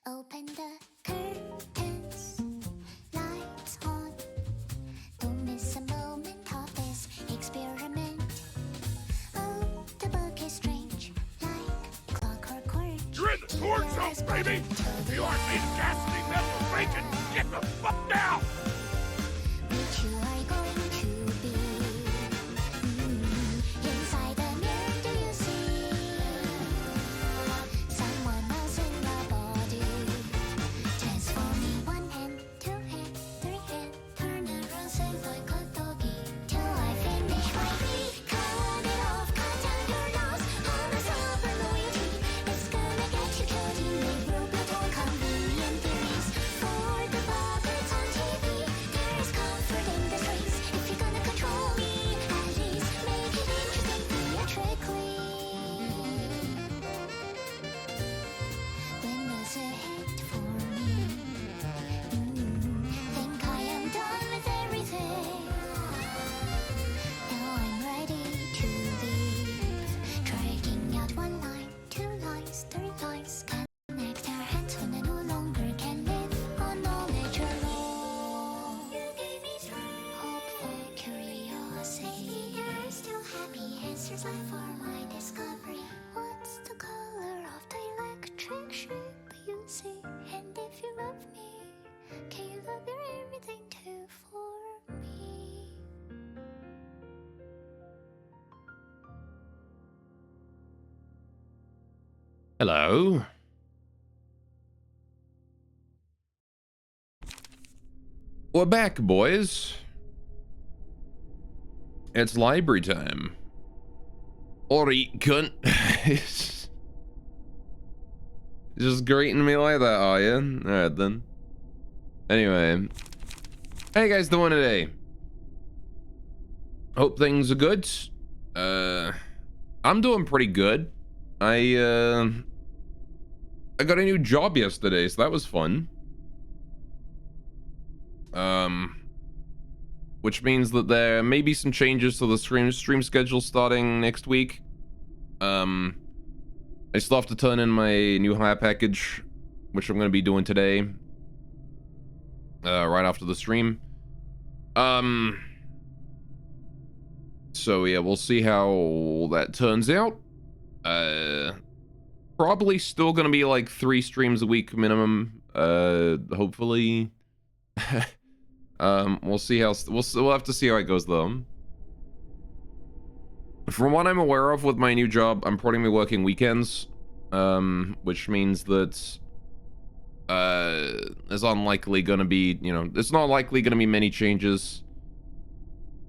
Open the curtains, lights on. Don't miss a moment of this experiment. Oh, the book is strange, like clockwork orange. You're in the torch house, baby! You aren't made of gasoline, metal, bacon! Get the fuck down! Which you are going to be. Inside the mirror, do you see someone else in the body? Transform me 1 hand, 2 hand, 3 hand. Turn around, say like a doggy. Till I finish my beat. Cut it off, cut down your nose. All the silver loyalty is gonna get you killed. You may broke the door, convenient theories. For the puppets on TV, there's comfort in the streets. If you're gonna control me, at least make it interesting theatrically. When does it hit for me? Think I am done with everything. Now I'm ready to leave. Dragging out 1 line, 2 lines, 3 lines. Connect our hands when I no longer can live on knowledge alone. You gave me strength, hope for curiosity. You're still happy, answers lie for my discovery. What's the color of the electric ship you see? And if you love me, can you love your everything too for me? Hello. We're back, boys. It's library time. Alright, cunt. Just greeting me like that, are you? Alright then. Anyway. How you guys doing today? Hope things are good. I'm doing pretty good. I got a new job yesterday, so that was fun. Which means that there may be some changes to the stream schedule starting next week. I still have to turn in my new hire package, which I'm going to be doing today. Right after the stream. So yeah, we'll see how that turns out. Probably still gonna be like 3 streams a week minimum. Hopefully. We'll see how we'll have to see how it goes though. From what I'm aware of with my new job, I'm probably gonna be working weekends, which means that there's unlikely gonna be, it's not likely gonna be many changes.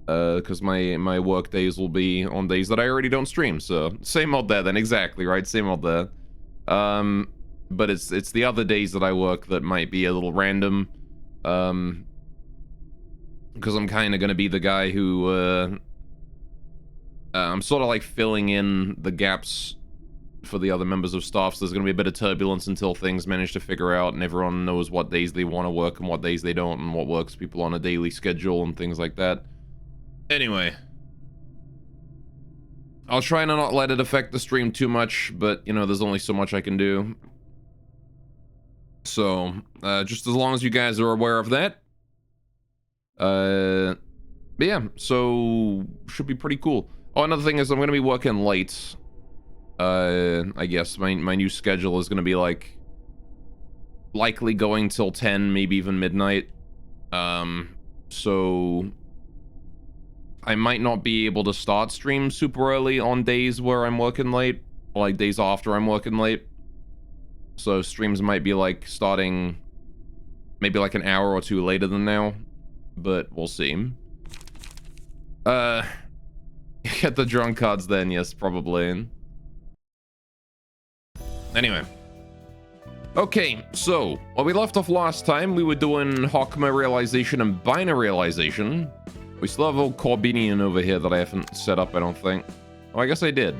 Because my work days will be on days that I already don't stream, so same old there then, exactly, right? Same old there. But it's the other days that I work that might be a little random. Because I'm kind of gonna be the guy who, I'm sort of like filling in the gaps for the other members of staff, so there's gonna be a bit of turbulence until things manage to figure out and everyone knows what days they want to work and what days they don't and what works people on a daily schedule and things like that. Anyway, I'll try to not let it affect the stream too much, but, there's only so much I can do. So, just as long as you guys are aware of that. But yeah, so, should be pretty cool. Oh, another thing is I'm going to be working late. I guess my new schedule is going to be, likely going till 10, maybe even midnight. So I might not be able to start stream super early on days where I'm working late, or like days after I'm working late. So streams might be starting maybe like an hour or 2 later than now, but we'll see. Get the drunk cards then, yes, probably. Anyway. Okay, so, when we left off last time, we were doing Hakma realization and binary realization. We still have old Corbinian over here that I haven't set up, I don't think. Oh, I guess I did.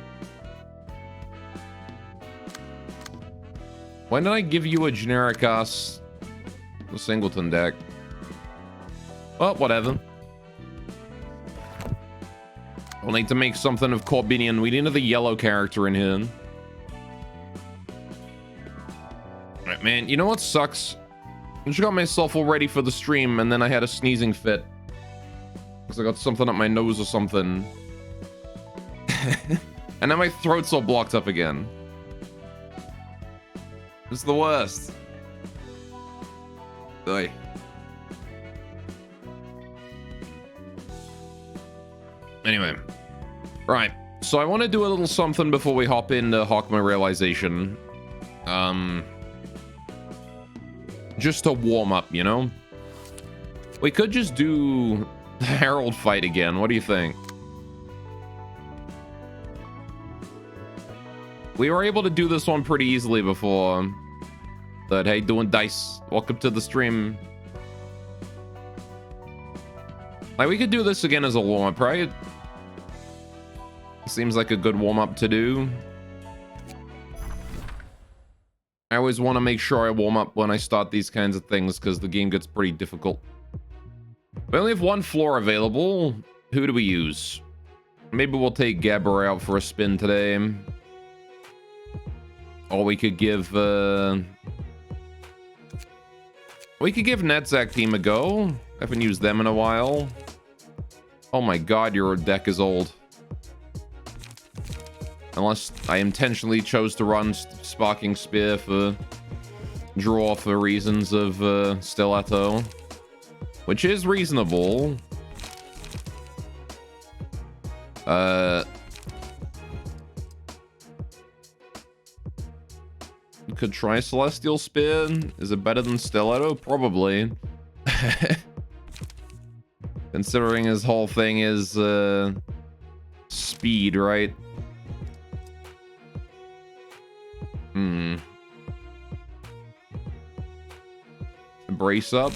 When did I give you a generic-ass singleton deck? Well, whatever. We'll need to make something of Corbinian. We need another yellow character in here. Alright, man, you know what sucks? I just got myself all ready for the stream, and then I had a sneezing fit. Because I got something up my nose or something. And now my throat's all blocked up again. It's the worst. Oy. Anyway. Right. So I want to do a little something before we hop into Hawkma Realization. Just to warm up, you know? We could just do the Herald fight again. What do you think? We were able to do this one pretty easily before. But hey, doing dice. Welcome to the stream. Like, we could do this again as a warm-up, right? Seems like a good warm-up to do. I always want to make sure I warm up when I start these kinds of things, because the game gets pretty difficult. We only have one floor available. Who do we use? Maybe we'll take Gabber out for a spin today. Or we could give... we could give Netzak team a go. I haven't used them in a while. Oh my god, your deck is old. Unless I intentionally chose to run Sparking Spear for draw for reasons of Stiletto. Which is reasonable. Could try Celestial Spear. Is it better than Stiletto? Probably. Considering his whole thing is speed, right? Brace up.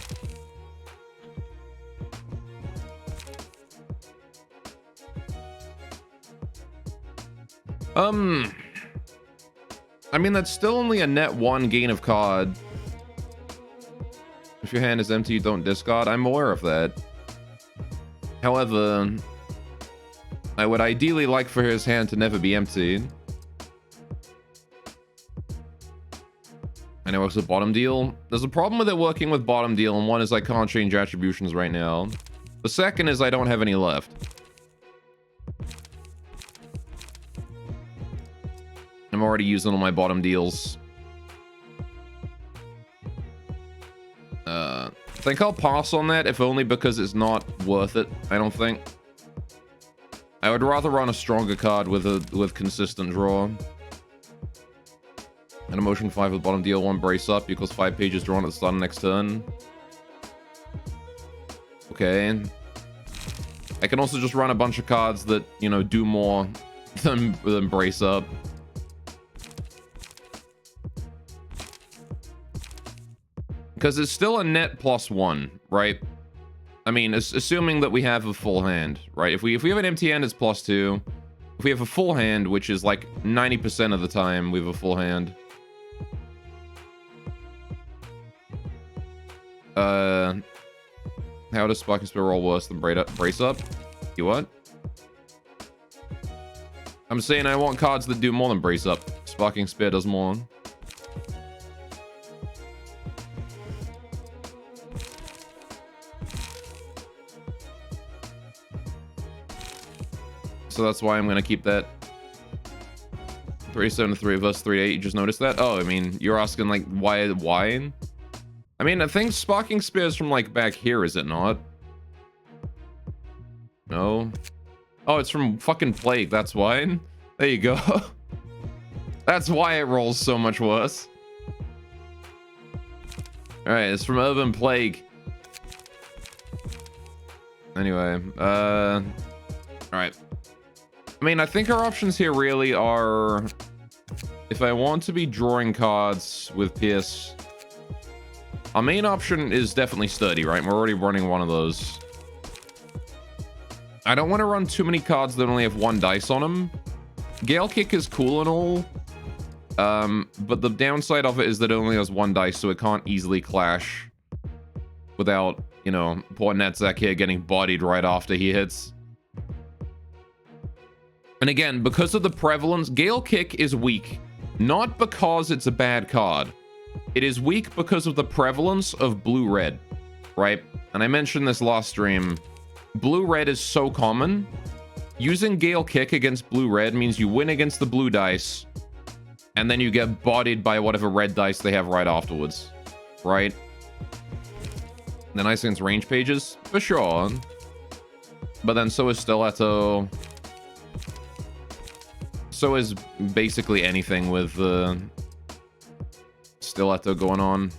I mean, that's still only a net 1 gain of card. If your hand is empty, you don't discard. I'm aware of that. However, I would ideally like for his hand to never be empty. I know it's a bottom deal. There's a problem with it working with bottom deal, and one is I can't change attributions right now. The second is I don't have any left. I'm already using all my bottom deals. I think I'll pass on that, if only because it's not worth it, I don't think. I would rather run a stronger card with consistent draw. And emotion 5 with bottom deal 1 brace up equals 5 pages drawn at the start of next turn. Okay. I can also just run a bunch of cards that, you know, do more than brace up. Because it's still a net +1, right? I mean, assuming that we have a full hand, right? If we have an empty hand, it's +2. If we have a full hand, which is like 90% of the time we have a full hand. How does Sparking Spear roll worse than brace up? You what? I'm saying I want cards that do more than brace up. Sparking Spear does more. So that's why I'm gonna keep that. 373 versus 38. You just noticed that? Oh, I mean, you're asking like why? I mean, I think Sparking Spear is from like back here, is it not? No. Oh, it's from fucking Plague. That's why. There you go. That's why it rolls so much worse. All right, it's from Urban Plague. Anyway, all right. I mean, I think our options here really are, if I want to be drawing cards with Pierce, our main option is definitely Sturdy, right? We're already running one of those. I don't want to run too many cards that only have 1 dice on them. Gale Kick is cool and all, but the downside of it is that it only has 1 dice, so it can't easily clash without, you know, poor Netzak here getting bodied right after he hits. And again, because of the prevalence, Gale Kick is weak. Not because it's a bad card. It is weak because of the prevalence of blue-red, right? And I mentioned this last stream. Blue-red is so common. Using Gale Kick against blue-red means you win against the blue dice, and then you get bodied by whatever red dice they have right afterwards, right? Then nice against range pages, for sure. But then so is Stiletto. So is basically anything with Stiletto going on.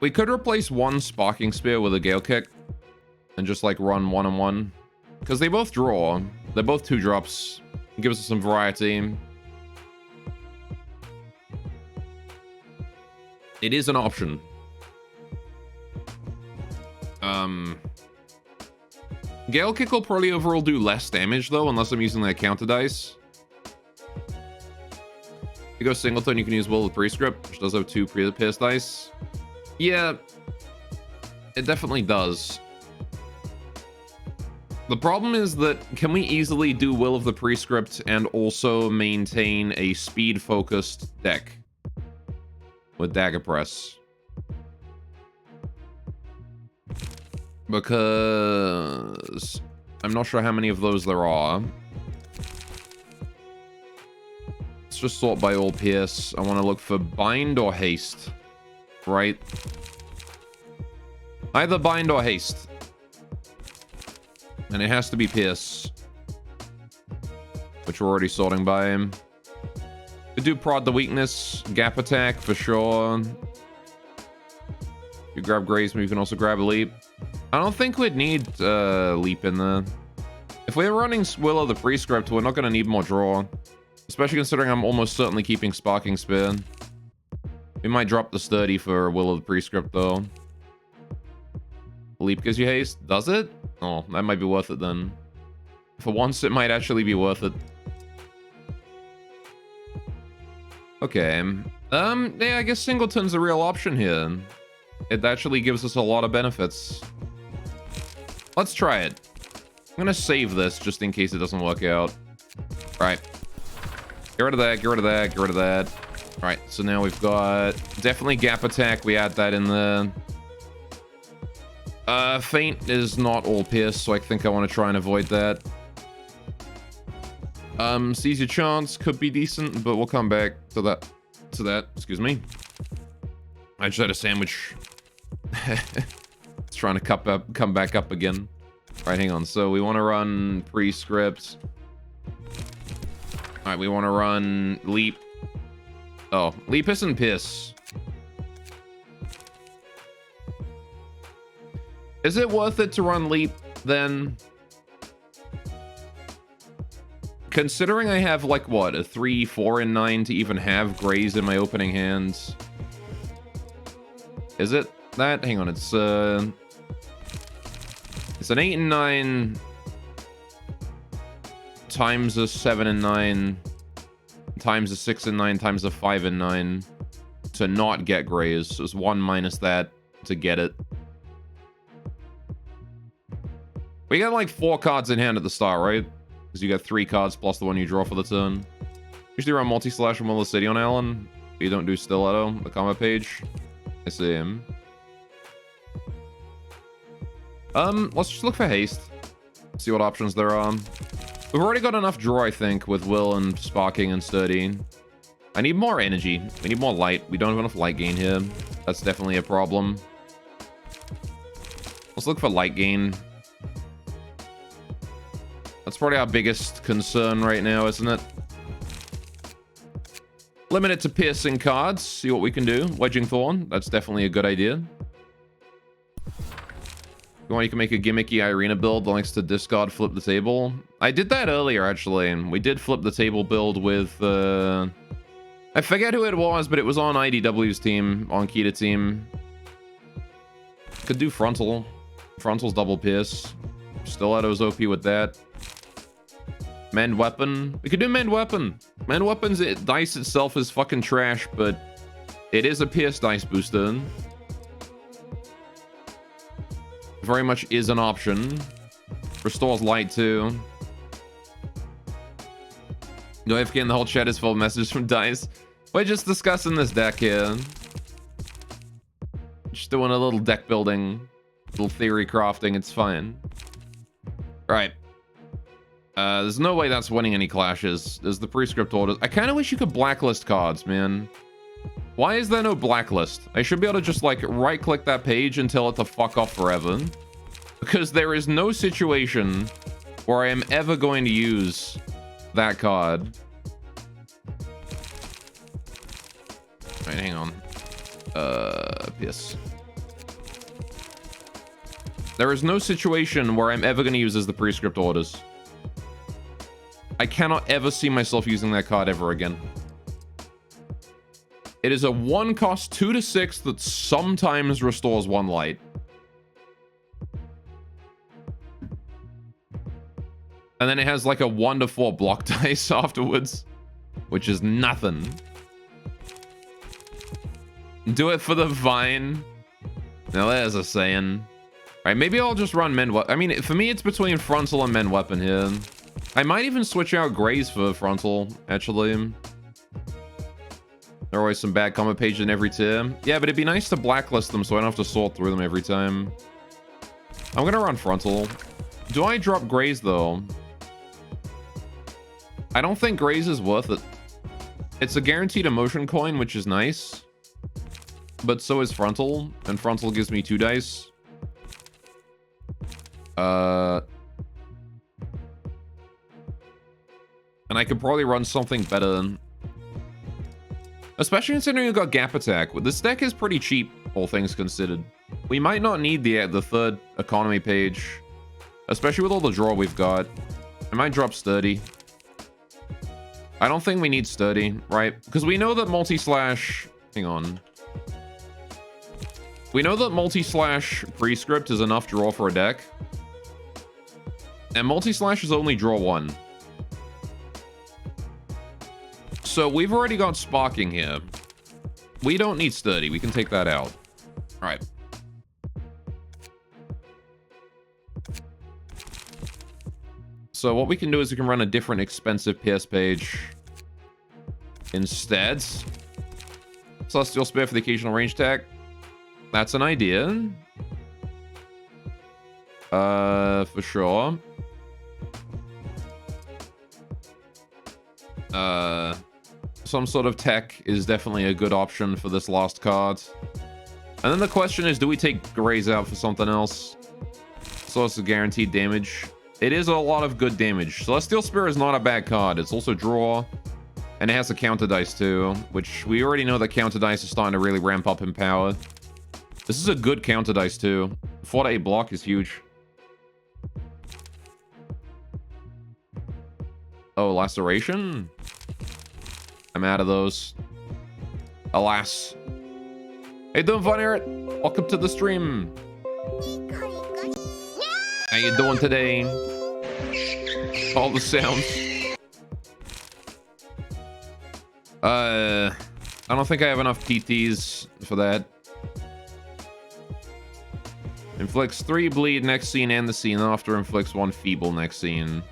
We could replace one Sparking Spear with a Gale Kick and just like run 1-on-1. Because they both draw. They're both 2-drops. It gives us some variety. It is an option. Gale Kick will probably overall do less damage though, unless I'm using their counter dice. If you go Singleton, you can use Will of Prescript, which does have 2 Pierce dice. Yeah, it definitely does. The problem is that, can we easily do Will of the Prescript and also maintain a speed-focused deck with Dagger Press? Because I'm not sure how many of those there are. Let's just sort by all Pierce. I want to look for Bind or Haste, right? Either Bind or Haste. And it has to be Pierce, which we're already sorting by him. We do Prod the Weakness, Gap Attack for sure. You grab Graze, but you can also grab a Leap. I don't think we'd need Leap in there. If we're running Will of the Prescript, we're not going to need more draw. Especially considering I'm almost certainly keeping Sparking Spear. We might drop the Sturdy for Will of the Prescript, though. Leap gives you haste. Does it? Oh, that might be worth it then. For once, it might actually be worth it. Okay. Yeah, I guess Singleton's a real option here. It actually gives us a lot of benefits. Let's try it. I'm gonna save this just in case it doesn't work out. Right. Get rid of that, get rid of that, get rid of that. Alright, so now we've got definitely Gap Attack. We add that in there. Feint is not all Pierce, so I think I want to try and avoid that. Seize Your Chance could be decent, but we'll come back to that. Excuse me. I just had a sandwich. It's trying to come back up again. Right, hang on. So we want to run Prescript. Alright, we want to run Leap. Oh, Leap isn't Piss. Is it worth it to run Leap, then? Considering I have, like, what? A 3, 4, and 9 to even have Graze in my opening hands. Is it that? Hang on, it's an 8 and 9 times a 7 and 9 times a 6 and 9 times a 5 and 9 to not get Graze. So it's 1 minus that to get it. We got like 4 cards in hand at the start, right? Because you got 3 cards plus the one you draw for the turn. Usually run multi-slash and Will of the City on Alan. But you don't do Stiletto, the combat page. I see him. Let's just look for haste. See what options there are. We've already got enough draw, I think, with Will and Sparking and Sturdy. I need more energy. We need more light. We don't have enough light gain here. That's definitely a problem. Let's look for light gain. That's probably our biggest concern right now, isn't it? Limit it to piercing cards. See what we can do. Wedging Thorn. That's definitely a good idea. You want, you can make a gimmicky Irina build that likes to discard flip the table. I did that earlier, actually, and we did flip the table build with... I forget who it was, but it was on IDW's team, on Kita team. Could do Frontal. Frontal's double pierce. Stiletto's OP with that. Mend Weapon. We could do Mend Weapon. Mend Weapon's dice itself is fucking trash, but it is a pierce dice booster. Very much is an option. Restores light too. No AFK and the whole chat is full of messages from Dice. We're just discussing this deck here. Just doing a little deck building, little theory crafting. It's fine. Right. There's no way that's winning any clashes. There's the prescript orders. I kind of wish you could blacklist cards, man. Why is there no blacklist? I should be able to just, like, right-click that page and tell it to fuck off forever. Because there is no situation where I am ever going to use that card. Alright, hang on. Piss. There is no situation where I'm ever going to use as the prescript orders. I cannot ever see myself using that card ever again. It is a 1 cost 2 to 6 that sometimes restores 1 light. And then it has like a 1 to 4 block dice afterwards, which is nothing. Do it for the vine. Now there's a saying. All right, maybe I'll just run men. I mean, for me, it's between frontal and men weapon here. I might even switch out grays for frontal, actually. There are always some bad comment pages in every tier. Yeah, but it'd be nice to blacklist them so I don't have to sort through them every time. I'm gonna run frontal. Do I drop grays, though? I don't think grays is worth it. It's a guaranteed emotion coin, which is nice. But so is frontal, and frontal gives me 2 dice. And I could probably run something better. Especially considering you got gap attack. This deck is pretty cheap, all things considered. We might not need the 3rd economy page. Especially with all the draw we've got. I might drop sturdy. I don't think we need sturdy, right? Because we know that multi-slash... Hang on. We know that multi-slash prescript is enough draw for a deck. And multi-slash is only draw 1. So we've already got sparking here. We don't need sturdy. We can take that out. All right. So what we can do is we can run a different expensive PS page instead. Celestial Spear for the occasional range attack. That's an idea. For sure. Some sort of tech is definitely a good option for this last card. And then the question is, do we take grays out for something else? Source of guaranteed damage. It is a lot of good damage. Celestial Spear is not a bad card. It's also draw. And it has a counter dice too, which we already know that counter dice is starting to really ramp up in power. This is a good counter dice too. 4 to 8 block is huge. Oh, laceration? I'm out of those. Alas. Hey, doing fun, Eric? Welcome to the stream. How you doing today? All the sounds. I don't think I have enough TTs for that. Inflicts 3 bleed next scene and the scene after. Inflicts 1 feeble next scene.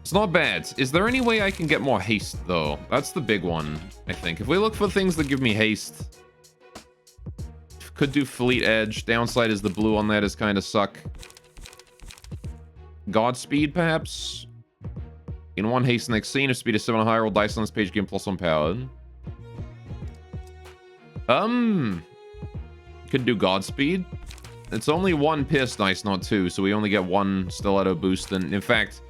It's not bad. Is there any way I can get more haste, though? That's the big one, I think. If we look for things that give me haste... Could do Fleet Edge. Downside is the blue on that is kind of suck. Godspeed, perhaps? In 1 haste next scene. If speed is 7 or higher, roll dice on this page, gain +1 power. Could do Godspeed. It's only 1 pierce dice, not 2, so we only get 1 stiletto boost. And in fact...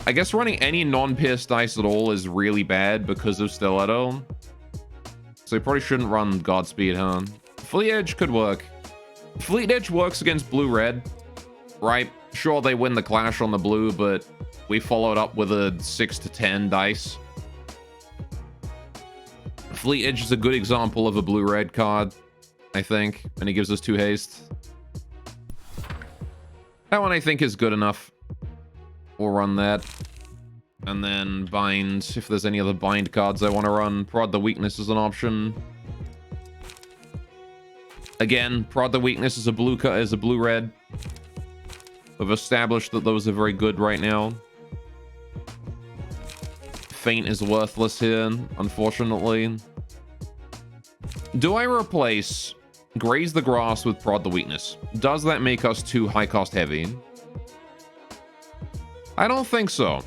I guess running any non-pierce dice at all is really bad because of Stiletto. So you probably shouldn't run Godspeed, huh? Fleet Edge could work. Fleet Edge works against blue-red, right? Sure, they win the clash on the blue, but we followed up with a 6 to 10 dice. Fleet Edge is a good example of a blue-red card, I think, and he gives us 2 haste. That one I think is good enough. We'll run that. And then bind, if there's any other bind cards I want to run. Prod the Weakness is an option. Again, Prod the Weakness is a blue-red. We've established that those are very good right now. Feint is worthless here, unfortunately. Do I replace Graze the Grass with Prod the Weakness? Does that make us too high cost heavy? I don't think so.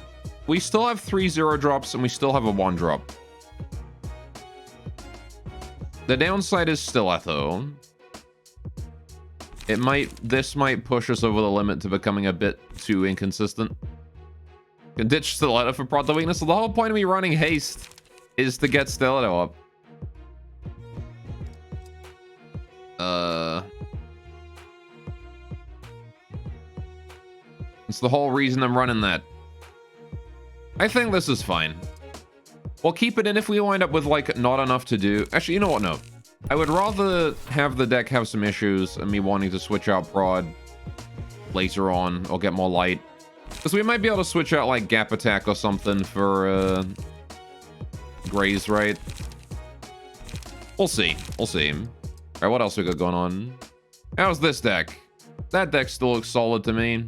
We still have 3 0 drops and we still have a 1 drop. The downside is Stiletto. This might push us over the limit to becoming a bit too inconsistent. Can ditch Stiletto for Prod the Weakness. So the whole point of me running Haste is to get Stiletto up. It's the whole reason I'm running that. I think this is fine. We'll keep it in if we wind up with, like, not enough to do. Actually, you know what? No. I would rather have the deck have some issues and me wanting to switch out Prod later on or get more light. Because we might be able to switch out, like, Gap Attack or something for, Graze, right? We'll see. We'll see. Alright, what else we got going on? How's this deck? That deck still looks solid to me.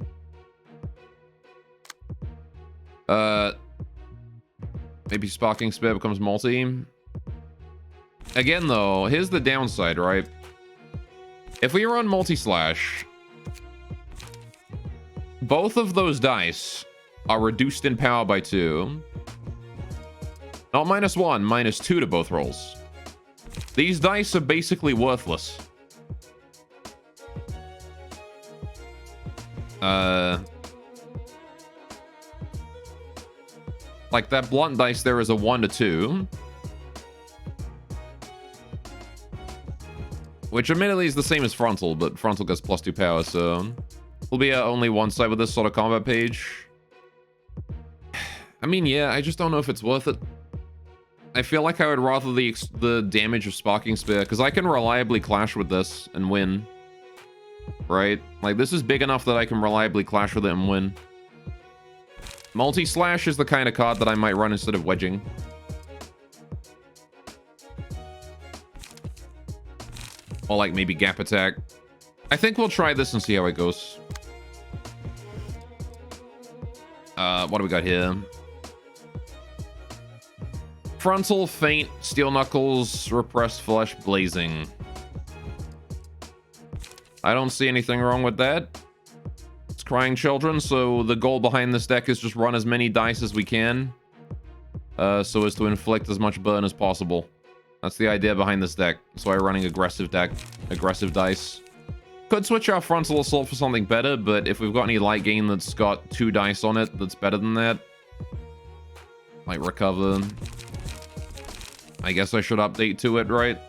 Maybe Sparking Spear becomes multi. Again, though, here's the downside, right? If we run multi-slash, both of those dice are reduced in power by 2. Not -1, -2 to both rolls. These dice are basically worthless. Like, that blunt dice there is a 1 to 2. Which admittedly is the same as frontal, but frontal gets +2 power, so it'll be only one side with this sort of combat page. I mean, yeah, I just don't know if it's worth it. I feel like I would rather the damage of Sparking Spear, because I can reliably clash with this and win. Right? Like, this is big enough that I can reliably clash with it and win. Multi-slash is the kind of card that I might run instead of wedging. Or, like, maybe Gap Attack. I think we'll try this and see how it goes. What do we got here? Frontal, Feint, Steel Knuckles, Repressed Flesh, Blazing. I don't see anything wrong with that. It's Crying Children, so the goal behind this deck is just run as many dice as we can. So as to inflict as much burn as possible. That's the idea behind this deck. That's why we're running aggressive deck. Aggressive dice. Could switch our Frontal Assault for something better, but if we've got any light gain that's got 2 dice on it that's better than that, might recover. I guess I should update to it, right?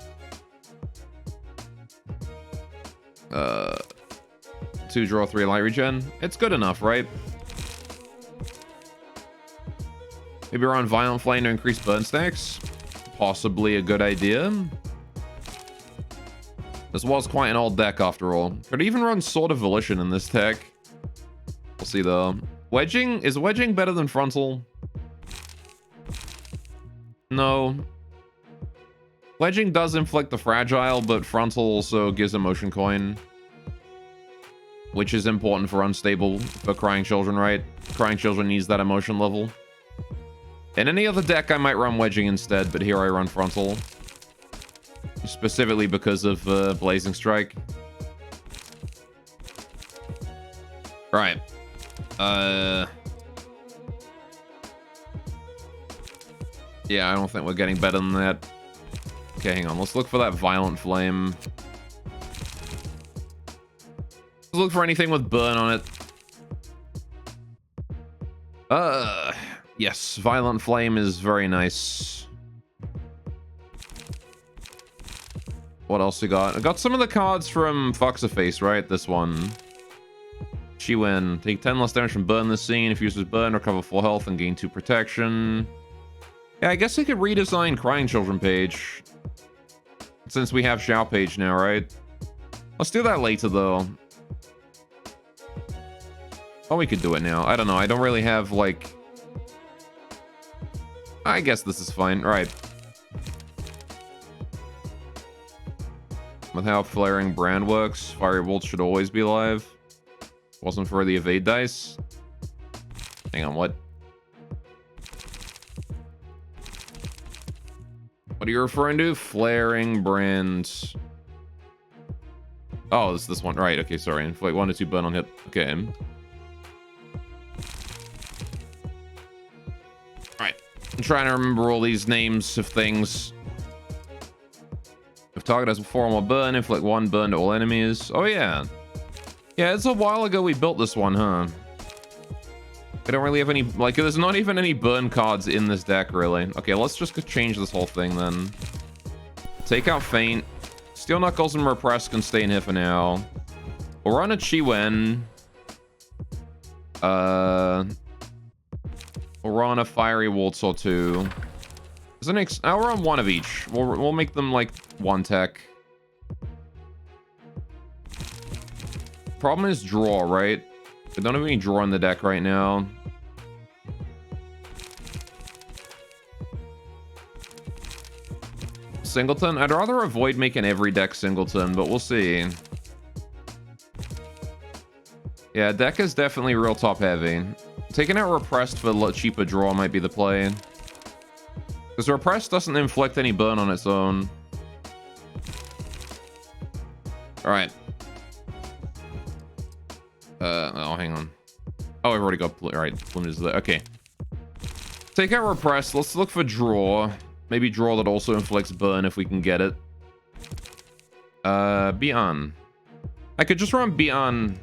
2 draw 3 light regen. It's good enough, right? Maybe run Violent Flame to increase burn stacks. Possibly a good idea. This was quite an old deck after all. Could even run Sword of Volition in this deck. We'll see though. Wedging? Is wedging better than frontal? No. Wedging does inflict the fragile, but frontal also gives a motion coin. Which is important for unstable for Crying Children, right? Crying Children needs that emotion level. In any other deck, I might run wedging instead, but here I run frontal. Specifically because of Blazing Strike. Right. Yeah, I don't think we're getting better than that. Okay, hang on. Let's look for that Violent Flame. Let's look for anything with burn on it. Yes, Violent Flame is very nice. What else we got? I got some of the cards from Foxaface, right? This one. She win. Take 10 less damage from burn this scene. If uses burn, recover full health and gain 2 protection. Yeah, I guess I could redesign Crying Children page. Since we have Xiao page now, right? Let's do that later, though. Oh, we could do it now. I don't know. I don't really have, like... I guess this is fine. Right. With how Flaring Brand works, Fiery Bolt should always be alive. Wasn't for the evade dice. Hang on, what? What are you referring to? Flaring brand. Oh, it's this one. Right, okay, sorry. Inflict 1 to 2 burn on hit. Okay. Alright. I'm trying to remember all these names of things. If target has 4 or more burn, inflict 1 burn to all enemies. Oh, yeah. Yeah, it's a while ago we built this one, huh? I don't really have any... Like, there's not even any burn cards in this deck, really. Okay, let's just change this whole thing, then. Take out Feint. Steel Knuckles and Repress can stay in here for now. We'll run a Chi-Wen. We'll run a Fiery Waltz or 2. I'll run 1 of each. We'll make them, like, 1 tech. Problem is draw, right? I don't have any draw in the deck right now. Singleton? I'd rather avoid making every deck Singleton, but we'll see. Yeah, deck is definitely real top heavy. Taking out Repressed for a cheaper draw might be the play. Because Repressed doesn't inflict any burn on its own. Alright. Oh, hang on. Oh, I've already got... Alright, Limit is there. Okay. Take out Repressed. Let's look for draw. Maybe draw that also inflicts burn if we can get it. Bian. I could just run Bian.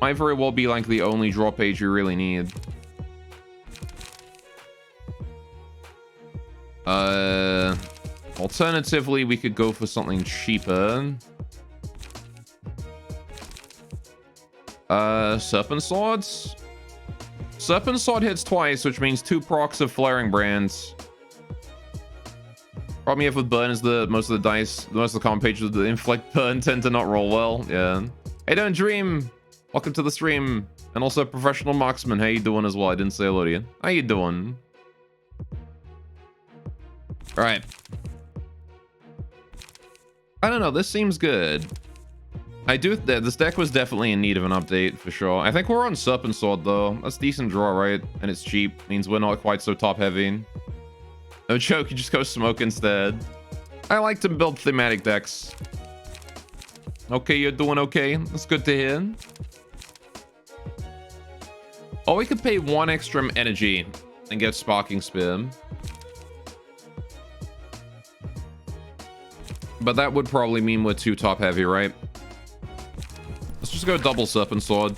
Might very well be like the only draw page you really need. Alternatively, we could go for something cheaper. Serpent Swords? Serpent Sword hits twice, which means 2 procs of Flaring Brands. Problem you have with burn is most of the common pages with the inflict burn tend to not roll well. Yeah. Hey, don't dream! Welcome to the stream. And also Professional Marksman. How you doing as well? I didn't say hello to you. How you doing? Alright. I don't know, this seems good. This deck was definitely in need of an update, for sure. I think we're on Serpent Sword, though. That's decent draw, right? And it's cheap. Means we're not quite so top-heavy. No joke, you just go Smoke instead. I like to build thematic decks. Okay, you're doing okay. That's good to hear. Oh, we could pay 1 extra energy and get Sparking Spear. But that would probably mean we're too top-heavy, right? Let's just go double Serpent Sword.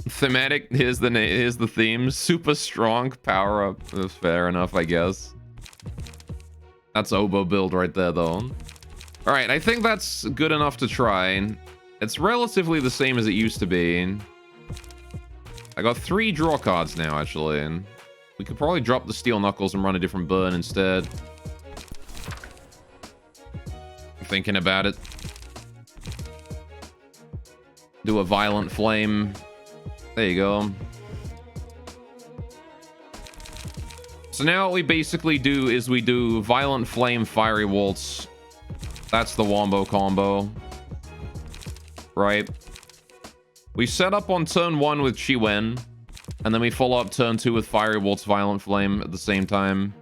Thematic, here's the theme. Super strong power up. That's fair enough, I guess. That's Oboe build right there, though. Alright, I think that's good enough to try. It's relatively the same as it used to be. I got 3 draw cards now, actually. We could probably drop the Steel Knuckles and run a different burn instead. Thinking about it. Do a Violent Flame. There you go. So now what we basically do is we do Violent Flame, Fiery Waltz. That's the Wombo combo. Right? We set up on turn 1 with Chi-Wen. And then we follow up turn 2 with Fiery Waltz, Violent Flame at the same time.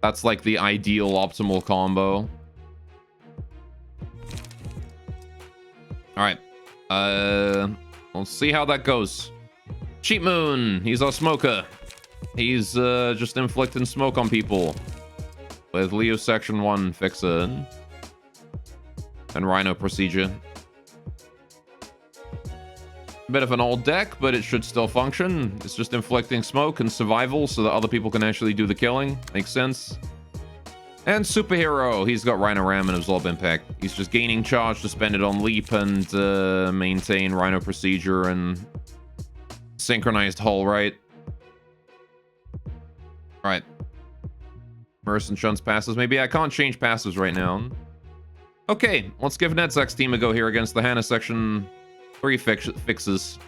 That's like the ideal optimal combo. Alright. We'll see how that goes. Cheap Moon. He's our smoker. He's just inflicting smoke on people. With Leo Section 1 Fixer. And Rhino Procedure. Bit of an old deck, but it should still function. It's just inflicting smoke and survival so that other people can actually do the killing. Makes sense. And Superhero. He's got Rhino Ram and Absorb Impact. He's just gaining charge to spend it on Leap and maintain Rhino Procedure and Synchronized Hull, right? Alright. Merce and Shun's passes. Maybe I can't change passives right now. Okay, let's give Nedzak's team a go here against the Hannah Section 3 fixes.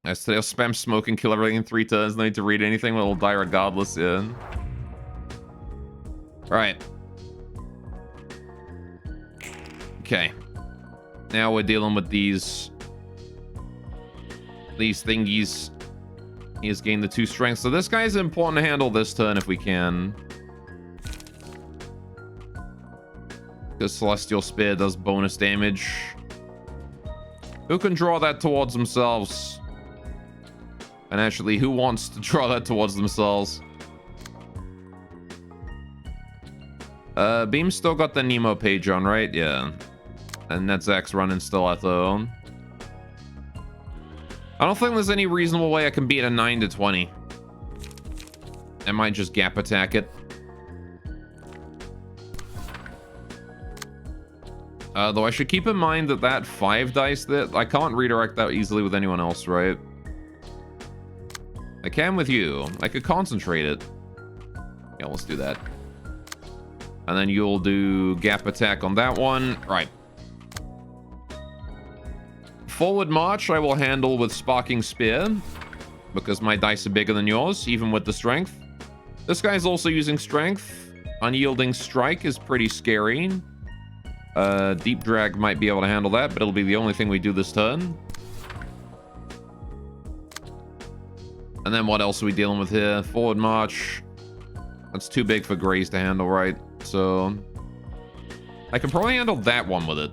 I say I'll spam smoke and kill everything in 3 turns. No need to read anything, but it'll die regardless, yeah. Right. Okay. Now we're dealing with these thingies. He has gained the 2 strength. So this guy's important to handle this turn if we can. Because Celestial Spear does bonus damage. Who can draw that towards themselves? And actually, who wants to draw that towards themselves? Beam's still got the Nemo page on, right? Yeah. And Netzak's running Stiletto. I don't think there's any reasonable way I can beat a 9 to 20. I might just gap attack it. Though I should keep in mind that that 5 dice that I can't redirect that easily with anyone else, right? I can with you. I could concentrate it. Yeah, let's do that. And then you'll do gap attack on that one. Right. Forward march I will handle with Sparking Spear, because my dice are bigger than yours, even with the strength. This guy's also using strength. Unyielding Strike is pretty scary. Deep Drag might be able to handle that, but it'll be the only thing we do this turn. And then what else are we dealing with here? Forward march. That's too big for Grays to handle, right? So I can probably handle that one with it.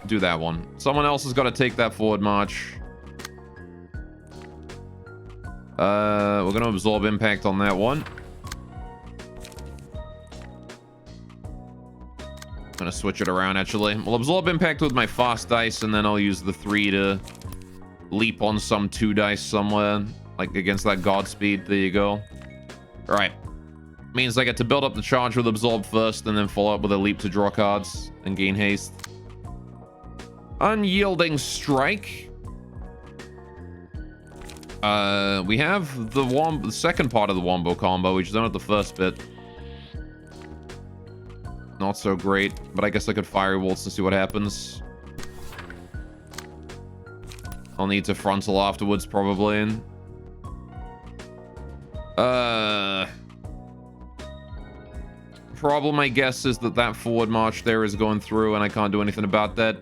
Do that one. Someone else has got to take that forward march. We're going to absorb impact on that one. I'm going to switch it around, actually. We'll absorb impact with my fast dice, and then I'll use the 3 to leap on some 2 dice somewhere. Like against that Godspeed. There you go. All right. Means I get to build up the charge with absorb first, and then follow up with a leap to draw cards and gain haste. Unyielding Strike. We have the second part of the Wombo combo. We just don't have the first bit. Not so great, but I guess I could Fiery Waltz to see what happens. I'll need to frontal afterwards, probably. Problem, I guess, is that forward march there is going through, and I can't do anything about that.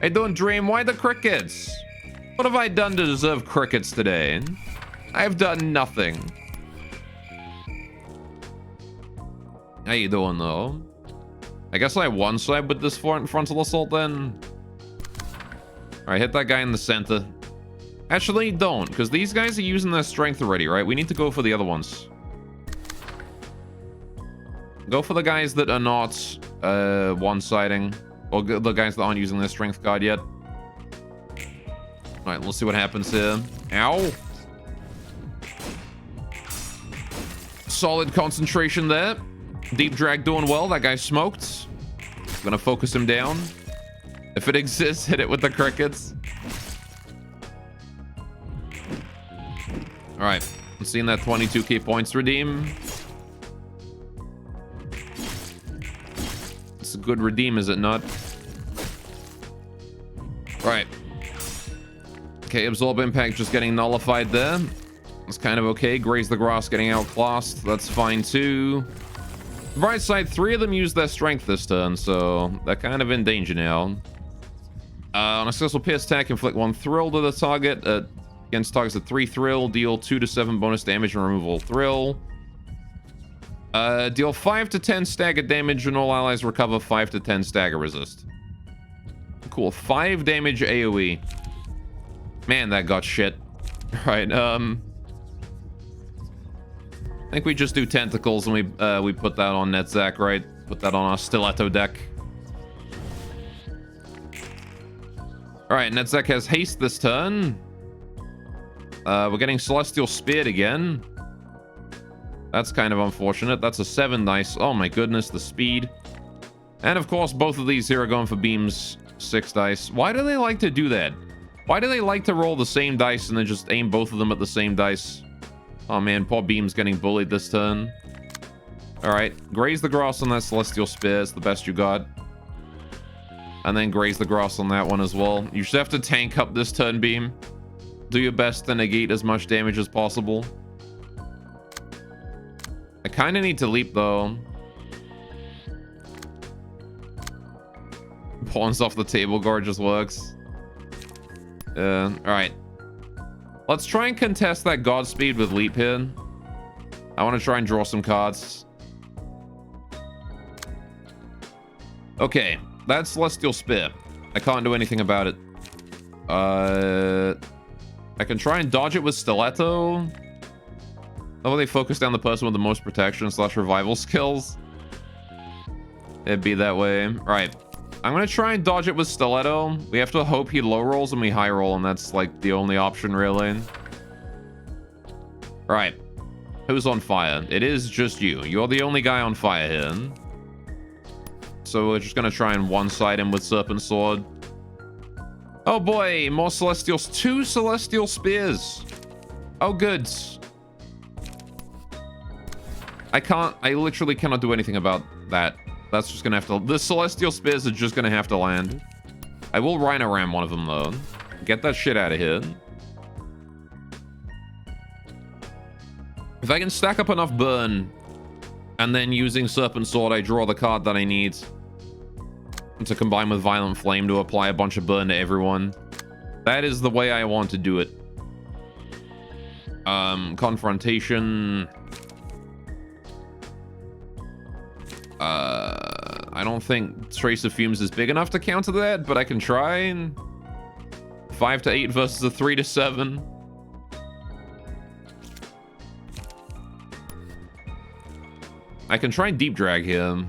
Hey, don't dream. Why the crickets? What have I done to deserve crickets today? I have done nothing. How you doing, though? I guess I one-side with this frontal assault, then. Alright, hit that guy in the center. Actually, don't, because these guys are using their strength already, right? We need to go for the other ones. Go for the guys that are not one-siding. Or the guys that aren't using their strength card yet. Alright, let's see what happens here. Ow! Solid concentration there. Deep Drag doing well. That guy smoked. Gonna focus him down. If it exists, hit it with the crickets. Alright. I'm seeing that 22k points redeem. It's a good redeem, is it not? Right. Okay, absorb impact just getting nullified there. That's kind of okay. Graze the grass getting outclassed. That's fine too. Right side, 3 of them use their strength this turn, so they're kind of in danger now. On a successful pierce attack, inflict 1 thrill to the target. Against targets at 3 thrill, deal 2 to 7 bonus damage and remove all thrill. Deal 5 to 10 stagger damage and all allies recover 5 to 10 stagger resist. Cool. 5 damage AoE. Man, that got shit. Right, I think we just do tentacles and we put that on Netzak, right? Put that on our Stiletto deck. Alright, Netzak has haste this turn. We're getting Celestial Speared again. That's kind of unfortunate. That's a 7 dice. Oh my goodness, the speed. And of course, both of these here are going for Beam's 6 dice. Why do they like to do that? Why do they like to roll the same dice and then just aim both of them at the same dice? Oh man, poor Beam's getting bullied this turn. Alright, graze the grass on that Celestial Spear. It's the best you got. And then graze the grass on that one as well. You should have to tank up this turn, Beam. Do your best to negate as much damage as possible. I kind of need to leap, though. Pawns off the table guard just works. Alright. Let's try and contest that Godspeed with Leap here. I want to try and draw some cards. Okay, that's Celestial Spear. I can't do anything about it. I can try and dodge it with Stiletto. Oh, they focus down the person with the most protection / revival skills. It'd be that way. Right. I'm going to try and dodge it with Stiletto. We have to hope he low rolls and we high roll, and that's like the only option, really. Right. Who's on fire? It is just you. You're the only guy on fire here. So we're just going to try and one-side him with Serpent Sword. Oh boy, more Celestials. 2 Celestial Spears. Oh, good. I literally cannot do anything about that. That's just gonna have to... The Celestial Spears are just gonna have to land. I will Rhino Ram one of them, though. Get that shit out of here. If I can stack up enough burn, and then using Serpent Sword, I draw the card that I need to combine with Violent Flame to apply a bunch of burn to everyone. That is the way I want to do it. Confrontation... I don't think Trace of Fumes is big enough to counter that, but I can try. 5 to 8 versus a 3 to 7. I can try and Deep Drag here. In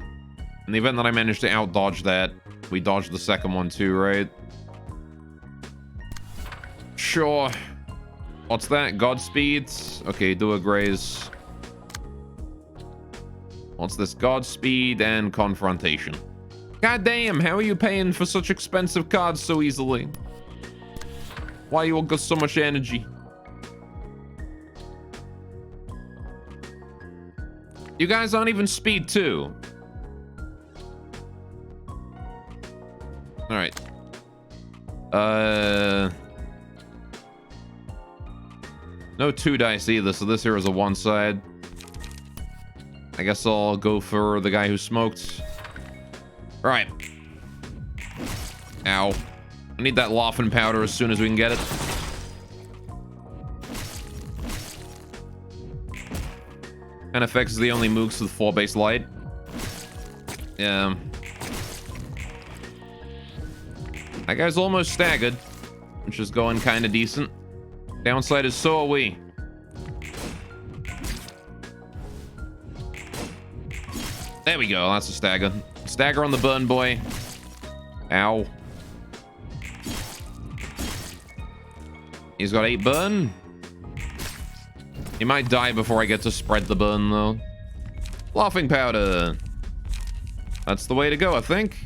the event that I manage to out-dodge that, we dodge the second one too, right? Sure. What's that? Godspeed? Okay, do a graze. What's this? Godspeed and Confrontation. God damn, how are you paying for such expensive cards so easily? Why you all got so much energy? You guys aren't even speed 2. Alright. No 2 dice either, so this here is a 1-side. I guess I'll go for the guy who smoked. Right. Ow. I need that Laughing Powder as soon as we can get it. And affects the only mooks with 4 base light. Yeah. That guy's almost staggered, which is going kind of decent. Downside is so are we. There we go. That's a stagger. Stagger on the burn, boy. Ow. He's got 8 burn. He might die before I get to spread the burn, though. Laughing Powder. That's the way to go, I think.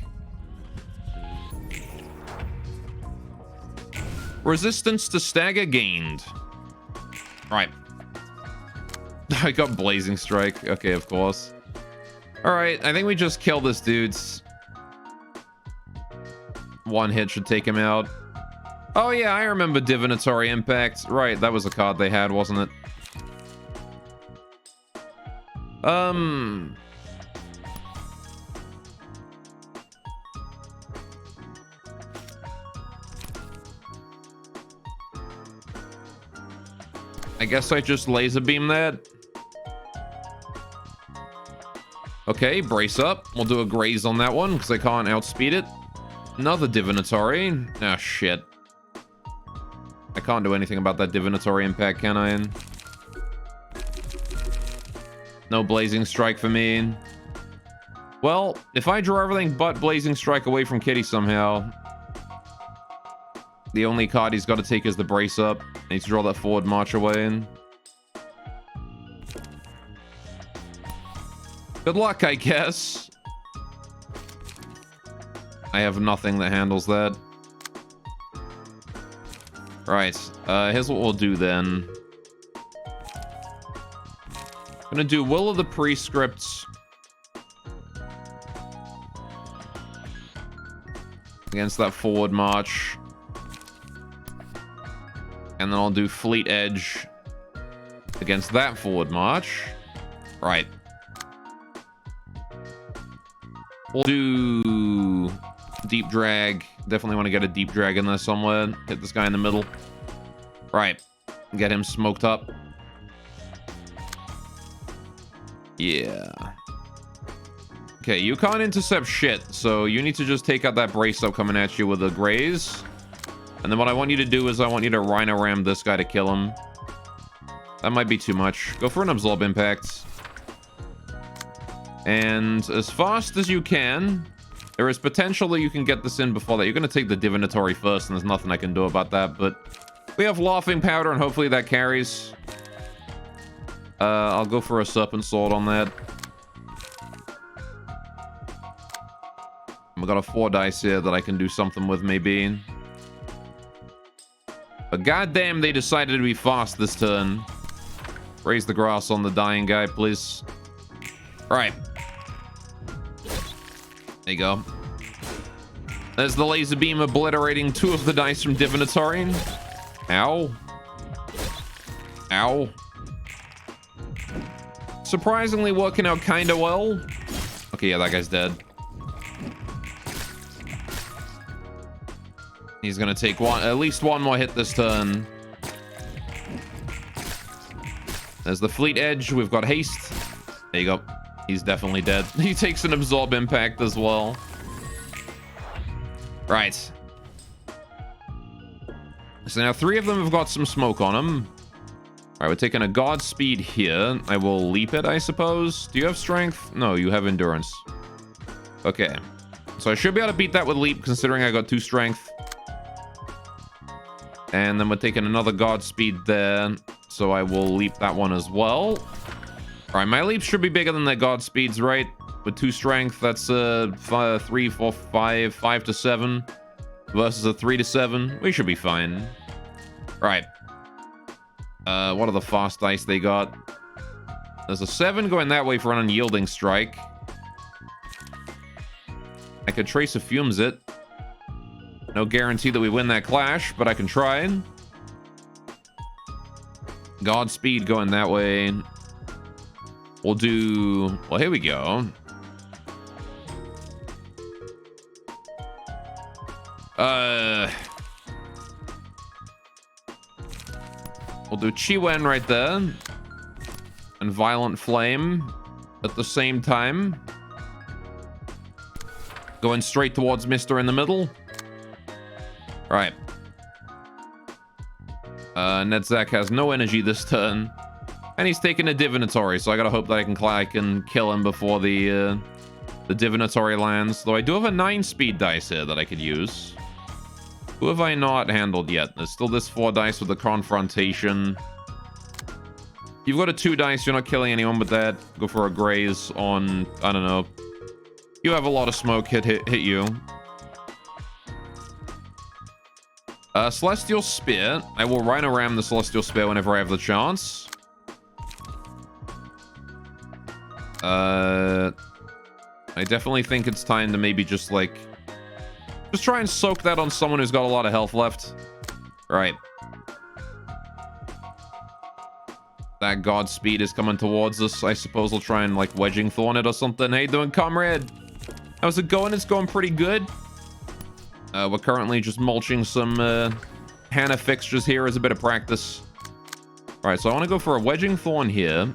Resistance to stagger gained. Right. I got Blazing Strike. Okay, of course. Alright, I think we just kill this dude's. 1 hit should take him out. Oh yeah, I remember Divinatory Impact. Right, that was a card they had, wasn't it? I guess I just laser beam that. Okay, brace up. We'll do a graze on that one because I can't outspeed it. Another Divinatory. Ah, shit. I can't do anything about that Divinatory Impact, can I? No Blazing Strike for me. Well, if I draw everything but Blazing Strike away from Kitty somehow, the only card he's got to take is the brace up. I need to draw that forward march away. Good luck, I guess. I have nothing that handles that. Right. Here's what we'll do then. I'm gonna do Will of the Prescripts against that forward march. And then I'll do Fleet Edge against that forward march. Right. We'll do Deep Drag. Definitely want to get a Deep Drag in there somewhere. Hit this guy in the middle. Right. Get him smoked up. Yeah. Okay, you can't intercept shit, so you need to just take out that brace up coming at you with a graze. And then what I want you to do is I want you to Rhino Ram this guy to kill him. That might be too much. Go for an Absorb Impact. And as fast as you can, there is potential that you can get this in before that. You're going to take the Divinatory first, and there's nothing I can do about that, but we have Laughing Powder, and hopefully that carries. I'll go for a Serpent Sword on that. I've got a 4 dice here that I can do something with, maybe. But goddamn, they decided to be fast this turn. Raise the grass on the dying guy, please. Alright. There you go. There's the laser beam obliterating 2 of the dice from Divinatory. Ow. Ow. Surprisingly working out kind of well. Okay, yeah, that guy's dead. He's gonna take at least one more hit this turn. There's the Fleet Edge. We've got haste. There you go. He's definitely dead. He takes an Absorb Impact as well. Right. So now 3 of them have got some smoke on them. All right, we're taking a Godspeed here. I will leap it, I suppose. Do you have strength? No, you have endurance. Okay. So I should be able to beat that with leap, considering I got 2 strength. And then we're taking another Godspeed there. So I will leap that one as well. All right, my leap should be bigger than their Godspeeds, right? With 2 strength, that's 3, 4, 5, 5 to 7 versus a 3 to 7. We should be fine. All right. What are the fast dice they got? There's a 7 going that way for an Unyielding Strike. I could Trace of Fumes it. No guarantee that we win that clash, but I can try. Godspeed going that way. We'll do... Well, here we go. We'll do Chi-Wen right there. And Violent Flame at the same time. Going straight towards Mr. in the middle. Right. Netzak has no energy this turn. And he's taking a Divinatory, so I gotta hope that I can kill him before the Divinatory lands. Though I do have a 9 speed dice here that I could use. Who have I not handled yet? There's still this 4 dice with the Confrontation. You've got a 2 dice, you're not killing anyone with that. Go for a graze on, I don't know. You have a lot of smoke hit you. Celestial Spear. I will Rhino Ram the Celestial Spear whenever I have the chance. I definitely think it's time to maybe just like... Just try and soak that on someone who's got a lot of health left. Right. That Godspeed is coming towards us. I suppose I'll try and like Wedging Thorn it or something. How you doing, comrade? How's it going? It's going pretty good. We're currently just mulching some Hannah fixtures here as a bit of practice. All right, so I want to go for a Wedging Thorn here.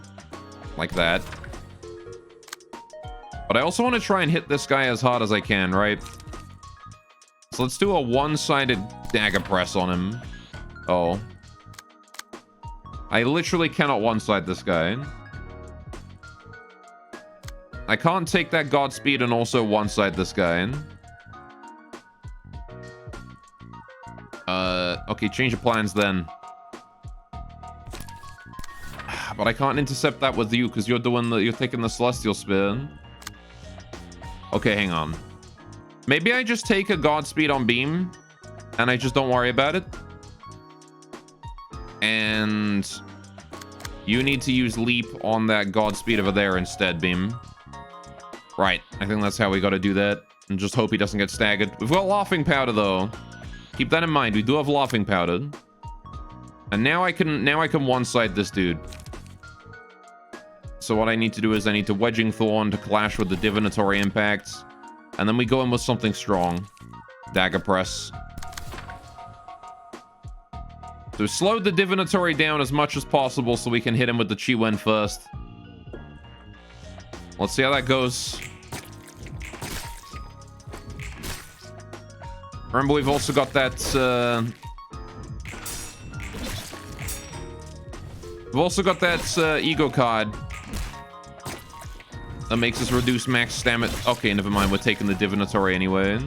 Like that. But I also want to try and hit this guy as hard as I can, right? So let's do a one-sided Dagger Press on him. Oh. I literally cannot one-side this guy. I can't take that Godspeed and also one-side this guy. Okay, change of plans then. But I can't intercept that with you because you're taking the Celestial Spear. Okay, hang on. Maybe I just take a Godspeed on Beam and I just don't worry about it. And you need to use Leap on that Godspeed over there instead, Beam. Right, I think that's how we got to do that. And just hope he doesn't get staggered. We've got Laughing Powder though. Keep that in mind. We do have Laughing Powder. And now I can one-side this dude. So what I need to do is I need to Wedging Thorn to clash with the Divinatory Impacts. And then we go in with something strong. Dagger Press. So slow the divinatory down as much as possible so we can hit him with the Chi Wen first. Let's see how that goes. Remember, we've also got that... we've also got that ego card. That makes us reduce max stamina. Okay, never mind. We're taking the divinatory anyway.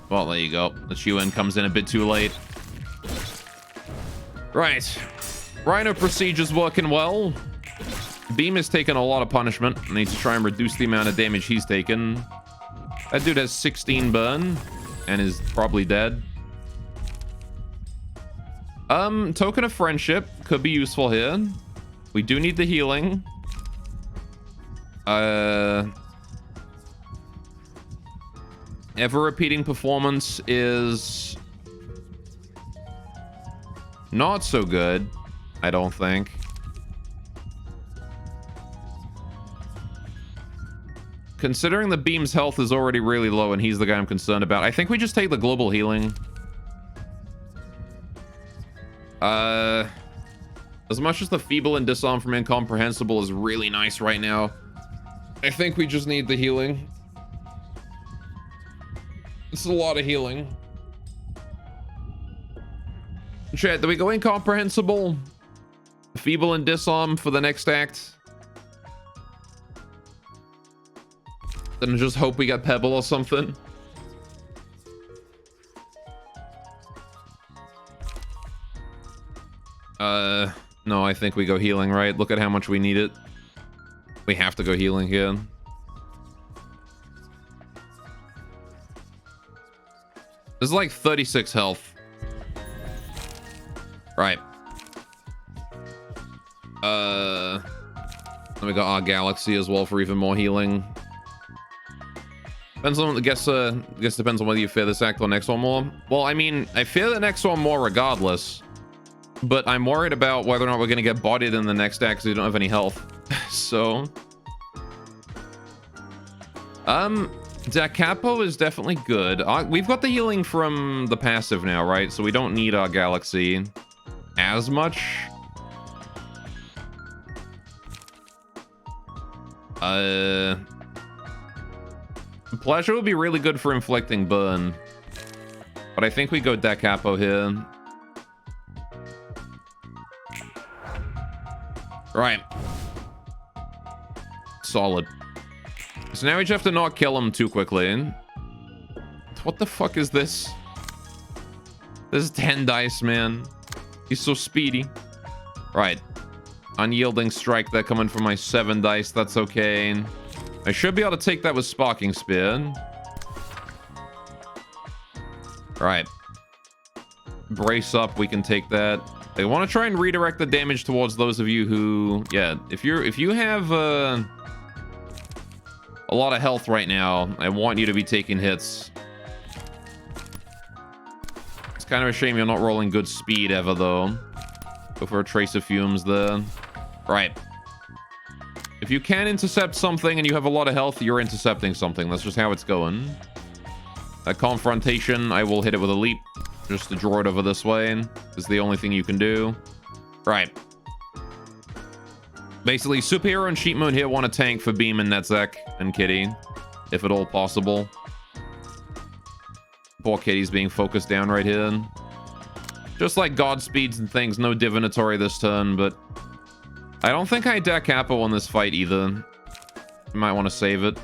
Well, there you go. The Chi-Wen comes in a bit too late. Right. Rhino procedure's working well. Beam has taken a lot of punishment. I need to try and reduce the amount of damage he's taken. That dude has 16 burn and is probably dead. Token of friendship could be useful here. We do need the healing. Ever repeating performance is not so good, I don't think. Considering the beam's health is already really low and he's the guy I'm concerned about, I think we just take the global healing. As much as the feeble and disarm from incomprehensible is really nice right now, I think we just need the healing. It's a lot of healing. Chat, do we go incomprehensible? Feeble and disarm for the next act? Then just hope we get Pebble or something. No, I think we go healing, right? Look at how much we need it. We have to go healing here. There's like 36 health. Right. Then we got our galaxy as well for even more healing. Depends on, I guess depends on whether you fear this act or next one more. Well, I mean, I fear the next one more regardless. But I'm worried about whether or not we're going to get bodied in the next act because we don't have any health. So... Da Capo is definitely good. We've got the healing from the passive now, right? So we don't need our galaxy as much. Pleasure would be really good for inflicting burn. But I think we go Da Capo here. Right. Solid. So now we just have to not kill him too quickly. What the fuck is this? This is 10 dice, man. He's so speedy. Right. Unyielding strike. They're coming from my 7 dice. That's okay. I should be able to take that with Sparking Spear. Right. Brace up. We can take that. I want to try and redirect the damage towards those of you who... Yeah, if you have a lot of health right now, I want you to be taking hits. It's kind of a shame you're not rolling good speed ever, though. Go for a Trace of Fumes there. Right. If you can intercept something and you have a lot of health, you're intercepting something. That's just how it's going. That confrontation, I will hit it with a leap. Just to draw it over this way. Is the only thing you can do. Right. Basically, Superhero and Sheep Moon here want a tank for Beam and Netzek and Kitty. If at all possible. Poor Kitty's being focused down right here. Just like Godspeeds and things, no Divinatory this turn, but... I don't think I Da Capo on this fight either. You might want to save it.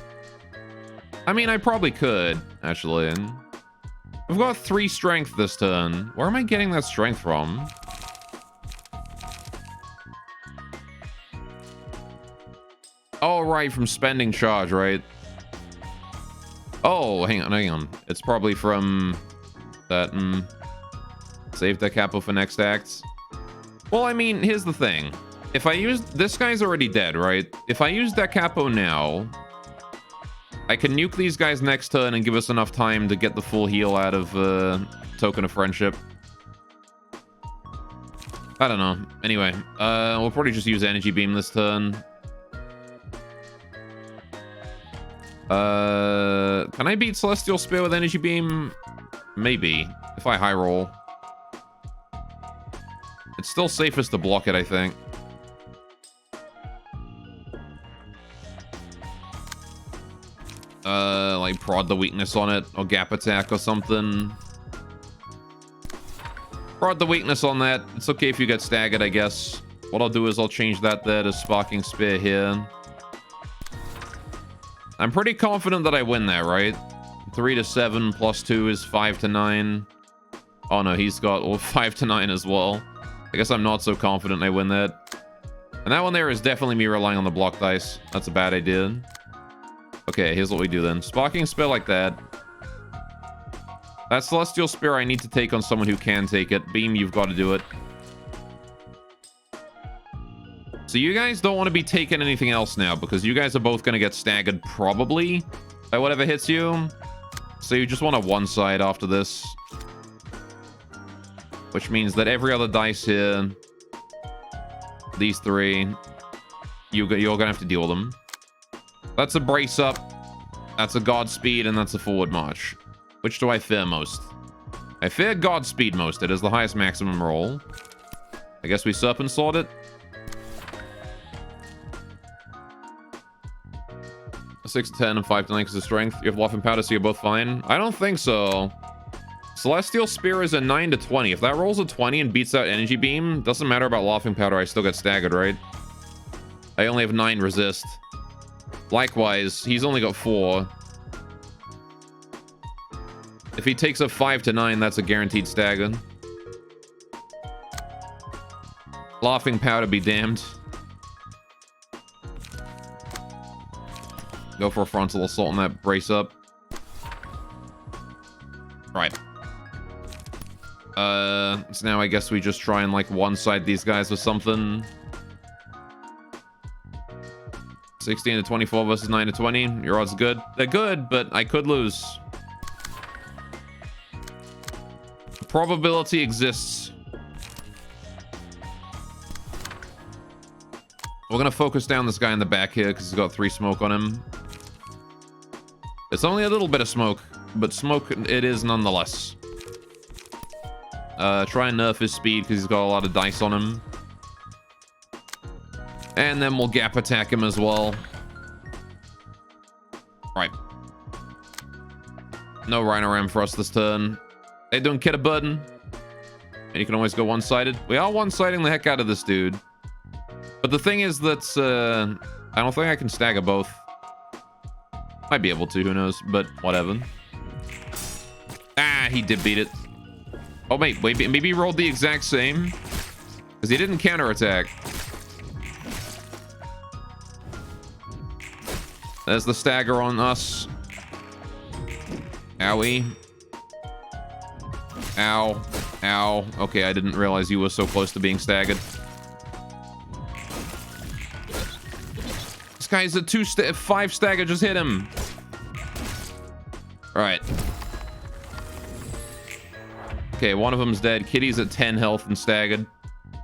I mean, I probably could, actually. I've got 3 strength this turn. Where am I getting that strength from? Oh, right, from spending charge, right? Oh, hang on. It's probably from that, save Da Capo for next acts. Well, I mean, here's the thing. If I use... This guy's already dead, right? If I use Da Capo now... I can nuke these guys next turn and give us enough time to get the full heal out of Token of Friendship. I don't know. Anyway, we'll probably just use Energy Beam this turn. Can I beat Celestial Spear with Energy Beam? Maybe. If I high roll. It's still safest to block it, I think. Like prod the weakness on it, or gap attack or something. Prod the weakness on that. It's okay if you get staggered, I guess. What I'll do is I'll change that there to Sparking Spear here. I'm pretty confident that I win there, right? 3 to 7 plus 2 is 5 to 9. Oh no, he's got 5 to 9 as well. I guess I'm not so confident I win that. And that one there is definitely me relying on the block dice. That's a bad idea. Okay, here's what we do then. Sparking Spear like that. That Celestial Spear I need to take on someone who can take it. Beam, you've got to do it. So you guys don't want to be taking anything else now, because you guys are both going to get staggered probably by whatever hits you. So you just want to one side after this. Which means that every other dice here, these three, you're going to have to deal with them. That's a brace up, that's a Godspeed, and that's a forward march. Which do I fear most? I fear Godspeed most. It is the highest maximum roll. I guess we Serpent Sword it. 6 to 10 and 5 to 9 because of strength. You have Laughing Powder, so you're both fine. I don't think so. Celestial Spear is a 9 to 20. If that rolls a 20 and beats out Energy Beam, doesn't matter about Laughing Powder. I still get staggered, right? I only have 9 resist. Likewise, he's only got 4. If he takes a 5 to 9, that's a guaranteed stagger. Laughing Powder be damned. Go for a frontal assault on that brace up. Right. So now I guess we just try and like one-side these guys with something. 16 to 24 versus 9 to 20. Your odds are good. They're good, but I could lose. The probability exists. We're going to focus down this guy in the back here because he's got 3 smoke on him. It's only a little bit of smoke, but smoke it is nonetheless. Try and nerf his speed because he's got a lot of dice on him. And then we'll gap attack him as well. Right. No Rhino Ram for us this turn. They don't get a button. And you can always go one-sided. We are one-siding the heck out of this dude. But the thing is that I don't think I can stagger both. Might be able to, who knows, but whatever. Ah, he did beat it. Oh, wait, maybe he rolled the exact same. Because he didn't counterattack. There's the stagger on us. Owie. Ow. Ow. Okay, I didn't realize you were so close to being staggered. This guy's a 5 stagger, just hit him. Alright. Okay, one of them's dead. Kitty's at 10 health and staggered.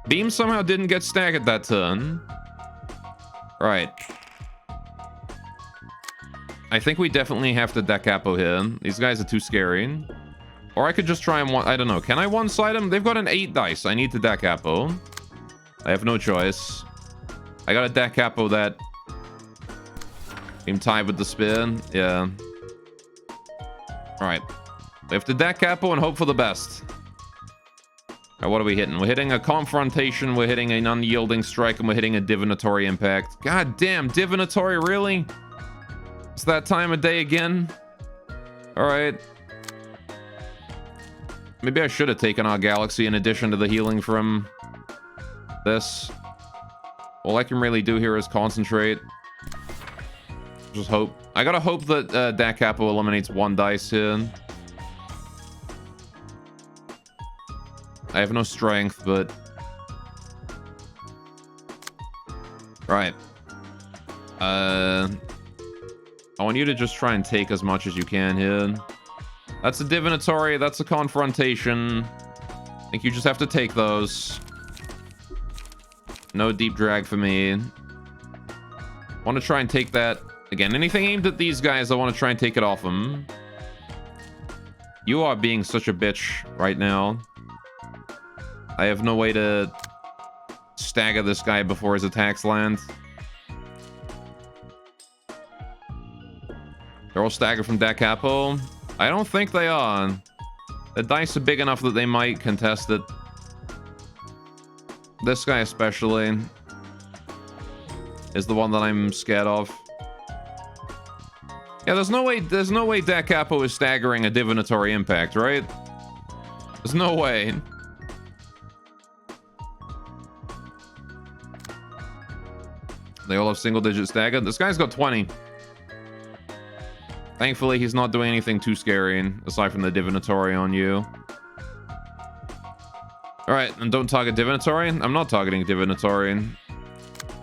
Beam somehow didn't get staggered that turn. Right. I think we definitely have to Da Capo here. These guys are too scary. Or I could just try and I don't know. Can I one-side them? They've got an 8 dice. I need to Da Capo. I have no choice. I gotta Da Capo that. Game tied with the spear. Yeah. Alright. We have to Da Capo and hope for the best. Alright, what are we hitting? We're hitting a Confrontation, we're hitting an Unyielding Strike, and we're hitting a Divinatory Impact. God damn, Divinatory, really? It's that time of day again? Alright. Maybe I should have taken our Galaxy in addition to the healing from this. All I can really do here is concentrate. Just hope. I gotta hope that Da Capo eliminates 1 dice here. I have no strength, but... Right. I want you to just try and take as much as you can here. That's a Divinatory, that's a Confrontation. I think you just have to take those. No deep drag for me. Want to try and take that. Again, anything aimed at these guys, I want to try and take it off them. You are being such a bitch right now. I have no way to stagger this guy before his attacks land. They're all staggered from Da Capo. I don't think they are. The dice are big enough that they might contest it. This guy especially is the one that I'm scared of. Yeah, there's no way Da Capo is staggering a divinatory impact, right? There's no way. They all have single-digit stagger. This guy's got 20. Thankfully, he's not doing anything too scary, aside from the divinatory on you. Alright, and don't target divinatory. I'm not targeting divinatory.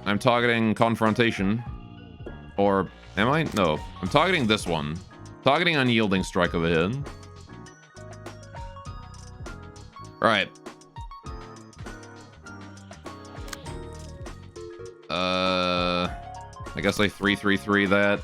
I'm targeting confrontation. Or, am I? No. I'm targeting this one. Targeting unyielding strike over here. Alright. I guess I 3-3-3 that.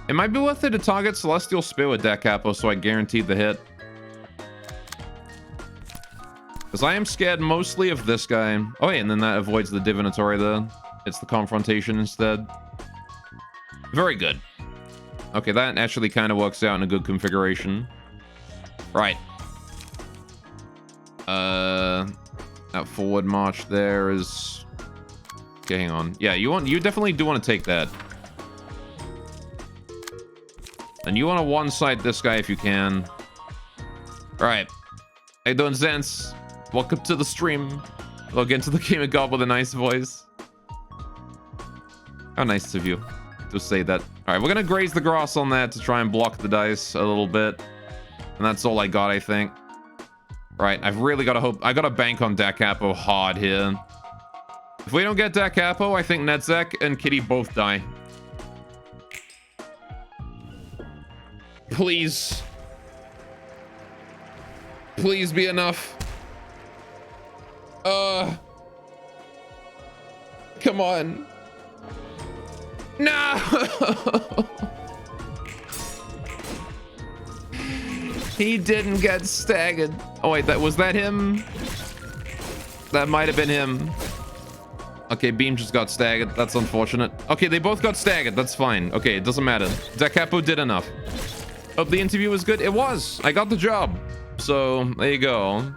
It might be worth it to target Celestial Spear with Da Capo so I guaranteed the hit. Because I am scared mostly of this guy. Oh, wait, and then that avoids the divinatory there. It's the confrontation instead. Very good. Okay, that actually kind of works out in a good configuration. Right. That forward march there is... Okay, hang on. Yeah, you definitely do want to take that. And you want to one-side this guy if you can. Alright. Hey, doing Zens. Welcome to the stream. Log into the game of God with a nice voice. How nice of you to say that. Alright, we're gonna graze the grass on that to try and block the dice a little bit. And that's all I got, I think. Right, I've really got to hope... I got to bank on Da Capo hard here. If we don't get Da Capo, I think Netzek and Kitty both die. Please. Please be enough. Come on. No! He didn't get staggered. Oh wait, was that him? That might have been him. Okay, Beam just got staggered. That's unfortunate. Okay, they both got staggered. That's fine. Okay, it doesn't matter. Da Capo did enough. Hope the interview was good. It was. I got the job. So, there you go.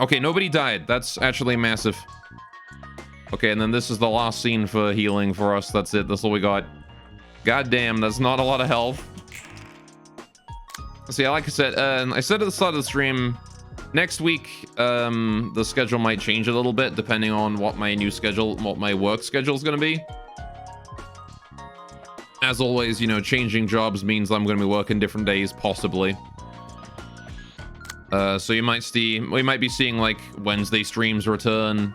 Okay, nobody died. That's actually massive. Okay, and then this is the last scene for healing for us. That's it. That's all we got. God damn, that's not a lot of health. See, like I said at the start of the stream, next week, the schedule might change a little bit depending on what my work schedule is going to be. As always, you know, changing jobs means I'm going to be working different days, possibly. So we might be seeing like Wednesday streams return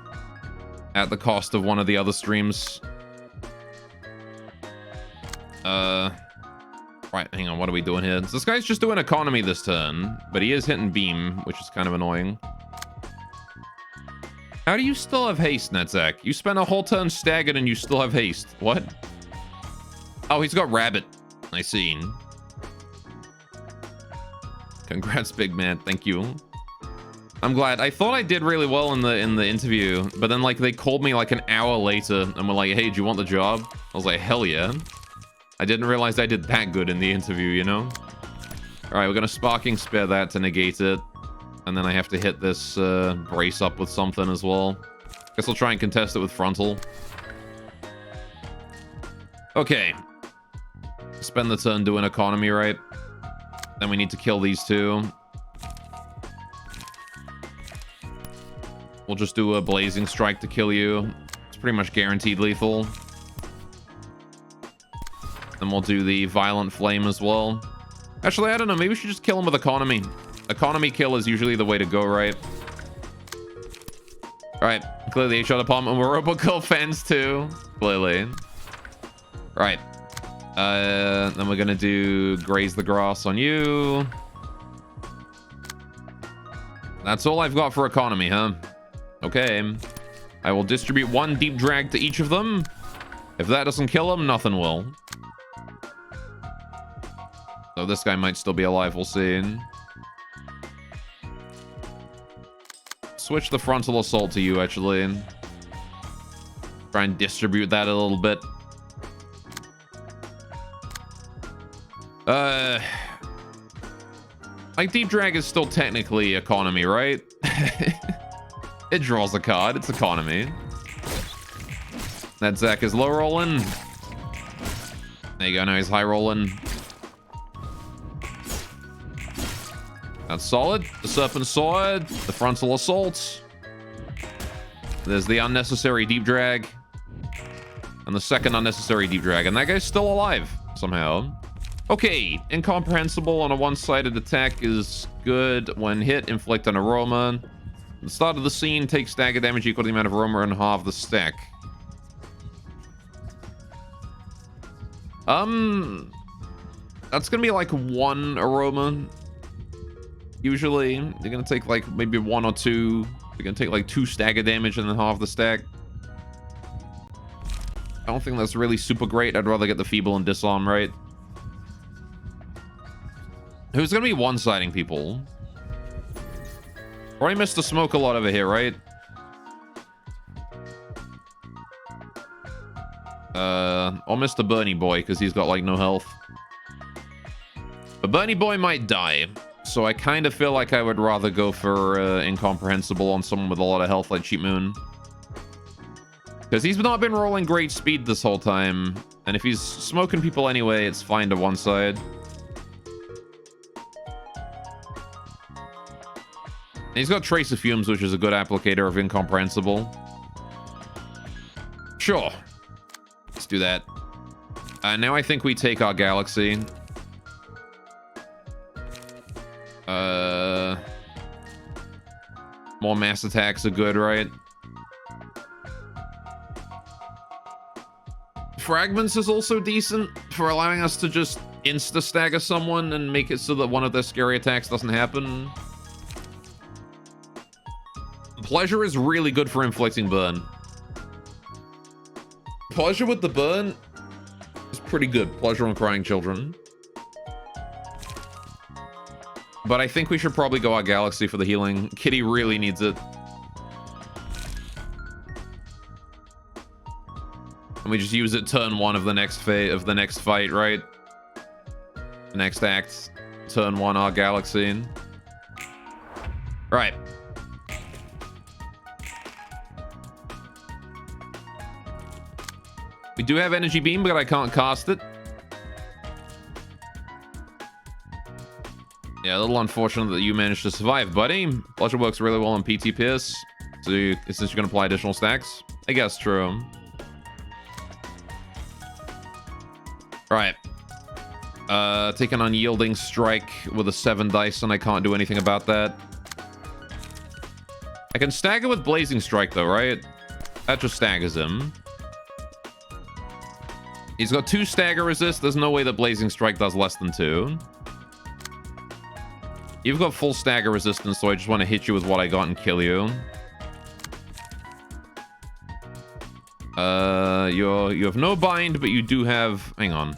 at the cost of one of the other streams. Right, hang on, what are we doing here? So this guy's just doing economy this turn, but he is hitting beam, which is kind of annoying. How do you still have haste, Netzak? You spent a whole turn staggered and you still have haste. What? Oh, he's got rabbit. I see. Congrats, big man. Thank you. I'm glad. I thought I did really well in the interview, but then like they called me like an hour later and were like, "Hey, do you want the job?" I was like, "Hell yeah." I didn't realize I did that good in the interview, you know? Alright, we're gonna Sparking Spear that to negate it. And then I have to hit this brace up with something as well. Guess I'll try and contest it with frontal. Okay. Spend the turn doing economy, right? Then we need to kill these two. We'll just do a Blazing Strike to kill you. It's pretty much guaranteed lethal. Then we'll do the Violent Flame as well. Actually, I don't know. Maybe we should just kill him with economy. Economy kill is usually the way to go, right? Alright. Clear the HR department. We're Robocall fans too. Clearly. Right. Then we're gonna do Graze the Grass on you. That's all I've got for economy, huh? Okay. I will distribute one deep drag to each of them. If that doesn't kill him, nothing will. So this guy might still be alive, we'll see. Switch the frontal assault to you, actually. Try and distribute that a little bit. Like, deep drag is still technically economy, right? It draws a card. It's economy. That Zac is low rolling. There you go. Now he's high rolling. That's solid. The Serpent Sword. The Frontal Assault. There's the unnecessary deep drag. And the second unnecessary deep drag. And that guy's still alive somehow. Okay. Incomprehensible on a one-sided attack is good. When hit, inflict an aroma. The start of the scene takes stagger damage equal to the amount of aroma and half the stack. That's gonna be like one aroma. Usually, you're gonna take like maybe one or two. You're gonna take like 2 stagger damage and then half the stack. I don't think that's really super great. I'd rather get the feeble and disarm, right? Who's gonna be one-siding people? Probably missed the smoke a lot over here, right? Or Mr. Bernie Boy, because he's got like no health. But Bernie Boy might die. So I kind of feel like I would rather go for incomprehensible on someone with a lot of health like Cheap Moon. Because he's not been rolling great speed this whole time. And if he's smoking people anyway, it's fine to one side. And he's got Trace of Fumes, which is a good applicator of incomprehensible. Sure. Let's do that. Now I think we take our Galaxy. More mass attacks are good, right? Fragments is also decent for allowing us to just insta-stagger someone and make it so that one of their scary attacks doesn't happen. Pleasure is really good for inflicting burn. Pleasure with the burn is pretty good. Pleasure on crying children. But I think we should probably go our Galaxy for the healing. Kitty really needs it. And we just use it turn 1 of the next fight, right? Next act. Turn 1 our Galaxy. Right. We do have Energy Beam, but I can't cast it. Yeah, a little unfortunate that you managed to survive, buddy. Pleasure works really well on PT Pierce. So since you're going to apply additional stacks? I guess true. Alright. Take an Unyielding Strike with a 7 dice, and I can't do anything about that. I can stagger with Blazing Strike, though, right? That just staggers him. He's got 2 stagger resist. There's no way that Blazing Strike does less than 2. You've got full stagger resistance, so I just want to hit you with what I got and kill you. You have no bind, but you do have... Hang on.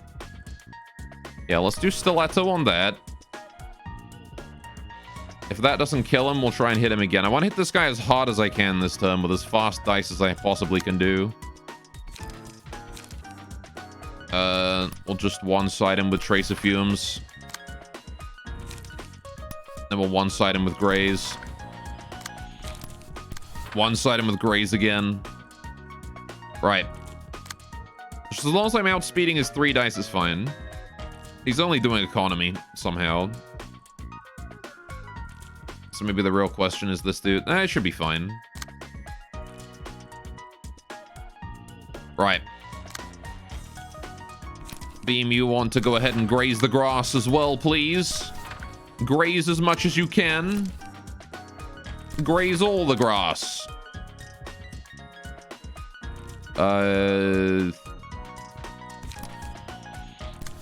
Yeah, let's do Stiletto on that. If that doesn't kill him, we'll try and hit him again. I want to hit this guy as hard as I can this turn with as fast dice as I possibly can do. We'll just one-side him with Trace of Fumes. Then we'll one-side him with Graze. One-side him with Graze again. Right. Just as long as I'm outspeeding his 3 dice is fine. He's only doing economy, somehow. So maybe the real question is this dude. It should be fine. Right. Beam, you want to go ahead and graze the grass as well, please? Graze as much as you can. Graze all the grass.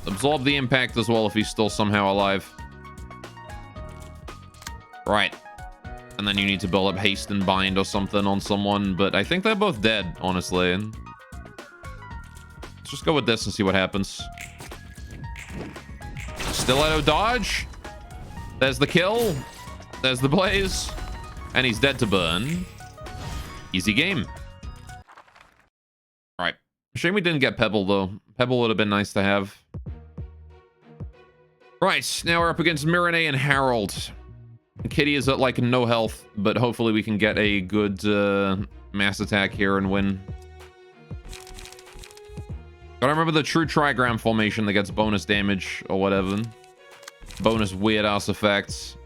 Absorb the impact as well if he's still somehow alive. Right. And then you need to build up haste and bind or something on someone. But I think they're both dead, honestly. Let's just go with this and see what happens. Stiletto dodge. There's the kill. There's the blaze. And he's dead to burn. Easy game. Alright. Shame we didn't get Pebble, though. Pebble would have been nice to have. Right, now we're up against Mirene and Harold. Kitty is at, like, no health, but hopefully we can get a good mass attack here and win. Gotta remember the true trigram formation that gets bonus damage or whatever. Bonus weird-ass effects.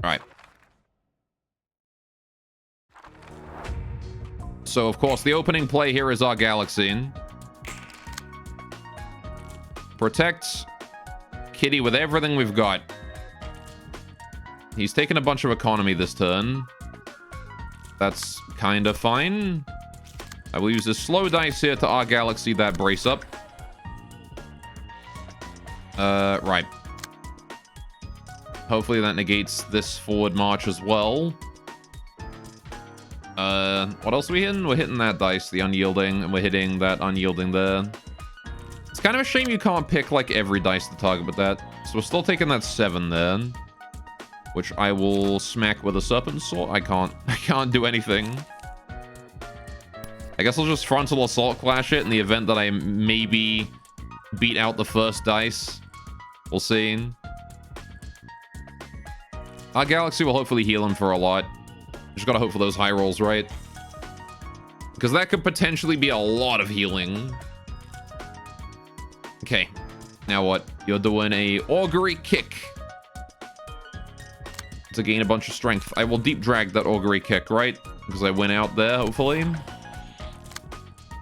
Alright. So, of course, the opening play here is our Galaxy. Protect Kitty with everything we've got. He's taken a bunch of economy this turn. That's kind of fine. I will use this slow dice here to our Galaxy that brace up. Right. Hopefully that negates this forward march as well. What else are we hitting? We're hitting that dice, the unyielding, and we're hitting that unyielding there. It's kind of a shame you can't pick, like, every dice to target with that. So we're still taking that 7 there. Which I will smack with a Serpent Sword. I can't do anything. I guess I'll just Frontal Assault Clash it in the event that I maybe beat out the first dice. We'll see. Our Galaxy will hopefully heal him for a lot. Just gotta hope for those high rolls, right? Because that could potentially be a lot of healing. Okay. Now what? You're doing a Augury Kick to gain a bunch of strength. I will deep drag that Augury Kick, right? Because I went out there, hopefully.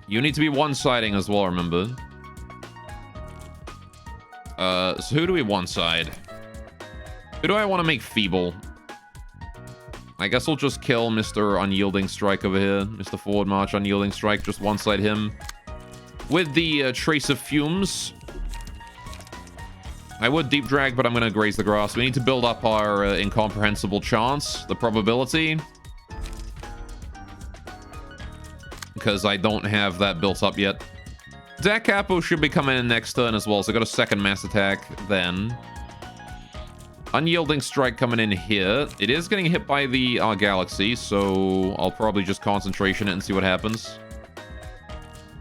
You need to be one-siding as well, remember. So who do we one-side? Who do I want to make feeble? I guess we'll just kill Mr. Unyielding Strike over here. Mr. Forward March Unyielding Strike. Just one-side him. With the Trace of Fumes. I would deep drag, but I'm going to graze the grass. We need to build up our incomprehensible chance, the probability. Because I don't have that built up yet. Da Capo should be coming in next turn as well, so I got a second mass attack then. Unyielding Strike coming in here. It is getting hit by the Galaxy, so I'll probably just Concentration it and see what happens.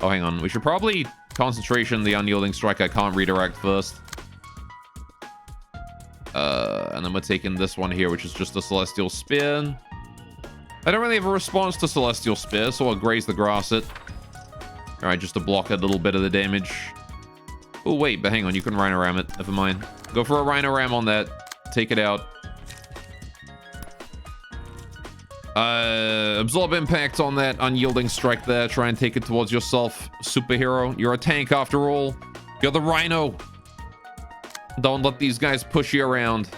Oh, hang on. We should probably Concentration the Unyielding Strike I can't redirect first. And then we're taking this one here, which is just a Celestial Spear. I don't really have a response to Celestial Spear, so I'll graze the grass it. Alright, just to block a little bit of the damage. Oh, wait, but hang on, you can Rhino Ram it. Never mind. Go for a Rhino Ram on that. Take it out. Absorb Impact on that Unyielding Strike there. Try and take it towards yourself, superhero. You're a tank after all. You're the Rhino. Don't let these guys push you around.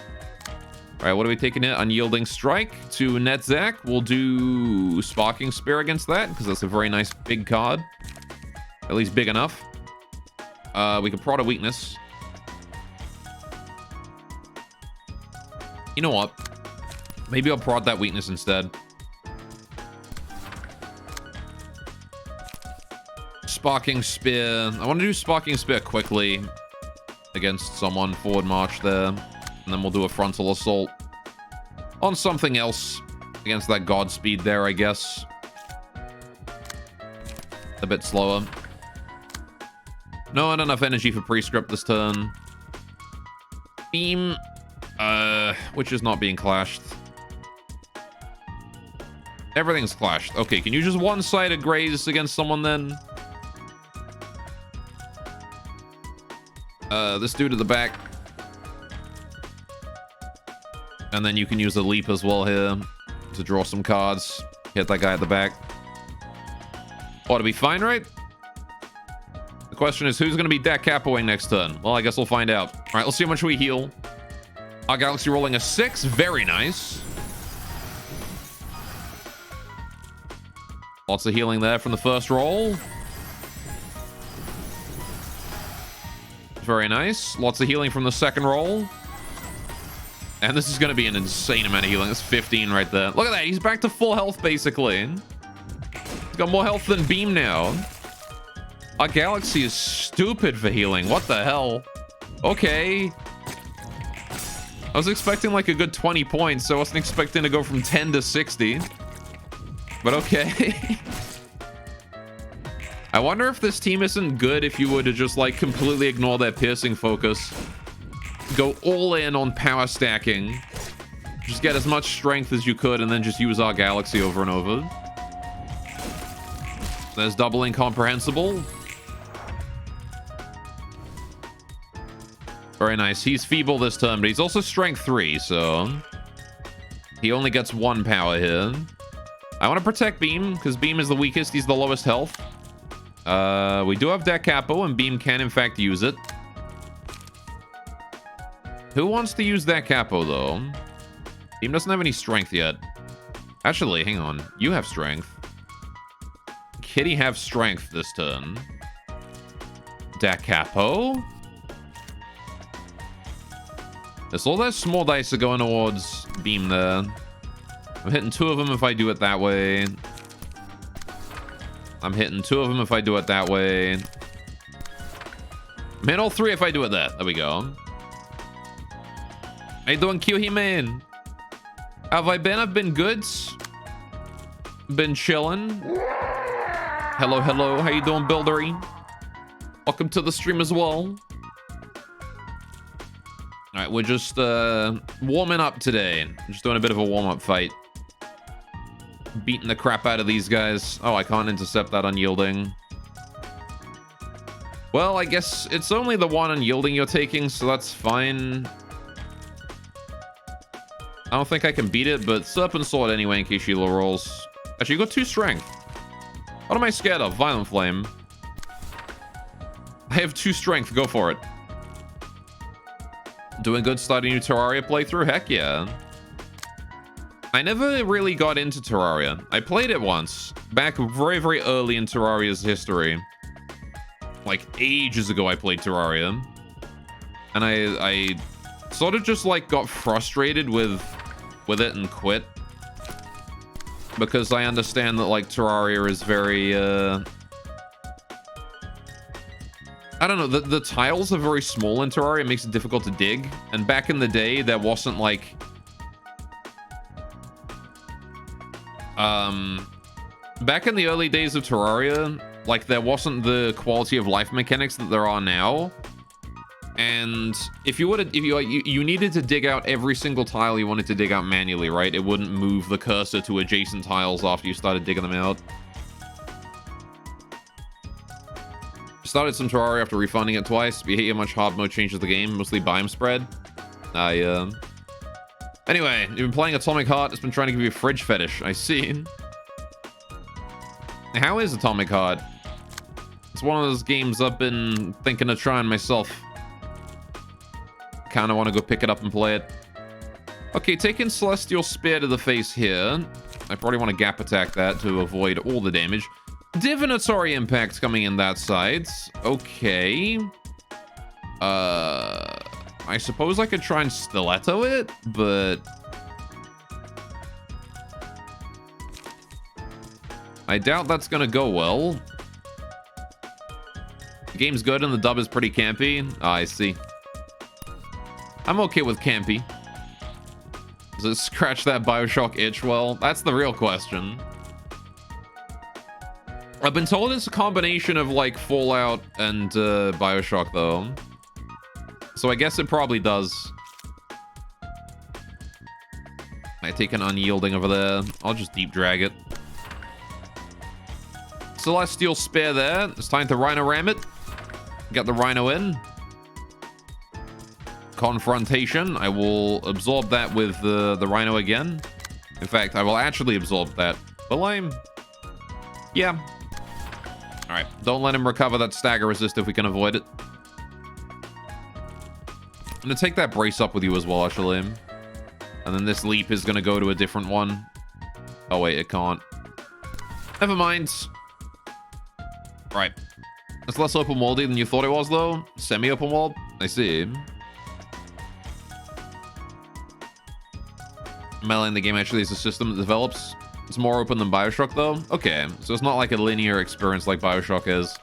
All right, what are we taking it? Unyielding Strike to Netzach. We'll do Sparking Spear against that, because that's a very nice big card. At least big enough. We can prod a weakness. You know what? Maybe I'll prod that weakness instead. Sparking Spear. I want to do Sparking Spear quickly against someone. Forward march there. And then we'll do a Frontal Assault on something else against that Godspeed there, I guess. A bit slower. No, not enough energy for Prescript this turn. Beam. Which is not being clashed. Everything's clashed. Okay, can you just one-sided graze against someone then? This dude at the back. And then you can use the leap as well here to draw some cards. Hit that guy at the back. Ought to be fine, right? The question is, who's going to be Da Capoing next turn? Well, I guess we'll find out. All right, let's see how much we heal. Our Galaxy rolling a 6. Very nice. Lots of healing there from the first roll. Very nice. Lots of healing from the second roll. And this is going to be an insane amount of healing. That's 15 right there. Look at that. He's back to full health, basically. He's got more health than Beam now. Our Galaxy is stupid for healing. What the hell? Okay. I was expecting like a good 20 points, so I wasn't expecting to go from 10 to 60. But okay. I wonder if this team isn't good if you were to just like completely ignore their piercing focus. Go all in on power stacking. Just get as much strength as you could and then just use our Galaxy over and over. There's double incomprehensible. Very nice. He's feeble this turn, but he's also strength 3, so he only gets 1 power here. I want to protect Beam because Beam is the weakest. He's the lowest health. We do have deck capo, and Beam can in fact use it. Who wants to use that capo though? Beam doesn't have any strength yet. Actually, hang on. You have strength. Kitty have strength this turn. Da capo. There's all those small dice are going towards Beam there. I'm hitting 2 of them if I do it that way. I'm hitting 2 of them if I do it that way. I'm hitting all 3 if I do it there. There we go. How you doing, Q-He-Man? Have I been? I've been good. Been chilling. Hello, hello. How you doing, Buildery? Welcome to the stream as well. All right, we're just warming up today. Just doing a bit of a warm-up fight. Beating the crap out of these guys. Oh, I can't intercept that unyielding. Well, I guess it's only the one unyielding you're taking, so that's fine. I don't think I can beat it, but Serpent Sword anyway in case Sheila rolls. Actually, you got 2 strength. What am I scared of? Violent Flame. I have 2 strength. Go for it. Doing good starting your Terraria playthrough? Heck yeah. I never really got into Terraria. I played it once. Back very, very early in Terraria's history. Like, ages ago I played Terraria. And I sort of just, like, got frustrated with it and quit. Because I understand that, like, Terraria is very, I don't know, the tiles are very small in Terraria. It makes it difficult to dig. And back in the day, there wasn't, like... Back in the early days of Terraria, like, there wasn't the quality of life mechanics that there are now. And if you needed to dig out every single tile you wanted to dig out manually, right? It wouldn't move the cursor to adjacent tiles after you started digging them out. Started some Terraria after refunding it twice. You hate how much hard mode changes the game, mostly biome spread. Anyway, you've been playing Atomic Heart. It's been trying to give you a fridge fetish. I see. How is Atomic Heart? It's one of those games I've been thinking of trying myself. Kind of want to go pick it up and play it. Okay, taking Celestial Spear to the face here. I probably want to gap attack that to avoid all the damage. Divinatory Impact coming in that side. Okay. I suppose I could try and Stiletto it, but... I doubt that's gonna go well. The game's good and the dub is pretty campy. Ah, I see. I'm okay with campy. Does it scratch that Bioshock itch well? That's the real question. I've been told it's a combination of, like, Fallout and Bioshock, though. So I guess it probably does. I take an unyielding over there. I'll just deep drag it. Celestial Spear there. It's time to Rhino Ram it. Got the Rhino in. Confrontation. I will absorb that with the Rhino again. In fact, I will actually absorb that. Will I? Yeah. Alright. Don't let him recover that stagger resist if we can avoid it. I'm going to take that brace up with you as well, actually. And then this leap is going to go to a different one. Oh, wait, it can't. Never mind. Right. It's less open worldy than you thought it was, though. Semi-open world. I see. Melee in the game actually is a system that develops. It's more open than Bioshock, though. Okay, so it's not like a linear experience like Bioshock is.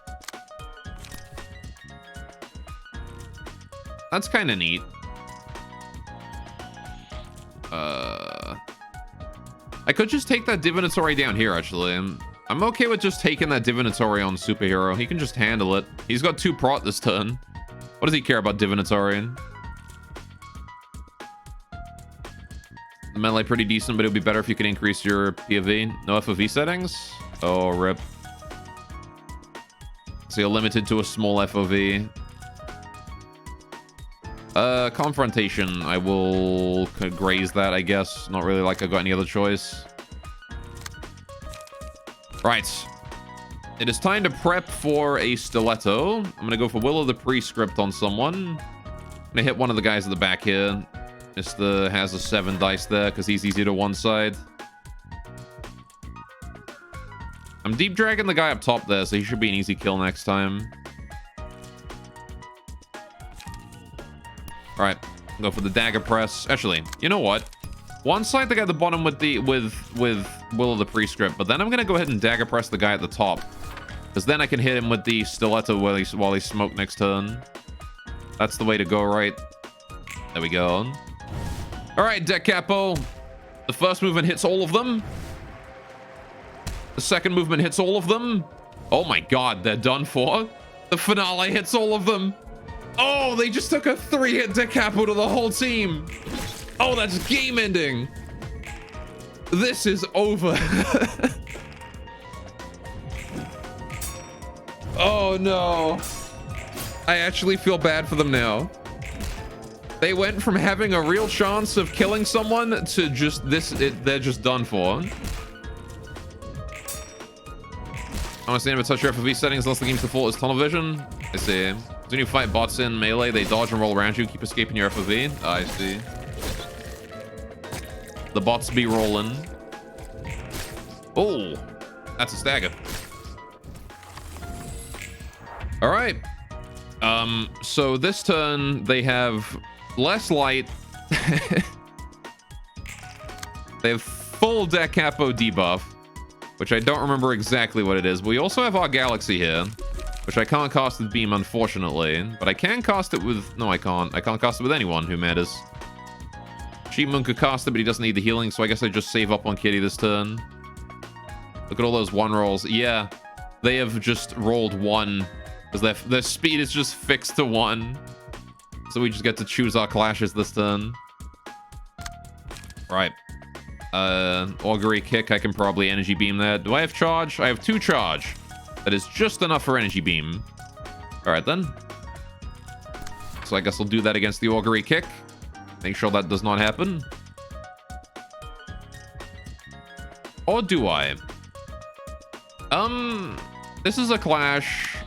That's kind of neat. I could just take that Divinatory down here, actually. I'm okay with just taking that Divinatory on Superhero. He can just handle it. He's got 2 prot this turn. What does he care about Divinatory? The melee pretty decent, but it would be better if you could increase your POV. No FOV settings? Oh, rip. So you're limited to a small FOV. Confrontation. I will graze that, I guess. Not really like I've got any other choice. Right. It is time to prep for a stiletto. I'm gonna go for Will of the Prescript on someone. I'm gonna hit one of the guys at the back here. Mr. has a 7 dice there because he's easy to one side. I'm deep dragging the guy up top there, so he should be an easy kill next time. All right, go for the dagger press. Actually, you know what? One side the guy at the bottom with Will of the Prescript, but then I'm gonna go ahead and dagger press the guy at the top, because then I can hit him with the stiletto while he's smoked next turn. That's the way to go, right? There we go. All right, Deck Capo. The first movement hits all of them. The second movement hits all of them. Oh my god, they're done for. The finale hits all of them. Oh, they just took a 3-hit Deck Capo to the whole team. Oh, that's game ending. This is over. Oh no. I actually feel bad for them now. They went from having a real chance of killing someone to just this. They're just done for. Honestly, never touch your FOV settings unless the game's default is tunnel vision. I see. When you fight bots in melee, they dodge and roll around you, keep escaping your FOV. I see. The bots be rolling. Oh, that's a stagger. All right. So this turn they have less light. They have full Deck Capo debuff, which I don't remember exactly what it is. But we also have our Galaxy here, which I can't cast with Beam, unfortunately. But I can cast it with... No, I can't. I can't cast it with anyone who matters. Sheep Moon could cast it, but he doesn't need the healing, so I guess I just save up on Kitty this turn. Look at all those 1 rolls. Yeah, they have just rolled 1, because their speed is just fixed to 1. So we just get to choose our clashes this turn. Right. Augury Kick, I can probably Energy Beam that. Do I have charge? I have 2 charge. That is just enough for Energy Beam. Alright then. So I guess I'll do that against the Augury Kick. Make sure that does not happen. Or do I? This is a clash.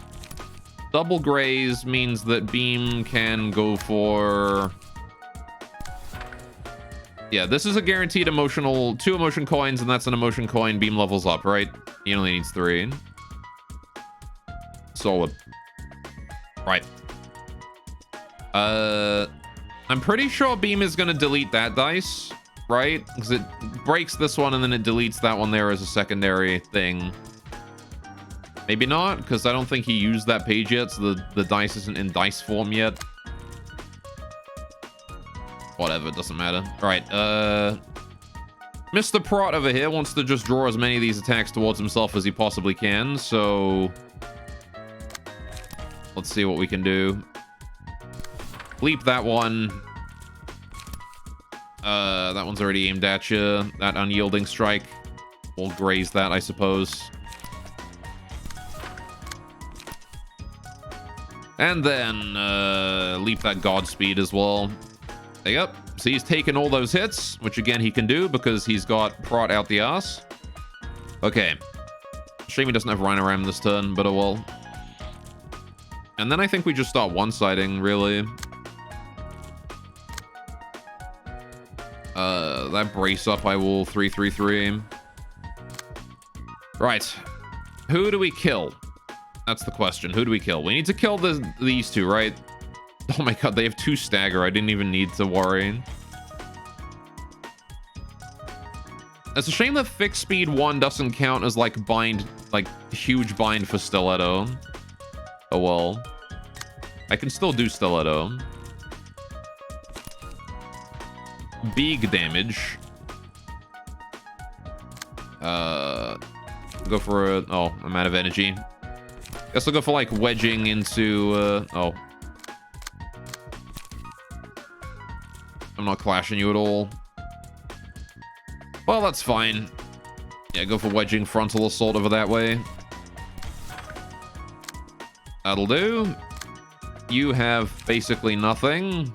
Double graze means that Beam can go for... Yeah, this is a guaranteed emotional... 2 emotion coins, and that's an emotion coin. Beam levels up, right? He only needs 3. Solid. Right. I'm pretty sure Beam is going to delete that dice, right? Because it breaks this one, and then it deletes that one there as a secondary thing. Maybe not, because I don't think he used that page yet, so the dice isn't in dice form yet. Whatever, it doesn't matter. All right, Mr. Prot over here wants to just draw as many of these attacks towards himself as he possibly can, so... Let's see what we can do. Leap that one. That one's already aimed at you. That unyielding strike. We'll graze that, I suppose. And then leap that Godspeed as well. Yep. So he's taken all those hits, which again he can do because he's got Prot out the ass. Okay. Shame he doesn't have Ruina Ram this turn, but oh well. And then I think we just start one-siding, really. That brace up, I will 3-3-3. Right. Who do we kill? That's the question. Who do we kill? We need to kill these 2, right? Oh my god, they have 2 stagger. I didn't even need to worry. It's a shame that fixed speed 1 doesn't count as like bind, like huge bind for stiletto. Oh well. I can still do stiletto. Big damage. Go for a... Oh, I'm out of energy. Guess I'll go for like wedging into... Oh. I'm not clashing you at all. Well, that's fine. Yeah, go for wedging frontal assault over that way. That'll do. You have basically nothing.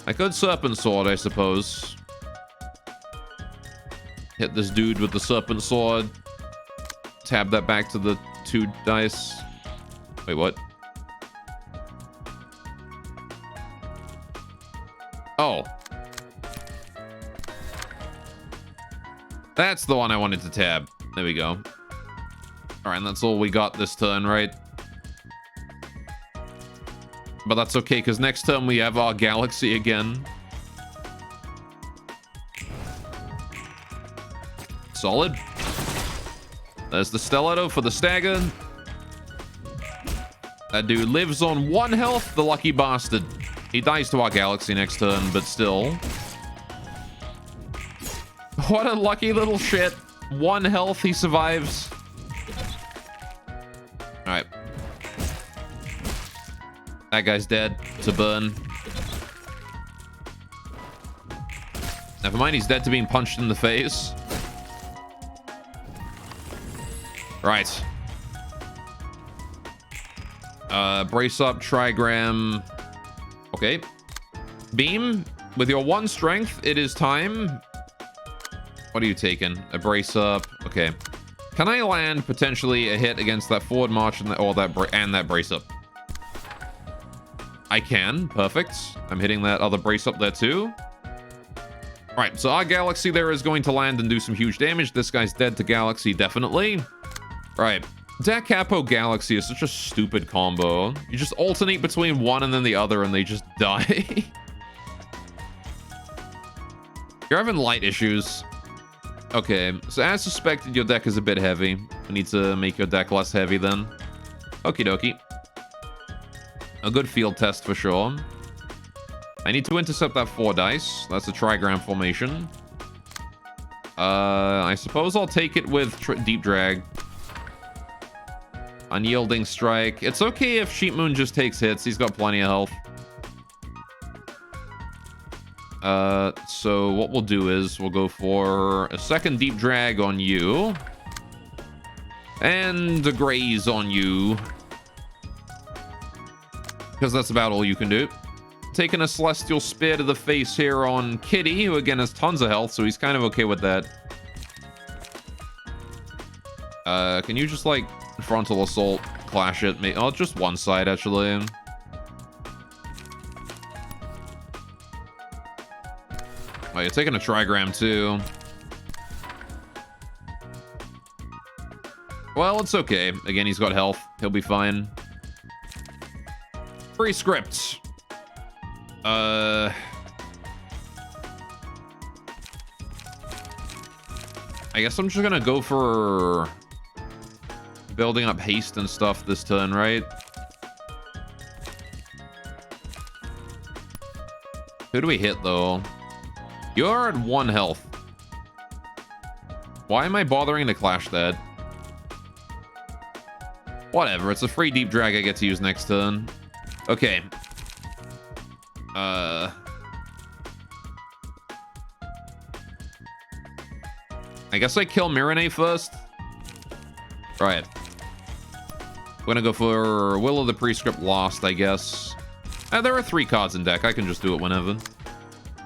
I could serpent sword, I suppose. Hit this dude with the serpent sword. Tab that back to the 2 dice. Wait, what? Oh. That's the one I wanted to tab. There we go. Alright, and that's all we got this turn, right? But that's okay, because next turn we have our galaxy again. Solid. There's the stiletto for the stagger. That dude lives on 1 health, the lucky bastard. He dies to our galaxy next turn, but still. What a lucky little shit. 1 health, he survives. Alright. That guy's dead. To burn. Never mind, he's dead to being punched in the face. Right. Brace up, trigram. Okay. Beam, with your 1 strength, it is time. What are you taking? A brace up. Okay. Can I land potentially a hit against that forward march and that brace up? I can. Perfect. I'm hitting that other brace up there too. Alright, so our galaxy there is going to land and do some huge damage. This guy's dead to galaxy, definitely. Right. Da Capo Galaxy is such a stupid combo. You just alternate between one and then the other and they just die. You're having light issues. Okay, so as suspected, your deck is a bit heavy. We need to make your deck less heavy then. Okie dokie. A good field test for sure. I need to intercept that 4 dice. That's a trigram formation. I suppose I'll take it with Deep Drag. Unyielding Strike. It's okay if Sheep Moon just takes hits. He's got plenty of health. So what we'll do is we'll go for a second Deep Drag on you. And a Graze on you. Because that's about all you can do. Taking a Celestial Spear to the face here on Kitty, who again has tons of health, so he's kind of okay with that. Can you just, like, frontal assault, clash it? Oh, just one side, actually. Oh, you're taking a trigram, too. Well, it's okay. Again, he's got health. He'll be fine. Free script. I guess I'm just gonna go for building up haste and stuff this turn, right? Who do we hit, though? You're at 1 health. Why am I bothering to clash that? Whatever, it's a free Deep Drag I get to use next turn. Okay. I guess I kill Mirene first. Right. We're gonna go for Will of the Prescript Lost, I guess. There are 3 cards in deck. I can just do it whenever.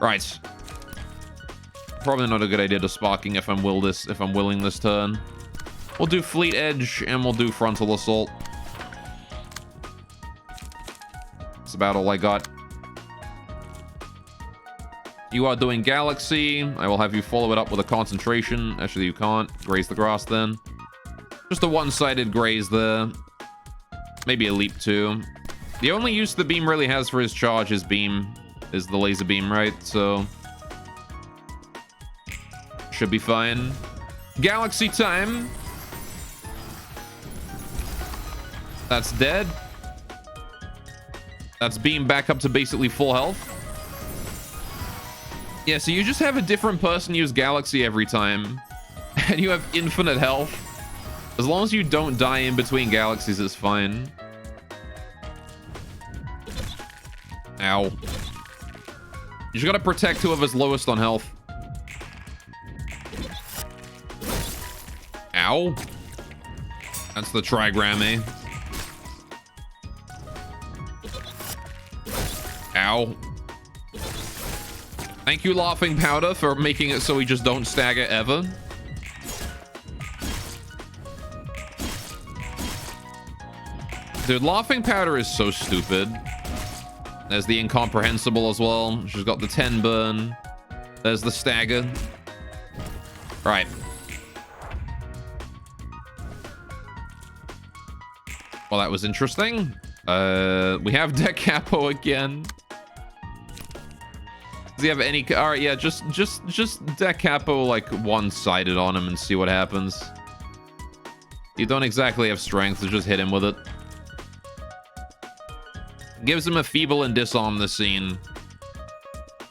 Right. Probably not a good idea to sparking if I'm willing this turn. We'll do Fleet Edge and we'll do Frontal Assault. That's about all I got. You are doing Galaxy. I will have you follow it up with a Concentration. Actually, you can't. Graze the grass then. Just a one-sided graze there. Maybe a leap too. The only use the beam really has for his charge is the laser beam, right? So Should be fine. Galaxy time. That's dead. That's beamed back up to basically full health. Yeah, so you just have a different person use Galaxy every time. And you have infinite health. As long as you don't die in between galaxies, it's fine. Ow. You just gotta protect whoever's lowest on health. Ow. That's the trigram, eh? Ow. Thank you, Laughing Powder, for making it so we just don't stagger ever. Dude, Laughing Powder is so stupid. There's the Incomprehensible as well. She's got the 10 burn. There's the stagger. Right. Well, that was interesting. We have Da Capo again. Does he have any... All right, yeah, just Da Capo, like, one-sided on him and see what happens. You don't exactly have strength to just hit him with it. Gives him a feeble and disarm this scene.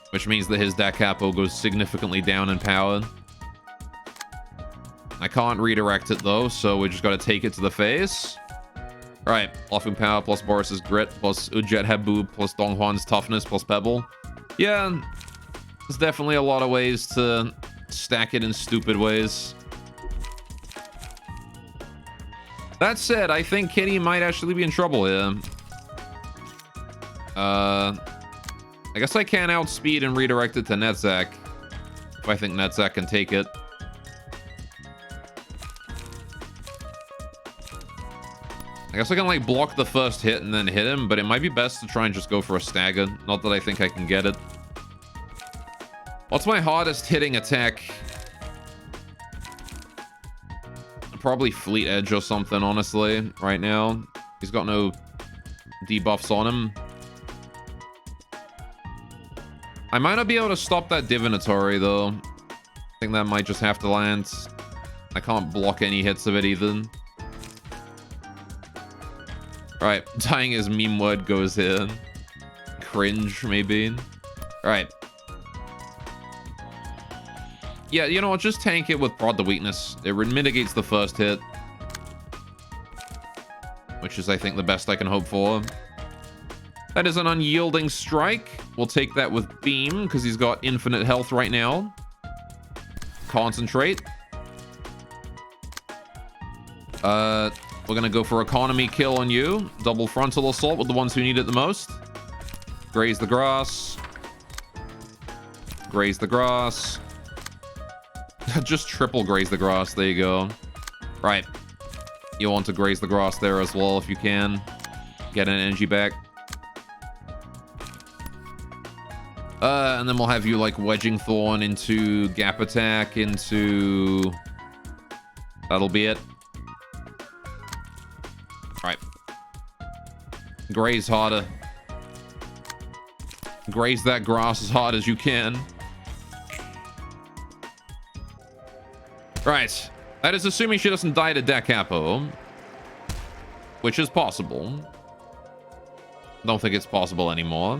Which means that his Da Capo goes significantly down in power. I can't redirect it, though, so we just gotta take it to the face. Alright, Laughing Power plus Boris's Grit plus Ujet Habub plus Dong Huan's Toughness plus Pebble. Yeah, there's definitely a lot of ways to stack it in stupid ways. That said, I think Kitty might actually be in trouble here. I guess I can outspeed and redirect it to Netzak. If I think Netzak can take it. I guess I can, like, block the first hit and then hit him, but it might be best to try and just go for a stagger. Not that I think I can get it. What's my hardest hitting attack? Probably Fleet Edge or something, honestly, right now. He's got no debuffs on him. I might not be able to stop that Divinatory, though. I think that might just have to land. I can't block any hits of it, either. Alright, dying as meme word goes here. Cringe, maybe. Alright. Yeah, you know what? Just tank it with Prod the Weakness. It mitigates the first hit. Which is, I think, the best I can hope for. That is an unyielding strike. We'll take that with Beam, because he's got infinite health right now. Concentrate. We're gonna go for Economy Kill on you. Double Frontal Assault with the ones who need it the most. Graze the grass. Graze the grass. Just triple graze the grass. There you go. Right. You want to graze the grass there as well if you can. Get an energy back. And then we'll have you, like, Wedging Thorn into Gap Attack, into... That'll be it. Alright. Graze harder. Graze that grass as hard as you can. Right. That is assuming she doesn't die to Da Capo. Which is possible. Don't think it's possible anymore.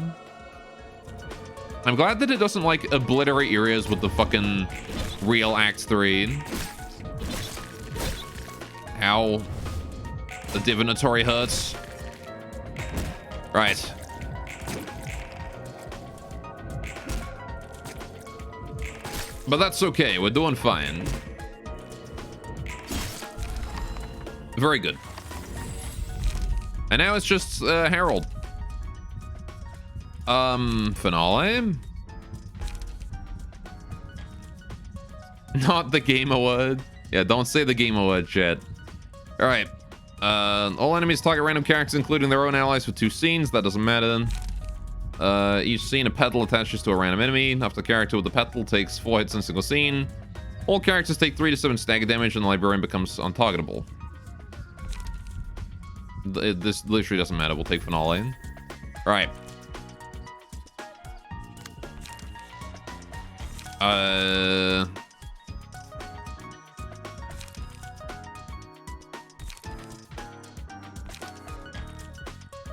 I'm glad that it doesn't, like, obliterate areas with the fucking real Act 3. Ow. The Divinatory hurts. Right. But that's okay. We're doing fine. Very good. And now it's just Herald. Finale? Not the Game Award. Yeah, don't say the Game Award, chat. Alright. All enemies target random characters, including their own allies, with 2 scenes. That doesn't matter. Each scene, a petal attaches to a random enemy. After the character with the petal takes 4 hits in a single scene. All characters take 3 to 7 stagger damage, and the librarian becomes untargetable. This literally doesn't matter. We'll take Finale. Alright.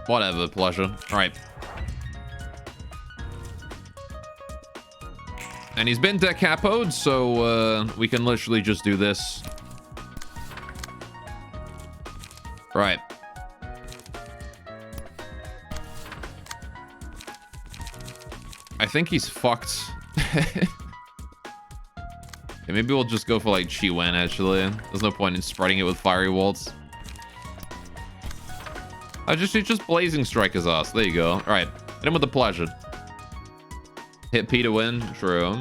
Whatever, pleasure. All right. And he's been decapoed, so we can literally just do this. Right. I think he's fucked. Okay, maybe we'll just go for like Chi Wen, actually. There's no point in spreading it with Fiery Waltz. He's just Blazing Strike his ass. There you go. All right. Hit him with the pleasure. Hit P to win. True.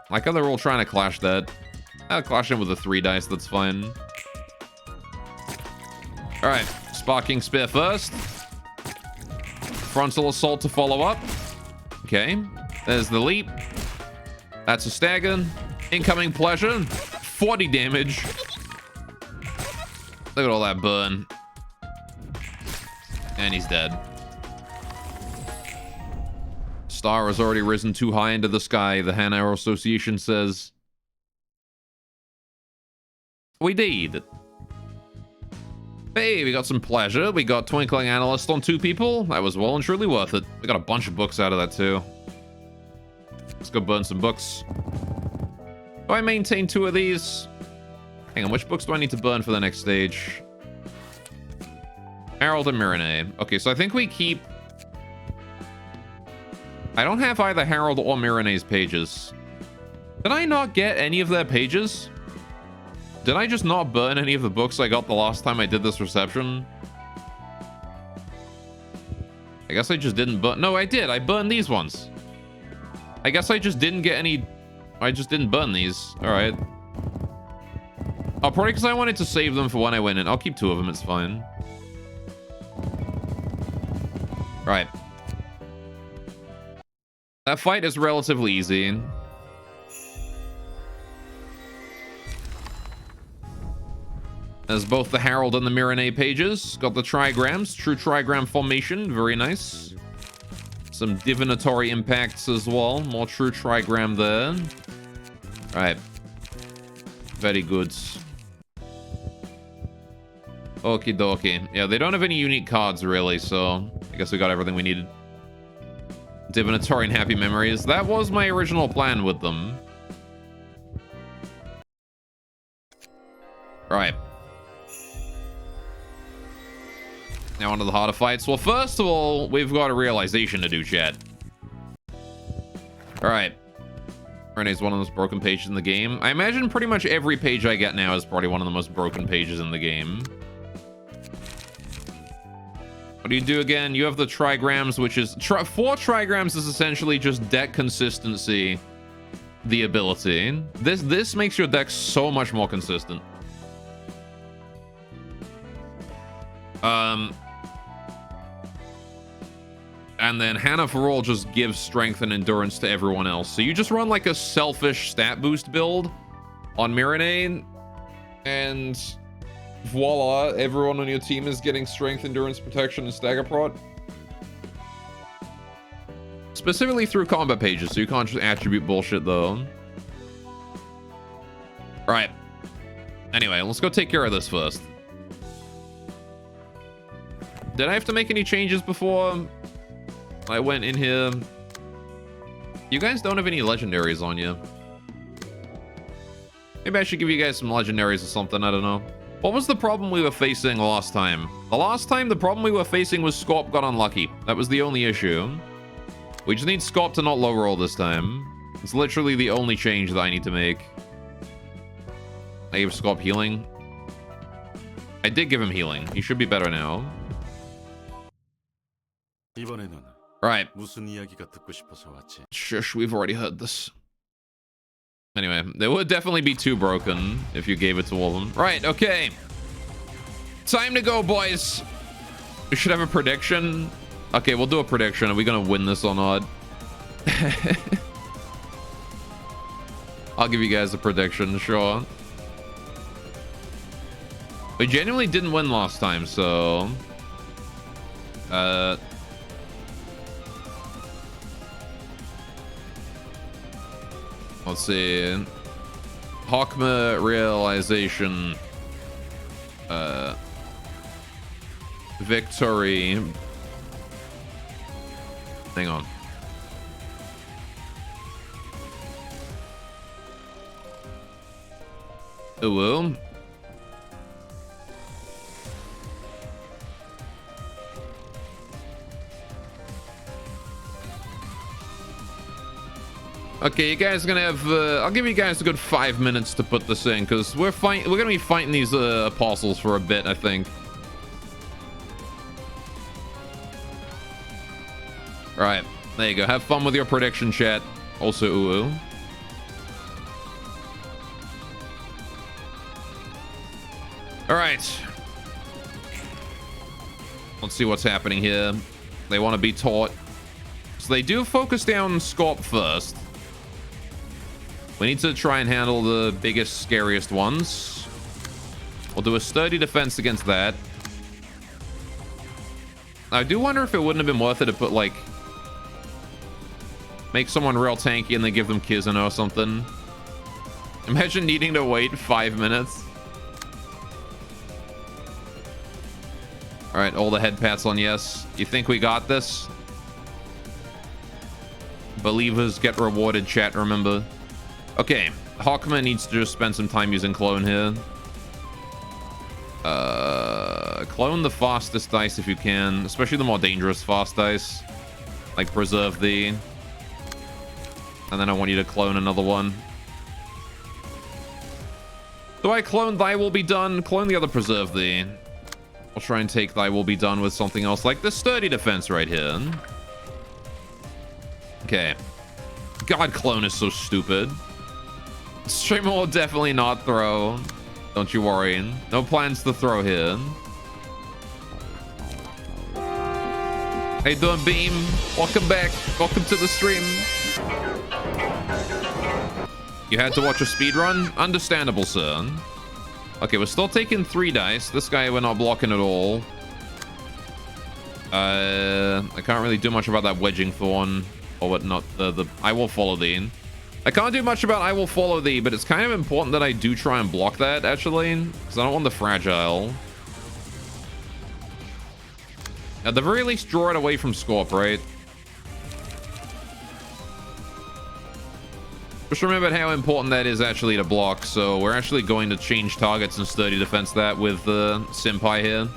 Like how they're all trying to clash that. I'll clash him with the 3 dice. That's fine. All right. Sparking Spear first. Frontal Assault to follow up. Okay. There's the leap. That's a stagger. Incoming pleasure. 40 damage. Look at all that burn. And he's dead. Star has already risen too high into the sky, the Han Arrow Association says. We did. Hey, we got some pleasure. We got Twinkling Analyst on 2 people. That was well and truly worth it. We got a bunch of books out of that too. Let's go burn some books. Do I maintain 2 of these? Hang on, which books do I need to burn for the next stage? Harold and Mirene. Okay, so I think we keep... I don't have either Harold or Mirene's pages. Did I not get any of their pages? Did I just not burn any of the books I got the last time I did this reception? I guess I just didn't burn... No, I did. I burned these ones. I guess I just didn't get any... I just didn't burn these. All right. Oh, probably because I wanted to save them for when I went in. I'll keep 2 of them. It's fine. All right. That fight is relatively easy. There's both the Harold and the Mirene pages. Got the trigrams. True trigram formation. Very nice. Some divinatory impacts as well. More true trigram there. Alright. Very good. Okie dokie. Yeah, they don't have any unique cards, really, so I guess we got everything we needed. Divinatory and Happy Memories. That was my original plan with them. Alright. Now onto the harder fights. Well, first of all, we've got a realization to do, chat. Alright. Renee's one of the most broken pages in the game. I imagine pretty much every page I get now is probably one of the most broken pages in the game. What do you do again? You have the trigrams, which is... 4 trigrams is essentially just deck consistency, the ability. This makes your deck so much more consistent. And then Hannah for All just gives strength and endurance to everyone else. So you just run like a selfish stat boost build on Mirene, and voila, everyone on your team is getting strength, endurance, protection, and stagger prot. Specifically through combat pages, so you can't just attribute bullshit though. Alright. Anyway, let's go take care of this first. Did I have to make any changes before I went in here? You guys don't have any legendaries on you. Maybe I should give you guys some legendaries or something, I don't know. What was the problem we were facing last time? The last time, the problem we were facing was Scorp got unlucky. That was the only issue. We just need Scorp to not low roll this time. It's literally the only change that I need to make. I gave Scorp healing. I did give him healing. He should be better now. Right. Shush, we've already heard this. Anyway, they would definitely be too broken if you gave it to all of them. Right, okay. Time to go, boys. We should have a prediction. Okay, we'll do a prediction. Are we gonna win this or not? I'll give you guys a prediction, sure. We genuinely didn't win last time, so... Let's see. Hawkma realization. Victory. Hang on. Oh, well. Okay, you guys are gonna have. I'll give you guys a good 5 minutes to put this in, because we're gonna be fighting these apostles for a bit, I think. All right, there you go. Have fun with your prediction, chat. Also, ooh. All right. Let's see what's happening here. They want to be taught. So they do focus down Scorp first. We need to try and handle the biggest, scariest ones. We'll do a sturdy defense against that. I do wonder if it wouldn't have been worth it to put, like... make someone real tanky and then give them Kizuna or something. Imagine needing to wait 5 minutes. Alright, all the head pats on yes. You think we got this? Believers get rewarded, chat, remember. Okay, Hawkman needs to just spend some time using clone here. Clone the fastest dice if you can, especially the more dangerous fast dice. Like Preserve Thee. And then I want you to clone another one. Do I clone Thy Will Be Done? Clone the other Preserve Thee. I'll try and take Thy Will Be Done with something else, like the sturdy defense right here. Okay. God, clone is so stupid. Streamer will definitely not throw. Don't you worry. No plans to throw here. How you doing, Beam? Welcome back. Welcome to the stream. You had to watch a speedrun? Understandable, sir. Okay, we're still taking 3 dice. This guy we're not blocking at all. I can't really do much about that wedging thorn. Or whatnot. The I Will Follow Thee. I can't do much about I Will Follow Thee, but it's kind of important that I do try and block that, actually. Because I don't want the fragile. At the very least, draw it away from Scorp, right? Just remember how important that is actually to block. So we're actually going to change targets and sturdy defense that with Senpai here.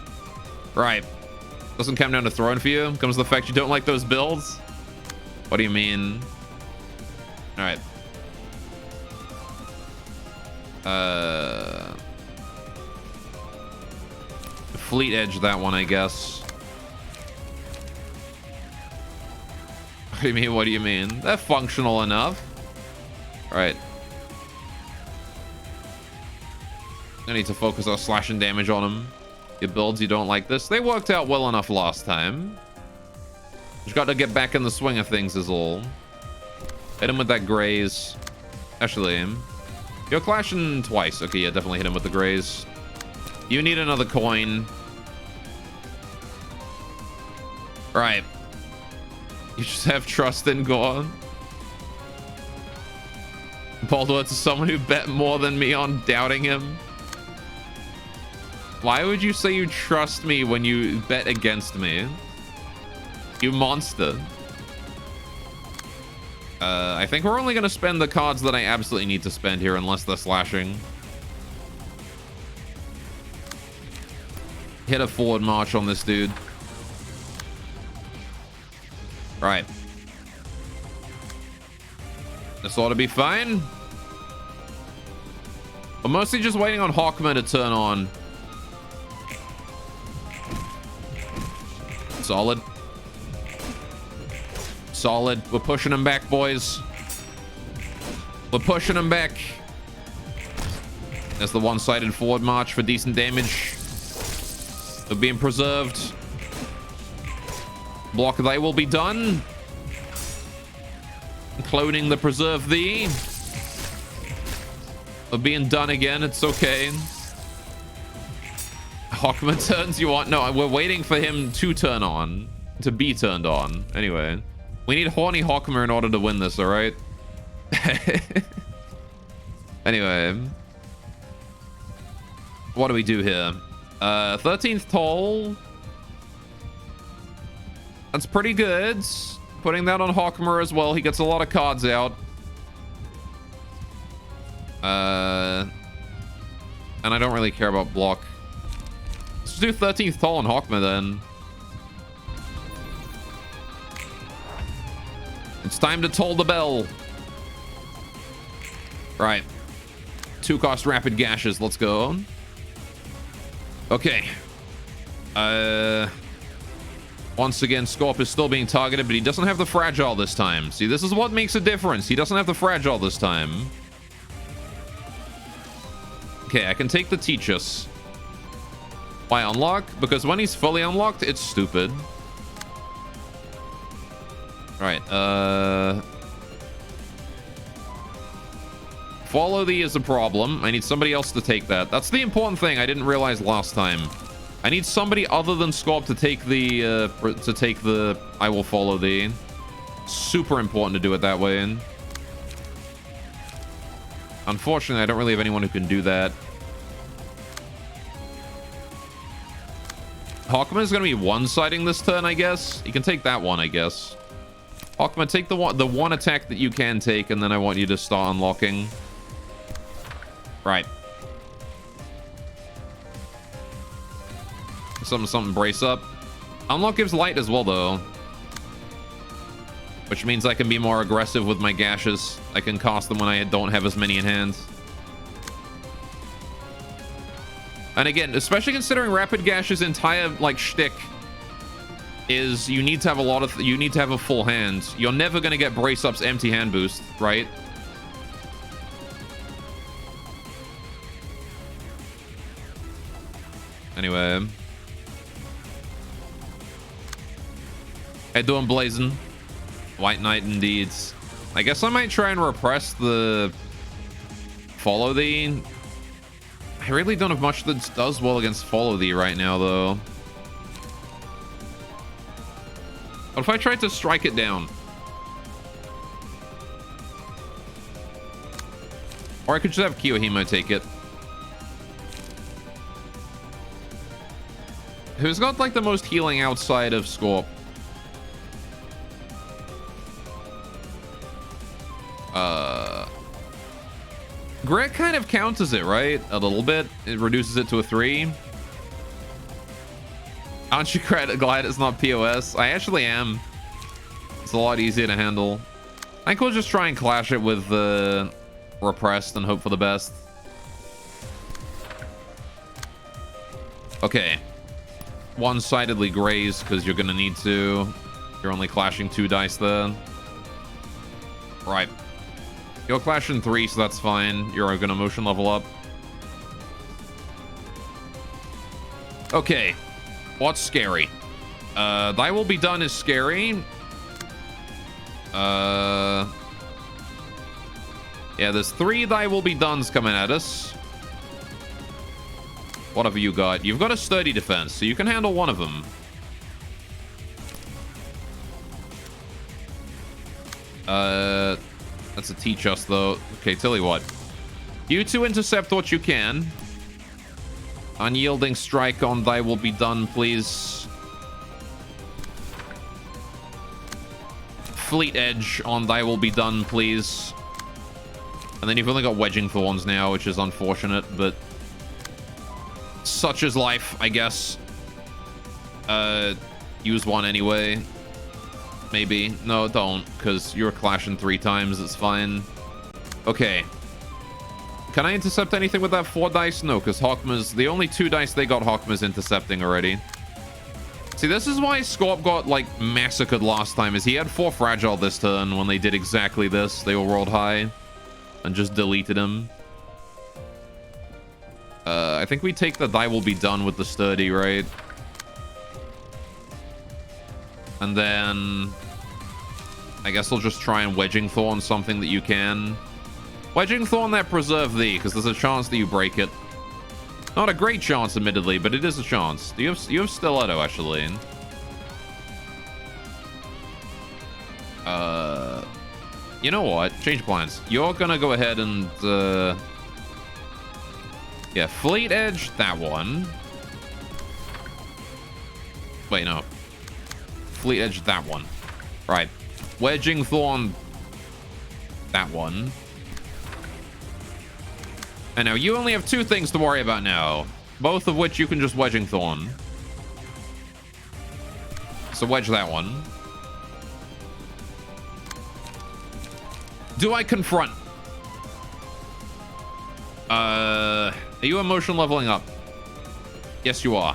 Right. Doesn't come down to throwing for you. Comes the fact you don't like those builds. What do you mean? All right. Fleet Edge that one, I guess. What do you mean? What do you mean? They're functional enough. All right. I need to focus our slashing damage on them. Your builds, you don't like this. They worked out well enough last time. Just got to get back in the swing of things is all. Hit him with that graze. Actually, you're clashing twice. Okay, yeah, definitely hit him with the graze. You need another coin. Right. You just have trust in God. Baldwin to someone who bet more than me on doubting him. Why would you say you trust me when you bet against me? You monster. I think we're only going to spend the cards that I absolutely need to spend here unless they're slashing. Hit a forward march on this dude. Right. This ought to be fine. I'm mostly just waiting on Hawkman to turn on. Solid. Solid. We're pushing him back, boys. We're pushing him back. There's the one-sided forward march for decent damage. They're being preserved. Block Thy Will Be Done. Cloning the Preserve Thee. They're being done again. It's okay. Hawkman turns you on. No, we're waiting for him to turn on. To be turned on. Anyway. We need horny Hawkman in order to win this, alright? Anyway. What do we do here? 13th Toll. That's pretty good. Putting that on Hawkmer as well. He gets a lot of cards out. And I don't really care about block. Let's do 13th Toll on Hawkmer then. It's time to toll the bell. Right. 2-cost rapid gashes. Let's go. Okay. Once again, Scorp is still being targeted, but he doesn't have the fragile this time. See, this is what makes a difference. He doesn't have the fragile this time. Okay, I can take the Teachus. Why unlock? Because when he's fully unlocked, it's stupid. Alright, Follow thee is a problem. I need somebody else to take that. That's the important thing I didn't realize last time. I need somebody other than Scorp to take the I will follow thee. Super important to do it that way. Unfortunately, I don't really have anyone who can do that. Hawkman is going to be one-siding this turn, I guess. You can take that one, I guess. Hawkman, take the one attack that you can take, and then I want you to start unlocking. Right. Something, brace up. Unlock gives light as well, though. Which means I can be more aggressive with my gashes. I can cast them when I don't have as many in hand. And again, especially considering Rapid Gash's entire, like, shtick is you need to have you need to have a full hand. You're never going to get Brace Up's empty hand boost, right? Anyway. Hey, doing blazing. White Knight indeed. I guess I might try and repress the Follow Thee. I really don't have much that does well against Follow Thee right now, though. What if I tried to strike it down? Or I could just have Kiyohimo take it. Who's got, like, the most healing outside of Scorp? Grit kind of counters it, right? A little bit. It reduces it to a 3. Aren't you glad it's not POS? I actually am. It's a lot easier to handle. I think we'll just try and clash it with Repressed and hope for the best. Okay. One-sidedly graze, because you're going to need to. You're only clashing 2 dice there. Right. You're clashing 3, so that's fine. You're going to motion level up. Okay. What's scary? Thy Will Be Done is scary. Yeah, there's 3 Thy Will Be Dones coming at us. What have you got? You've got a sturdy defense, so you can handle one of them. That's a teach us, though. Okay, tell you what. You 2 intercept what you can. Unyielding strike on Thy Will Be Done, please. Fleet Edge on Thy Will Be Done, please. And then you've only got Wedging Thorns now, which is unfortunate, but such is life, I guess. Use one anyway. Maybe. No, don't, because you're clashing 3 times. It's fine. Okay. Can I intercept anything with that 4 dice? No, because Hawkma's... The only 2 dice they got, Hawkma's intercepting already. See, this is why Scorp got, like, massacred last time, is he had 4 fragile this turn when they did exactly this. They all rolled high and just deleted him. I think we take the Thy Will Be Done with the sturdy, right? And then I guess I'll just try and Wedging Thorn something that you can. Wedging Thorn that Preserve Thee, because there's a chance that you break it. Not a great chance, admittedly, but it is a chance. You have Stiletto, actually. You know what? Change plans. You're gonna go ahead and yeah, Fleet Edge, that one. Wait, no. Fleet Edge that one. Right. Wedging Thorn that one. And now you only have 2 things to worry about now. Both of which you can just Wedging Thorn. So wedge that one. Do I confront? Are you emotion leveling up? Yes, you are.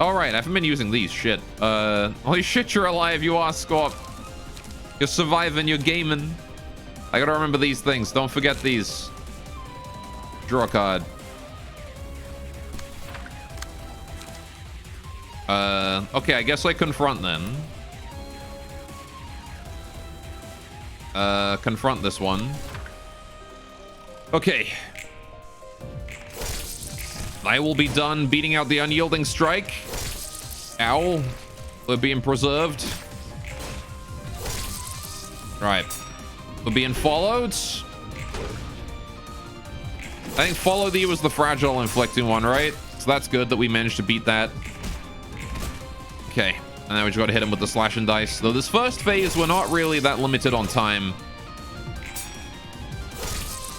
Alright, I haven't been using these. Shit. Holy shit, you're alive. You are, Scorp. You're surviving. You're gaming. I gotta remember these things. Don't forget these. Draw a card. Okay, I guess I confront then. Confront this one. Okay. I will be done beating out the unyielding strike. Ow. We're being preserved. Right. We're being followed. I think follow thee was the fragile inflicting one, right? So that's good that we managed to beat that. Okay. And now we just got to hit him with the slashing dice. Though this first phase, we're not really that limited on time.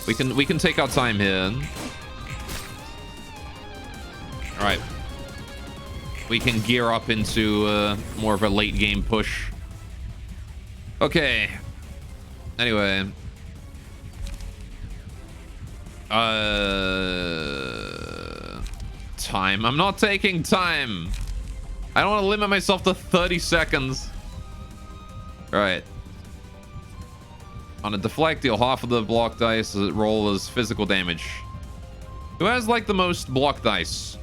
We can take our time here. All right. We can gear up into more of a late game push. Okay. Anyway. Time. I'm not taking time. I don't want to limit myself to 30 seconds. All right. On a deflect, deal half of the block dice roll as physical damage. Who has like the most block dice?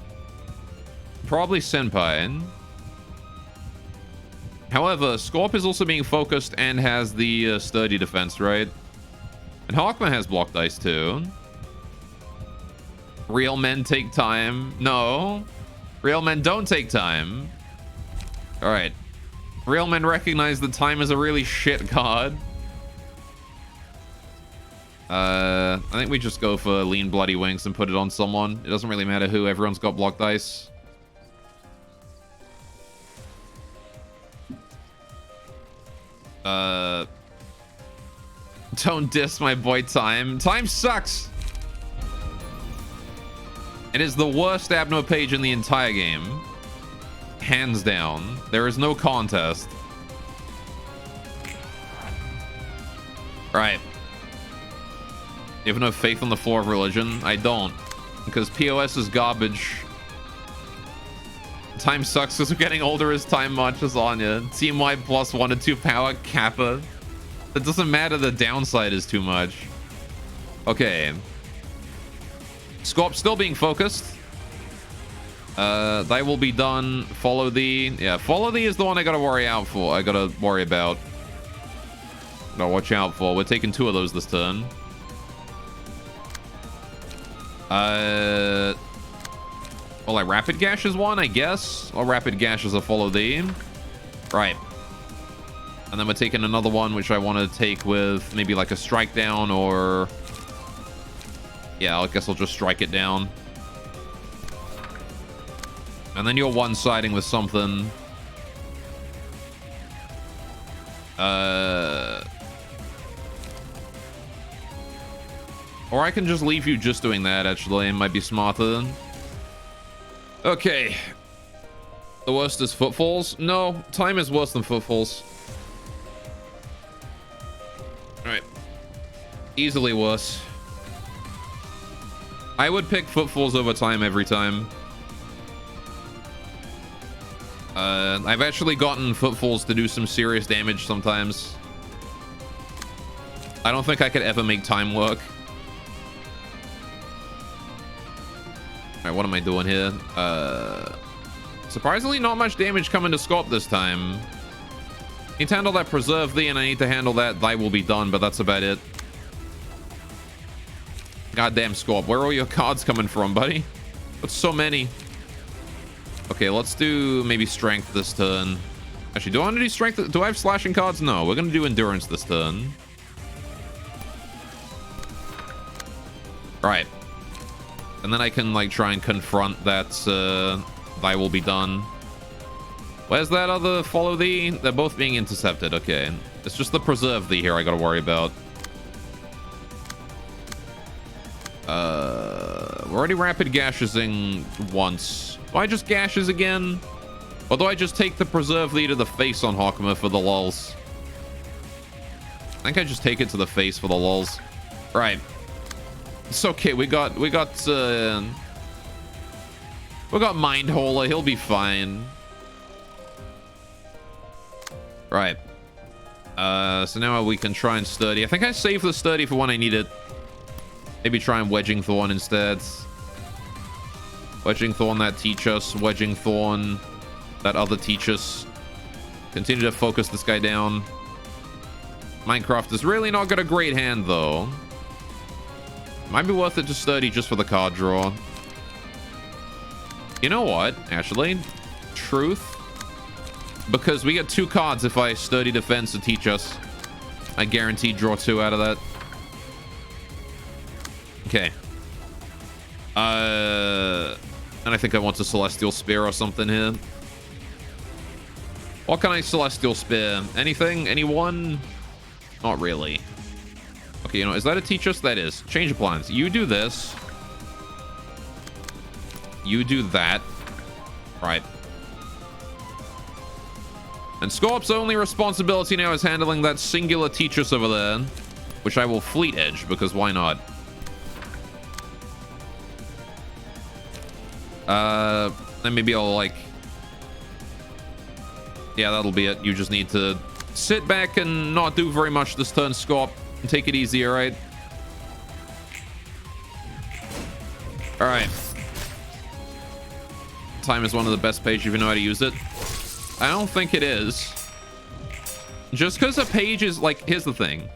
Probably Senpai. However, Scorp is also being focused and has the sturdy defense, right? And Hawkman has block dice too. Real men take time. No. Real men don't take time. All right. Real men recognize that time is a really shit card. I think we just go for Lean Bloody Wings and put it on someone. It doesn't really matter who. Everyone's got block dice. Don't diss my boy Time. Time sucks. It is the worst Abno page in the entire game. Hands down. There is no contest. Right. You have no faith on the floor of religion? I don't. Because POS is garbage. Time sucks because we're getting older as time marches on you. Team-wide plus 1 to 2 power kappa. It doesn't matter, the downside is too much. Okay. Scorp still being focused. They will be done. Follow thee. Yeah, follow thee is the one I gotta worry out for. I gotta worry about. Gotta watch out for. We're taking 2 of those this turn. Well, like Rapid Gash is one, I guess. Or Rapid Gash is a follow thee. Right. And then we're taking another one, which I want to take with maybe like a strike down or... Yeah, I guess I'll just strike it down. And then you're one-siding with something. Or I can just leave you just doing that, actually. It might be smarter. Okay. The worst is Footfalls? No, time is worse than Footfalls. Alright. Easily worse. I would pick Footfalls over time every time. I've actually gotten Footfalls to do some serious damage sometimes. I don't think I could ever make time work. Alright, what am I doing here? Surprisingly, not much damage coming to Scorp this time. Need to handle that Preserve Thee, and I need to handle that Thy Will Be Done, but that's about it. Goddamn Scorp, where are all your cards coming from, buddy? What's so many? Okay, let's do maybe Strength this turn. Actually, do I want to do Strength? Do I have slashing cards? No, we're going to do Endurance this turn. Right. And then I can, like, try and confront that Thy Will Be Done. Where's that other follow thee? They're both being intercepted. Okay. It's just the preserve thee here I gotta worry about. We're already rapid gashesing once. Do I just gashes again? Or do I just take the preserve thee to the face on Hawkma for the lulz? I think I just take it to the face for the lulz. Right. It's okay. We got Mind Holer. He'll be fine. Right. So now we can try and sturdy. I think I saved the sturdy for when I need it. Maybe try and wedging thorn instead. Wedging thorn that teach us. Wedging thorn that other teach us. Continue to focus this guy down. Minecraft has really not got a great hand though. Might be worth it to sturdy just for the card draw. You know what? Actually, truth. Because we get 2 cards if I sturdy defense to teach us. I guarantee draw 2 out of that. Okay. And I think I want a Celestial Spear or something here. What can I Celestial Spear? Anything? Anyone? Not really. Okay, you know, is that a teach us? That is. Change of plans. You do this. You do that. Right. And Scorp's only responsibility now is handling that singular teach us over there. Which I will fleet edge, because why not? Then maybe I'll like... Yeah, that'll be it. You just need to sit back and not do very much this turn, Scorp. And take it easy, alright? Alright. Time is one of the best pages if you know how to use it. I don't think it is. Just because a page is like... Here's the thing.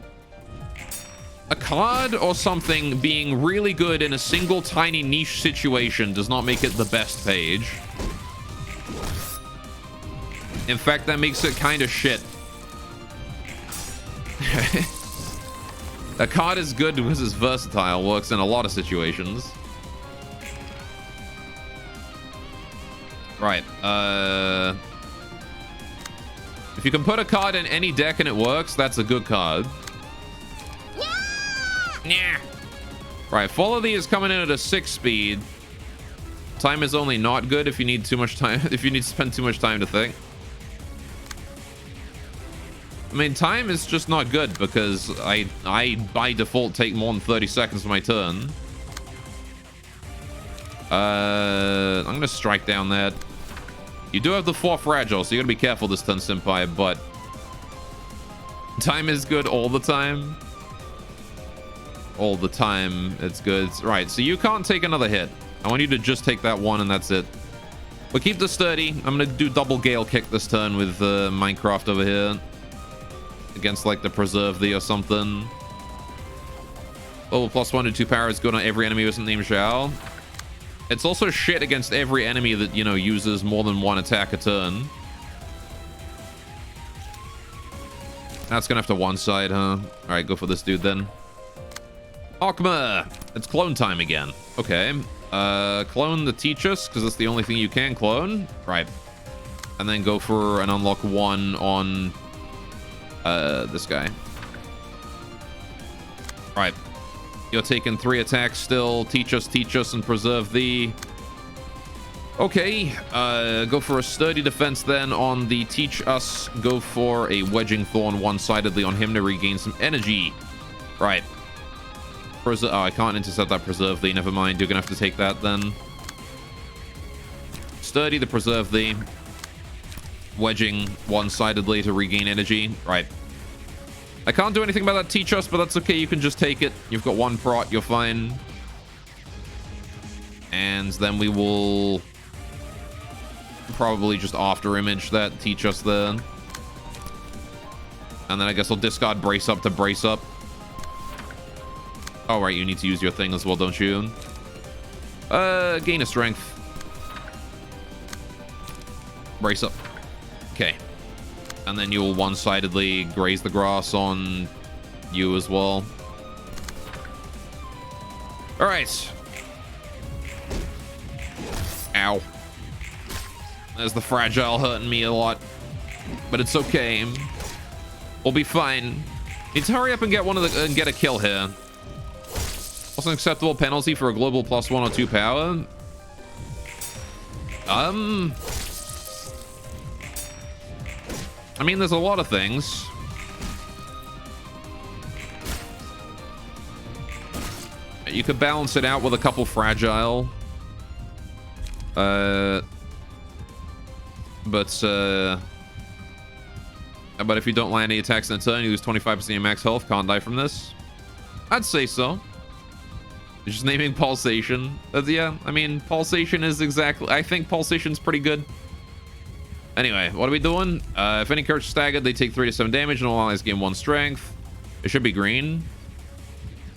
A card or something being really good in a single tiny niche situation does not make it the best page. In fact, that makes it kind of shit. A card is good because it's versatile, works in a lot of situations. Right, if you can put a card in any deck and it works, that's a good card. Yeah. Right, follow thee is coming in at a 6 speed. Time is only not good if you need too much time, if you need to spend too much time to think. I mean, time is just not good because I by default take more than 30 seconds for my turn. I'm gonna strike down that. You do have the 4 fragile, so you gotta be careful this turn, Senpai, but time is good all the time. All the time, it's good. Right, so you can't take another hit. I want you to just take that one and that's it. But keep the sturdy. I'm gonna do double gale kick this turn with Minecraft over here. Against like the preserve thee or something. Oh, +1 to 2 power is good on every enemy who isn't named Zhao. It's also shit against every enemy that, you know, uses more than 1 attack a turn. That's gonna have to one side, huh? Alright, go for this dude then. Hawkma! It's clone time again. Okay. Clone the Teachus, because that's the only thing you can clone. Right. And then go for an unlock 1 on this guy. Right. You're taking 3 attacks still. Teach us, and preserve thee. Okay. Go for a sturdy defense then on the teach us. Go for a wedging thorn one-sidedly on him to regain some energy. Right. Oh, I can't intercept that preserve thee. Never mind. You're gonna have to take that then. Sturdy the preserve thee. Wedging one-sidedly to regain energy. Right. I can't do anything about that teach us, but that's okay. You can just take it. You've got 1 prot. You're fine. And then we will probably just after image that teach us there. And then I guess I'll discard brace up to brace up. Oh, right. You need to use your thing as well, don't you? Gain a strength. Brace up. Okay. And then you'll one-sidedly graze the grass on you as well. All right. Ow. There's the fragile hurting me a lot. But it's okay. We'll be fine. Need to hurry up and get and get a kill here. What's an acceptable penalty for a global +1 or 2 power? I mean, there's a lot of things. You could balance it out with a couple fragile. But if you don't land any attacks in a turn, you lose 25% of your max health. Can't die from this. I'd say so. Just naming Pulsation. Yeah, I mean, Pulsation is exactly... I think Pulsation's pretty good. Anyway, what are we doing? If any character staggered, they take 3 to 7 damage and all allies gain 1 strength. It should be green.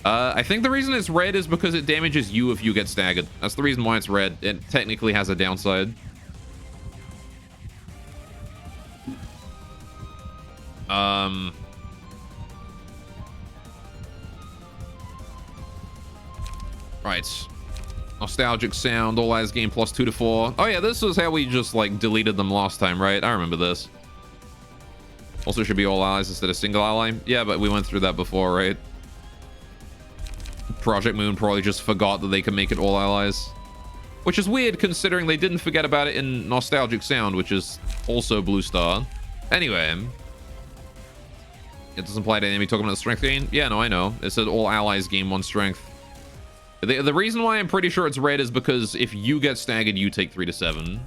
I think the reason it's red is because it damages you if you get staggered. That's the reason why it's red. It technically has a downside. Right. Nostalgic sound. All eyes gain +2 to 4. Oh yeah, this was how we just like deleted them last time, right? I remember this. Also should be all allies instead of single ally. Yeah, but we went through that before, right? Project Moon probably just forgot that they could make it all allies. Which is weird considering they didn't forget about it in Nostalgic Sound, which is also Blue Star. Anyway. It doesn't apply to enemy talking about the strength gain. Yeah, no, I know. It said all allies gain 1 strength. The reason why I'm pretty sure it's red is because if you get staggered, you take 3 to 7.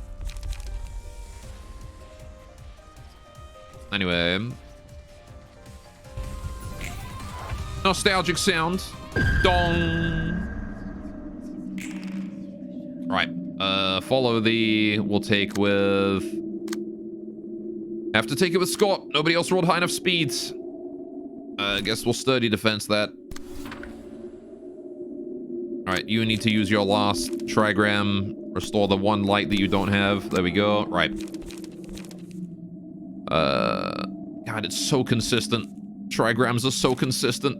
Anyway. Nostalgic sound. Dong. Right. Follow the... We'll take with... Have to take it with Scott. Nobody else rolled high enough speeds. I guess we'll sturdy defense that. Alright, you need to use your last trigram. Restore the 1 light that you don't have. There we go. Right. God, it's so consistent. Trigrams are so consistent.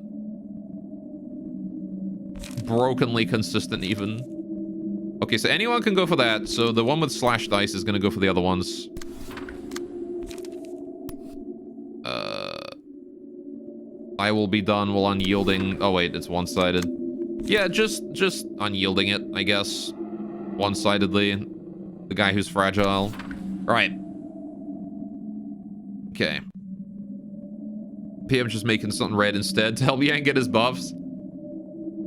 Brokenly consistent, even. Okay, so anyone can go for that. So the one with slash dice is going to go for the other ones. I will be done while unyielding. Oh, wait, it's one-sided. Yeah, just unyielding it, I guess. One-sidedly. The guy who's fragile. Right. Okay. PM just making something red instead to help Yang get his buffs.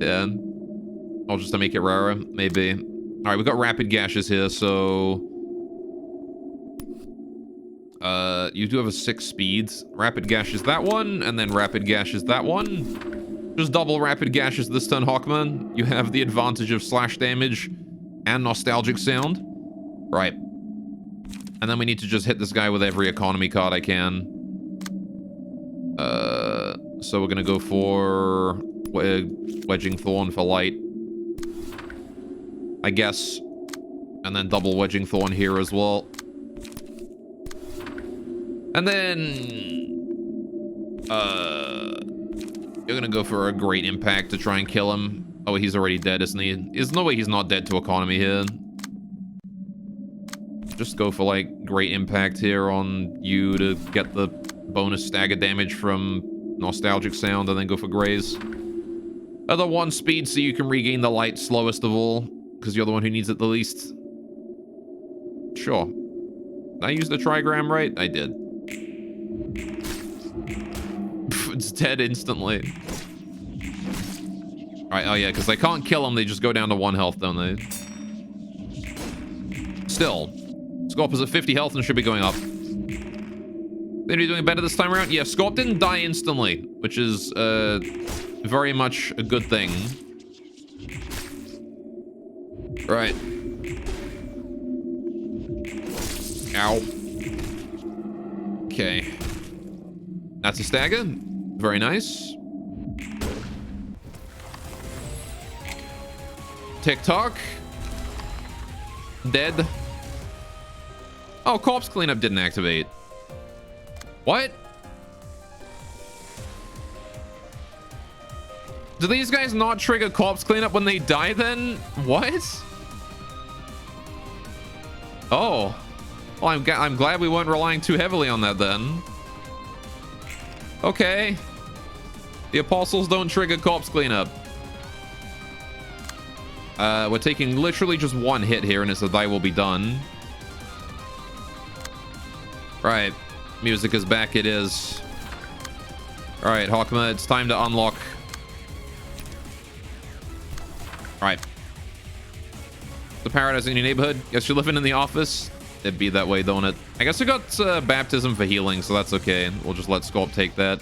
Yeah. Or just to make it rarer, maybe. Alright, we've got rapid gashes here, so... you do have a 6 speeds. Rapid gashes that one, and then rapid gashes that one. Just double rapid gashes this turn, Hawkman. You have the advantage of slash damage and nostalgic sound. Right. And then we need to just hit this guy with every economy card I can. So we're gonna go for Wedging Thorn for light, I guess. And then double Wedging Thorn here as well. And then... you're gonna go for a great impact to try and kill him. Oh, he's already dead, isn't he? There's no way he's not dead to economy here. Just go for, like, great impact here on you to get the bonus stagger damage from nostalgic sound, and then go for graze. Other 1 speed so you can regain the light slowest of all, because you're the one who needs it the least. Sure. Did I use the trigram right? I did. It's dead instantly. Alright, oh yeah, because they can't kill them, they just go down to 1 health, don't they? Still. Scorp is at 50 health and should be going up. They're doing better this time around? Yeah, Scorp didn't die instantly, which is very much a good thing. Right. Ow. Okay. That's a stagger. Very nice. TikTok. Dead. Oh, corpse cleanup didn't activate. What? Do these guys not trigger corpse cleanup when they die then? What? Oh. Well, I'm glad we weren't relying too heavily on that then. Okay. The apostles don't trigger corpse cleanup. We're taking literally just one hit here, and it's a thy will be done. Right. Music is back. It is. All right, Hawkma, it's time to unlock. All right. The paradise in your neighborhood. Guess you're living in the office. It'd be that way, don't it? I guess we got baptism for healing, so that's okay. We'll just let Sculpt take that.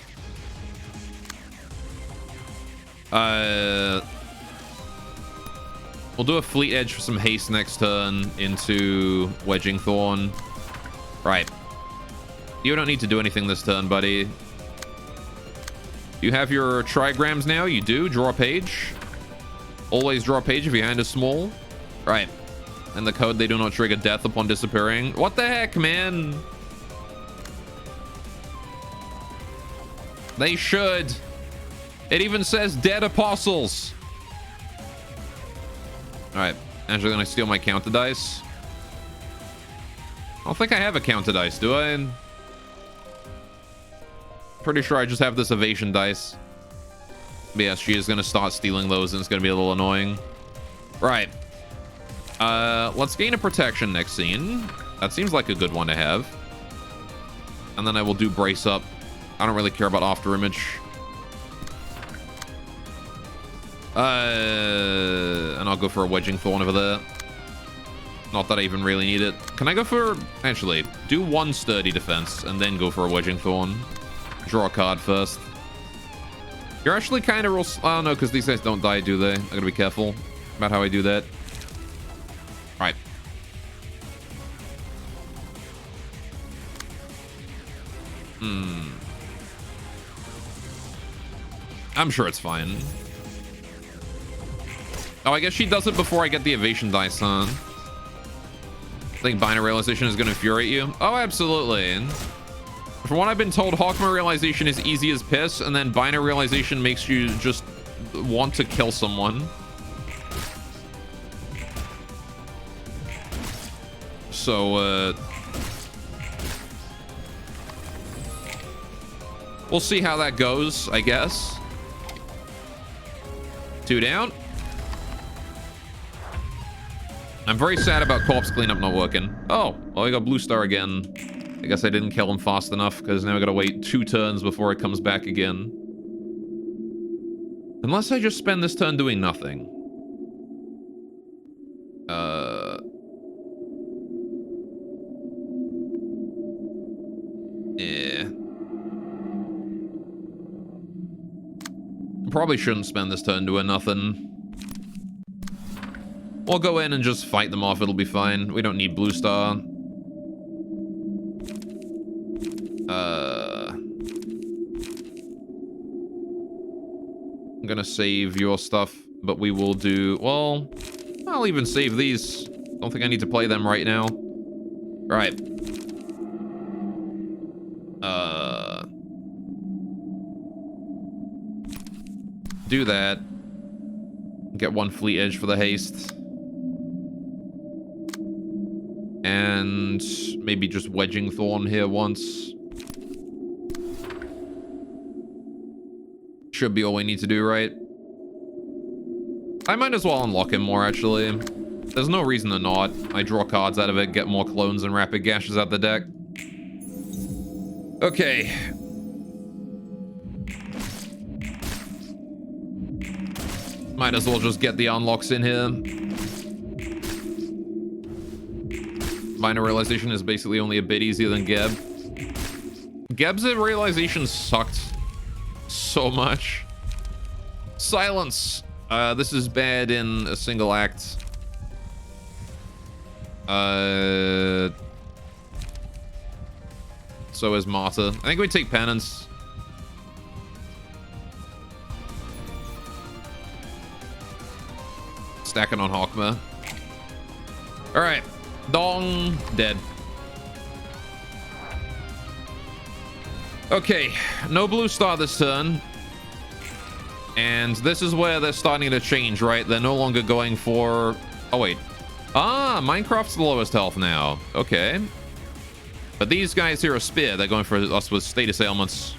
We'll do a Fleet Edge for some haste next turn into Wedging Thorn. Right. You don't need to do anything this turn, buddy. You have your trigrams now. You do. Draw a page. Always draw a page if your hand is small. Right. And the code, they do not trigger death upon disappearing. What the heck, man? They should. It even says dead apostles. All right. Actually, gonna steal my counter dice. I don't think I have a counter dice, do I? Pretty sure I just have this evasion dice. But yeah, she is gonna start stealing those, and it's gonna be a little annoying. Right. Let's gain a protection next scene. That seems like a good one to have. And then I will do brace up. I don't really care about after image. And I'll go for a wedging thorn over there. Not that I even really need it. Can I go for... Actually, do one sturdy defense and then go for a wedging thorn. Draw a card first. You're actually kind of real... Oh, no, because these guys don't die, do they? I gotta be careful about how I do that. Right. I'm sure it's fine. Oh, I guess she does it before I get the evasion dice, huh? I think binary realization is going to infuriate you. Oh, absolutely. From what I've been told, Hawkma realization is easy as piss, and then binary realization makes you just want to kill someone. So, we'll see how that goes, I guess. 2 down. I'm very sad about corpse cleanup not working. Oh, well, I got blue star again. I guess I didn't kill him fast enough, because now I gotta wait 2 turns before it comes back again. Unless I just spend this turn doing nothing. Yeah. Probably shouldn't spend this turn doing nothing. We'll go in and just fight them off. It'll be fine. We don't need blue star. I'm gonna save your stuff, but we will do... Well, I'll even save these. Don't think I need to play them right now. Right. Do that. Get 1 fleet edge for the haste. And maybe just wedging thorn here once. Should be all we need to do, right? I might as well unlock him more, actually. There's no reason to not. I draw cards out of it, get more clones and rapid gashes out the deck. Okay. Might as well just get the unlocks in here. Minor realization is basically only a bit easier than Geb. Geb's realization sucked so much. Silence. This is bad in a single act. So is Marta. I think we take penance. Stacking on Hawkma. All right. Dong. Dead. Okay. No blue star this turn. And this is where they're starting to change, right? They're no longer going for... Oh, wait. Ah, Minecraft's the lowest health now. Okay. But these guys here are spear. They're going for us with status ailments,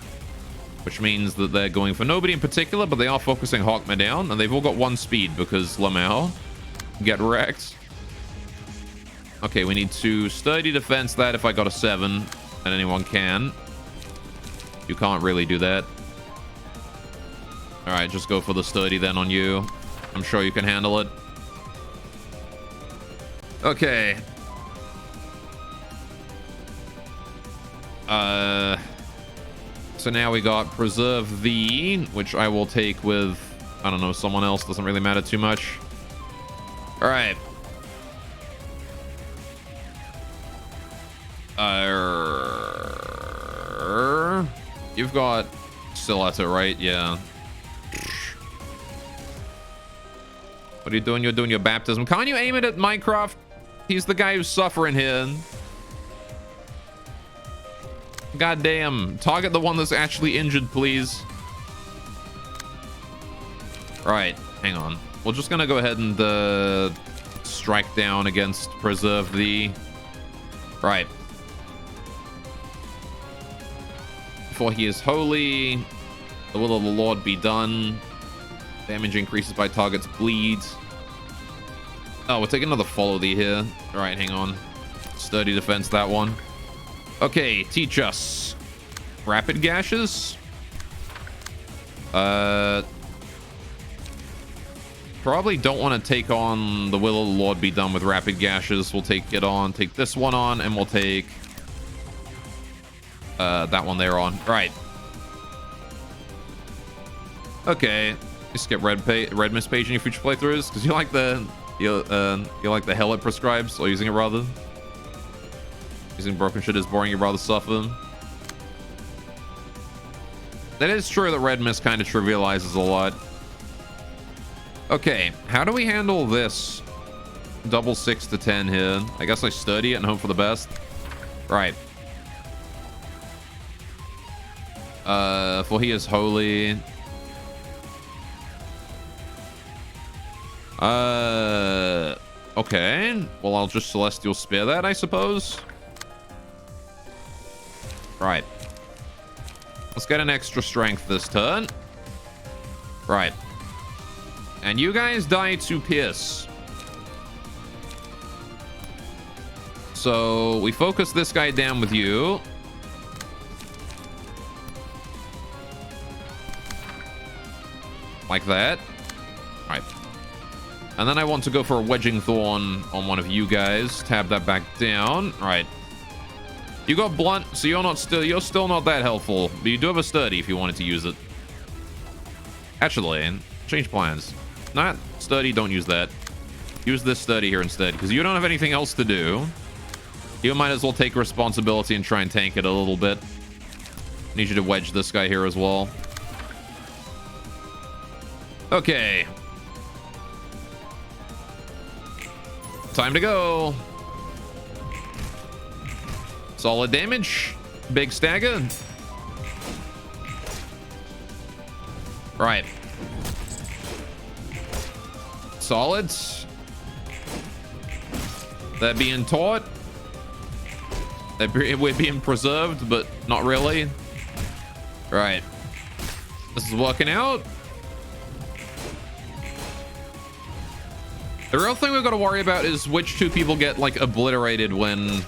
which means that they're going for nobody in particular, but they are focusing Hawkman down, and they've all got 1 speed because Lamau. Get wrecked. Okay, we need to sturdy defense that if I got a 7, and anyone can. You can't really do that. All right, just go for the sturdy then on you. I'm sure you can handle it. Okay. So now we got Preserve Thee, which I will take with, I don't know, someone else. Doesn't really matter too much. All right. You've got Stiletto, right? Yeah. What are you doing? You're doing your baptism. Can't you aim it at Minecraft? He's the guy who's suffering here. God damn. Target the one that's actually injured, please. Right. Hang on. We're just gonna go ahead and strike down against Preserve Thee. Right. For he is holy. The will of the Lord be done. Damage increases by target's bleed. Oh, we're taking another Follow Thee here. All right, hang on. Sturdy defense, that one. Okay, teach us. Rapid gashes. Probably don't want to take on the will of the Lord be done with rapid gashes. We'll take it on. Take this one on, and we'll take that one there on. Right. Okay. Just get red mist page in your future playthroughs because you like the hell it prescribes, or using it rather. Using broken shit is boring. You'd rather suffer. That is true that red mist kind of trivializes a lot. Okay, how do we handle this double 6 to 10 here? I guess I study it and hope for the best. Right. For he is holy. Okay. Well, I'll just Celestial Spear that, I suppose. Right. Let's get an extra strength this turn. Right. And you guys die to Pierce. So we focus this guy down with you. Like that. Right. And then I want to go for a Wedging Thorn on one of you guys. Tab that back down. Right. You got blunt, so you're still not that helpful. But you do have a sturdy if you wanted to use it. Actually, change plans. Not sturdy, don't use that. Use this sturdy here instead, because you don't have anything else to do. You might as well take responsibility and try and tank it a little bit. Need you to wedge this guy here as well. Okay. Time to go. Solid damage. Big stagger. Right. Solid. They're being taught. We're being preserved, but not really. Right. This is working out. The real thing we've got to worry about is which 2 people get, like, obliterated when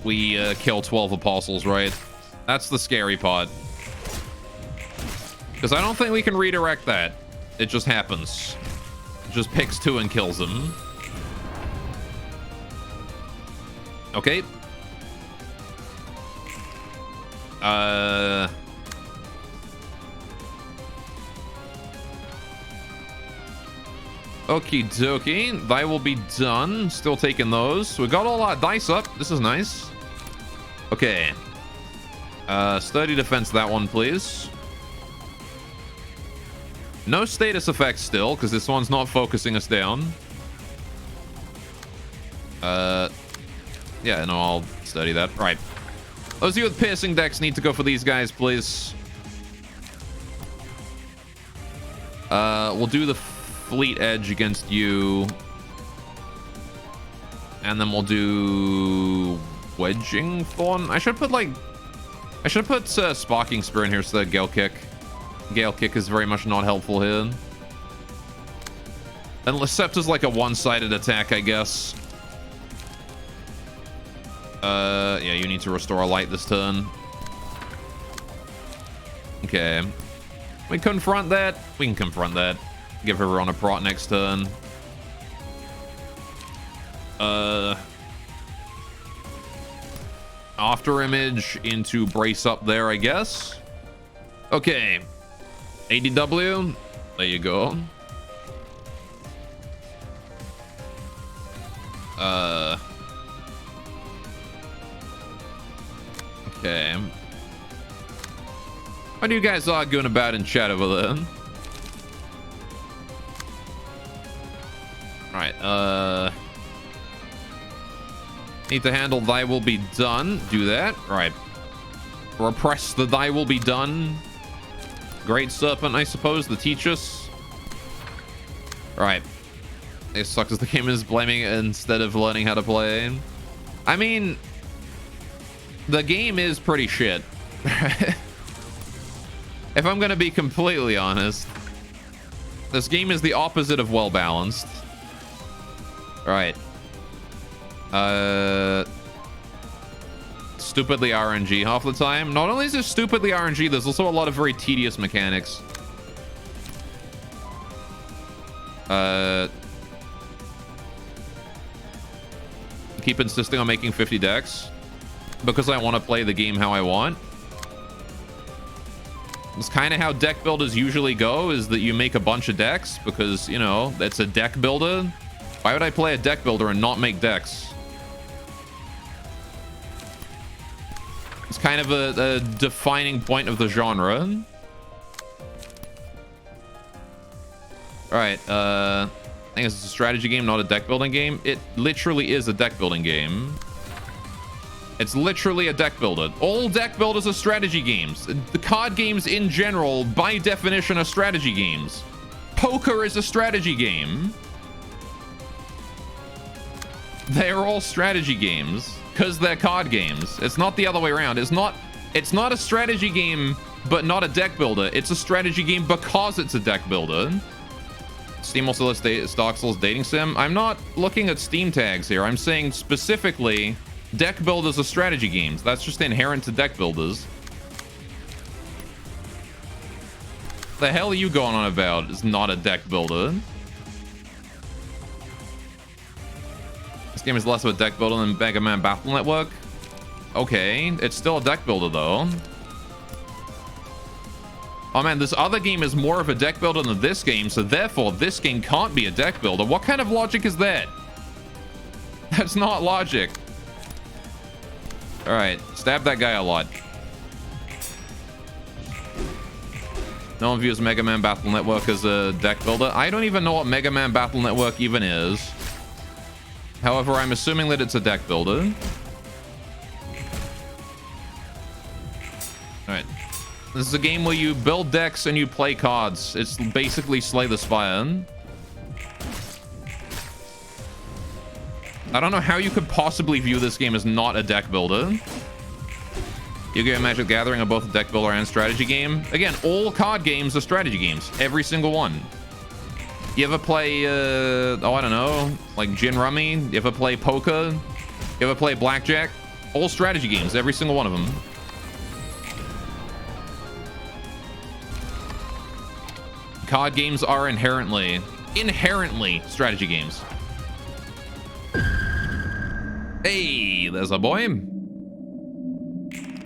we kill 12 apostles, right? That's the scary part. Because I don't think we can redirect that. It just happens. It just picks 2 and kills them. Okay. Okie dokie. They will be done. Still taking those. We got all our dice up. This is nice. Okay. Sturdy defense, that one, please. No status effects still, because this one's not focusing us down. Yeah, no, I'll study that. Right. Those of you with piercing decks need to go for these guys, please. We'll do the Fleet Edge against you. And then we'll do Wedging Thorn. I should put Sparking Spear in here so that Gale Kick. Gale Kick is very much not helpful here. And Leceptor's like a one-sided attack, I guess. Yeah, you need to restore a light this turn. Okay. We confront that. We can confront that. Give everyone a prot next turn. After Image into Brace Up there, I guess. Okay. ADW. There you go. Okay. What are you guys arguing about in chat over there? Alright, need to handle Thy Will Be Done. Do that. Right. Repress the Thy Will Be Done. Great Serpent, I suppose, to teach us. Right. It sucks as the game is blaming it instead of learning how to play. I mean, the game is pretty shit. If I'm gonna be completely honest, this game is the opposite of well balanced. Right. Stupidly RNG half the time. Not only is it stupidly RNG, there's also a lot of very tedious mechanics. Keep insisting on making 50 decks because I want to play the game how I want. It's kind of how deck builders usually go, is that you make a bunch of decks because, you know, that's a deck builder. Why would I play a deck builder and not make decks? It's kind of a defining point of the genre. Alright, I think it's a strategy game, not a deck building game. It literally is a deck building game. It's literally a deck builder. All deck builders are strategy games. The card games in general, by definition, are strategy games. Poker is a strategy game. They're all strategy games because they're card games. It's not the other way around. It's not a strategy game, but not a deck builder. It's a strategy game because it's a deck builder. Steam also lists Dark Souls dating sim. I'm not looking at Steam tags here. I'm saying specifically deck builders are strategy games. That's just inherent to deck builders. The hell are you going on about? It's not a deck builder. This game is less of a deck builder than Mega Man Battle Network. Okay, it's still a deck builder though. Oh man, this other game is more of a deck builder than this game, so therefore this game can't be a deck builder. What kind of logic is that? That's not logic. Alright, stab that guy a lot. No one views Mega Man Battle Network as a deck builder. I don't even know what Mega Man Battle Network even is. However, I'm assuming that it's a deck builder. Alright. This is a game where you build decks and you play cards. It's basically Slay the Spire. I don't know how you could possibly view this game as not a deck builder. Yu-Gi-Oh! Magic Gathering are both a deck builder and strategy game. Again, all card games are strategy games. Every single one. You ever play, oh, I don't know, like Gin Rummy? You ever play poker? You ever play blackjack? All strategy games, every single one of them. Card games are inherently strategy games. Hey, there's a boy.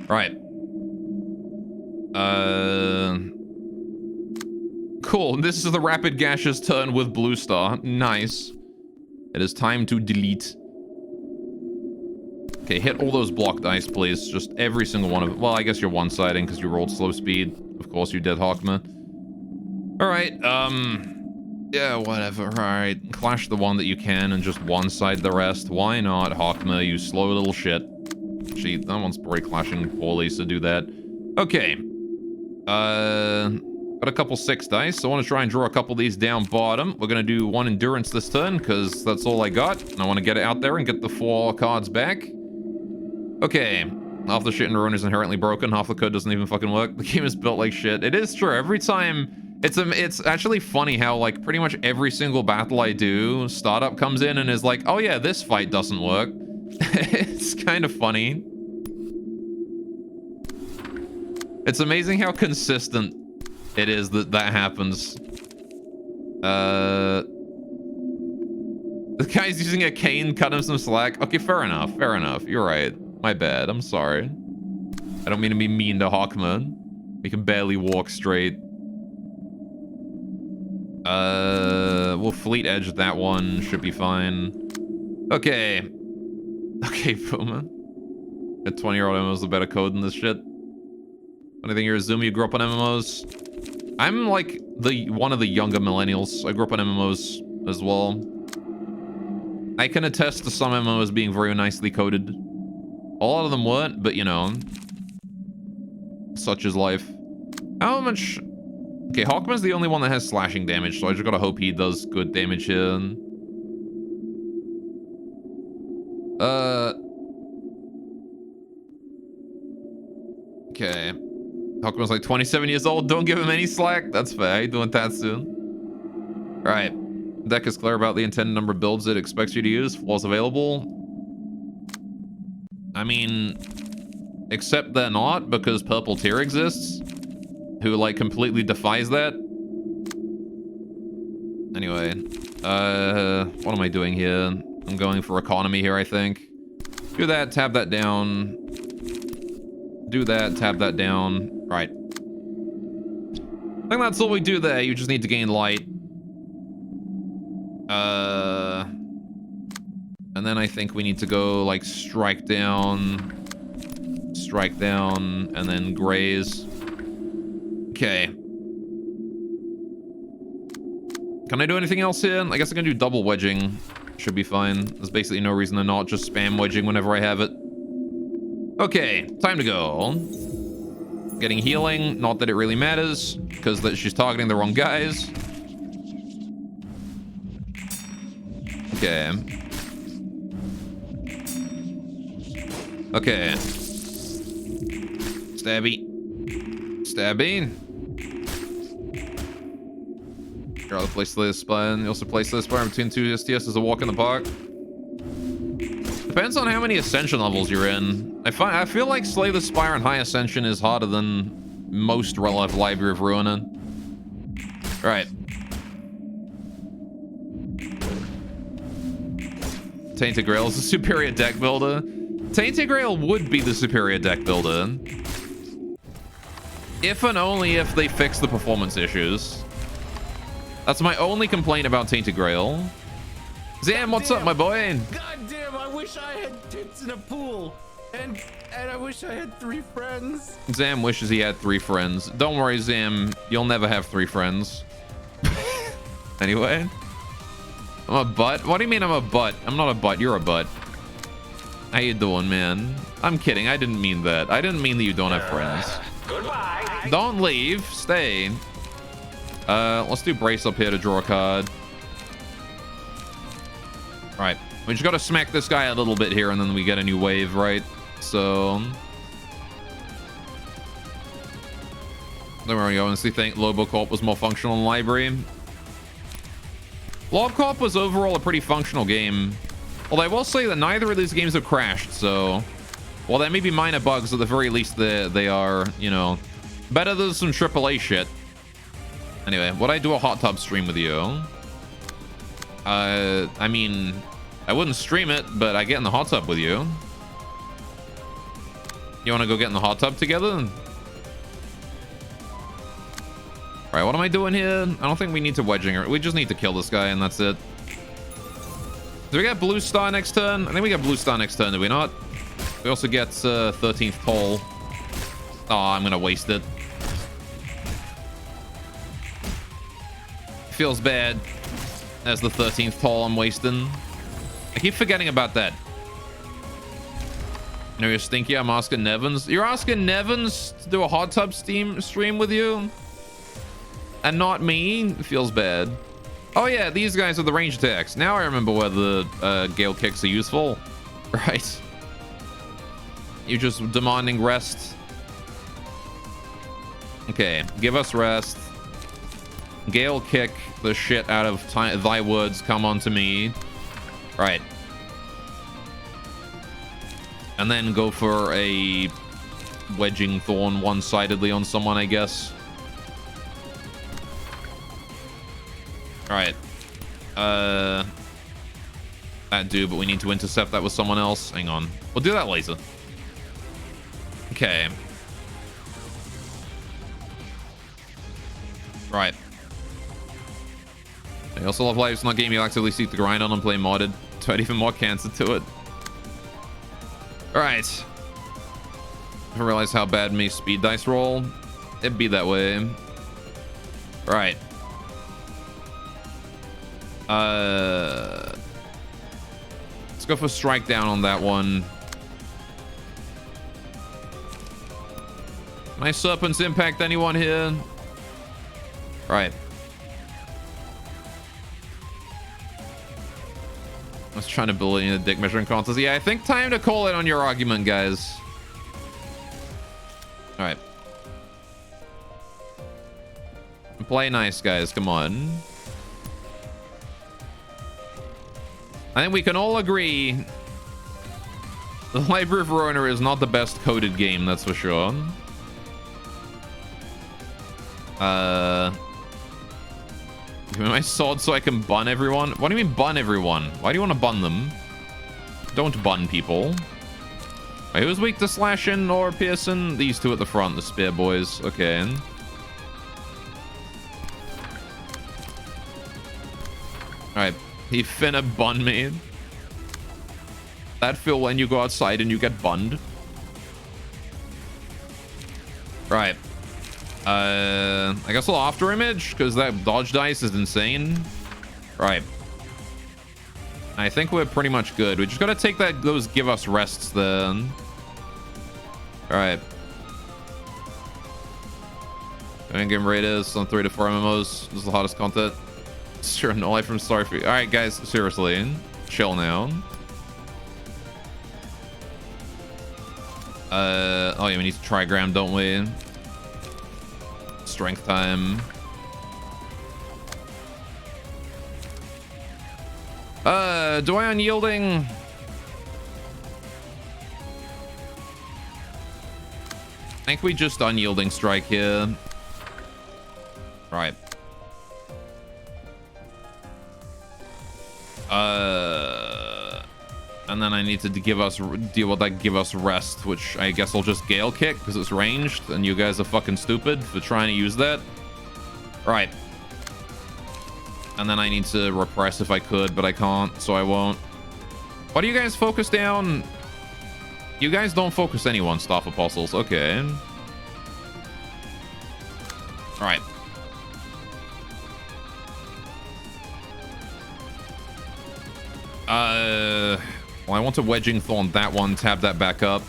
Right. Cool. This is the Rapid Gaseous turn with Blue Star. Nice. It is time to delete. Okay, hit all those block dice, please. Just every single one of it. Well, I guess you're one-siding because you rolled slow speed. Of course you did, Hawkma. Alright, yeah, whatever. Alright, clash the one that you can and just one-side the rest. Why not, Hawkma, you slow little shit. Gee, that one's probably clashing poorly, so do that. Okay. Got a couple 6 dice. I want to try and draw a couple of these down bottom. We're going to do 1 endurance this turn, because that's all I got. And I want to get it out there and get the 4 cards back. Okay. Half the shit in Ruin is inherently broken. Half the code doesn't even fucking work. The game is built like shit. It is true. Every time, it's actually funny how like pretty much every single battle I do, startup comes in and is like, oh yeah, this fight doesn't work. It's kind of funny. It's amazing how consistent it is that that happens. The guy's using a cane, cut him some slack. Okay, fair enough. Fair enough. You're right. My bad. I'm sorry. I don't mean to be mean to Hawkman. We can barely walk straight. We'll fleet edge that one. Should be fine. Okay. Okay, Puma. A 20-year-old MMO's a better code than this shit. Anything you're a Zoom, you grew up on MMOs? I'm like one of the younger millennials. I grew up on MMOs as well. I can attest to some MMOs being very nicely coded. A lot of them weren't, but you know, such is life. How much? Okay, Hawkman's the only one that has slashing damage, so I just gotta hope he does good damage here. Okay. Hawkman's like 27 years old. Don't give him any slack. That's fair. He doing that soon. All right. Deck is clear about the intended number of builds it expects you to use. Flaws available. I mean, except they're not, because Purple Tier exists, who like completely defies that. Anyway, what am I doing here? I'm going for economy here, I think. Do that, tab that down. Do that, tab that down. Right. I think that's all we do there. You just need to gain light. And then I think we need to go like strike down, and then graze. Okay. Can I do anything else here? I guess I can do double wedging. Should be fine. There's basically no reason to not just spam wedging whenever I have it. Okay, time to go. Getting healing. Not that it really matters, because that she's targeting the wrong guys. Okay. Okay. Stabby. Stabby. Your other place to lay the spine. You also place the spine between two STS as a walk in the park. Depends on how many ascension levels you're in. I feel like Slay the Spire and High Ascension is harder than most real-life Library of Ruina. Alright. Tainted Grail is the superior deck builder. Tainted Grail would be the superior deck builder. If and only if they fix the performance issues. That's my only complaint about Tainted Grail. Zam, what's up, my boy? God damn, I wish I had tits in a pool. And I wish I had 3 friends. Zam wishes he had 3 friends. Don't worry, Zam. You'll never have 3 friends. Anyway. I'm a butt? What do you mean I'm a butt? I'm not a butt. You're a butt. How you doing, man? I'm kidding. I didn't mean that. I didn't mean that you don't have friends. Goodbye. Don't leave. Stay. Let's do Brace up here to draw a card. Right. We just gotta smack this guy a little bit here, and then we get a new wave, right? So... There we go. Honestly, think Lobocorp was more functional in Library. Lobocorp was overall a pretty functional game. Although I will say that neither of these games have crashed, so... Well, there may be minor bugs, at the very least they are, you know... Better than some AAA shit. Anyway, would I do a hot tub stream with you? I mean... I wouldn't stream it, but I get in the hot tub with you. You want to go get in the hot tub together? All right, what am I doing here? I don't think we need to wedging her. We just need to kill this guy, and that's it. Do we get blue star next turn? I think we get blue star next turn, do we not? We also get 13th toll. Oh, I'm gonna waste it. Feels bad. As the 13th toll I'm wasting. I keep forgetting about that. No, you're stinky. I'm asking Nevins. You're asking Nevins to do a hot tub stream with you? And not me? It feels bad. Oh yeah, these guys are the range attacks. Now I remember where the Gale kicks are useful. Right. You're just demanding rest. Okay, give us rest. Gale kick the shit out of thy woods. Come on to me. Right. And then go for a wedging thorn one-sidedly on someone, I guess. Alright. That dude, but we need to intercept that with someone else. Hang on. We'll do that later. Okay. Right. I also love life. It's not a game you actively seek to grind on and play modded to add even more cancer to it. Alright. I realize how bad me speed dice roll. It'd be that way. Right. Let's go for strike down on that one. My serpents impact anyone here? Right. I was trying to build in a dick measuring contest. Yeah, I think time to call it on your argument, guys. All right. Play nice, guys. Come on. I think we can all agree the Library of Ruina is not the best coded game, that's for sure. Give me my sword so I can bun everyone. What do you mean bun everyone? Why do you want to bun them? Don't bun people. Wait, who's weak to slashing or piercing? These two at the front, the spear boys. Okay. Alright. He finna bun me. That feel when you go outside and you get bunned. Right. I guess I'll after image because that dodge dice is insane. Right. I think we're pretty much good. We just gotta take those give us rests then. Alright. Game raiders on 3 to 4 MMOs. This is the hottest content. Sure, no life from Starfleet. Alright, guys, seriously. Chill now. Oh yeah, we need to trigram, don't we? Strength time. Do I unyielding? I think we just unyielding strike here. Right. And then I need to deal with that give us rest, which I guess I'll just gale kick because it's ranged and you guys are fucking stupid for trying to use that. Right. And then I need to repress if I could, but I can't, so I won't. Why do you guys focus down? You guys don't focus anyone, Staff Apostles. Okay. All right. Well, I want to wedging thorn that one, tap that back up.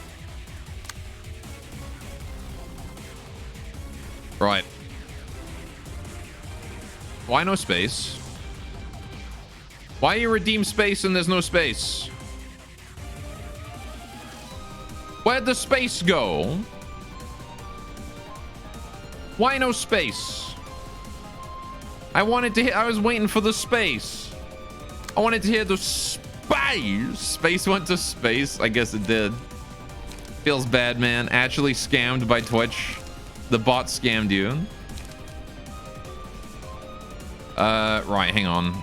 Right. Why no space? Why you redeem space and there's no space? Where'd the space go? Why no space? I wanted to hit. I was waiting for the space. I wanted to hear the space. Space went to space. I guess it did. Feels bad, man. Actually scammed by Twitch. The bot scammed you. Right, hang on.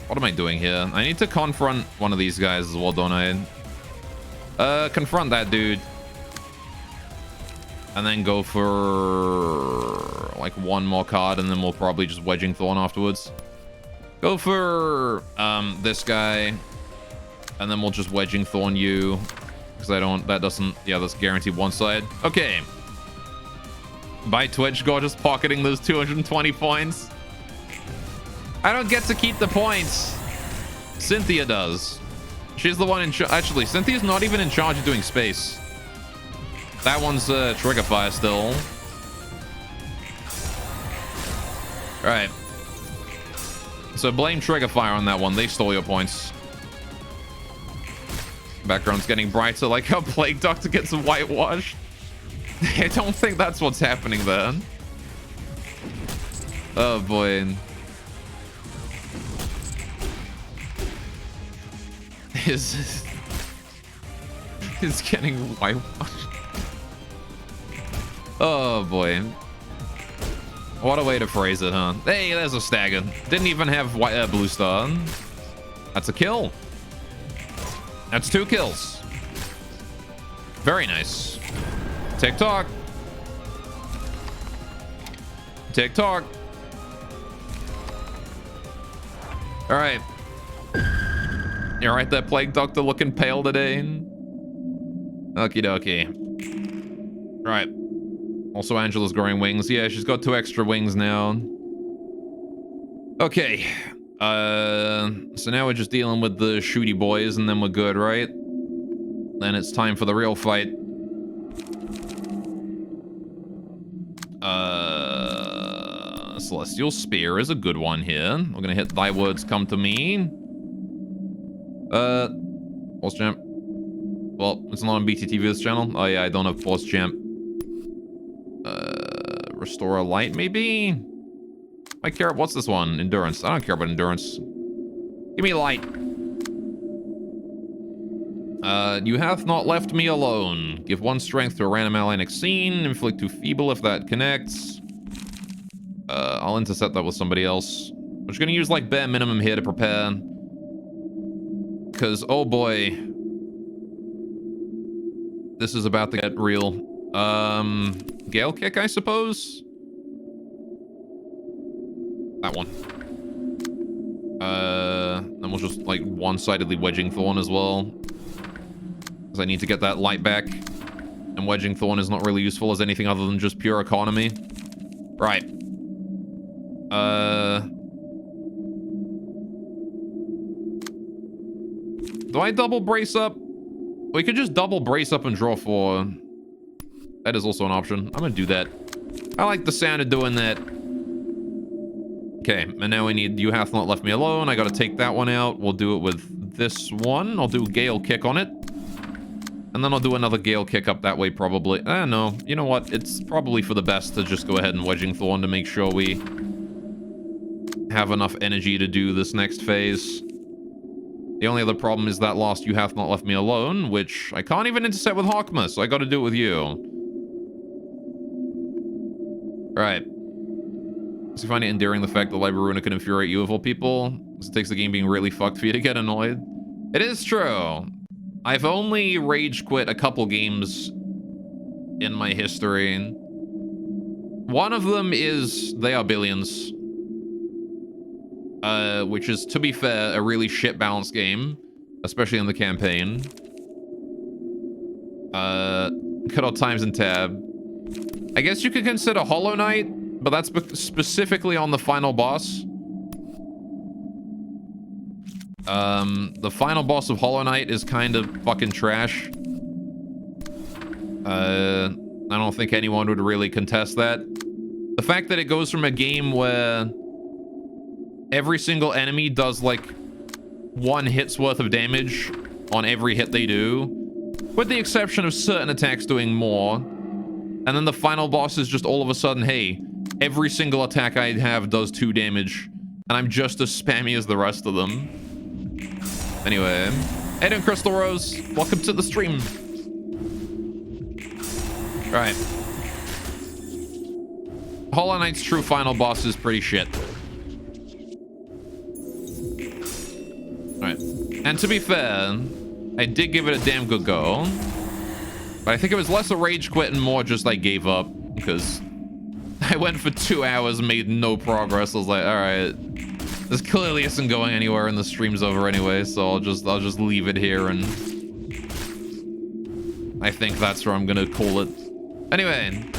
What am I doing here? I need to confront one of these guys as well, don't I? Confront that dude. And then go for like one more card, and then we'll probably just wedging thorn afterwards. Go for this guy, and then we'll just wedging thorn you because that's guaranteed one side. Okay. By Twitch, gorgeous pocketing those 220 points. I don't get to keep the points. Cynthia does. She's the one in charge. Actually, Cynthia's not even in charge of doing space. That one's trigger fire still. All right. So blame trigger fire on that one. They stole your points. background's getting brighter, like how Plague Doctor gets whitewashed. I don't think that's what's happening there. Oh boy. Is getting whitewashed. Oh boy. What a way to phrase it, huh? Hey, there's a stagger. Didn't even have blue star. That's a kill. That's 2 kills. Very nice. TikTok. TikTok. All right. You all right, that Plague Doctor looking pale today? Okie dokie. All right. Also, Angela's growing wings. Yeah, she's got 2 extra wings now. Okay. So now we're just dealing with the shooty boys, and then we're good, right? Then it's time for the real fight. Celestial Spear is a good one here. We're gonna hit Thy Words Come to Me. Pause champ. Well, it's not on BTTV this channel. Oh yeah, I don't have pause champ. Restore a light, maybe? I care. What's this one? Endurance. I don't care about endurance. Give me light. You hath not left me alone. Give 1 strength to a random ally next scene. Inflict 2 feeble if that connects. I'll intercept that with somebody else. I'm just gonna use like bare minimum here to prepare. Because, oh boy. This is about to get real. Gale Kick, I suppose? That one. Then we'll just like one-sidedly Wedging Thorn as well. Because I need to get that light back. And Wedging Thorn is not really useful as anything other than just pure economy. Right. Do I double brace up? We could just double brace up and draw 4. That is also an option. I'm gonna do that. I like the sound of doing that. Okay, and now we need You Hath Not Left Me Alone. I gotta take that one out. We'll do it with this one. I'll do Gale Kick on it. And then I'll do another Gale Kick up that way, probably. No. You know what? It's probably for the best to just go ahead and Wedging Thorn to make sure we have enough energy to do this next phase. The only other problem is that last You Hath Not Left Me Alone, which I can't even intercept with Hawkma, so I gotta do it with you. Right. So you find it endearing the fact that Ruina can infuriate you of all people? It takes the game being really fucked for you to get annoyed. It is true. I've only rage quit a couple games in my history. One of them is They Are Billions. Which is, to be fair, a really shit balanced game. Especially in the campaign. Cut out times and tab. I guess you could consider Hollow Knight, but that's specifically on the final boss. The final boss of Hollow Knight is kind of fucking trash. I don't think anyone would really contest that. The fact that it goes from a game where every single enemy does like 1 hit's worth of damage on every hit they do, with the exception of certain attacks doing more. And then the final boss is just all of a sudden, hey, every single attack I have does 2 damage, and I'm just as spammy as the rest of them. Anyway, hey doing, Crystal Rose. Welcome to the stream. Right. Hollow Knight's true final boss is pretty shit. Right. And to be fair, I did give it a damn good go. But I think it was less a rage quit and more just I gave up. Because I went for 2 hours, made no progress. I was like, alright. This clearly isn't going anywhere and the stream's over anyway, so I'll just leave it here, and I think that's where I'm gonna call it. Anyway,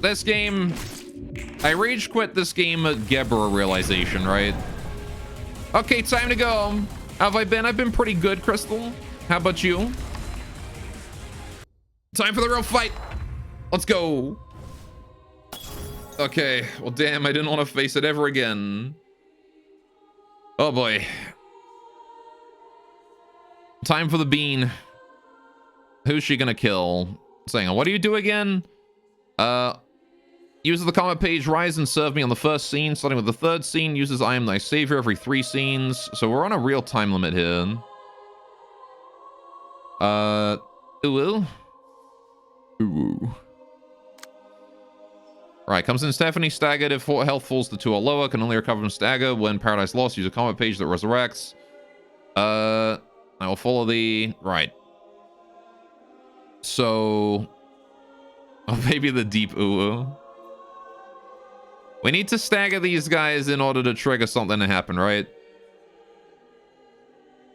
this game, I rage quit this game at Gebra realization, right? Okay, time to go. How have I been? I've been pretty good, Crystal. How about you? Time for the real fight. Let's go. Okay, well, damn, I didn't want to face it ever again. Oh boy. Time for the bean. Who's she gonna kill? Saying, what do you do again? Uses the comment page, rise and serve me on the first scene. Starting with the third scene, uses I am thy savior every 3 scenes. So we're on a real time limit here. Ooh. Right, comes in Stephanie, staggered. If health falls to 2 or lower, can only recover from stagger. When Paradise Lost, use a comment page that resurrects. I will follow the... Right. So... Oh, maybe the deep ooh. We need to stagger these guys in order to trigger something to happen, right?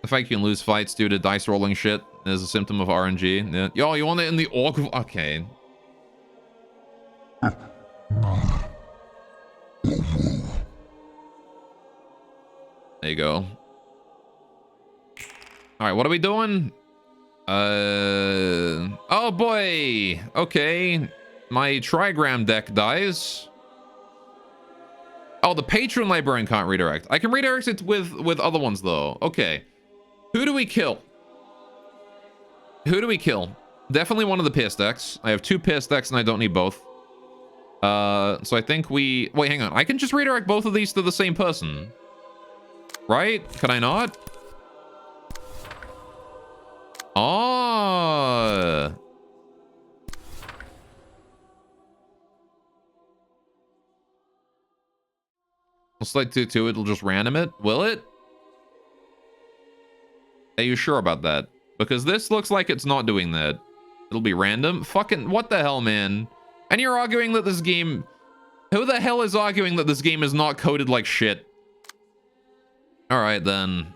The fact you can lose fights due to dice rolling shit is a symptom of RNG. Yeah. Yo, you want it in the orc... Okay. There you go. Alright, what are we doing? Oh boy! Okay. My trigram deck dies. Oh, the patron librarian can't redirect. I can redirect it with other ones, though. Okay. Who do we kill? Who do we kill? Definitely one of the pierce decks. I have 2 pierce decks, and I don't need both. So I think we... Wait, hang on. I can just redirect both of these to the same person. Right? Can I not? Oh. I'll select 2-2. It'll just random it. Will it? Are you sure about that? Because this looks like it's not doing that. It'll be random. Fucking... What the hell, man? And you're arguing that this game... Who the hell is arguing that this game is not coded like shit? Alright, then.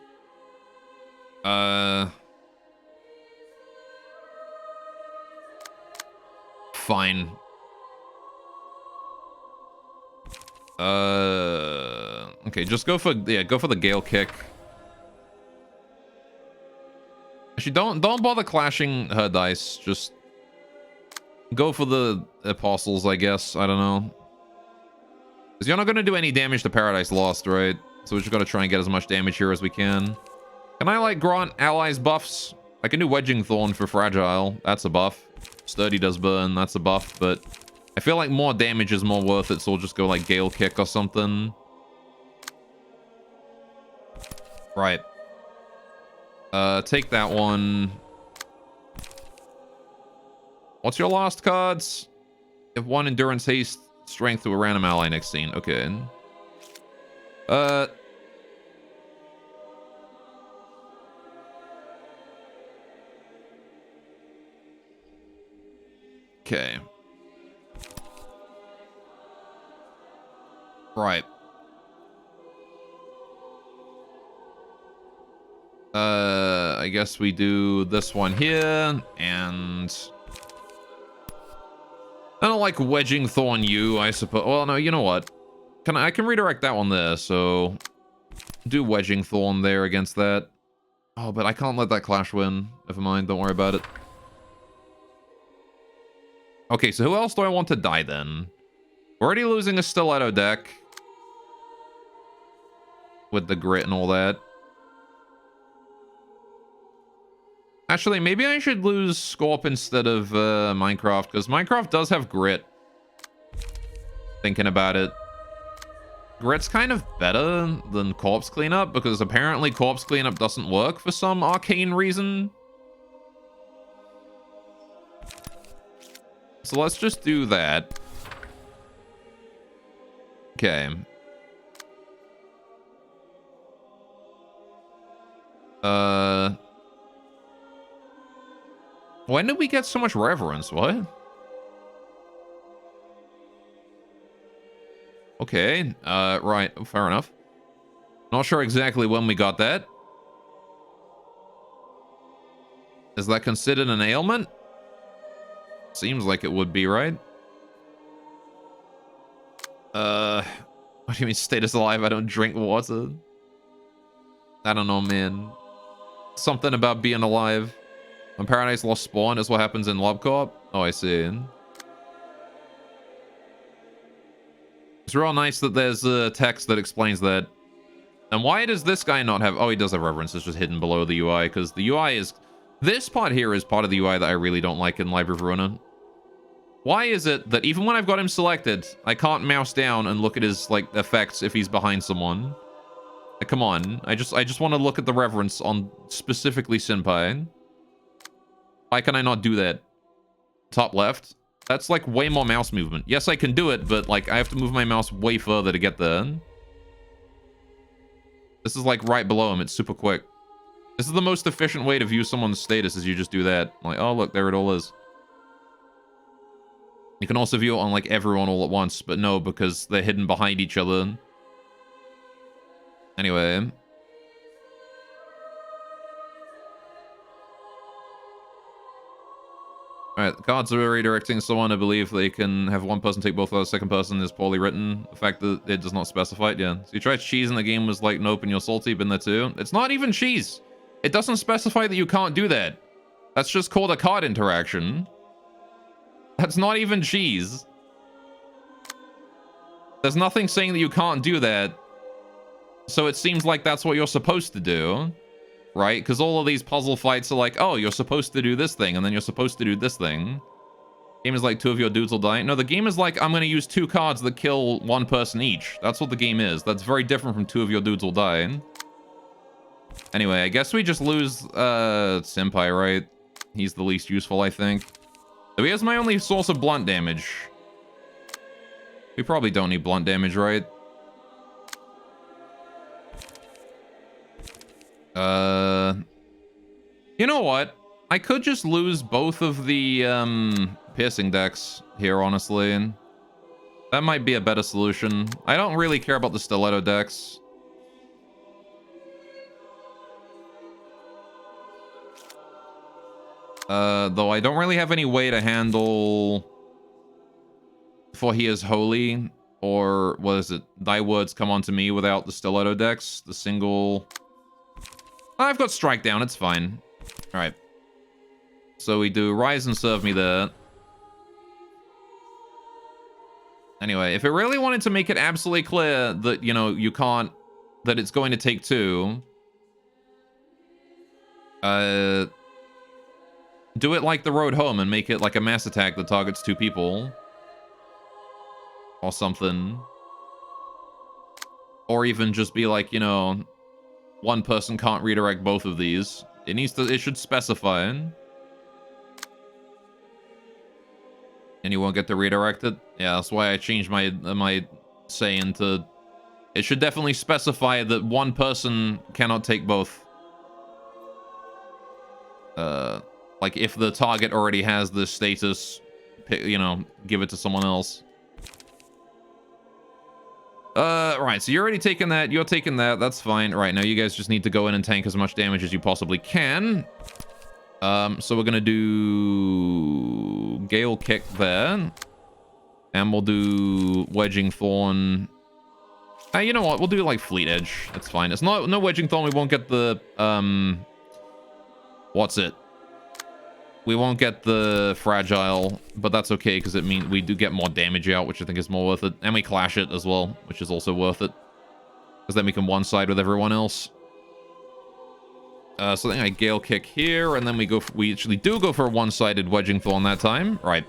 Fine. Okay, just go for... Yeah, go for the Gale Kick. Actually, don't bother clashing her dice. Just... Go for the Apostles, I guess. I don't know. Because you're not going to do any damage to Paradise Lost, right? So we just got to try and get as much damage here as we can. Can I, like, grant allies buffs? I can do Wedging Thorn for Fragile. That's a buff. Sturdy does burn. That's a buff. But I feel like more damage is more worth it, so we'll just go, like, Gale Kick or something. Right. Take that one. What's your last cards? If 1 Endurance Haste Strength to a random ally next scene. Okay. Okay. Right. I guess we do this one here, and... I don't like Wedging Thorn you, I suppose. Well, no, you know what? I can redirect that one there, so... Do Wedging Thorn there against that. Oh, but I can't let that clash win. Never mind, don't worry about it. Okay, so who else do I want to die then? We're already losing a Stiletto deck. With the grit and all that. Actually, maybe I should lose Scorp instead of Minecraft, because Minecraft does have grit. Thinking about it. Grit's kind of better than Corpse Cleanup, because apparently Corpse Cleanup doesn't work for some arcane reason. So let's just do that. Okay. When did we get so much reverence? What? Okay. Right. Fair enough. Not sure exactly when we got that. Is that considered an ailment? Seems like it would be, right? What do you mean status alive? I don't drink water. I don't know, man. Something about being alive. When Paradise Lost spawn is what happens in LobCorp? Oh, I see. It's real nice that there's a text that explains that. And why does this guy not have... Oh, he does have reverence. It's just hidden below the UI, because the UI is... This part here is part of the UI that I really don't like in Library of Ruina. Why is it that even when I've got him selected, I can't mouse down and look at his, like, effects if he's behind someone? Like, come on. I just want to look at the reverence on specifically Senpai. Why can I not do that? Top left. That's, like, way more mouse movement. Yes, I can do it, but, like, I have to move my mouse way further to get there. This is, like, right below him. It's super quick. This is the most efficient way to view someone's status, is you just do that. Like, oh, look, there it all is. You can also view it on, like, everyone all at once, but no, because they're hidden behind each other. Anyway. Alright, the cards are redirecting someone. I believe they can have one person take both of the second person is poorly written. The fact that it does not specify it, yeah. So you tried cheese and the game was like, nope, and you're salty, been there too. It's not even cheese. It doesn't specify that you can't do that. That's just called a card interaction. That's not even cheese. There's nothing saying that you can't do that. So it seems like that's what you're supposed to do. Right? Because all of these puzzle fights are like, oh, you're supposed to do this thing, and then you're supposed to do this thing. Game is like 2 of your dudes will die. No, the game is like, I'm going to use 2 cards that kill 1 person each. That's what the game is. That's very different from 2 of your dudes will die. Anyway, I guess we just lose Senpai, right? He's the least useful, I think. So he is my only source of blunt damage. We probably don't need blunt damage, right? You know what? I could just lose both of the piercing decks here, honestly. That might be a better solution. I don't really care about the stiletto decks. Though I don't really have any way to handle For He Is Holy, or what is it? Thy Words Come Unto Me without the stiletto decks. The single... I've got Strike Down, it's fine. Alright. So we do Rise and Serve Me there. Anyway, if it really wanted to make it absolutely clear that, you know, you can't... That it's going to take 2... do it like The Road Home and make it like a mass attack that targets 2 people. Or something. Or even just be like, you know... 1 person can't redirect both of these. It needs to... It should specify. And you won't get to redirect it? Yeah, that's why I changed my saying to... It should definitely specify that 1 person cannot take both. Like, if the target already has this status, you know, give it to someone else. Right, so you're already taking that, you're taking that, that's fine. Right, now you guys just need to go in and tank as much damage as you possibly can. So we're gonna do... Gale Kick there. And we'll do Wedging Thorn. You know what, we'll do, like, Fleet Edge. That's fine. It's not... No Wedging Thorn, we won't get the, what's it? We won't get the Fragile, but that's okay, because it means we do get more damage out, which I think is more worth it. And we Clash it as well, which is also worth it. Because then we can one-side with everyone else. So then I Gale Kick here, and then we actually do go for a one-sided Wedging Thorn that time. Right.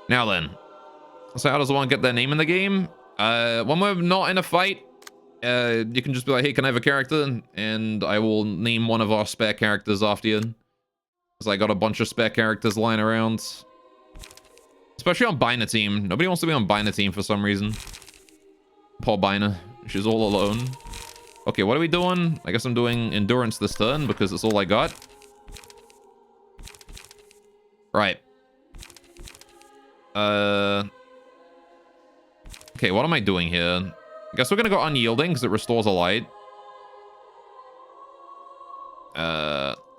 Now then. So how does one get their name in the game? When we're not in a fight, you can just be like, hey, can I have a character? And I will name one of our spare characters after you. Because I got a bunch of spare characters lying around. Especially on Bina team. Nobody wants to be on Bina team for some reason. Poor Bina. She's all alone. Okay, what are we doing? I guess I'm doing Endurance this turn because it's all I got. Right. Okay, what am I doing here? I guess we're gonna go Unyielding because it restores a light.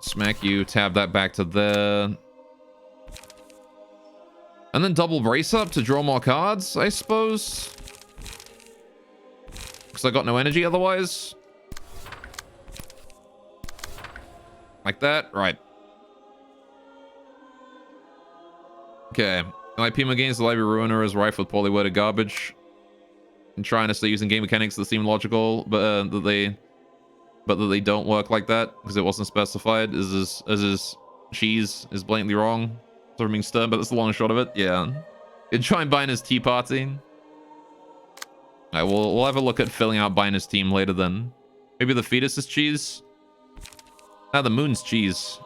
Smack you, tab that back to there. And then double Brace Up to draw more cards, I suppose. Because I got no energy otherwise. Like that? Right. Okay. My Pima gains the Library Ruiner is rife with poorly worded garbage. and trying to stay using game mechanics that seem logical, but that they don't work like that because it wasn't specified. Is his cheese is blatantly wrong. Sort of being stern, but that's the long and short of it. Yeah. You try and bind his tea party. Alright, we'll have a look at filling out Biner's team later then. Maybe the fetus is cheese? Ah, the moon's cheese.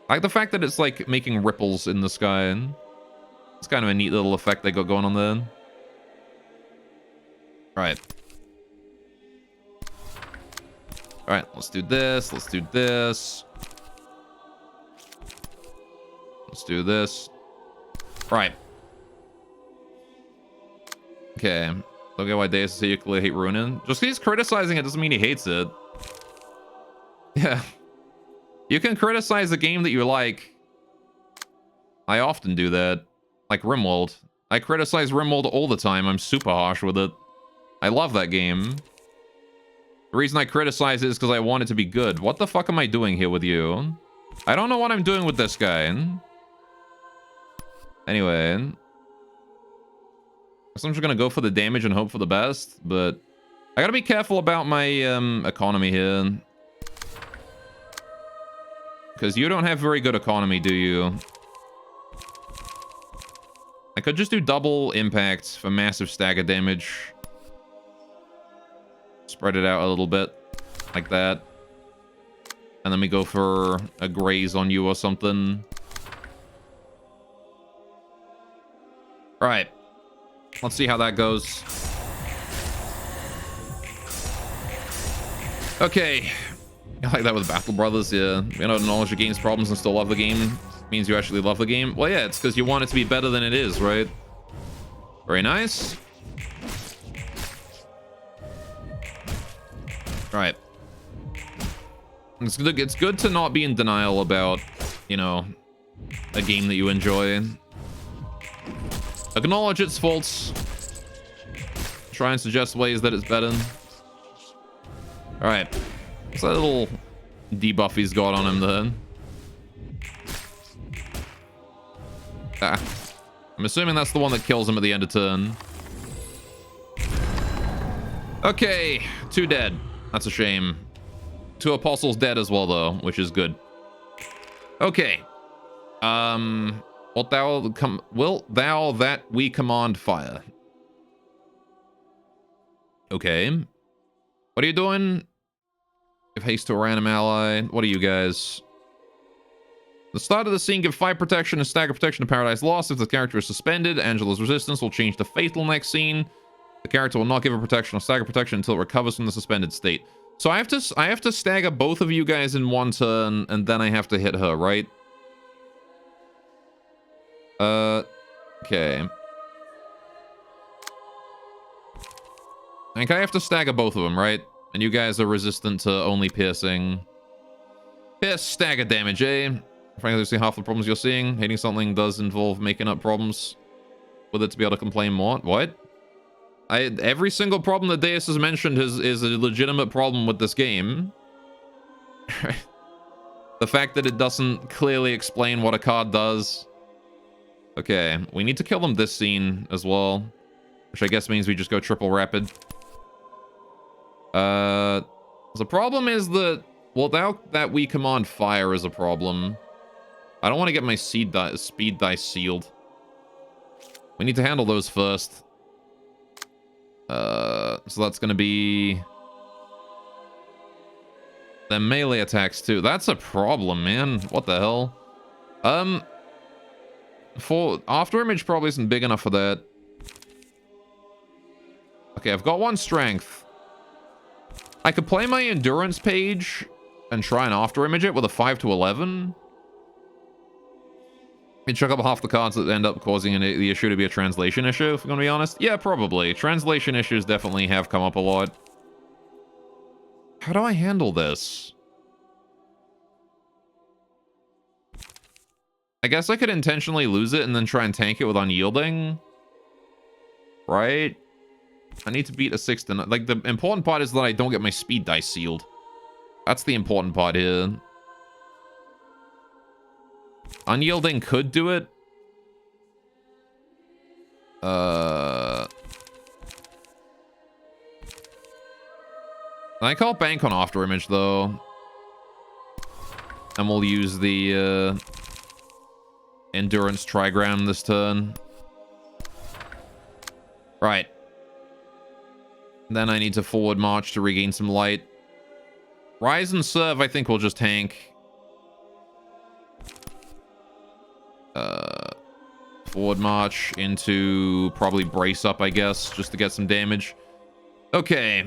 I like the fact that it's like making ripples in the sky. It's kind of a neat little effect they got going on there. Right. Alright, let's do this. Let's do this. Let's do this. Right. Okay. Don't get why Deus say you clearly hate Ruina. Just because he's criticizing it doesn't mean he hates it. Yeah. You can criticize a game that you like. I often do that. Like Rimworld. I criticize Rimworld all the time. I'm super harsh with it. I love that game. The reason I criticize it is because I want it to be good. What the fuck am I doing here with you? I don't know what I'm doing with this guy. Anyway. So I'm just gonna go for the damage and hope for the best, but I gotta be careful about my economy here. Because you don't have very good economy, do you? I could just do double impact for massive stagger damage. Spread it out a little bit. Like that. And then we go for a graze on you or something. Alright. Let's see how that goes. Okay. I like that with Battle Brothers, yeah. You know, acknowledge the game's problems and still love the game means you actually love the game. Well, yeah, it's because you want it to be better than it is, right? Very nice. Right. It's good to not be in denial about, you know, a game that you enjoy. Acknowledge its faults. Try and suggest ways that it's better. Alright. What's that little debuff he's got on him then? Ah. I'm assuming that's the one that kills him at the end of turn. Okay. 2 dead. That's a shame. 2 apostles dead as well, though, which is good. Okay. Wilt thou that we command fire? Okay. What are you doing? Give haste to a random ally. What are you guys? The start of the scene, give 5 protection and stagger protection to Paradise Lost. If the character is suspended, Angela's resistance will change to fatal next scene. The character will not give a protection or stagger protection until it recovers from the suspended state. So I have to stagger both of you guys in one turn, and then I have to hit her, right? Okay. I think I have to stagger both of them, right? And you guys are resistant to only piercing. Pierce stagger damage, eh? Frankly, you see half the problems you're seeing. Hating something does involve making up problems with it to be able to complain more. What? Every single problem that Deus has mentioned is a legitimate problem with this game. The fact that it doesn't clearly explain what a card does. Okay, we need to kill them this scene as well. Which I guess means we just go triple rapid. The problem is that, well, that we command fire is a problem. I don't want to get my speed dice sealed. We need to handle those first. So that's going to be... the melee attacks too. That's a problem, man. What the hell? For after image probably isn't big enough for that. Okay, I've got 1 strength. I could play my endurance page and try and after image it with a 5 to 11. And chuck up half the cards that end up causing the issue to be a translation issue, if I'm gonna be honest. Yeah, probably. Translation issues definitely have come up a lot. How do I handle this? I guess I could intentionally lose it and then try and tank it with unyielding. Right? I need to beat a 6 to 9. Like, the important part is that I don't get my speed dice sealed. That's the important part here. Unyielding could do it. I can't bank on after image though. And we'll use the endurance trigram this turn. Right. Then I need to forward march to regain some light. Rise and serve, I think we'll just tank. Forward march into probably brace up, I guess, just to get some damage. Okay.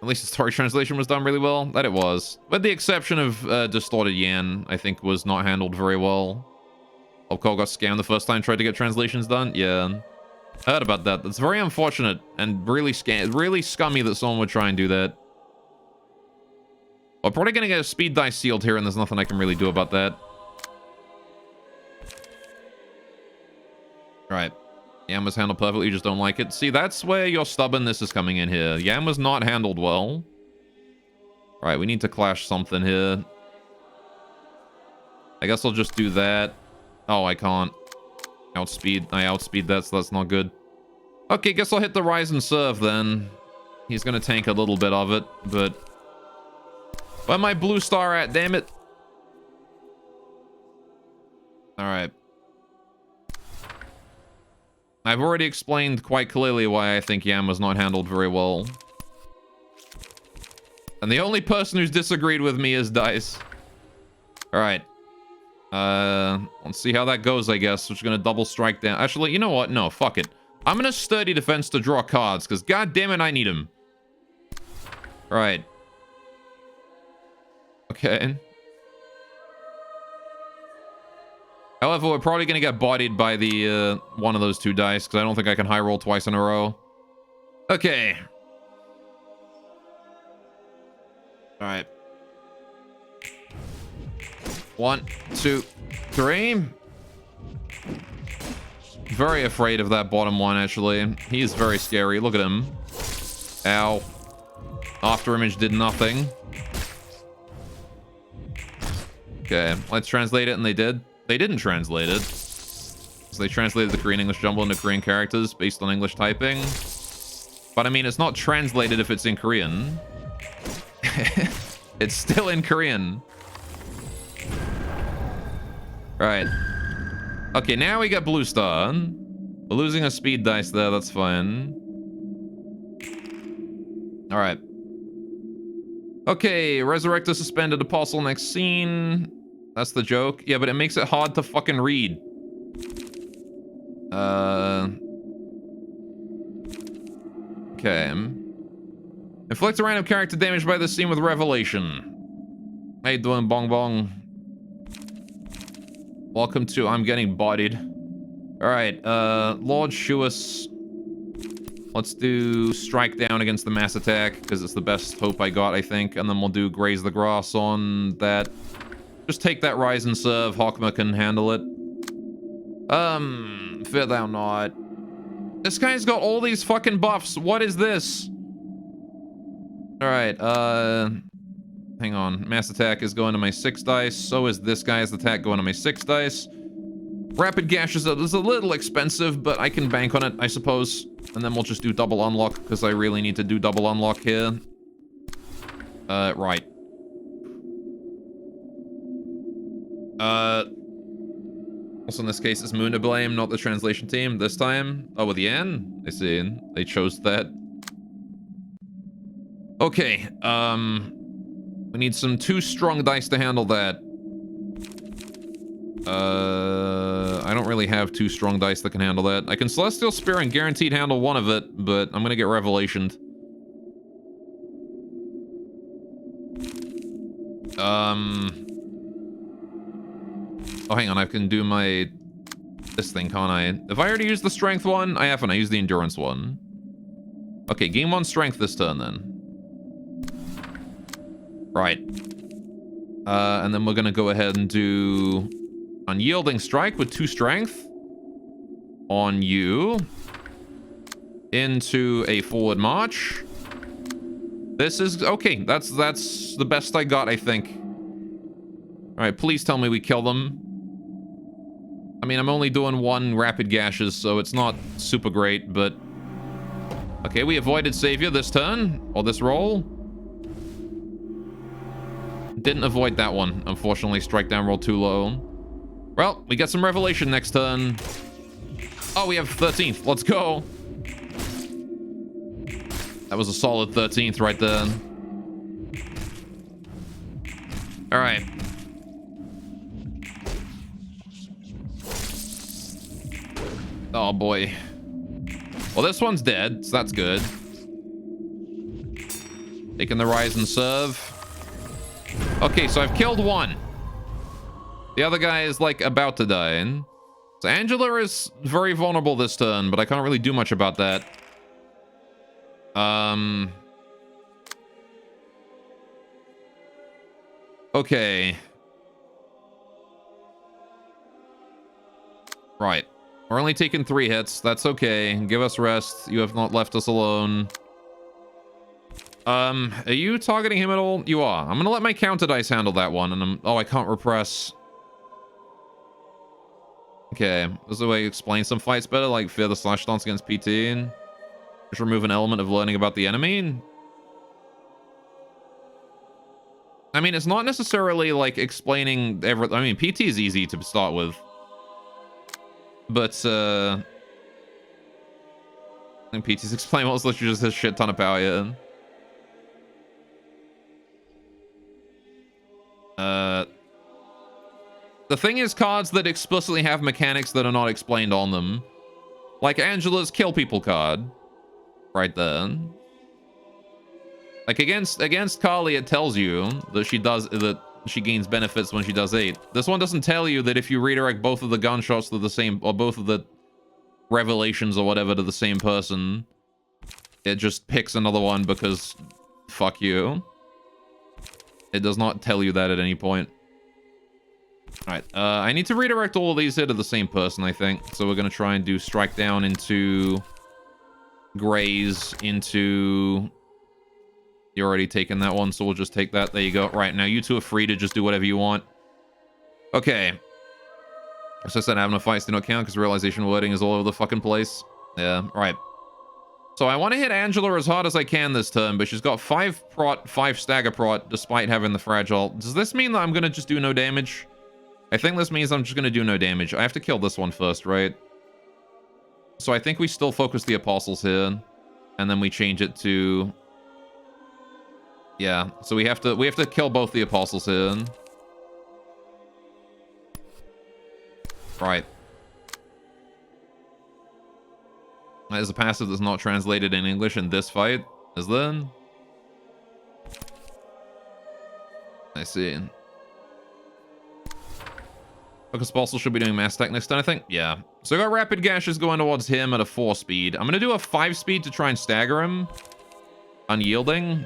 At least the story translation was done really well. That it was. With the exception of Distorted Yan, I think was not handled very well. Opcol got scammed the first time tried to get translations done. Yeah. I heard about that. That's very unfortunate and really scummy that someone would try and do that. We're probably going to get a speed dice sealed here, and there's nothing I can really do about that. Right. Yam was handled perfectly, you just don't like it. See, that's where your stubbornness is coming in here. Yam was not handled well. Right, we need to clash something here. I guess I'll just do that. Oh, I can't. I outspeed that, so that's not good. Okay, guess I'll hit the rise and serve then. He's gonna tank a little bit of it, but... Where my blue star at, damn it? Alright. I've already explained quite clearly why I think Yam was not handled very well. And the only person who's disagreed with me is Dice. Alright. Let's see how that goes, I guess. We're just gonna double strike down. Actually, you know what? No, fuck it. I'm gonna sturdy defense to draw cards, because god damn it, I need them. Alright. Okay. However, we're probably going to get bodied by the one of those two dice, because I don't think I can high roll twice in a row. Okay. Alright. 1, 2, 3. Very afraid of that bottom one, actually. He's very scary. Look at him. Ow. After image did nothing. Okay, let's translate it, and they did. They didn't translate it. So they translated the Korean-English jumble into Korean characters based on English typing. But I mean, it's not translated if it's in Korean. It's still in Korean. Right. Okay, now we got blue star. We're losing a speed dice there, that's fine. Alright. Okay, resurrect a suspended apostle next scene. That's the joke. Yeah, but it makes it hard to fucking read. Okay. Inflict a random character damage by this scene with revelation. How you doing, Bong Bong? Welcome to I'm Getting Bodied. Alright, Lord Shuas. Let's do strike down against the mass attack, because it's the best hope I got, I think. And then we'll do graze the grass on that. Just take that rise and serve. Hawkma can handle it. Fear thou not. This guy's got all these fucking buffs. What is this? Alright, hang on. Mass attack is going to my 6 dice. So is this guy's attack going to my 6 dice. Rapid gash is a little expensive, but I can bank on it, I suppose. And then we'll just do double unlock, because I really need to do double unlock here. Right. Also in this case, it's Moon to blame, not the translation team this time. Oh, with Yan? I see. They chose that. Okay, we need some 2 strong dice to handle that. I don't really have 2 strong dice that can handle that. I can Celestial Spear and guaranteed handle one of it, but I'm gonna get Revelationed. Oh, hang on, I can do my... this thing, can't I? Have I already used the Strength one? I haven't, I used the Endurance one. Okay, gain 1 Strength this turn, then. Right. And then we're gonna go ahead and do... Unyielding Strike with 2 Strength. On you. Into a forward march. This is... okay, that's the best I got, I think. Alright, please tell me we kill them. I mean, I'm only doing 1 rapid gashes, so it's not super great, but... Okay, we avoided Savior this turn, or this roll. Didn't avoid that one. Unfortunately, strike down roll too low. Well, we get some Revelation next turn. Oh, we have 13th. Let's go. That was a solid 13th right there. All right. Oh, boy. Well, this one's dead, so that's good. Taking the rise and serve. Okay, so I've killed one. The other guy is, like, about to die. So Angela is very vulnerable this turn, but I can't really do much about that. Okay. Right. We're only taking 3 hits. That's okay. Give us rest. You have not left us alone. Are you targeting him at all? You are. I'm gonna let my counter dice handle that one, and oh, I can't repress. Okay, this is a way to explain some fights better, like fear the slash stance against PT. Just remove an element of learning about the enemy. I mean, it's not necessarily like explaining everything. I mean, PT is easy to start with. But, I think PT's explain what's literally just a shit ton of power here. The thing is, cards that explicitly have mechanics that are not explained on them. Like Angela's kill people card. Right there. Like against Carly, it tells you that she gains benefits when she does 8. This one doesn't tell you that if you redirect both of the gunshots to the same, or both of the revelations or whatever to the same person, it just picks another one because fuck you. It does not tell you that at any point. Alright, I need to redirect all of these here to the same person, I think. So we're gonna try and do strike down into Graze into... You're already taken that one, so we'll just take that. There you go. Right, now you two are free to just do whatever you want. Okay. As I said, having a fights do not count because realization wording is all over the fucking place. Yeah, right. So I want to hit Angela as hard as I can this turn, but she's got 5 prot, 5 stagger prot, despite having the fragile. Does this mean that I'm going to just do no damage? I think this means I'm just going to do no damage. I have to kill this one first, right? So I think we still focus the apostles here, and then we change it to... Yeah, so we have to kill both the apostles here. Right. There's a passive that's not translated in English in this fight, is there? I see. Focus Apostle should be doing Mass Tech next turn, I think. Yeah. So I got Rapid Gashes going towards him at a 4 speed. I'm going to do a 5 speed to try and stagger him. Unyielding.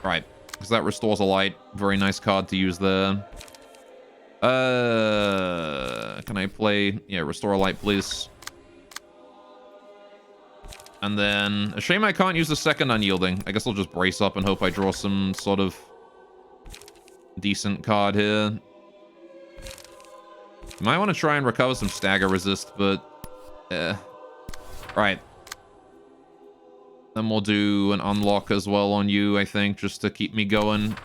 Right. Because that restores a light. Very nice card to use there. Can I play... Yeah, restore a light, please. And then... A shame I can't use the second unyielding. I guess I'll just brace up and hope I draw some sort of decent card here. Might want to try and recover some stagger resist, but... Right. Then we'll do an unlock as well on you, I think, just to keep me going.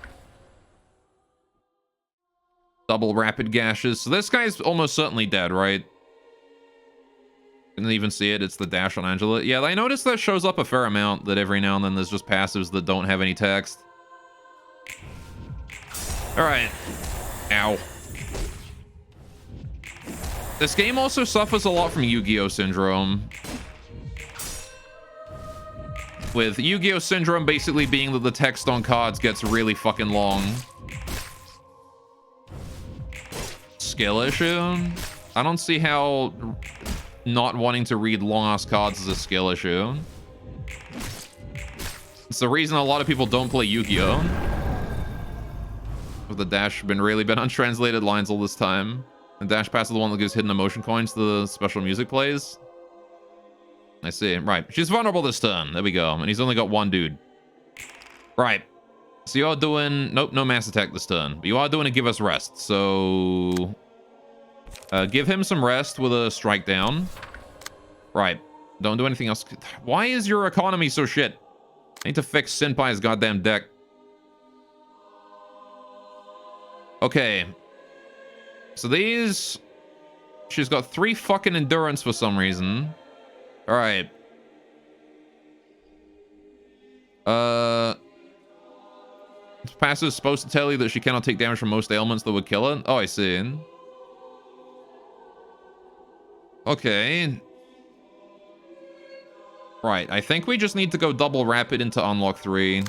Double rapid gashes. So this guy's almost certainly dead, right? Didn't even see it. It's the dash on Angela. Yeah, I noticed that shows up a fair amount, that every now and then there's just passives that don't have any text. Alright. Ow. This game also suffers a lot from Yu-Gi-Oh! Syndrome. With Yu-Gi-Oh! Syndrome basically being that the text on cards gets really fucking long. Skill issue? I don't see how not wanting to read long-ass cards is a skill issue. It's the reason a lot of people don't play Yu-Gi-Oh! With the dash been untranslated lines all this time. And dash pass is the one that gives hidden emotion coins to the special music plays. I see. Right. She's vulnerable this turn. There we go. And he's only got 1 dude. Right. So you are doing... Nope, no mass attack this turn. But you are doing a give us rest. So... give him some rest with a strike down. Right. Don't do anything else. Why is your economy so shit? I need to fix Senpai's goddamn deck. Okay. So these... She's got 3 fucking endurance for some reason. Alright. This passive is supposed to tell you that she cannot take damage from most ailments that would kill her. Oh, I see. Okay. Right, I think we just need to go double rapid into unlock 3.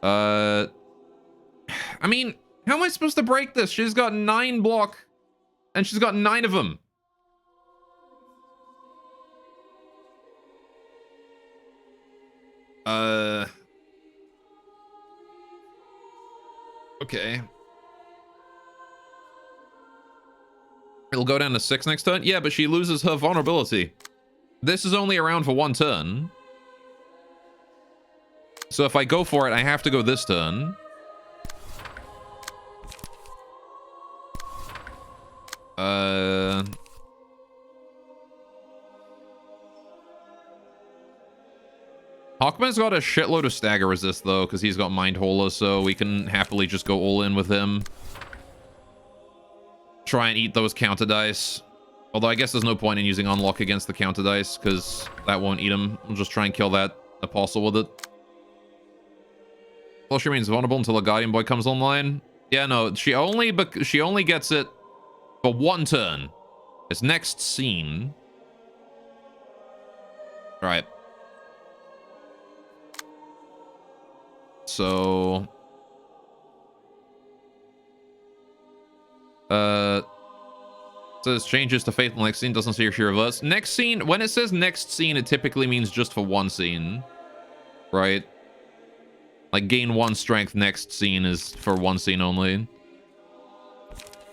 I mean, how am I supposed to break this? She's got 9 block, and she's got 9 of them. Okay. It'll go down to 6 next turn? Yeah, but she loses her vulnerability. This is only around for 1 turn. So if I go for it, I have to go this turn. Hawkman's got a shitload of stagger resist, though, because he's got Mind Holer, so we can happily just go all in with him. Try and eat those counter dice. Although I guess there's no point in using unlock against the counter dice, because that won't eat him. We'll just try and kill that apostle with it. Well, she remains vulnerable until a Guardian Boy comes online. Yeah, no, she only gets it for 1 turn. It's next scene. Right. So... says changes to Faithful next scene, doesn't say if she reverse. Next scene, when it says next scene, it typically means just for 1 scene. Right? Like gain 1 strength next scene is for 1 scene only.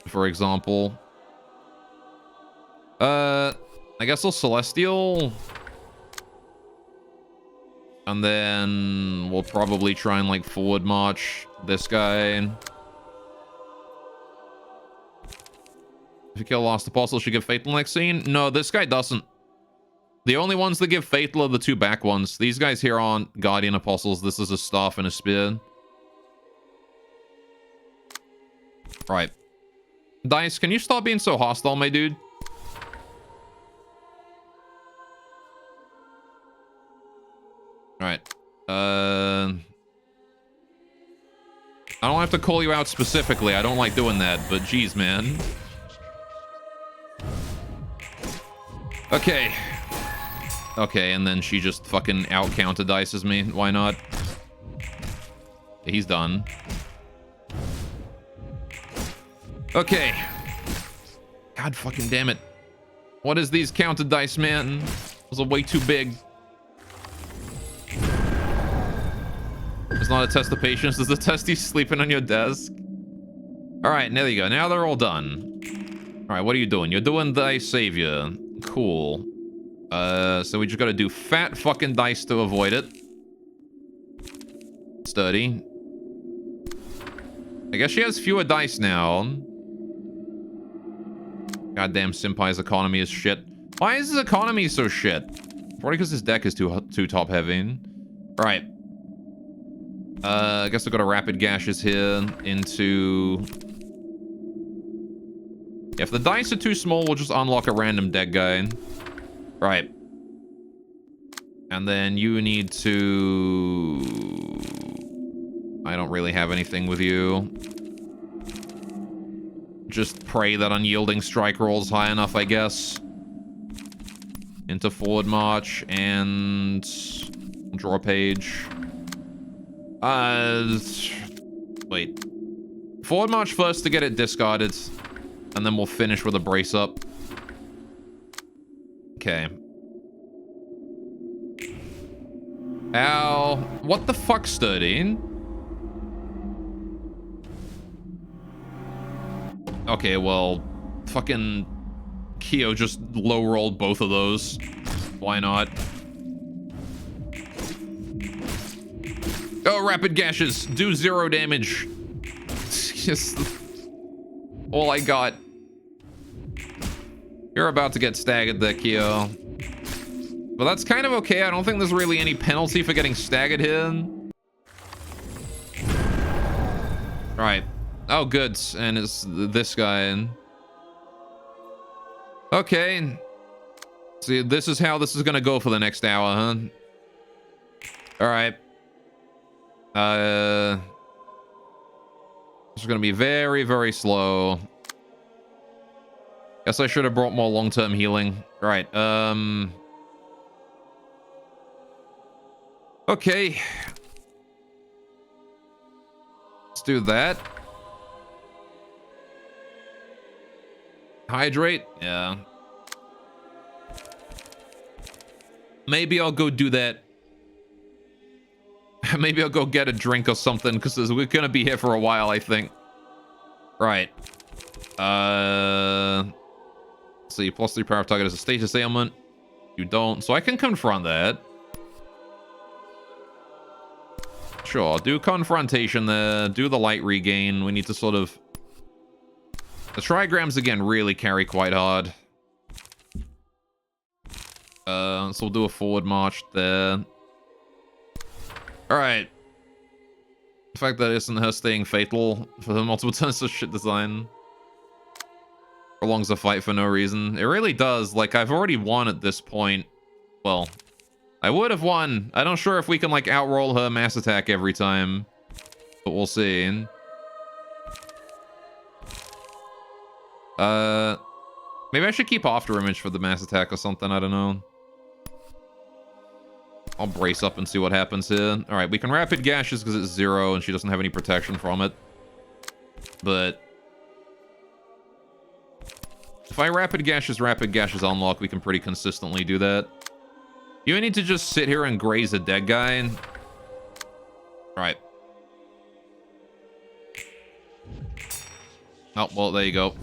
For example. I guess I'll Celestial. And then we'll probably try and like forward march this guy. If you kill Lost Apostle, she give Fatal next scene? No, this guy doesn't. The only ones that give Fatal are the 2 back ones. These guys here aren't Guardian Apostles. This is a staff and a spear. Right. Dice, can you stop being so hostile, my dude? Alright. I don't have to call you out specifically. I don't like doing that, but geez, man. Okay. Okay, and then she just fucking out-counter dices me. Why not? He's done. Okay. God fucking damn it. What is these counter dice, man? Those are way too big. It's not a test of patience. It's a test you sleeping on your desk. Alright, there you go. Now they're all done. Alright, what are you doing? You're doing Thy Savior. Cool. So we just gotta do fat fucking dice to avoid it. Sturdy. I guess she has fewer dice now. Goddamn Senpai's economy is shit. Why is his economy so shit? Probably because his deck is too top heavy. Right. I guess I've got a rapid gashes here into... If the dice are too small, we'll just unlock a random dead guy. Right. And then you need to... I don't really have anything with you. Just pray that Unyielding Strike rolls high enough, I guess. Into forward march and... draw a page. Wait. Forward march first to get it discarded. And then we'll finish with a brace up. Okay. Ow. What the fuck, Sturdy? Okay, well, fucking Kyo just low-rolled both of those. Why not? Oh, rapid gashes. Do 0 damage. Just all I got. You're about to get staggered there, Kyo. But that's kind of okay. I don't think there's really any penalty for getting staggered here. Right. Oh, good. And it's this guy. Okay. See, this is how this is gonna go for the next hour, huh? All right. This is gonna be very, very slow. Guess I should have brought more long-term healing. All right. Okay. Let's do that. Hydrate? Yeah. Maybe I'll go do that. Maybe I'll go get a drink or something, because we're gonna be here for a while, I think. Right. Let's see, +3 power of target is a status ailment. You don't, so I can confront that. Sure, do confrontation there, do the light regain. We need to sort of... The trigrams, again, really carry quite hard. So we'll do a forward march there. Alright. The fact that it isn't her staying fatal for the multiple turns of shit design prolongs the fight for no reason. It really does. Like, I've already won at this point. Well, I would have won. I'm not sure if we can, like, outroll her mass attack every time. But we'll see. Maybe I should keep after image for the mass attack or something. I don't know. I'll brace up and see what happens here. All right, we can rapid gashes because it's 0 and she doesn't have any protection from it. But if I rapid gashes unlock, we can pretty consistently do that. You need to just sit here and graze a dead guy. All right. Oh, well, there you go.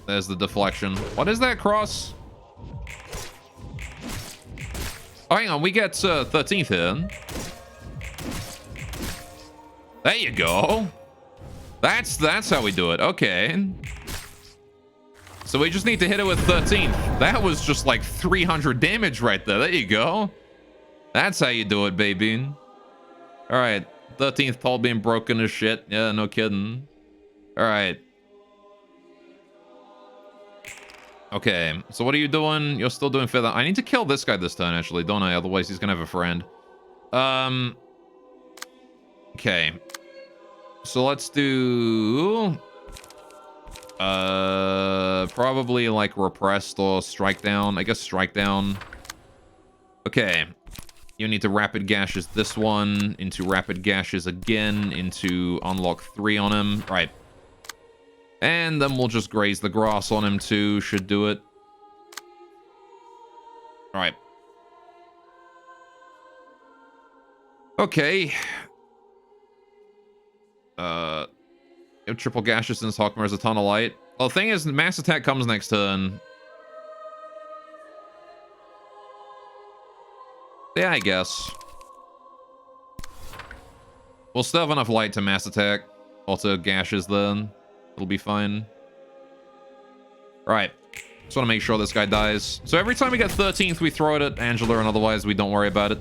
There's the deflection. What is that cross? Oh, hang on. We get 13th in. There you go. That's how we do it. Okay. So we just need to hit it with 13th. That was just like 300 damage right there. There you go. That's how you do it, baby. All right. 13th pole being broken as shit. Yeah, no kidding. All right. Okay, so what are you doing? You're still doing feather. I need to kill this guy this turn, actually, don't I? Otherwise, he's gonna have a friend. Okay. So let's do... probably, like, repressed or strike down. I guess strike down. Okay. You need to rapid gashes this one, into rapid gashes again, into unlock 3 on him. Right. And then we'll just graze the grass on him too. Should do it. All right. Okay. Triple gashes since Hawkmare is a ton of light. Well, the thing is, mass attack comes next turn. Yeah, I guess. We'll still have enough light to mass attack. Also gashes then. It'll be fine. Right. Just want to make sure this guy dies. So every time we get 13th, we throw it at Angela, and otherwise we don't worry about it.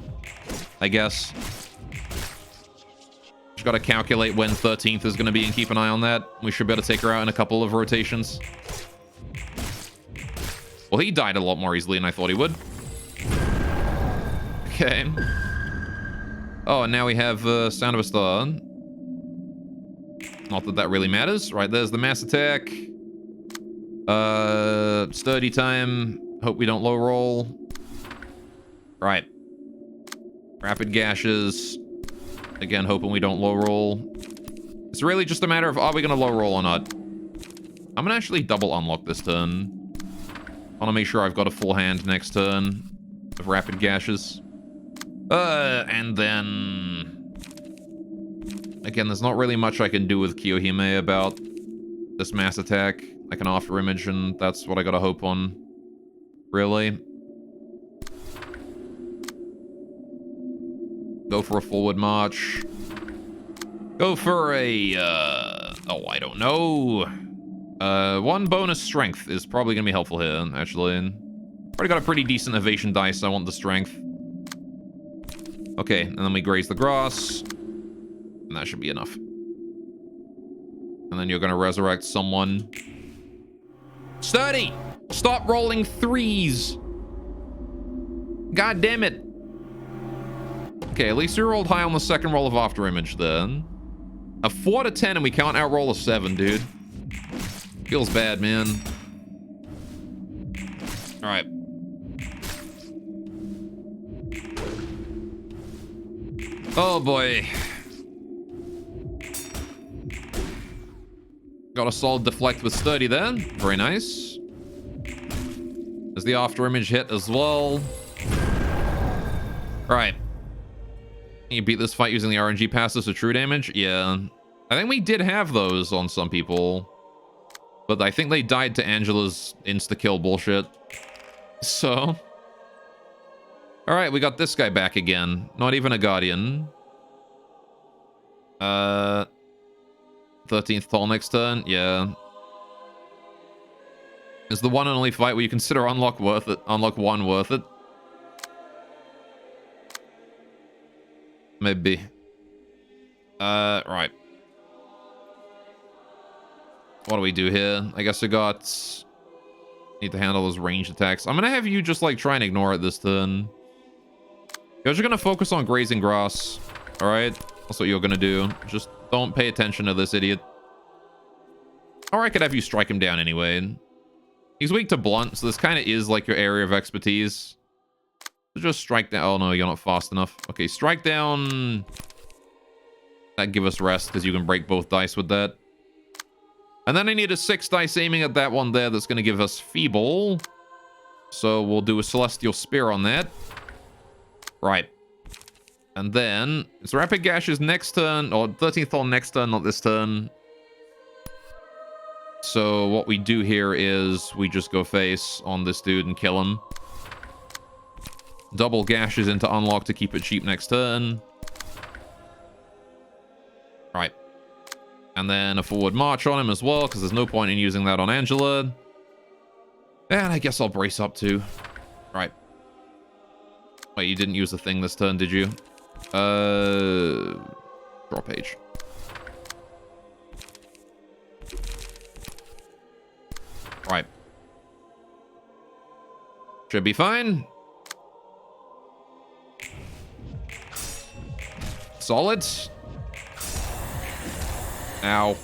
I guess. Just got to calculate when 13th is going to be and keep an eye on that. We should be able to take her out in a couple of rotations. Well, he died a lot more easily than I thought he would. Okay. Oh, and now we have Sound of a Star. Not that that really matters. Right, there's the mass attack. Sturdy time. Hope we don't low roll. Right. Rapid gashes. Again, hoping we don't low roll. It's really just a matter of, are we going to low roll or not? I'm going to actually double unlock this turn. I want to make sure I've got a full hand next turn of rapid gashes. And then... Again, there's not really much I can do with Kiyohime about this mass attack. I can offer image, and that's what I gotta hope on. Really. Go for a forward march. Go for a, oh, I don't know. One bonus strength is probably gonna be helpful here, actually. Already got a pretty decent evasion dice, so I want the strength. Okay, and then we graze the grass. And that should be enough. And then you're gonna resurrect someone. Sturdy! Stop rolling threes! God damn it! Okay, at least you rolled high on the second roll of After Image then. A 4 to 10 and we can't outroll a 7, dude. Feels bad, man. Alright. Oh boy. Got a solid deflect with Sturdy there. Very nice. There's the After Image hit as well. Right. You beat this fight using the RNG passes for true damage? Yeah. I think we did have those on some people. But I think they died to Angela's insta-kill bullshit. So. Alright, we got this guy back again. Not even a Guardian. 13th tall next turn? Yeah. Is the one and only fight where you consider unlock worth it? Unlock 1 worth it? Maybe. Right. What do we do here? I guess I got... Need to handle those ranged attacks. I'm gonna have you just, like, try and ignore it this turn. You're just gonna focus on grazing grass. Alright? That's what you're gonna do. Just don't pay attention to this idiot. Or I could have you strike him down anyway. He's weak to blunt, so this kind of is, like, your area of expertise. So just strike down... Oh, no, you're not fast enough. Okay, strike down... That give us rest, because you can break both dice with that. And then I need a 6 dice aiming at that one there that's going to give us Feeble. So we'll do a Celestial Spear on that. Right. And then it's Rapid Gashes next turn, or 13th on next turn, not this turn. So what we do here is we just go face on this dude and kill him. Double Gashes into Unlock to keep it cheap next turn. Right. And then a forward march on him as well, because there's no point in using that on Angela. And I guess I'll brace up too. Right. Wait, you didn't use the thing this turn, did you? Draw page. Right. Should be fine. Solid. Ow.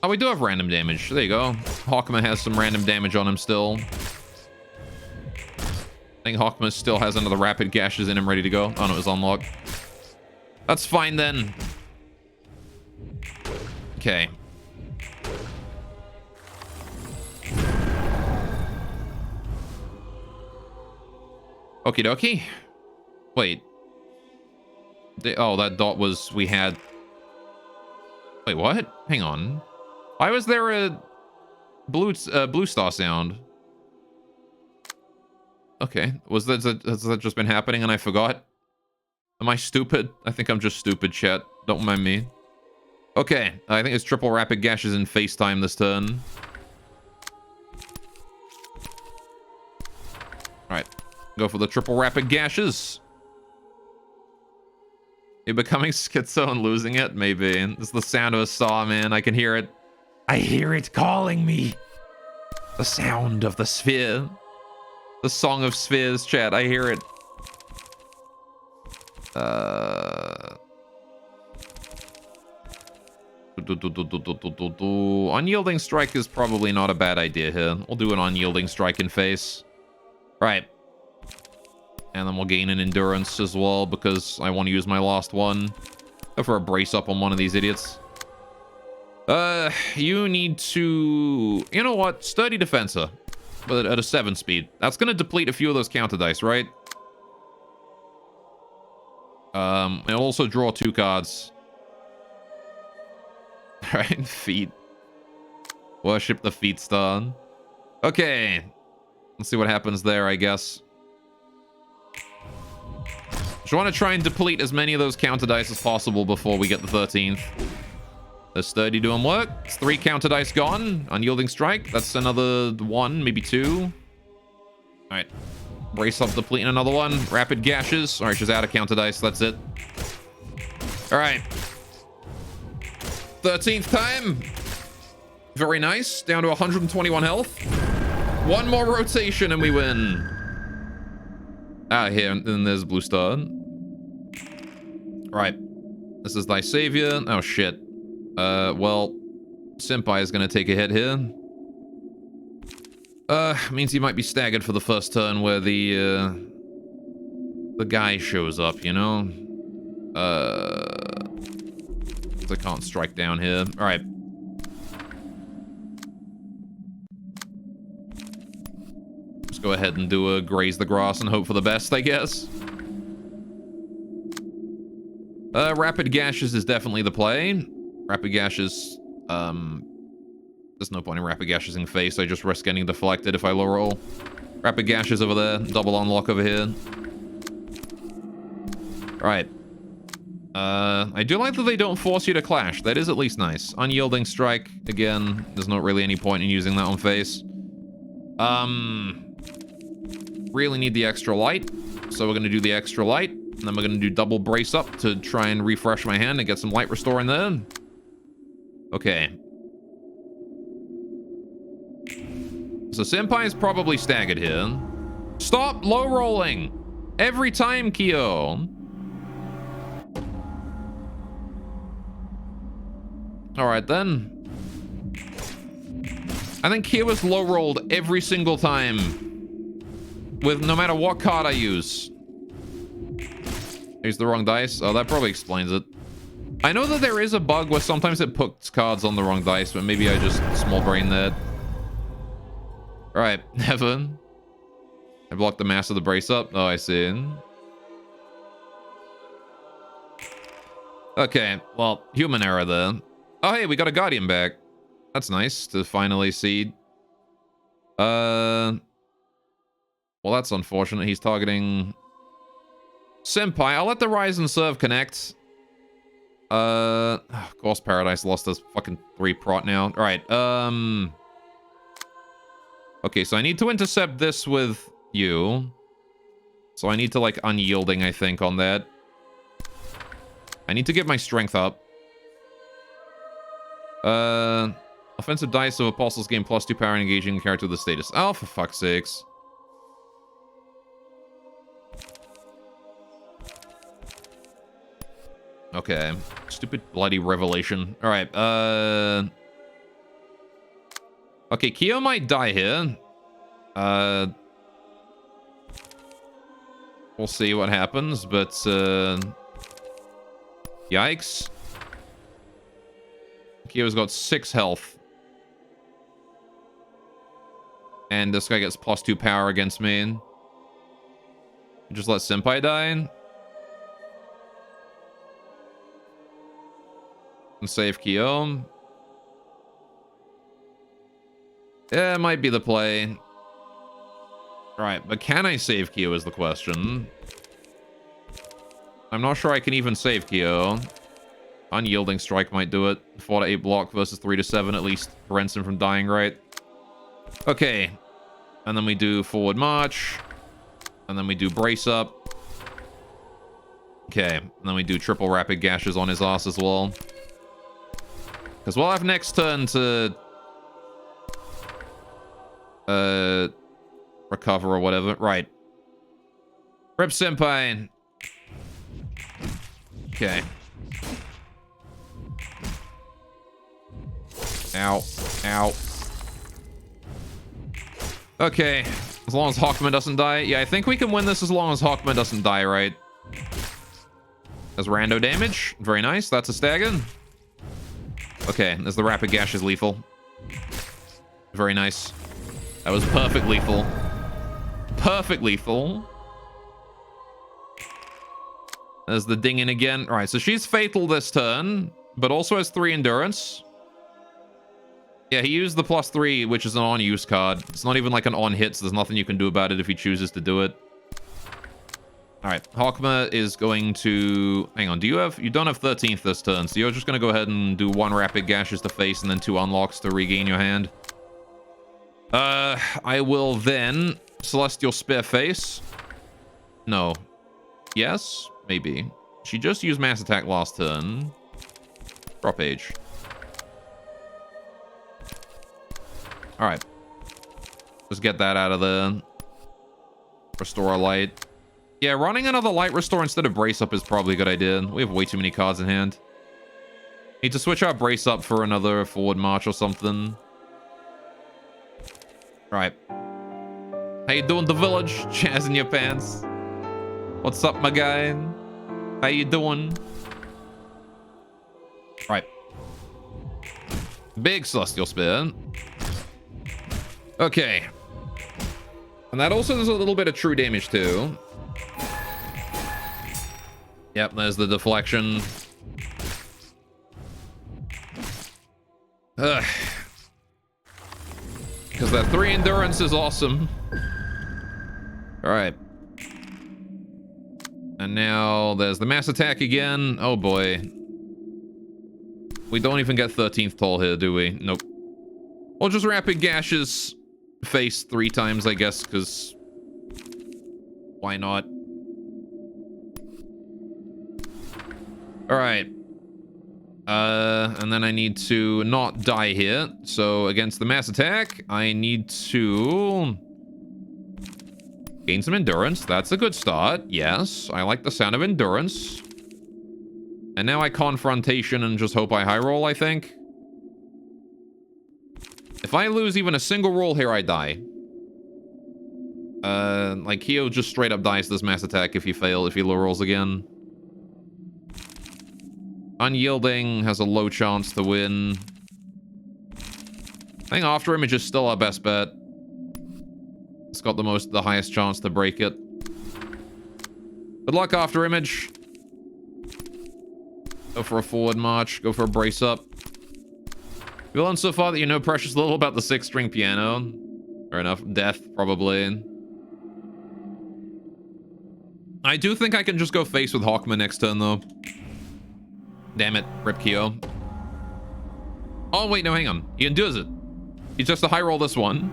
Oh, we do have random damage. There you go. Hawkman has some random damage on him still. I think Hawkman still has another rapid gashes in him ready to go. Oh, no, it was unlocked. That's fine then. Okay. Okie dokie. Wait. Oh, that dot was... We had... Wait, what? Hang on. Why was there a blue star sound? Okay. Has that just been happening and I forgot? Am I stupid? I think I'm just stupid, chat. Don't mind me. Okay. I think it's triple rapid gashes in FaceTime this turn. Alright. Go for the triple rapid gashes. You're becoming schizo and losing it? Maybe. It's the sound of a saw, man. I can hear it. I hear it calling me. The sound of the sphere. The song of spheres, chat. I hear it. Unyielding strike is probably not a bad idea here. We'll do an unyielding strike in face. Right. And then we'll gain an endurance as well because I want to use my last one. Go for a brace up on one of these idiots. You need to... You know what? Sturdy Defensor. But at a 7 speed. That's going to deplete a few of those counter dice, right? It'll also draw 2 cards. Alright, feet. Worship the feet star. Okay. Let's see what happens there, I guess. So I want to try and deplete as many of those counter dice as possible before we get the 13th. The sturdy doing work. It's 3 counter dice gone. Unyielding strike. That's another 1, maybe 2. All right. Brace up, depleting another one. Rapid gashes. All right, she's out of counter dice. That's it. All right. 13th time. Very nice. Down to 121 health. 1 more rotation and we win. Here, and then there's blue star. Right. This is thy savior. Oh, shit. Well, Senpai is going to take a hit here. Means he might be staggered for the first turn where the guy shows up, you know? I can't strike down here. All right. Let's go ahead and do a graze the grass and hope for the best, I guess. Rapid gashes is definitely the play. Rapid gashes, there's no point in rapid gashes in face. I just risk getting deflected if I low roll. Rapid gashes over there. Double unlock over here. Alright. I do like that they don't force you to clash. That is at least nice. Unyielding strike. Again, there's not really any point in using that on face. Really need the extra light. So we're going to do the extra light. And then we're going to do double brace up to try and refresh my hand and get some light restore in there. Okay. So Senpai is probably staggered here. Stop low rolling. Every time, Kyo. Alright then. I think Kyo is low rolled every single time. With no matter what card I use. Use the wrong dice. Oh, that probably explains it. I know that there is a bug where sometimes it puts cards on the wrong dice, but maybe I just small brain that. Alright, Heaven. I blocked the mass of the brace up. Oh, I see. Okay, well, human error there. Oh, hey, we got a Guardian back. That's nice to finally see. Well, that's unfortunate. He's targeting Senpai. I'll let the Rise and Serve connect. Of course, Paradise lost us fucking 3 prot now. All right. Okay, so I need to intercept this with you. So I need to, like, unyielding, I think, on that. I need to get my strength up. Offensive dice of Apostles gain +2 power and engaging character with the status. Oh, for fuck's sakes. Okay. Stupid bloody revelation. Alright, okay, Kyo might die here. We'll see what happens, but, yikes. Kyo's got 6 health. And this guy gets +2 power against me. Just let Senpai die. And save Kyo. Yeah, it might be the play. Alright, but can I save Kyo is the question. I'm not sure I can even save Kyo. Unyielding strike might do it. 4 to 8 block versus 3 to 7 at least prevents him from dying, right? Okay. And then we do forward march. And then we do brace up. Okay. And then we do triple rapid gashes on his ass as well. Because we'll have next turn to recover or whatever. Right. Rip Senpai. Okay. Ow. Ow. Okay. As long as Hawkman doesn't die. Yeah, I think we can win this as long as Hawkman doesn't die, right? That's rando damage. Very nice. That's a stagger. Okay, as the rapid gash is lethal. Very nice. That was perfect lethal. Perfect lethal. There's the ding in again. All right, so she's fatal this turn, but also has 3 endurance. Yeah, he used the +3, which is an on-use card. It's not even like an on-hit, so there's nothing you can do about it if he chooses to do it. All right, Hawkma is going to... Hang on, you don't have 13th this turn, so you're just going to go ahead and do 1 rapid gashes to face and then 2 unlocks to regain your hand. I will then Celestial Spear face. No. Yes? Maybe. She just used Mass Attack last turn. Drop age. All right. Let's get that out of there. Restore a light. Yeah, running another light restore instead of brace up is probably a good idea. We have way too many cards in hand. Need to switch out brace up for another forward march or something. Right. How you doing, the village? Jazz in your pants. What's up, my guy? How you doing? Right. Big Celestial Spear. Okay. And that also does a little bit of true damage too. Yep, there's the deflection. Ugh. Because that 3 endurance is awesome. Alright. And now there's the mass attack again. Oh boy. We don't even get 13th toll here, do we? Nope. We'll just rapid gashes face 3 times, I guess, because why not? Alright. And then I need to not die here. So against the mass attack, I need to gain some endurance. That's a good start. Yes, I like the sound of endurance. And now I confrontation and just hope I high roll, I think. If I lose even a single roll here, I die. Like Kyo just straight up dies this mass attack if he low rolls again. Unyielding has a low chance to win. I think After Image is still our best bet. It's got the highest chance to break it. Good luck, After Image. Go for a forward march. Go for a brace up. We learned so far that you know precious little about the 6-string piano. Fair enough. Death, probably. I do think I can just go face with Hawkman next turn, though. Damn it, Rip Kyo. Oh, wait, no, hang on. He endures it. He's just a high roll this one.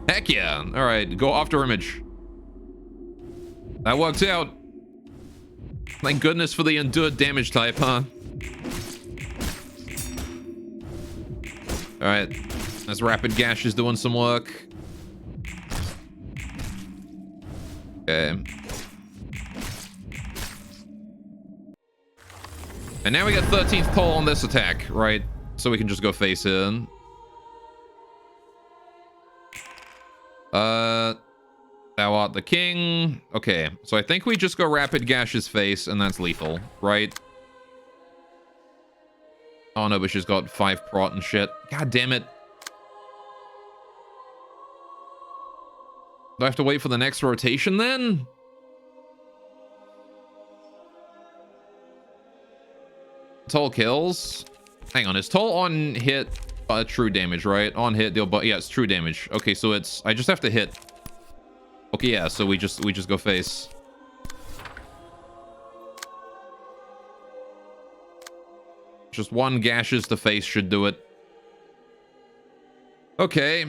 Heck yeah. All right, go After Image. That works out. Thank goodness for the endured damage type, huh? All right, as Rapid Gash is doing some work. Okay. And now we get 13th toll on this attack, right? So we can just go face in. Thou art the king. Okay, so I think we just go Rapid Gash his face, and that's lethal, right? Oh no, but she's got 5 prot and shit. God damn it. Do I have to wait for the next rotation then? Toll kills. Hang on, is toll on hit true damage, right? On hit deal, but yeah, it's true damage. Okay, so it's I just have to hit. Okay, yeah, so we just go face. Just 1 gashes to face should do it. Okay.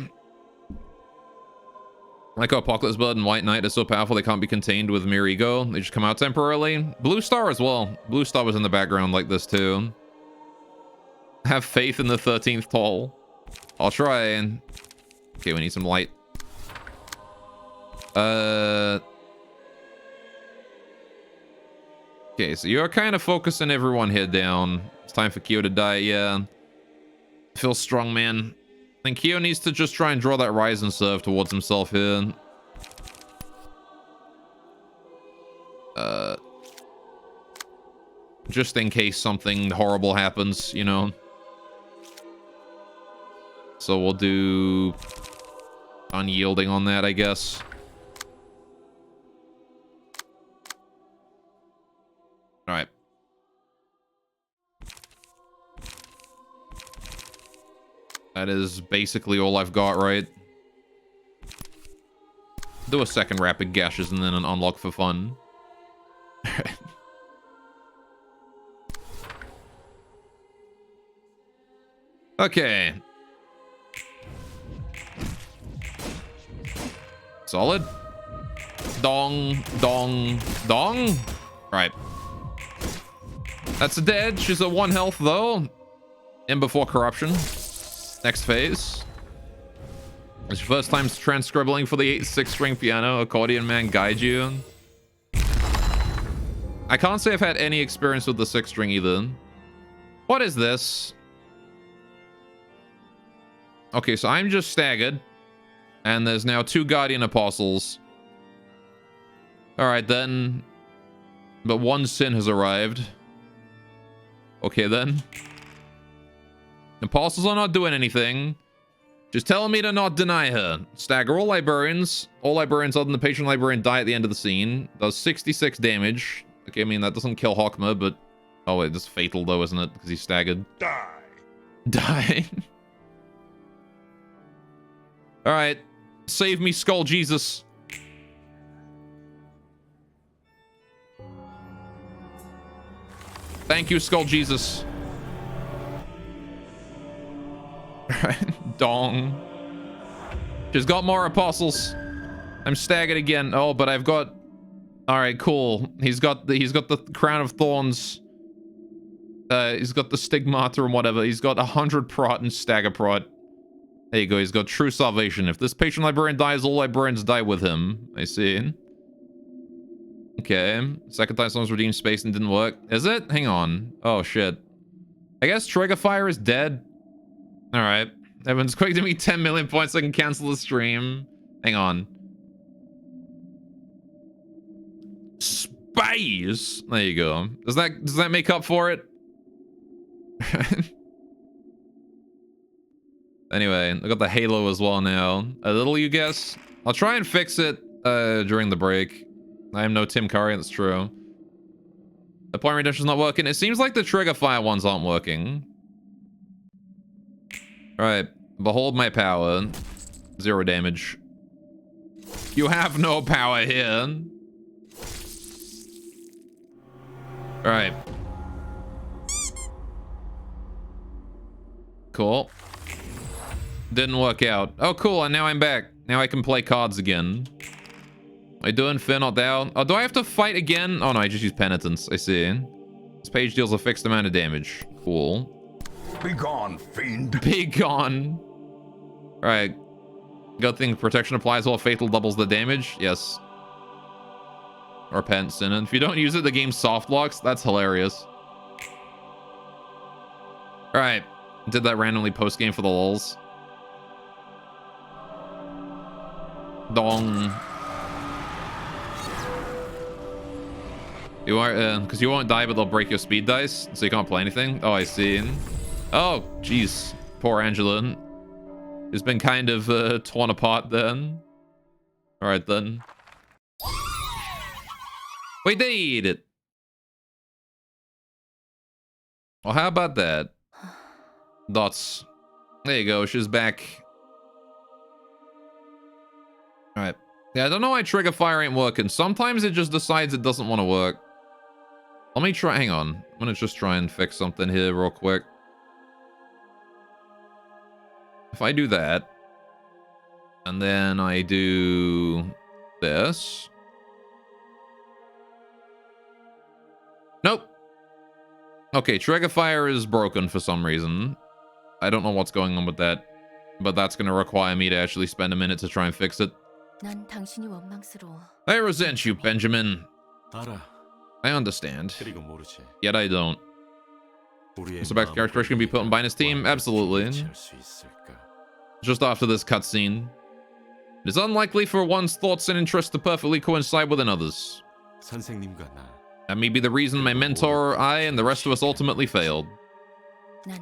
Like Apocalypse Blood and White Knight are so powerful they can't be contained with mere ego. They just come out temporarily. Blue Star as well. Blue Star was in the background like this too. Have faith in the 13th toll. I'll try. Okay, we need some light. Okay, so you're kind of focusing everyone here down. It's time for Kyo to die, yeah. Feel strong, man. I think Kyo needs to just try and draw that Rise and Serve towards himself here. Just in case something horrible happens, you know. So we'll do Unyielding on that, I guess. All right. That is basically all I've got, right? Do a second rapid gashes and then an unlock for fun. Okay. Solid. Dong, dong, dong. Right. That's a dead. She's at 1 health though. In before corruption. Next phase. It's your first time transcribbling for the 8-6 string piano. Accordion man guide you. I can't say I've had any experience with the 6 string either. What is this? Okay, so I'm just staggered. And there's now 2 Guardian Apostles. Alright then. But 1 Sin has arrived. Okay then. Apostles are not doing anything. Just telling me to not deny her. Stagger all librarians. All librarians other than the patron librarian die at the end of the scene. Does 66 damage. Okay, I mean, that doesn't kill Hawkma, but... Oh, wait, that's fatal though, isn't it? Because he's staggered. Die. Die. Alright. Save me, Skull Jesus. Thank you, Skull Jesus. Alright. Dong. She's got more apostles. I'm staggered again. Oh, but I've got... Alright, cool. He's got the crown of thorns. He's got the stigmata and whatever. He's got 100 prot and stagger prot. There you go. He's got true salvation. If this patron librarian dies, all librarians die with him. I see. Okay. Second time someone's redeemed space and didn't work. Is it? Hang on. Oh, shit. I guess Trigger Fire is dead. Alright. Everyone's quick to me 10 million points so I can cancel the stream. Hang on. Space! There you go. Does that make up for it? Anyway, I got the Halo as well now. A little, you guess? I'll try and fix it during the break. I am no Tim Curry, that's true. The point redemption's not working. It seems like the trigger fire ones aren't working. Alright. Behold my power. 0 damage. You have no power here. Alright. Cool. Didn't work out. Oh, cool. And now I'm back. Now I can play cards again. I doing Fear Not Down? Oh, do I have to fight again? Oh, no. I just use Penitence. I see. This page deals a fixed amount of damage. Cool. Be gone, fiend. Be gone. Alright. Good thing protection applies while fatal doubles the damage. Yes. Or Penance. And if you don't use it, the game soft locks. That's hilarious. Alright. Did that randomly post-game for the lulz. Dong. You are, because you won't die, but they'll break your speed dice, so you can't play anything. Oh, I see. Oh, jeez. Poor Angela. She's been kind of torn apart then. Alright then. We did it. Well, how about that? Dots. There you go. She's back. Alright. Yeah, I don't know why Trigger Fire ain't working. Sometimes it just decides it doesn't want to work. Let me try. Hang on. I'm going to just try and fix something here real quick. If I do that, and then I do this. Nope. Okay, Trigger Fire is broken for some reason. I don't know what's going on with that, but that's going to require me to actually spend a minute to try and fix it. 난 당신이 원망스러워. I resent you, Benjamin. 알아. I understand. 그리고 모르지. Yet I don't. 우리의 So back to character can be put in Binus team? Absolutely. 할 수 있을까? Just after this cutscene. It is unlikely for one's thoughts and interests to perfectly coincide with another's. 선생님과 나. That may be the reason my mentor, I, and the rest of us ultimately failed. 난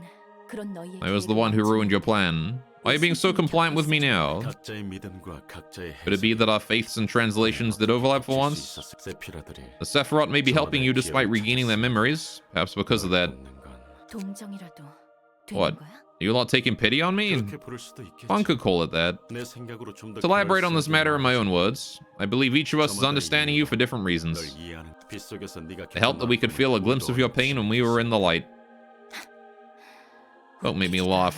그런 너희의 I was the one who ruined your plan. Why are you being so compliant with me now? 각자의 믿음과 각자의 Could it be that our faiths and translations did overlap for once? 세피라들이 The Sephiroth may be helping you despite regaining their memories. Perhaps because of that. 동정이라도 되는 What? 거야? You lot taking pity on me? 그렇게 부를 수도 있겠지. One could call it that. 내 생각으로 좀더 To elaborate on this 그럴싸하게 matter in my own 말하자면 words, I believe each of us is understanding you for different 널 reasons. 이해하는 빗속에서 네가 It helped that we could feel a glimpse of your pain when we were in the light. Don't make me laugh.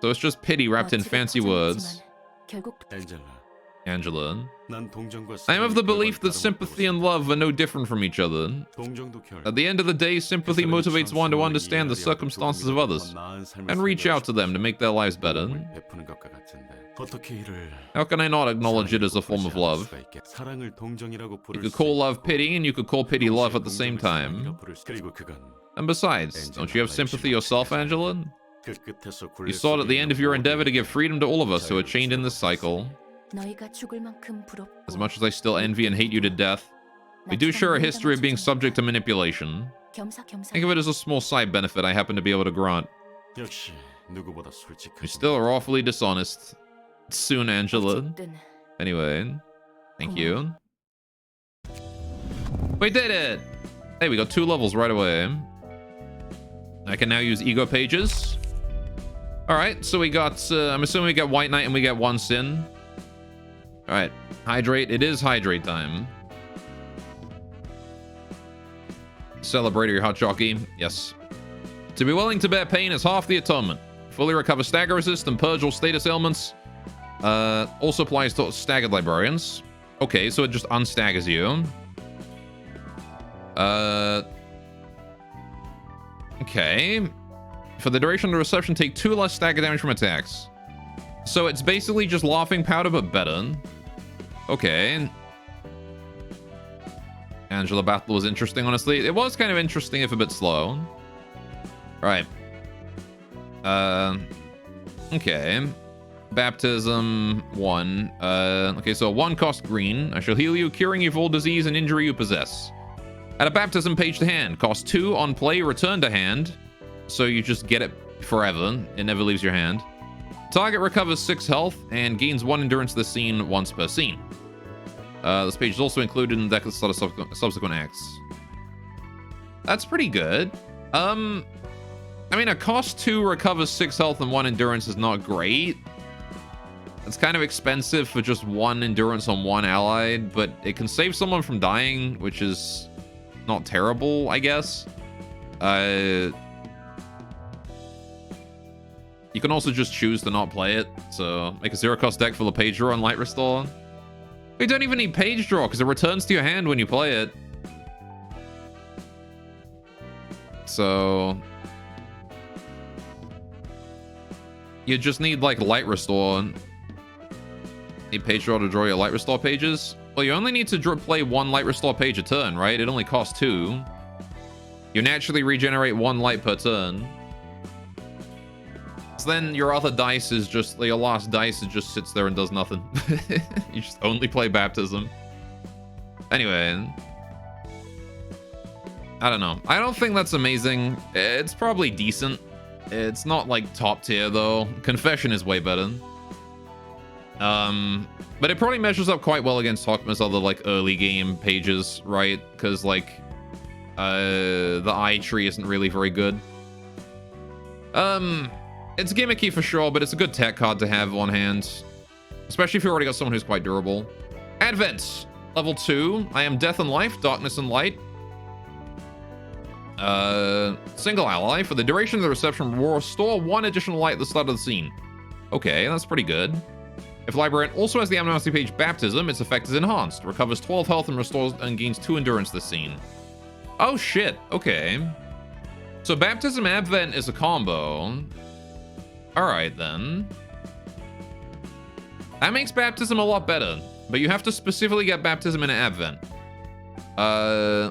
So it's just pity wrapped in fancy words. 결국 엔젤라, Angela, 난 동정과 I am of the 사랑이 belief that 다름을 sympathy 보고 and love are no different from each other. 동정도 결국 At the end of the day, sympathy motivates one to understand the circumstances of others and reach out to them to make their lives better. 베푸는 것과 같은데 어떻게 이를 How can I not acknowledge it as a form of love? 사랑을 동정이라고 부를 You could 수 call 있고, love pity and you could call pity love at the same 동정을 time. 사랑이라 부를 수- 그리고 그건 And besides, don't you have sympathy yourself, Angela? 그 끝에서 You 굴릴 saw it at the end of your 모든 endeavor to give freedom to all of us who are chained in this cycle. 너희가 죽을 만큼 부럽고 As much as I still envy and hate you to death, we do share a history of being subject to manipulation. 겸사겸사 Think of it as a small side benefit I happen to be able to grant. 역시 누구보다 You 솔직하신 still are awfully dishonest. Soon, Angela. 어쨌든 Anyway, thank you. We did it! Hey, we got 2 levels right away. I can now use ego pages. Alright, so we got, I'm assuming we get White Knight and we get 1 sin. Alright, hydrate. It is hydrate time. Celebratory hot jockey. Yes. To be willing to bear pain is half the atonement. Fully recover stagger resist and purge all status ailments. Also applies to staggered librarians. Okay, so it just unstaggers you. Okay. For the duration of the reception, take 2 less stagger damage from attacks. So it's basically just laughing powder, but better. Okay. Angela battle was interesting, honestly. It was kind of interesting, if a bit slow. Right. Okay. Baptism 1. Okay, so 1 cost green. I shall heal you, curing you of all disease and injury you possess. Add a baptism page to hand. Cost 2 on play, return to hand. So you just get it forever. It never leaves your hand. Target recovers 6 health and gains 1 endurance to the scene once per scene. This page is also included in the deck of subsequent acts. That's pretty good. I mean, a cost 2 recovers 6 health and 1 endurance is not great. It's kind of expensive for just 1 endurance on 1 allied, but it can save someone from dying, which is not terrible, I guess. You can also just choose to not play it, so make a 0-cost deck full of page draw and light restore. You don't even need page draw, because it returns to your hand when you play it. So you just need, like, light restore. Need page draw to draw your light restore pages? Well, you only need to play 1 light restore page a turn, right? It only costs 2. You naturally regenerate 1 light per turn. So then your other dice is just, your last dice, it just sits there and does nothing. You just only play baptism. Anyway. I don't know. I don't think that's amazing. It's probably decent. It's not like top tier though. Confession is way better. But it probably measures up quite well against Hokma's other like early game pages, right? Because like the eye tree isn't really very good. It's gimmicky for sure, but it's a good tech card to have on hand. Especially if you already got someone who's quite durable. Advent! Level 2. I am Death and Life, Darkness and Light. Single ally. For the duration of the reception, restore 1 additional light at the start of the scene. Okay, that's pretty good. If Librarian also has the animosity page Baptism, its effect is enhanced. Recovers 12 health and restores and gains 2 endurance this scene. Oh shit, okay. So Baptism Advent is a combo. Alright then. That makes Baptism a lot better. But you have to specifically get Baptism in Advent.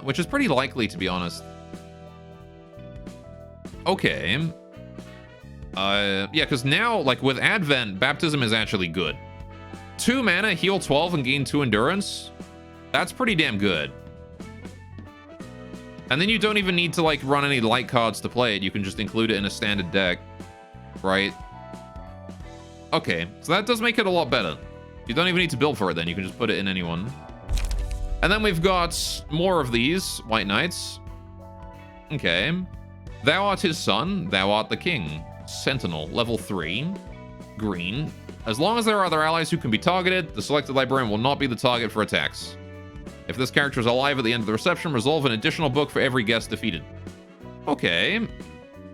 Which is pretty likely, to be honest. Okay. Yeah, because now, like, with Advent, Baptism is actually good. 2 mana, heal 12, and gain 2 endurance. That's pretty damn good. And then you don't even need to, like, run any light cards to play it. You can just include it in a standard deck. Right? Okay, so that does make it a lot better. You don't even need to build for it then. You can just put it in anyone. And then we've got more of these White Knights. Okay. Thou art his son, thou art the king. Sentinel, level 3. Green. As long as there are other allies who can be targeted, the selected librarian will not be the target for attacks. If this character is alive at the end of the reception, resolve an additional book for every guest defeated. Okay.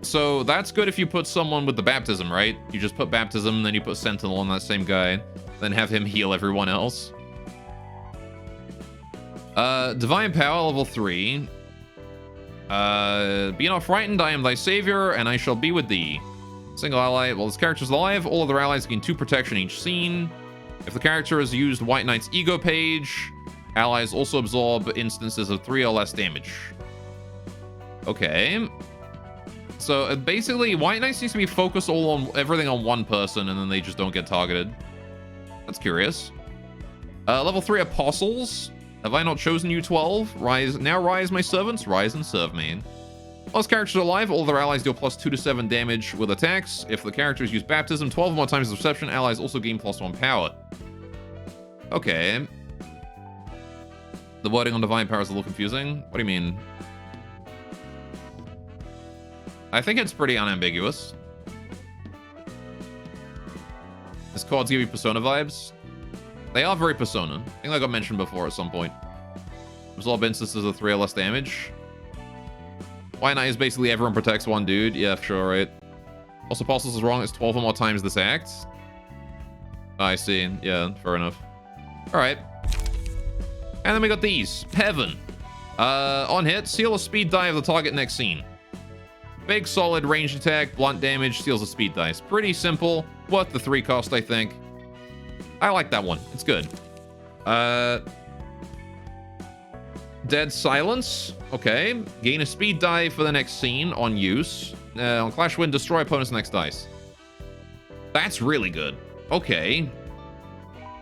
So that's good if you put someone with the baptism, right? You just put baptism, then you put Sentinel on that same guy, then have him heal everyone else. Divine Power, level 3. Be not frightened, I am thy savior, and I shall be with thee. Single ally, while this character is alive, all other allies gain 2 protection each scene. If the character has used White Knight's ego page, allies also absorb instances of 3 or less damage. Okay. So basically, White Knight seems to be focused all on everything on one person, and then they just don't get targeted. That's curious. Level 3 Apostles. Have I not chosen you 12? Rise, my servants, rise and serve me. While this character is alive, all their allies deal plus 2 to 7 damage with attacks. If the character has used baptism 12 or more times as reception, allies also gain plus 1 power. Okay. The wording on Divine Power is a little confusing. What do you mean? I think it's pretty unambiguous. These cards give you Persona vibes. They are very Persona. I think that got mentioned before at some point. Absorb instances of 3 or less damage. White Knight is basically everyone protects one dude. Yeah, sure, right. Also, Apostles is wrong. It's 12 or more times this act. Oh, I see. Yeah, fair enough. Alright. And then we got these. Heaven. On hit, seal a speed die of the target next scene. Big, solid ranged attack, blunt damage, steals a speed dice. Pretty simple. Worth the 3 cost, I think. I like that one. It's good. Dead Silence. Okay. Gain a speed die for the next scene on use. On Clash Win, destroy opponent's next dice. That's really good. Okay.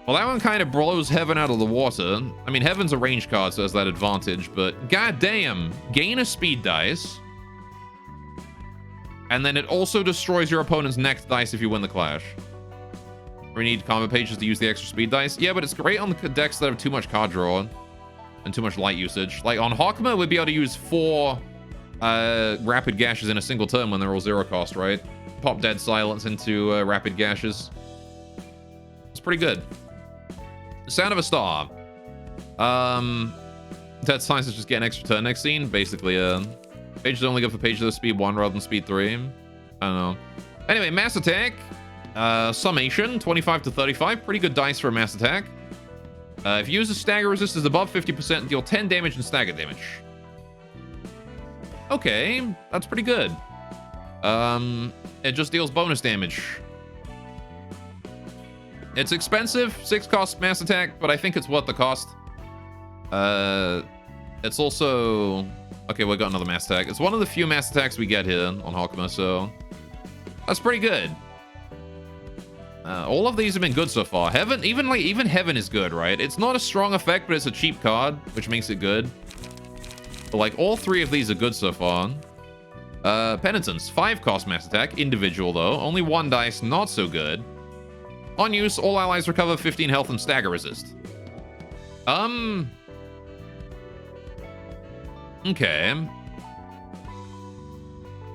Well, that one kind of blows Heaven out of the water. I mean, Heaven's a range card, so has that advantage, but goddamn. Gain a speed dice. And then it also destroys your opponent's next dice if you win the clash. We need combat pages to use the extra speed dice. Yeah, but it's great on the decks that have too much card draw and too much light usage. Like on Hakma, we'd be able to use 4 rapid gashes in a single turn when they're all 0 cost, right? Pop Dead Silence into rapid gashes. It's pretty good. Sound of a Star. Dead Silence is just get an extra turn next scene. Basically, pages only go for pages of speed 1 rather than speed 3. I don't know. Anyway, Mass Attack. Summation, 25 to 35. Pretty good dice for a Mass Attack. If you use a stagger resist is above 50%, deal 10 damage and stagger damage. Okay, that's pretty good. It just deals bonus damage. It's expensive, 6 cost Mass Attack, but I think it's worth the cost. It's also... Okay, we got another Mass Attack. It's one of the few Mass Attacks we get here on Hakma, so... That's pretty good. All of these have been good so far. Heaven, even Heaven is good, right? It's not a strong effect, but it's a cheap card, which makes it good. But like, all 3 of these are good so far. Penitence, 5 cost Mass Attack, individual though. Only 1 dice, not so good. On use, all allies recover 15 health and stagger resist. Okay.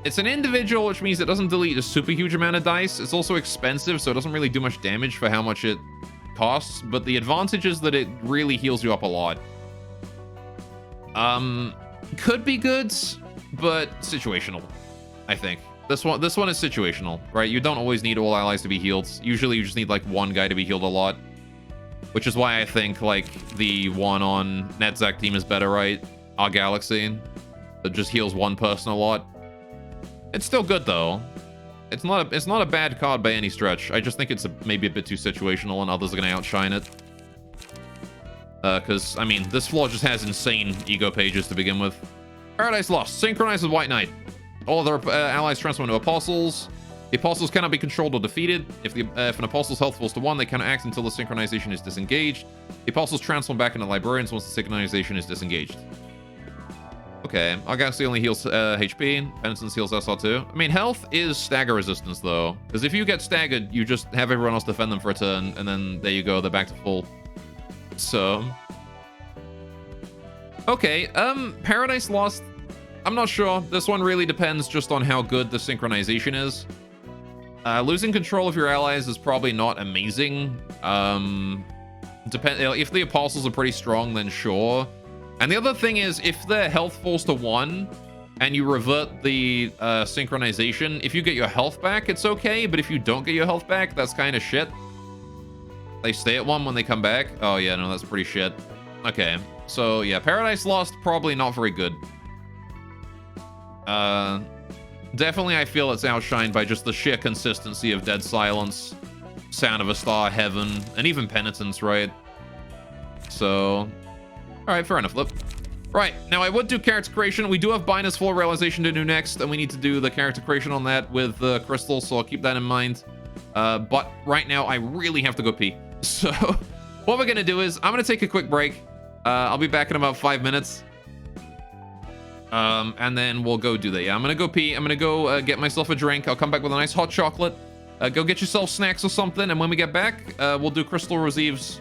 It's an individual, which means it doesn't delete a super huge amount of dice. It's also expensive, so it doesn't really do much damage for how much it costs. But the advantage is that it really heals you up a lot. Could be good, but situational, I think. This one is situational, right? You don't always need all allies to be healed. Usually you just need like 1 guy to be healed a lot. Which is why I think like the one on Netzach team is better, right? Our Galaxy. That just heals 1 person a lot. It's still good though. It's not a bad card by any stretch. I just think it's maybe a bit too situational and others are going to outshine it. Because, I mean, this floor just has insane ego pages to begin with. Paradise Lost. Synchronize with White Knight. All other allies transform into Apostles. The Apostles cannot be controlled or defeated. If an Apostle's health falls to 1, they cannot act until the synchronization is disengaged. The Apostles transform back into Librarians once the synchronization is disengaged. Okay, our Galaxy only heals HP. Penitence heals SR2. I mean, health is stagger resistance, though. Because if you get staggered, you just have everyone else defend them for a turn, and then there you go, they're back to full. So... Okay, Paradise Lost... I'm not sure. This one really depends just on how good the synchronization is. Losing control of your allies is probably not amazing. If the apostles are pretty strong, then sure. And the other thing is, if their health falls to 1 and you revert the synchronization, if you get your health back, it's okay. But if you don't get your health back, that's kind of shit. They stay at 1 when they come back. Oh, yeah, no, that's pretty shit. Okay, so yeah, Paradise Lost, probably not very good. Definitely I feel it's outshined by just the sheer consistency of Dead Silence, Sound of a Star, Heaven, and even Penitence, right? So, alright, fair enough, Flip. Right, now I would do character creation. We do have Binder's Full Realization to do next, and we need to do the character creation on that with Crystal, so I'll keep that in mind. But right now, I really have to go pee. So, what we're gonna do is, I'm gonna take a quick break. I'll be back in about 5 minutes. And then we'll go do that. Yeah, I'm gonna go pee. I'm gonna go get myself a drink. I'll come back with a nice hot chocolate. Go get yourself snacks or something, and when we get back, we'll do Crystal Roseve's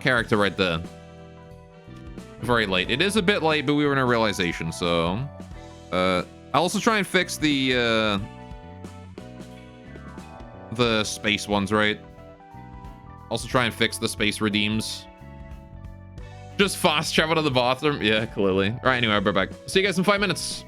character right there. Very late. It is a bit late, but we were in a realization, so... I'll also try and fix the space ones, right? Also try and fix the space redeems. Just fast travel to the bathroom. Yeah, clearly. All right, anyway, I'll be back. See you guys in 5 minutes.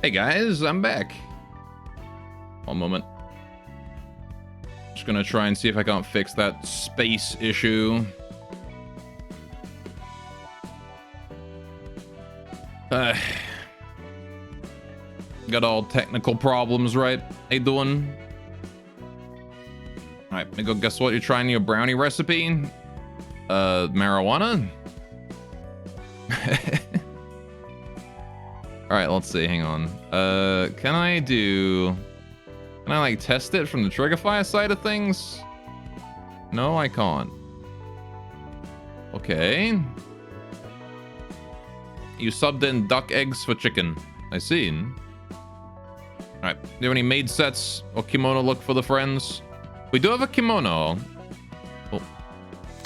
Hey guys, I'm back. One moment. Just gonna try and see if I can't fix that space issue. Got all technical problems, right? How you doing? Alright, go. Guess what? You're trying your brownie recipe? Marijuana? Alright, let's see. Hang on. Can I like test it from the Triggerfire side of things? No, I can't. Okay. You subbed in duck eggs for chicken. I see. Alright. Do you have any maid sets or kimono look for the friends? We do have a kimono. Oh.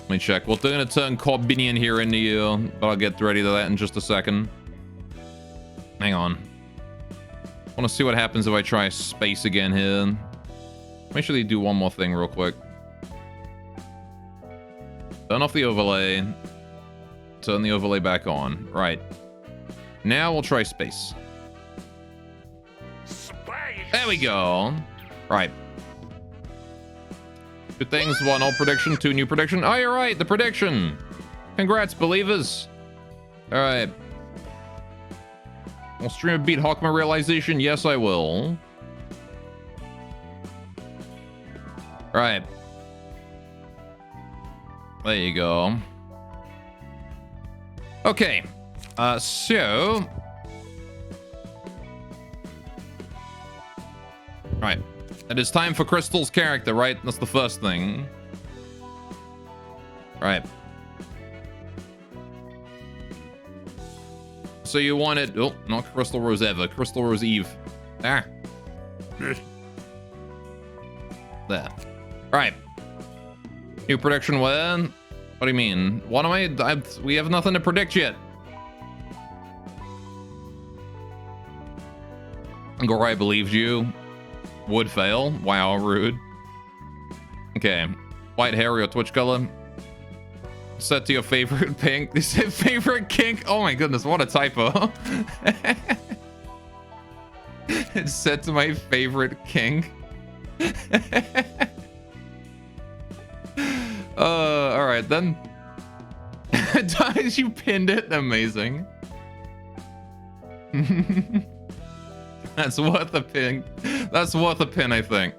Let me check. We're gonna turn Corbinian here into you, but I'll get ready to that in just a second. Hang on. I want to see what happens if I try space again here. Make sure they do one more thing real quick. Turn off the overlay. Turn the overlay back on. Right. Now we'll try space. There we go. Right. Two things, one old prediction, two new prediction. Oh, you're right, the prediction. Congrats, believers. All right. I'll stream a beat Hawkman realization. Yes, I will. All right. There you go. Okay. So. Right. It is time for Crystal's character, right? That's the first thing. Right. So you wanted... Oh, not Crystal Rose Eva. Crystal Rose Eve. Ah. There. Right. New prediction when? What do you mean? What am I... we have nothing to predict yet. Gorai believed you. Would fail. Wow, rude. Okay. White hair, your Twitch color. Set to your favorite pink. They said favorite kink. Oh my goodness, what a typo. It's set to my favorite kink. Alright then. You pinned it. Amazing. That's worth a pin. That's worth a pin, I think.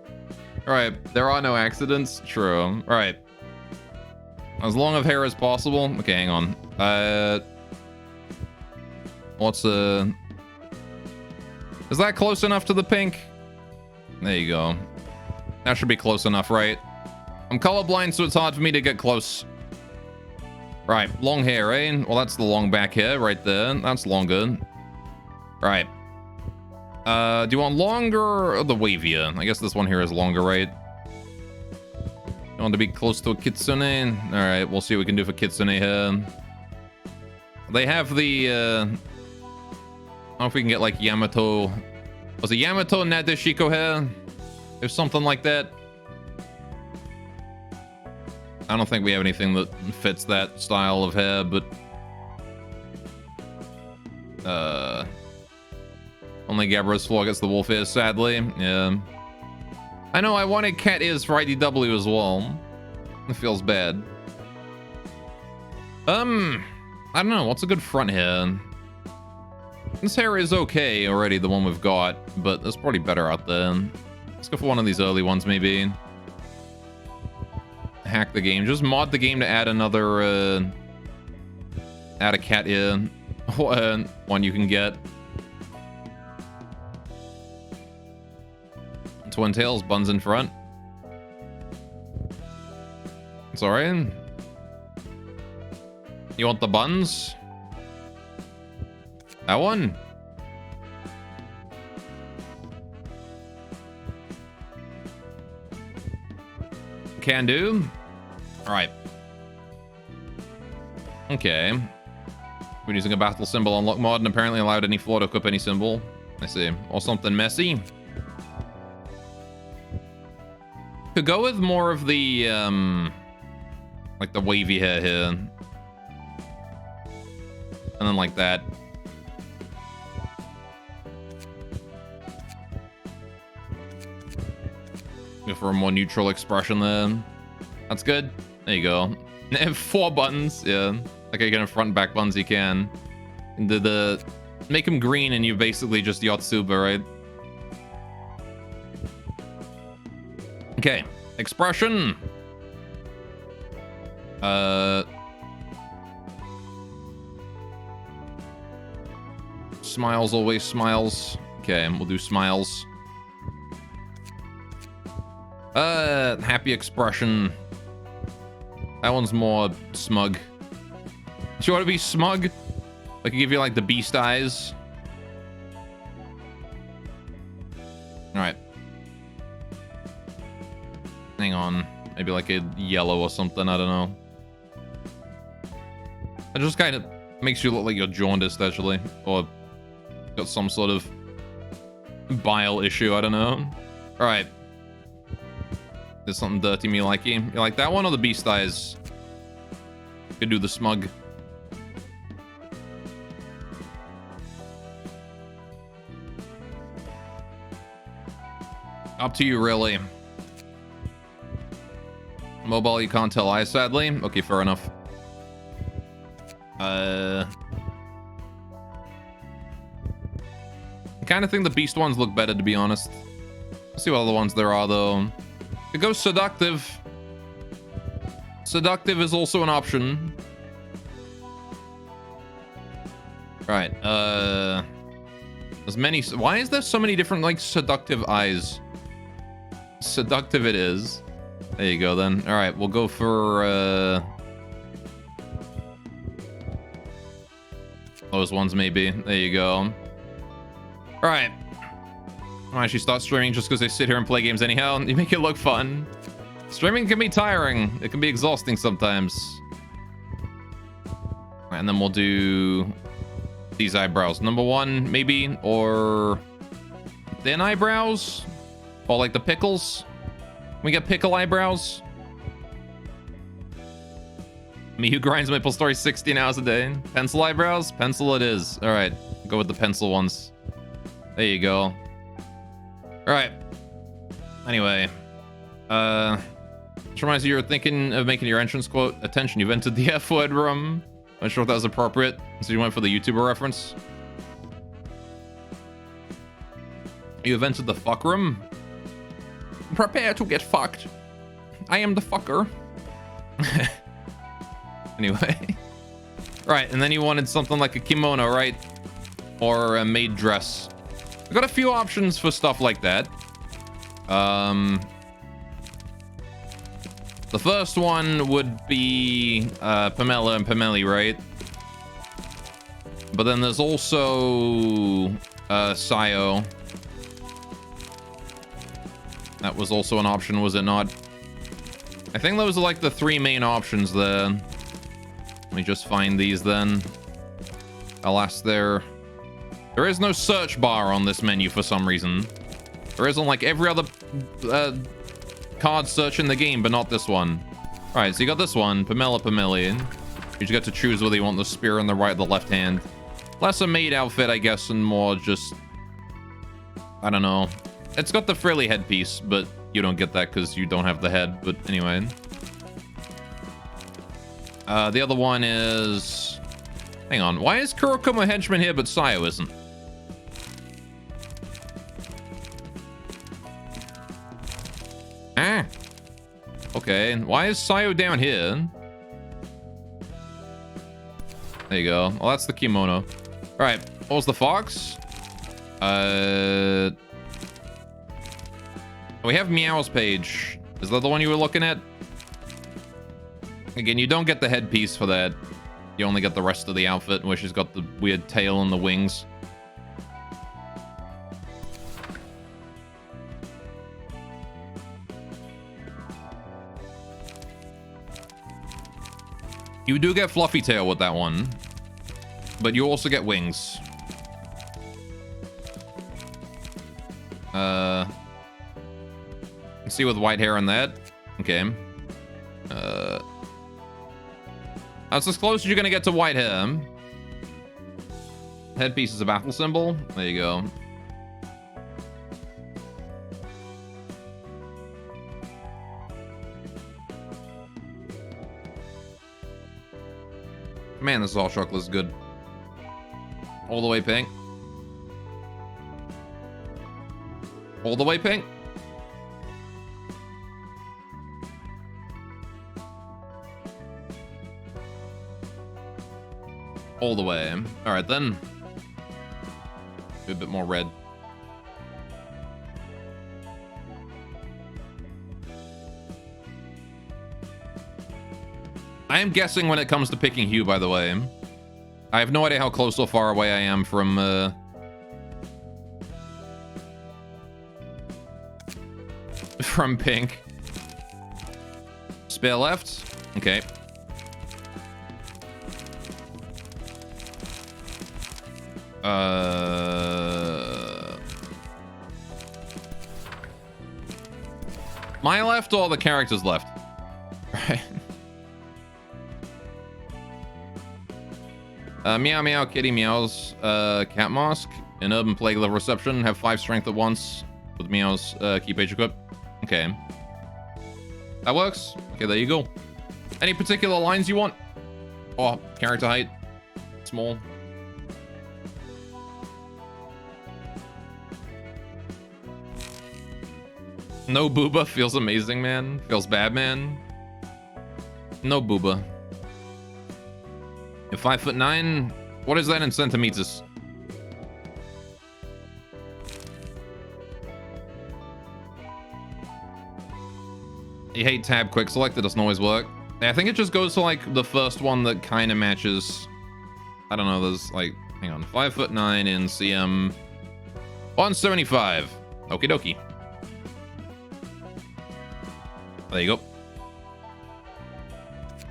Alright, there are no accidents. True. Alright. As long of hair as possible. Okay, hang on. What's is that close enough to the pink? There you go. That should be close enough, right? I'm colorblind, so it's hard for me to get close. Right, long hair, eh? Well, that's the long back hair right there. That's longer. Right. Do you want longer or the wavier? I guess this one here is longer, right? You want to be close to a kitsune? Alright, we'll see what we can do for kitsune here. They have the, I don't know if we can get, like, Yamato... Was it Yamato Nadeshiko hair? Or something like that? I don't think we have anything that fits that style of hair, but... Only Gabra's floor gets the wolf ears, sadly. Yeah. I know, I wanted cat ears for IDW as well. It feels bad. I don't know, what's a good front hair? This hair is okay already, the one we've got, but there's probably better out there. Let's go for one of these early ones, maybe. Hack the game. Just mod the game to add another, add a cat ear. One you can get. Twin tails, buns in front. It's alright. You want the buns? That one? Can do. Alright. Okay. We're using a battle symbol on lock mod and apparently allowed any floor to equip any symbol. I see. Or something messy. Could go with more of the, like the wavy hair here. And then like that. Go for a more neutral expression there. That's good. There you go. 4 buttons. Yeah. Like I get in front and back buttons you can. And the make them green and you basically just Yotsuba, right? Okay. Expression. Smiles, always smiles. Okay, we'll do smiles. Happy expression. That one's more smug. Do you want to be smug? I can give you like the beast eyes. Alright. Hang on. Maybe like a yellow or something, I don't know. It just kind of makes you look like you're jaundiced, actually. Or got some sort of bile issue, I don't know. Alright. There's something dirty me like you. You like that one or the beast eyes? Could do the smug. Up to you, really. Mobile, you can't tell eyes, sadly. Okay, fair enough. I kind of think the beast ones look better, to be honest. Let's see what other ones there are, though. It goes seductive. Seductive is also an option. Right. There's many. Why is there so many different, like, seductive eyes? Seductive it is. There you go, then. All right, we'll go for those ones, maybe. There you go. All right. I actually start streaming just because I sit here and play games anyhow. You make it look fun. Streaming can be tiring. It can be exhausting sometimes. And then we'll do these eyebrows. Number 1, maybe, or thin eyebrows, or like the pickles. We get pickle eyebrows. Me who grinds Maple Story 16 hours a day. Pencil eyebrows? Pencil it is. All right, go with the pencil ones. There you go. All right. Anyway, just reminds you were thinking of making your entrance quote. Attention, you've entered the F word room. I'm not sure if that was appropriate. So you went for the YouTuber reference. You have entered the fuck room. Prepare to get fucked. I am the fucker. Anyway. Right, and then you wanted something like a kimono, right? Or a maid dress. I've got a few options for stuff like that. The first one would be Pamela and Pameli, right? But then there's also Sayo. That was also an option, was it not? I think those are like the 3 main options there. Let me just find these then. Alas, there is no search bar on this menu for some reason. There is on like every other card search in the game, but not this one. All right, so you got this one, Pamela Pameli. You just get to choose whether you want the spear in the right or the left hand. Less a maid outfit, I guess, and more just, I don't know. It's got the frilly headpiece, but you don't get that because you don't have the head. But anyway. The other one is... Hang on. Why is Kurokuma henchman here, but Sayo isn't? Ah. Okay. Why is Sayo down here? There you go. Well, that's the kimono. All right. What was the fox? We have Meow's page. Is that the one you were looking at? Again, you don't get the headpiece for that. You only get the rest of the outfit, where she's got the weird tail and the wings. You do get Fluffy Tail with that one. But you also get wings. See with white hair on that. Okay. That's as close as you're gonna get to white hair. Headpiece is a battle symbol. There you go. Man, this all chocolate is good. All the way pink. All the way pink. All the way. All right, then. Do a bit more red. I am guessing when it comes to picking hue, by the way. I have no idea how close or far away I am from, from pink. Spare left. Okay. My left or the character's left? Right. Meow meow kitty meows, cat mask, an urban plague level reception, have 5 strength at once with meows, key page equip. Okay. That works. Okay, there you go. Any particular lines you want? Oh, character height. Small. No booba feels amazing, man. Feels bad, man. No booba. You're 5'9". What is that in centimeters? You hate tab quick select, it doesn't always work. Yeah, I think it just goes to like the first one that kind of matches. I don't know, there's like, hang on, 5'9" in CM 175. Okie dokie. There you go.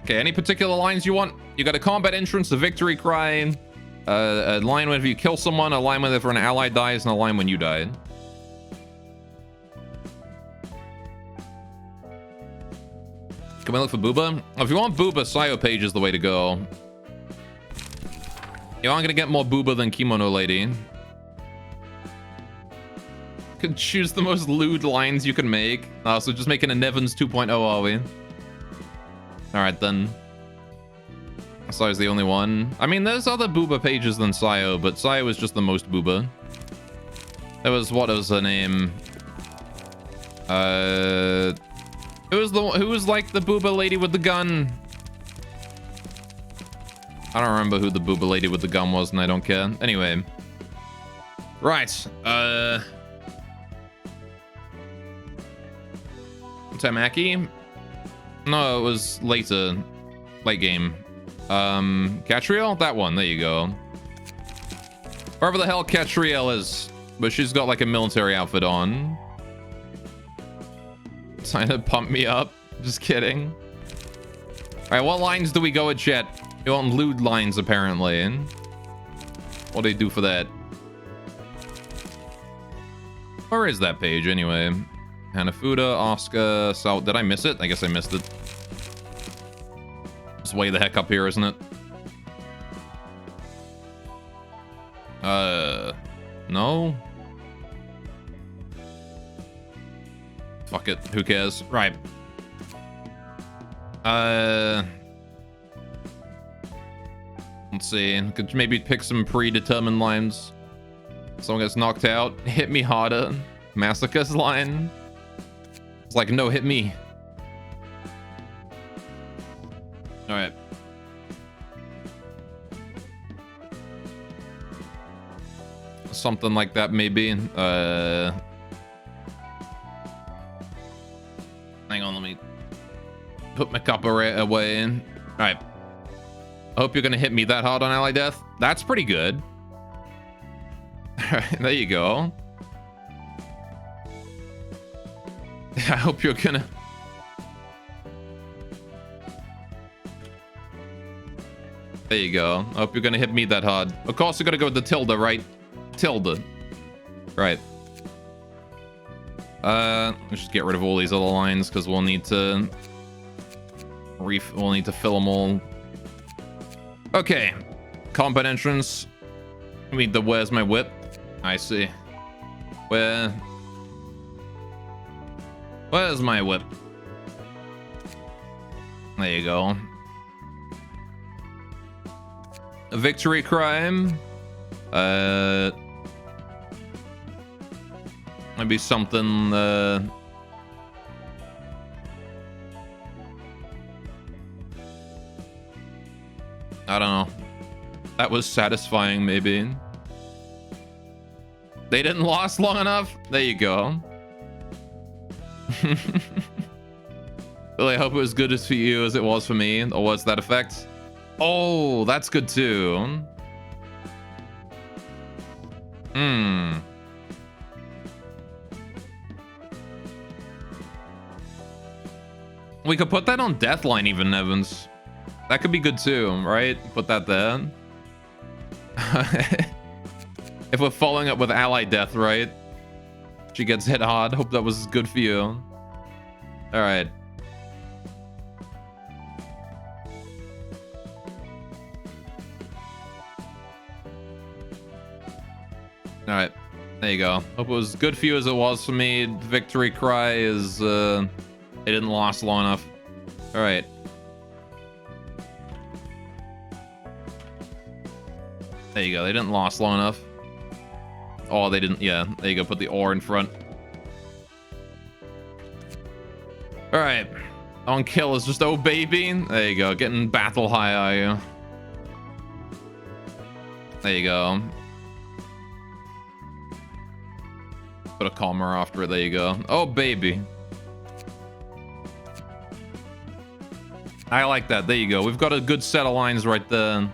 Okay, any particular lines you want? You got a combat entrance, a victory cry, a line whenever you kill someone, a line whenever an ally dies, and a line when you die. Can we look for Booba? If you want Booba, Sayo page is the way to go. You aren't gonna get more Booba than Kimono Lady. Could choose the most lewd lines you can make. Oh, so just making a Nevins 2.0, are we? Alright, then. Sayo's the only one. I mean, there's other Booba pages than Sayo, but Sayo is just the most Booba. There was, what was her name? Who was like the Booba lady with the gun? I don't remember who the Booba lady with the gun was, and I don't care. Anyway. Right. Tamaki? No, it was later. Late game. Catriel? That one. There you go. Wherever the hell Catriel is. But she's got like a military outfit on. Trying to pump me up. Just kidding. Alright, what lines do we go with, chat? You want lewd lines, apparently. What do they do for that? Where is that page, anyway? Hanafuda, Oscar, South. Did I miss it? I guess I missed it. It's way the heck up here, isn't it? No? Fuck it. Who cares? Right. Let's see. Could maybe pick some predetermined lines. Someone gets knocked out. Hit me harder. Massacre's line. It's like, no, hit me. Alright. Something like that, maybe. Hang on, let me put my cup away. Alright. I hope you're gonna hit me that hard on ally death. That's pretty good. Alright, there you go. I hope you're gonna... There you go. I hope you're gonna hit me that hard. Of course, you're gonna go with the tilde, right? Tilde. Right. Let's just get rid of all these other lines because we'll need to... We'll need to fill them all. Okay. Combat entrance. I mean, where's my whip? I see. Where's my whip? There you go. A victory crime. Maybe something. I don't know. That was satisfying, maybe. They didn't last long enough? There you go. Well, I hope it was good as for you as it was for me. Or what's that effect? Oh, that's good too. Hmm. We could put that on Deathline even, Evans. That could be good too, right? Put that there. If we're following up with ally death, right? She gets hit hard. Hope that was good for you. All right. All right. There you go. Hope it was good for you as it was for me. Victory cry is, it didn't last long enough. All right. There you go. They didn't last long enough. Oh, they didn't. Yeah, there you go. Put the ore in front. All right. On kill is just oh baby. There you go. Getting battle high, are you? There you go. Put a comma after it. There you go. Oh baby. I like that. There you go. We've got a good set of lines right there.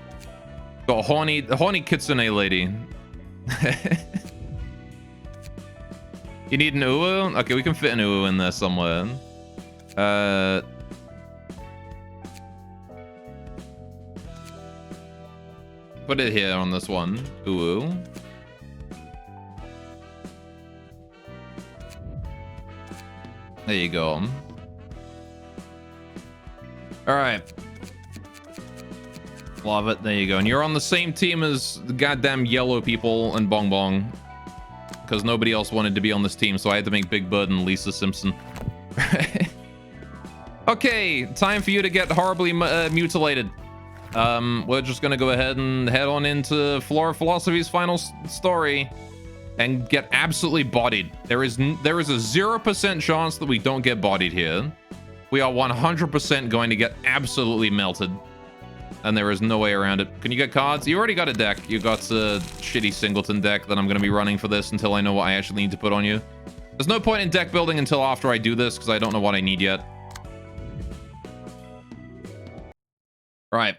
Got a horny kitsune lady. You need an uwu? Okay, we can fit an uwu in there somewhere. Put it here on this one. Uwu. There you go. All right. Love it. There you go. And you're on the same team as the goddamn yellow people and Bong Bong. Because nobody else wanted to be on this team, so I had to make Big Bird and Lisa Simpson. Okay, time for you to get horribly mutilated. We're just going to go ahead and head on into Flora Philosophy's final story and get absolutely bodied. There is a 0% chance that we don't get bodied here. We are 100% going to get absolutely melted. And there is no way around it. Can you get cards? You already got a deck. You got a shitty singleton deck that I'm going to be running for this until I know what I actually need to put on you. There's no point in deck building until after I do this because I don't know what I need yet. Right.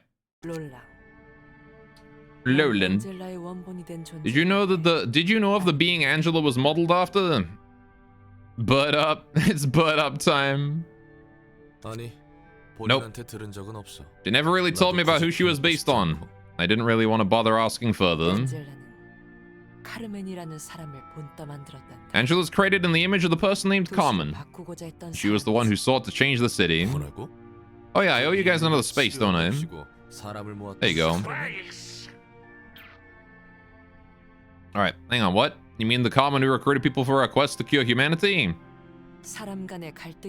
Lowland. Did you know that did you know of the being Angela was modeled after? Butt up. It's butt up time. Nope. She never really told me about who she was based on. I didn't really want to bother asking further. Angela's created in the image of the person named Carmen. She was the one who sought to change the city. Oh yeah, I owe you guys another space, don't I? There you go. Alright, hang on, what? You mean the Carmen who recruited people for a quest to cure humanity?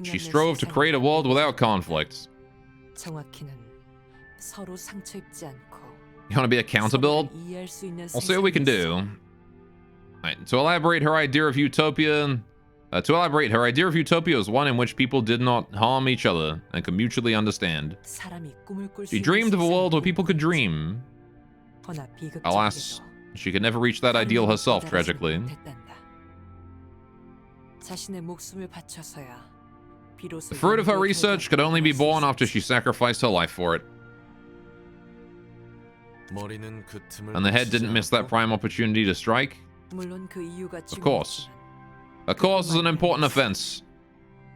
She strove to create a world without conflict. You want to be accountable? I'll see what we can do. Right, to elaborate her idea of utopia is one in which people did not harm each other and could mutually understand. She dreamed of a world where people could dream. Alas, she could never reach that ideal herself, tragically. The fruit of her research could only be born after she sacrificed her life for it. And the head didn't miss that prime opportunity to strike? Of course. A cause is an important offense,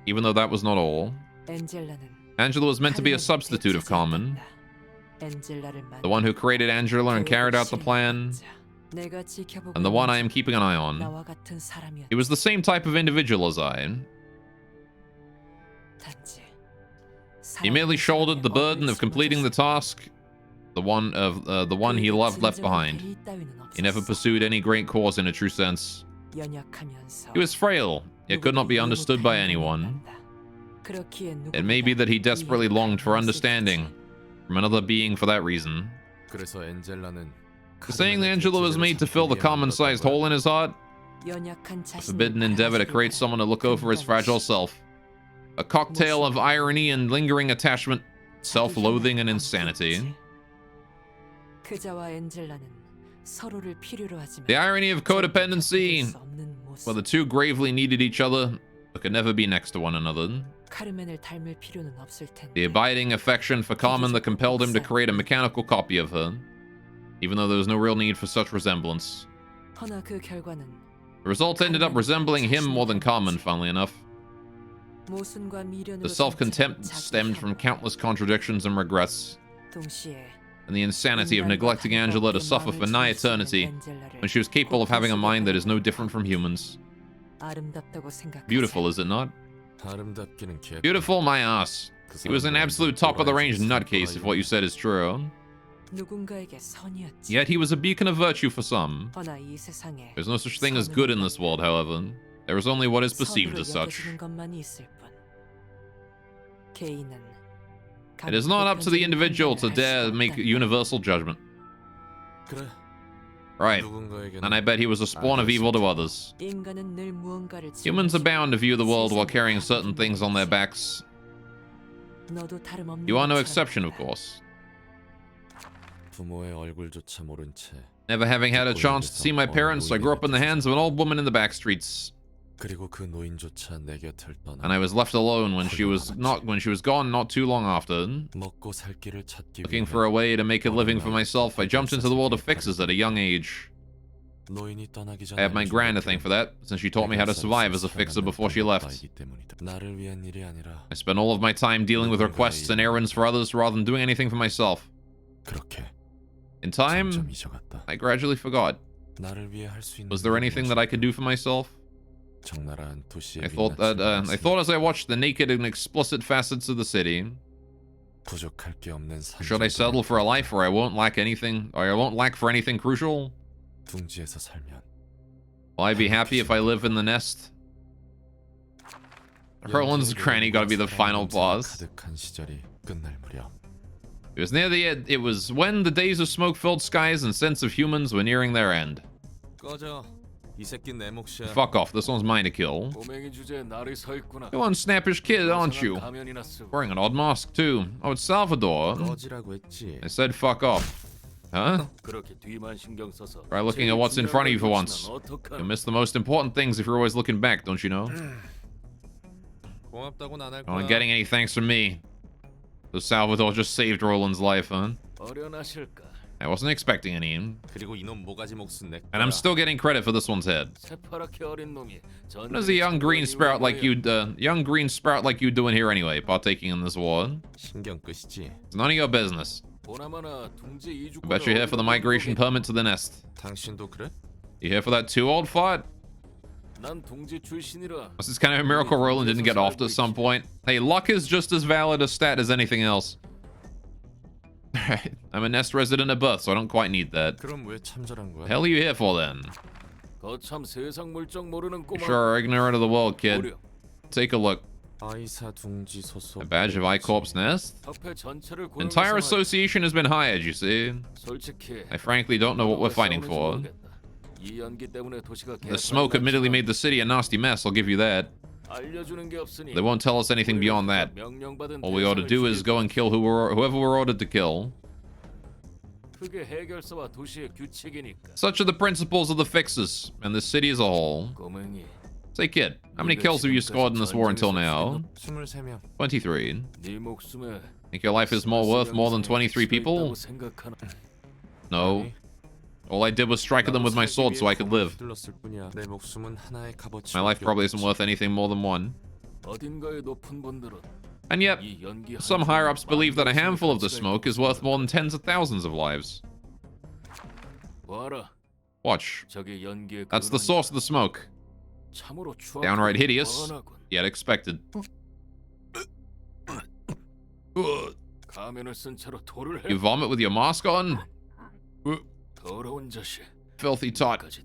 even though that was not all. Angela was meant to be a substitute of Carmen. The one who created Angela and carried out the plan, and the one I am keeping an eye on. He was the same type of individual as I. He merely shouldered the burden of completing the task, the one he loved left behind. He never pursued any great cause in a true sense. He was frail, yet could not be understood by anyone. It may be that he desperately longed for understanding from another being for that reason. 그래서 엔젤라는 Saying that Angela was made to fill the common-sized hole in his heart, 연약한 a forbidden endeavor to create someone to look over his fragile self. A cocktail of irony and lingering attachment, self-loathing and insanity. 그자와 엔젤라는 서로를 필요로 하지만 The irony of codependency, where the two gravely needed each other, but could never be next to one another. 카르멘을 닮을 필요는 없을 텐데. The abiding affection for Carmen that compelled him to create a mechanical copy of her, even though there was no real need for such resemblance. 허나 그 결과는 The result ended up resembling him more than Carmen, funnily enough. 모순과 미련으로 The self-contempt stemmed from countless contradictions and regrets, 동시에 and the insanity of neglecting Angela to suffer for nigh eternity when she was capable of having a mind that is no different from humans. 아름답다고 생각하세요. Beautiful, is it not? 아름답기는 개. Beautiful, my ass. He was an absolute top-of-the-range nutcase if what you said is true. 누군가에게 선이었지. Yet he was a beacon of virtue for some. 허나 이 세상에 There's no such thing as good in this world, however. There is only what is perceived 선으로 as such. 여겨지는 것만이 있을 뿐. 개인은 It is not up to the individual to dare make universal judgment. 그래. Right. 누군가에게는 And I bet he was a spawn of evil to others. 인간은 늘 무언가를 Humans are bound to view the world while carrying certain things on their backs. 너도 다름없는 You are no 것처럼 exception, of 보다. course. 부모의 얼굴조차 모른 채. Never having had a chance to see my parents, I grew up in the hands of an old woman in the back streets. 그리고 그 노인조차 내 곁을 떠나. And I was left alone when she was gone not too long after. 먹고 살 길을 찾기 Looking 위해 for a way to make a living for myself, I jumped into the world of fixers at a young age. 노인이 떠나기 전에 I have my gran to thank for that, since she taught me how to survive as a fixer before she left. 나를 위한 일이 아니라 I spent all of my time dealing with requests and errands for others rather than doing anything for myself. 그렇게 In time, 점점 잊어갔다. I gradually forgot. 나를 위해 할 수 있는 Was there anything that I could do for myself? 적나라한 도시의 I thought as I watched the naked and explicit facets of the city, 부족할 게 없는 should I settle for a life where I won't lack anything, or I won't lack for anything crucial? 둥지에서 살면 Will I be happy if I live in the nest? Herland's granny gotta be the final boss. 가득한 시절이 끝날 무렵 It was near the end. It was when the days of smoke-filled skies and sense of humans were nearing their end. 꺼져. 이 새끼 내 몫이야. Fuck off, this one's mine to kill. 꼬맹이 주제에 날이 서 있구나. You're one snappish kid, aren't you? 가면이나 쓰고. Wearing an odd mask, too. Oh, it's Salvador. 꺼지라고 했지. I said fuck off. Huh? 그렇게 뒤만 신경 써서. Try looking at what's in front of you for once. You miss the most important things if you're always looking back, don't you know? 고맙다고는 안 할 You aren't 거야. getting any thanks from me. So Salvador just saved Roland's life, huh? 어련하실까? I wasn't expecting any. 그리고 이놈 모가지 몫은 내 거야. And I'm still getting credit for this one's head. 새파랗게 어린 놈이. What is a young green sprout like you doing here anyway, partaking in this war? 신경 끄시지. It's none of your business. 보나마나 둥지 이주권. I bet you're here for the migration permit to the nest. 당신도 그래? You here for that too, old fart? 난 둥지 출신이라. It's just kind of a miracle Roland didn't get off at some point. Hey, luck is just as valid a stat as anything else. Alright, I'm a nest resident at birth, so I don't quite need that. 그럼 왜 참전한 거야? Hell are you here for then? 거참 세상 물정 모르는 You 꼬마. sure are ignorant of the world, kid. 어려. Take a look. 아이사 둥지 소속. A badge of I-Corp's nest? 협회 전체를 The entire 고용해서 association has been hired, you see. 솔직히 I frankly don't know what we're fighting for. 이 연기 때문에 도시가 The smoke admittedly made the city a nasty mess, I'll give you that. 알려주는 게 없으니. They won't tell us anything beyond that. 명령받은 All we ought to do is go and kill whoever we're ordered to kill. 그게 해결사와 도시의 규칙이니까. Such are the principles of the fixers, and the city as a whole. 꼬맹이. Say, kid, how many kills have you scored in this war until now? 23명. 23. 네 목숨에 Think your life is worth more than 23 people? No. All I did was strike at them with my sword so I could live. 휘둘렀을 뿐이야. 내 목숨은 하나의 값어치. My life probably isn't worth anything more than one. 어딘가의 높은 분들은 And yet, 이 연기 some higher-ups believe that a handful of the smoke is worth more than tens of thousands of lives. 봐라. Watch. 저게 연기의 That's the source of the smoke. 참으로 Downright hideous, 뻔하군. yet expected. 가면을 쓴 채로 토를 해. You vomit with your mask on? 더러운 자식. Filthy tot. 까지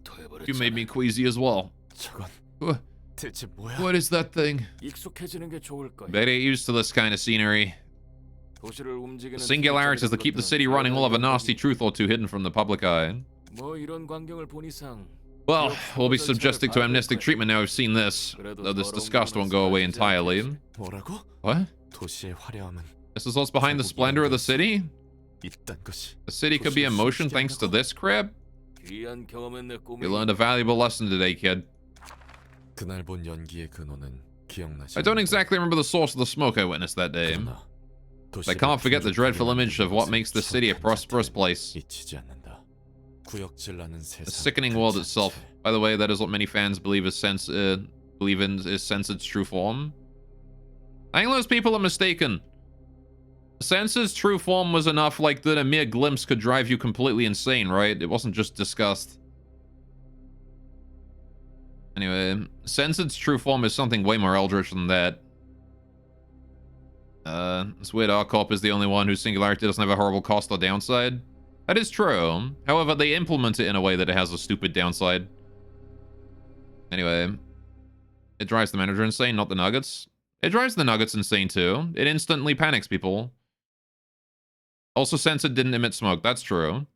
You made 토해버렸잖아. me queasy as well. 저건 Uh, 대체 뭐야? What is that thing? 익숙해지는 게 좋을 거야. Better get used to this kind of scenery. The singularities that keep the city running will have a nasty truth or two hidden from the public eye. Well, we'll be subjected to amnestic treatment now we've seen this, though this disgust won't go away entirely. 뭐라고? What? 도시의 화려함은 This is what's behind the splendor of the city? The city could be in motion thanks to this crib? You learned a valuable lesson today, kid. 그날 본 연기의 근원은 기억나시? I don't exactly remember the source of the smoke I witnessed that day. But I can't forget the dreadful image of what makes this city a prosperous place. 잊히지 않는다. 구역질나는 세상. The sickening world itself. By the way, that is what many fans believe is Censored's true form. I think those people are mistaken. Censored's true form was enough like that a mere glimpse could drive you completely insane, right? It wasn't just disgust. Anyway, Censored's true form is something way more eldritch than that. It's weird Arcorp is the only one whose singularity doesn't have a horrible cost or downside. That is true. However, they implement it in a way that it has a stupid downside. Anyway, it drives the manager insane, not the nuggets. It drives the nuggets insane too. It instantly panics people. Also, Censored didn't emit smoke. That's true.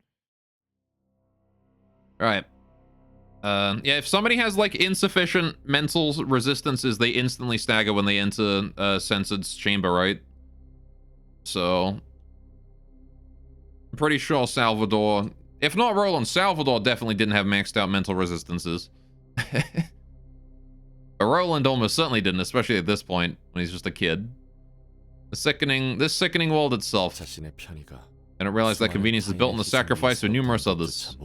Alright. Yeah, if somebody has, like, insufficient mental resistances, they instantly stagger when they enter Censored's chamber, right? So, I'm pretty sure Salvador... If not Roland, Salvador definitely didn't have maxed out mental resistances. But Roland almost certainly didn't, especially at this point, when he's just a kid. This sickening world itself. I don't realize that convenience is built on the sacrifice of numerous others.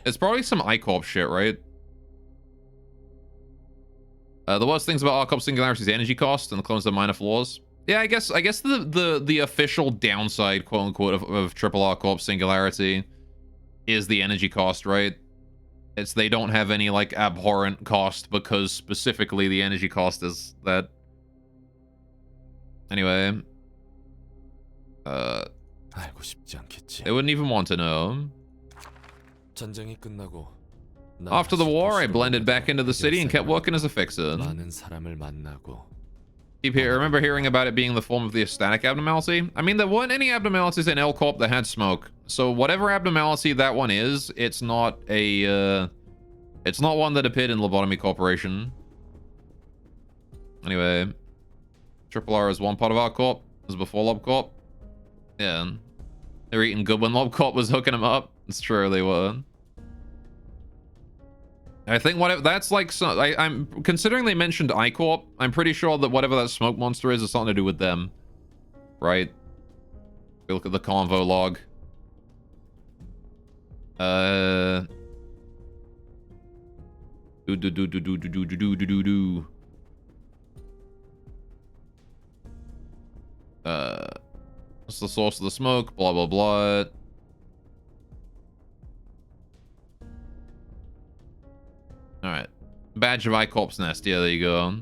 It's probably some iCorp shit, right? The worst things about Arcorp Singularity is the energy cost and the clones have minor flaws. Yeah, I guess the official downside, quote unquote, of Triple Arcorp Singularity is the energy cost, right? It's they don't have any like abhorrent cost because specifically the energy cost is that. Anyway. 알고 싶지 않겠지. They wouldn't even want to know. 전쟁이 끝나고 After the war, I blended back into the city and kept working as a fixer. 많은 사람을 만나고 I remember hearing about it being the form of the ecstatic abnormality. I mean, there weren't any abnormalities in L Corp that had smoke. So whatever abnormality that one is, it's not a, it's not one that appeared in Lobotomy Corporation. Anyway, Triple R is one part of our corp. It was before Lob Corp. Yeah. They were eating good when Lob Corp was hooking them up. It's true, they were. I think whatever that's like, so I'm considering they mentioned iCorp. I'm pretty sure that whatever that smoke monster is something to do with them, right? We look at the convo log. What's the source of the smoke? Blah blah blah. Alright. Badge of iCorp's nest. Yeah, there you go.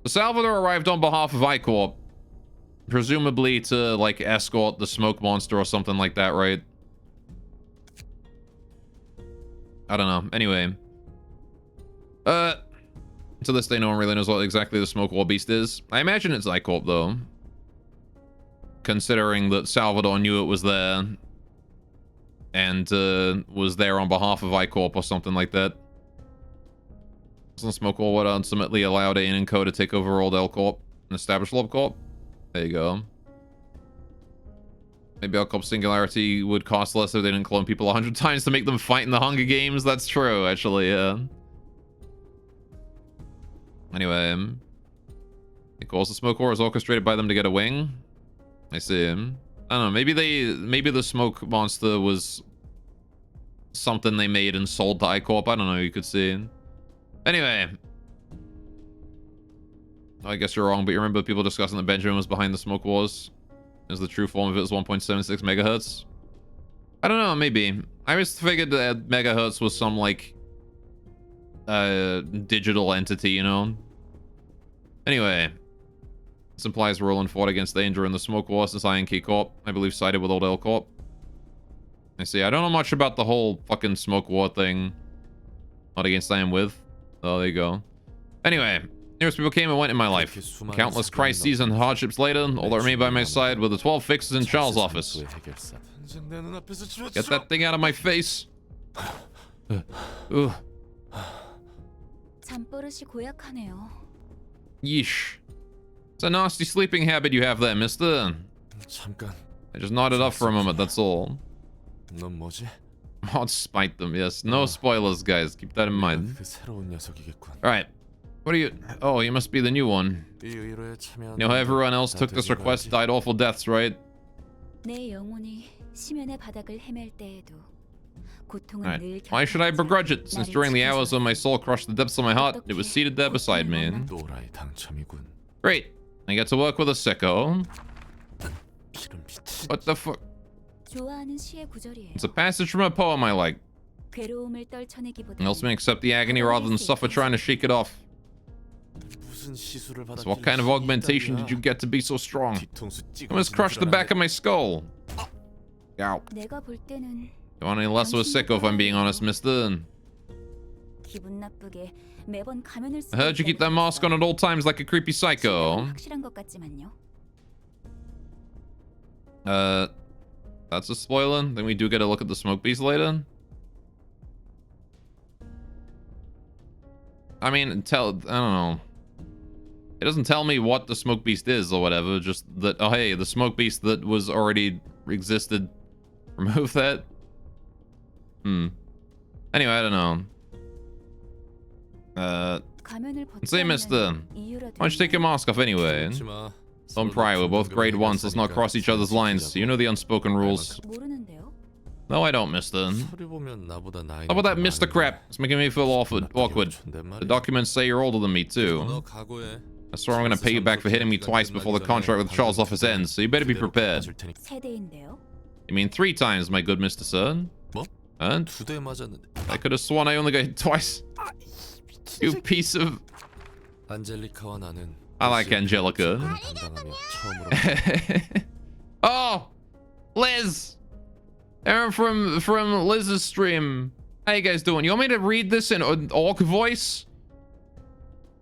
The Salvador arrived on behalf of iCorp. Presumably to, like, escort the smoke monster or something like that, right? I don't know. Anyway. To this day, no one really knows what exactly the smoke war beast is. I imagine it's iCorp, though. Considering that Salvador knew it was there. And, was there on behalf of iCorp or something like that. Smoke War would ultimately allow A and Co to take over old L Corp and establish Lob Corp. There you go. Maybe L Corp Singularity would cost less if they didn't clone people 100 times to make them fight in the Hunger Games. That's true, actually, yeah. Anyway. Of course, the Smoke War was orchestrated by them to get a wing. I see. I don't know, maybe the Smoke Monster was something they made and sold to iCorp. I don't know, you could see. Anyway. I guess you're wrong, but you remember people discussing that Benjamin was behind the Smoke Wars? As the true form of it was 1.76 megahertz? I don't know, maybe. I always figured that megahertz was some, like, digital entity, you know? Anyway. This implies Roland fought against Danger in the Smoke War since Iron Key Corp, I believe, sided with Old L Corp. I see. I don't know much about the whole fucking Smoke War thing. Not against I am with. Oh, there you go. Anyway, Numerous people came and went in my life. Countless crises and hardships later, all that remained by my side were the 12 fixes in Charles' office. 당신 내 눈앞에서 집어치워. Get that thing out of my face. Ugh. 잠버릇이 고약하네요. Yeesh. It's a nasty sleeping habit you have there, mister. 잠깐. I just nodded off for a moment, that's all. 넌 뭐지? I'll spite them, yes. No spoilers, guys. Keep that in mind. 그 새로운 녀석이겠군. Alright. What are you... Oh, you must be the new one. 이 의뢰에 참여한. You know how everyone else took this request, died awful deaths, right? 내 영혼이 심연의 바닥을 헤맬 때에도 고통은 늘 Alright. Why should I begrudge it? Since during the hours when my soul crushed the depths of my heart, it was seated there beside me. 노라의 당첨이군. Great. I get to work with a sicko. 이런 미친. What the fuck? 좋아하는 시의 구절이에요. It's a passage from a poem I like. 괴로움을 떨쳐내기보다 It helps me accept the agony rather than suffer trying to shake it off. 무슨 시술을 받았길래 So what kind of augmentation did you get to be so strong? 뒤통수 찍어. Almost crushed the back of my skull. Ow. 내가 볼 때는 Don't want any less of a sicko if I'm being honest, mister. 기분 나쁘게 매번 가면을 쓰고 I heard you keep that mask on at all times like a creepy psycho. 확실한 것 같지만요. That's a spoiler. Then we do get a look at the smoke beast later. I mean, I don't know. It doesn't tell me what the smoke beast is or whatever. Just that, oh hey, the smoke beast that was already existed. Remove that. Anyway, I don't know. 가면을 Say, mister. 이유라도 Why don't you take your mask off anyway? 그렇지 마. Don't pry, we're both grade 1, so let's not cross each other's lines. You know the unspoken rules. 모르는데요. No, I don't, mister. 소리 보면 나보다 나이. How about that Mr. Crap? It's making me feel awkward. The documents say you're older than me, too. 너 각오해. I swear I'm gonna pay you back for hitting me twice before the contract with Charles' office ends, so you better be prepared. 세대인데요. You mean 3 times, my good Mr. Sir? 뭐? Huh? 두대 맞았는데. I could have sworn I only got hit twice. You piece of... 안젤리카와 나는. I like Angelica. 담당하며 처음으로. Oh! Liz! Aaron from Liz's stream. How you guys doing? You want me to read this in orc voice?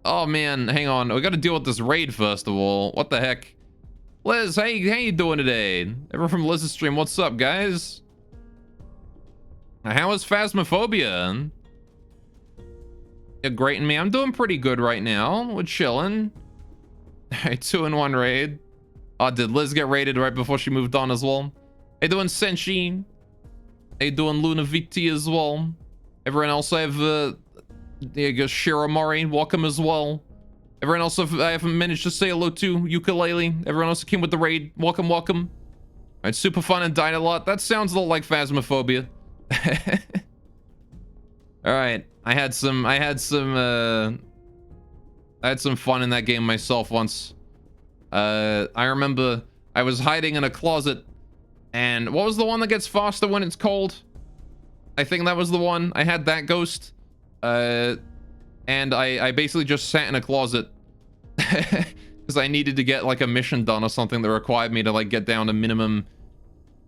Oh man, hang on. We gotta deal with this raid first of all. What the heck? Liz, how you doing today? Everyone from Liz's stream, what's up, guys? How is Phasmophobia? You're great, me. I'm doing pretty good right now. We're chilling. Alright, 2-in-1 raid. Oh, did Liz get raided right before she moved on as well? Hey, doing Senshi. Hey, doing Luna VT as well. Everyone else I have, there you go, Shiramari, welcome as well. Everyone else I haven't managed to say hello to, Ukulele. Everyone else who came with the raid, welcome, welcome. Alright, super fun and died a lot. That sounds a little like Phasmophobia. Alright, I had some fun in that game myself once. I remember I was hiding in a closet, and what was the one that gets faster when it's cold? I think that was the one. I had that ghost. And I basically just sat in a closet because I needed to get like a mission done or something that required me to like get down to minimum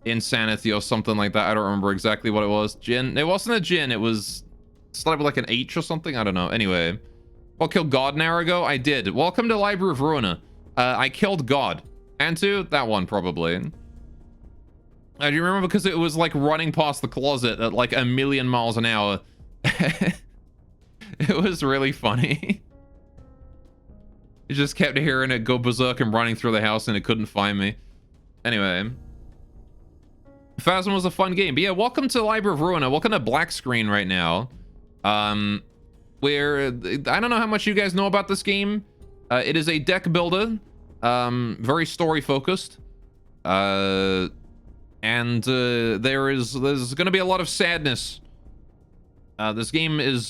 insanity or something like that. I don't remember exactly what it was. Jinn. It wasn't a Jinn. It was started with like an H or something. I don't know. Anyway. Well, killed God an hour ago? I did. Welcome to Library of Ruina. I killed God. Antu? That one, probably. Do you remember? Because it was like running past the closet at like 1,000,000 miles an hour. It was really funny. You just kept hearing it go berserk and running through the house and it couldn't find me. Anyway. Phasm was a fun game. But yeah, welcome to Library of Ruina. Welcome to Black Screen right now. Where I don't know how much you guys know about this game. It is a deck builder, very story focused, and there's going to be a lot of sadness. This game is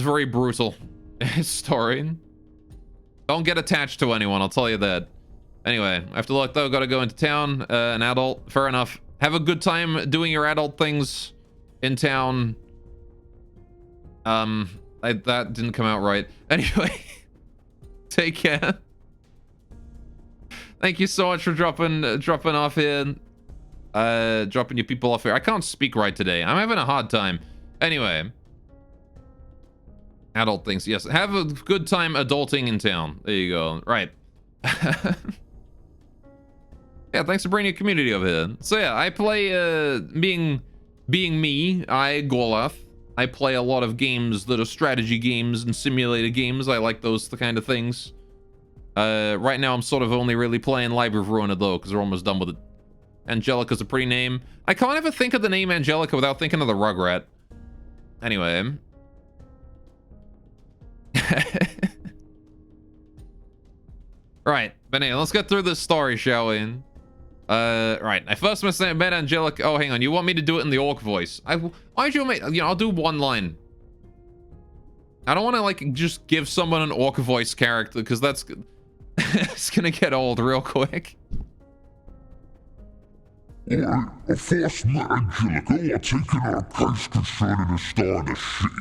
very brutal. Its story. Don't get attached to anyone, I'll tell you that. Anyway, I have to look though. Gotta go into town. An adult, fair enough. Have a good time doing your adult things in town. That didn't come out right. Anyway, take care. Thank you so much for dropping off here. Dropping you people off here. I can't speak right today. I'm having a hard time. Anyway, Adult things. Yes. Have a good time adulting in town. There you go. Right. Yeah, thanks for bringing a community over here. So yeah, I play, being me, Golaf. I play a lot of games that are strategy games and simulated games. I like those kind of things. Right now I'm sort of only really playing Library of Ruina though, because we're almost done with it. Angelica's a pretty name. I can't ever think of the name Angelica without thinking of the Rugrat. Anyway. Right, but anyway, let's get through this story, shall we? Right. I first met Angelica. Oh, hang on. You want me to do it in the orc voice? Why'd you make? I'll do one line. I don't want to like just give someone an orc voice character because that's it's gonna get old real quick. I first met Angelica while taking on a case concerning a star in the city.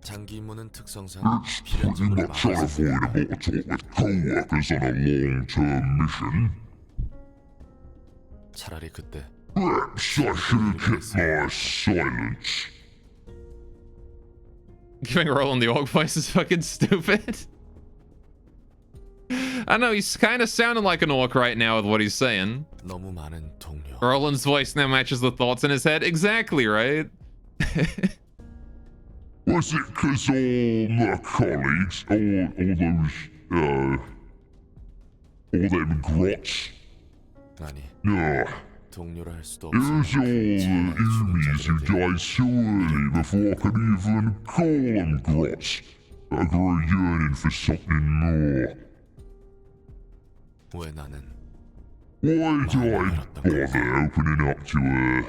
장기 임무는 특성상 It's pretty 필연적으로 much unavoidable to talk with co-workers on a long-term mission. 차라리 그때 Perhaps I should have kept my silence. Giving Roland the orc voice is fucking stupid. I know, he's kind of sounding like an orc right now with what he's saying. 너무 많은 동료. Roland's voice now matches the thoughts in his head. Exactly, right? Was it because all my colleagues, all them grots? 아니, No, 동료라 할 수도 it was all 없어. the Umis who died so early before I could even call them grots. That I grew yearning for something more. 왜 나는 Why do I bother opening up to her?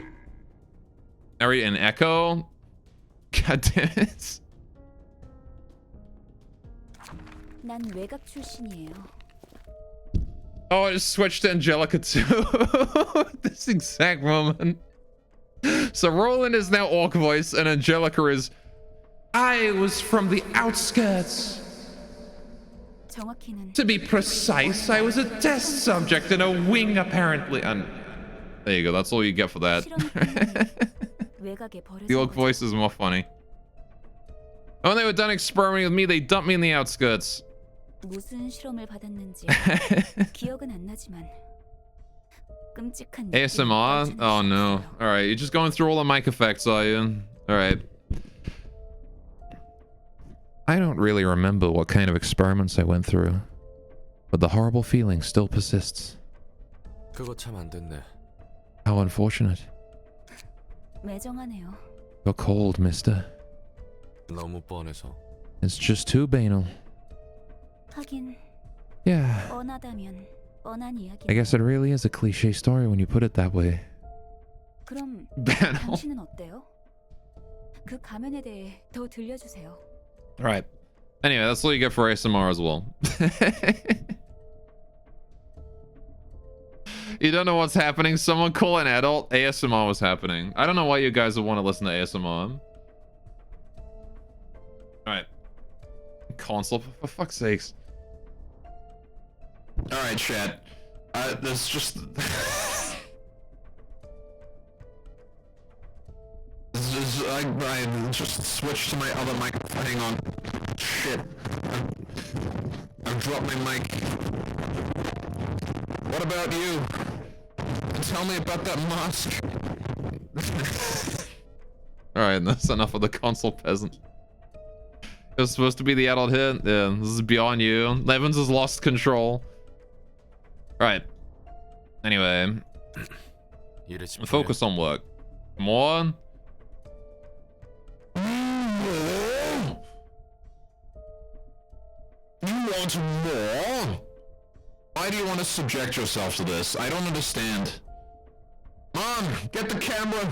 Are we an echo? God damn it. 난 외곽 출신이에요. Oh, I just switched to Angelica too. This exact moment. So Roland is now orc voice and Angelica is I was from the outskirts. 정확히는 To be precise, I was a test subject in a wing apparently. And there you go, that's all you get for that. 외곽에 버려진 The orc 거죠. voice is more funny. When they were done experimenting with me, they dumped me in the outskirts. 무슨 실험을 받았는지 기억은 안 나지만 끔찍한 ASMR? 느낌이 Oh no. 있어요. Alright, you're just going through all the mic effects, are you? Alright. I don't really remember what kind of experiments I went through, but the horrible feeling still persists. 그거 참 안 됐네. How unfortunate. 매정하네요. You're cold, mister. 너무 뻔해서. It's just too banal. 하긴 Yeah, 뻔하다면 뻔한 이야기. I guess it really is a cliche story when you put it that way. 그럼 Banal. 당신은 어때요? 그 가면에 대해 더 들려주세요. Alright. Anyway, that's all you get for ASMR as well. You don't know what's happening? Someone call an adult? ASMR was happening. I don't know why you guys would want to listen to ASMR. Alright. Console, for fuck's sakes. Alright, chat. There's just... I just switched to my other mic. Hang on. Shit. I've dropped my mic. What about you? Tell me about that mosque. Alright, that's enough of the console peasant. It was supposed to be the adult hit. Yeah, this is beyond you. Levins has lost control. Alright. Anyway. 일에 집중해. Focus on work. More? You want more? Why do you want to subject yourself to this? I don't understand. Mom, get the camera.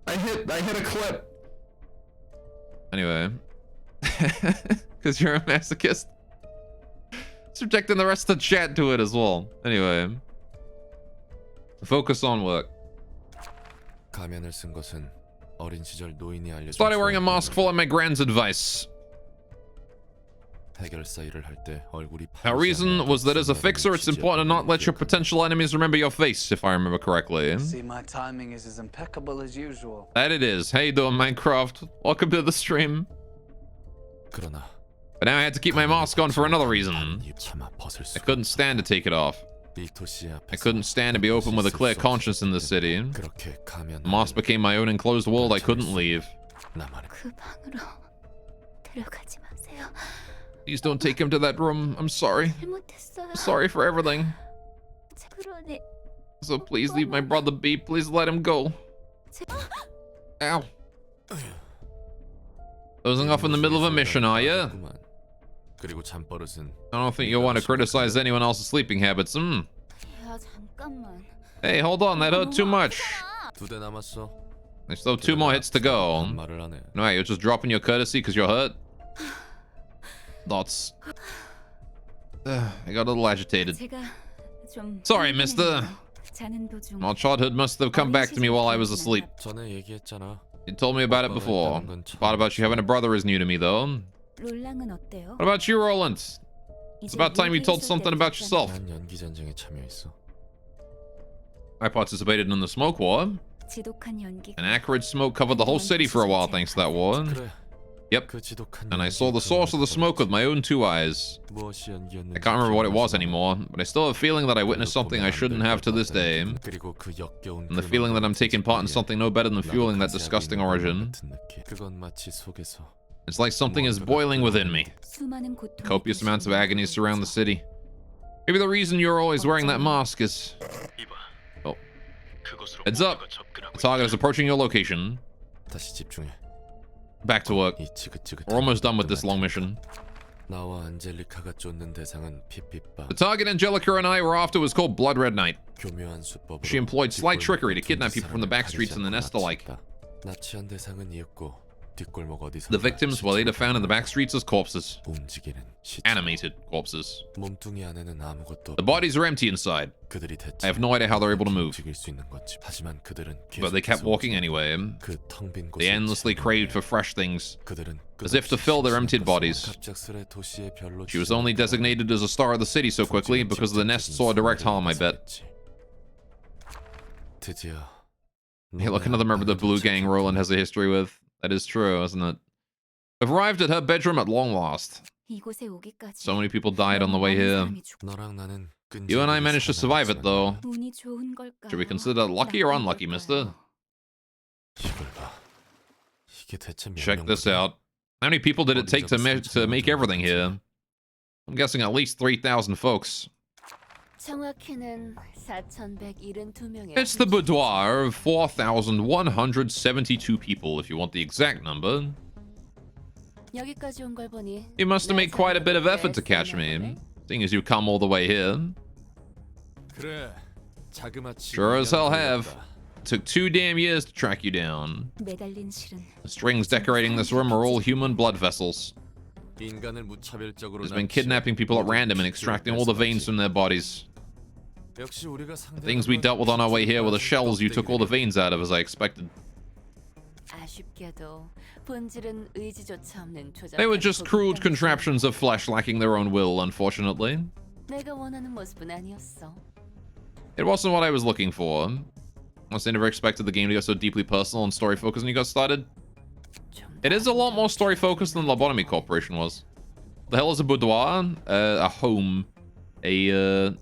I hit a clip. Anyway. Because you're a masochist. Subjecting the rest of the chat to it as well. Anyway. Focus on work. 가면을 쓴 것은 어린 시절 노인이 알려준 Started wearing a mask following my grand's advice. 해결사 일을 할 때 얼굴이 Our reason was that as a fixer, it's important to not let your potential enemies remember your face, if I remember correctly. See, my timing is as impeccable as usual. That it is. How you doing, Minecraft? Welcome to the stream. 그러나 But now I had to keep my mask on for another reason. 차마 벗을 I 수. couldn't stand to take it off. 이 도시 I 앞에서 couldn't stand to be open with a clear conscience in the city. 그렇게 가면 The mask became my own enclosed world I couldn't leave. 나만의 그 방으로 데려가지 마세요. Please don't take him to that room. I'm sorry. 잘못했어요. Sorry for everything. 그러니 So please leave my brother be. Please let him go. Ow. Dozing off in the middle of a mission, are you? 그리고 잠버릇은 I don't think you'll want to criticize anyone else's sleeping habits. 야 잠깐만. Hey, hold on. That hurt too much. 2대 남았어. There's still 2 more hits to go. 말을 안 해. No, you're just dropping your courtesy because you're hurt? That's... I got a little agitated. 제가 좀 Sorry, mister. 자는 도중 My childhood must have come back to me while I was asleep. 전에 얘기했잖아. You told me about it before. The part about you having a brother is new to me, though. 롤랑은 어때요? What about you, Roland? It's about time you told something about yourself. 난 연기 전쟁에 참여했어. I participated in the smoke war. 지독한 연기가 An acrid smoke covered the whole city for a while thanks to that war. 그래. Yep. 그 지독한 And I saw the source of the smoke with my own 2 eyes. 무엇이 연기였는지 I can't remember what it was 기억나지 않아. anymore, but I still have a feeling that I witnessed something I shouldn't have to this day. 그리고 그 역겨운 And the feeling that I'm taking part in something no better than fueling that disgusting origin. 그건 마치 속에서 It's like something is boiling within me. 수많은 고통 Copious amounts of agony surround the city. Maybe the reason you're always wearing that mask is... Oh. Heads up! The target is approaching your location. 다시 집중해. Back to work. 이 지긋지긋한 We're almost done with this long mission. 나와 안젤리카가 쫓는 대상은 핏빛바. The target Angelica and I were after was called Blood Red Knight. 교묘한 수법으로 She employed slight trickery to kidnap people from the back streets and the nest alike. 납치한 대상은 이었고 뒷골목 어디서 The victims were later found in the back streets as corpses. 움직이는 시체. Animated corpses. 몸뚱이 안에는 아무것도 The bodies are empty inside. 그들이 대체 I have no idea how they're able to move. 움직일 수 있는 건지. 하지만 그들은 But they kept 계속해서 walking anyway. 그텅 빈 They 곳을 endlessly craved for fresh things. 그들은 as if to fill their emptied bodies. 갑작스레 도시의 별로 She was only designated as a star of the city so quickly because the nest saw direct harm, I bet. 드디어 Hey, look, another member of the Blue Gang Roland has a history with. That is true, isn't it? I've arrived at her bedroom at long last. 이곳에 오기까지 So many people died on the way here. 너랑 나는 You and I managed to survive it, though. 운이 좋은 걸까요? Should we consider that lucky or unlucky, mister? 이걸 봐. 이게 대체 몇 Check this 명이야? out. How many people did it take to make everything here? I'm guessing at least 3,000 folks. 정확히는 4,172명의 It's the boudoir of 4,172 people, if you want the exact number. 여기까지 온 걸 보니 You must have made quite a bit of effort to catch me, seeing as you come all the way here. 그래. 자그마치 Sure as hell have. 걸렸다. Took 2 damn years to track you down. 매달린 실은 The strings decorating this room are all human blood vessels. 인간을 무차별적으로 He's been kidnapping people at random and extracting all the veins from their bodies. 역시 우리가 The things we dealt with on our way here were the shells you took all the veins out of, as I expected. 아쉽게도 본질은 의지조차 없는 조작. They were just crude contraptions of flesh lacking their own will, unfortunately. 내가 원하는 모습은 아니었어. It wasn't what I was looking for. Honestly, I never expected the game to get so deeply personal and story-focused when you got started. It is a lot more story-focused than Lobotomy Corporation was. The hell is a boudoir? A home. It's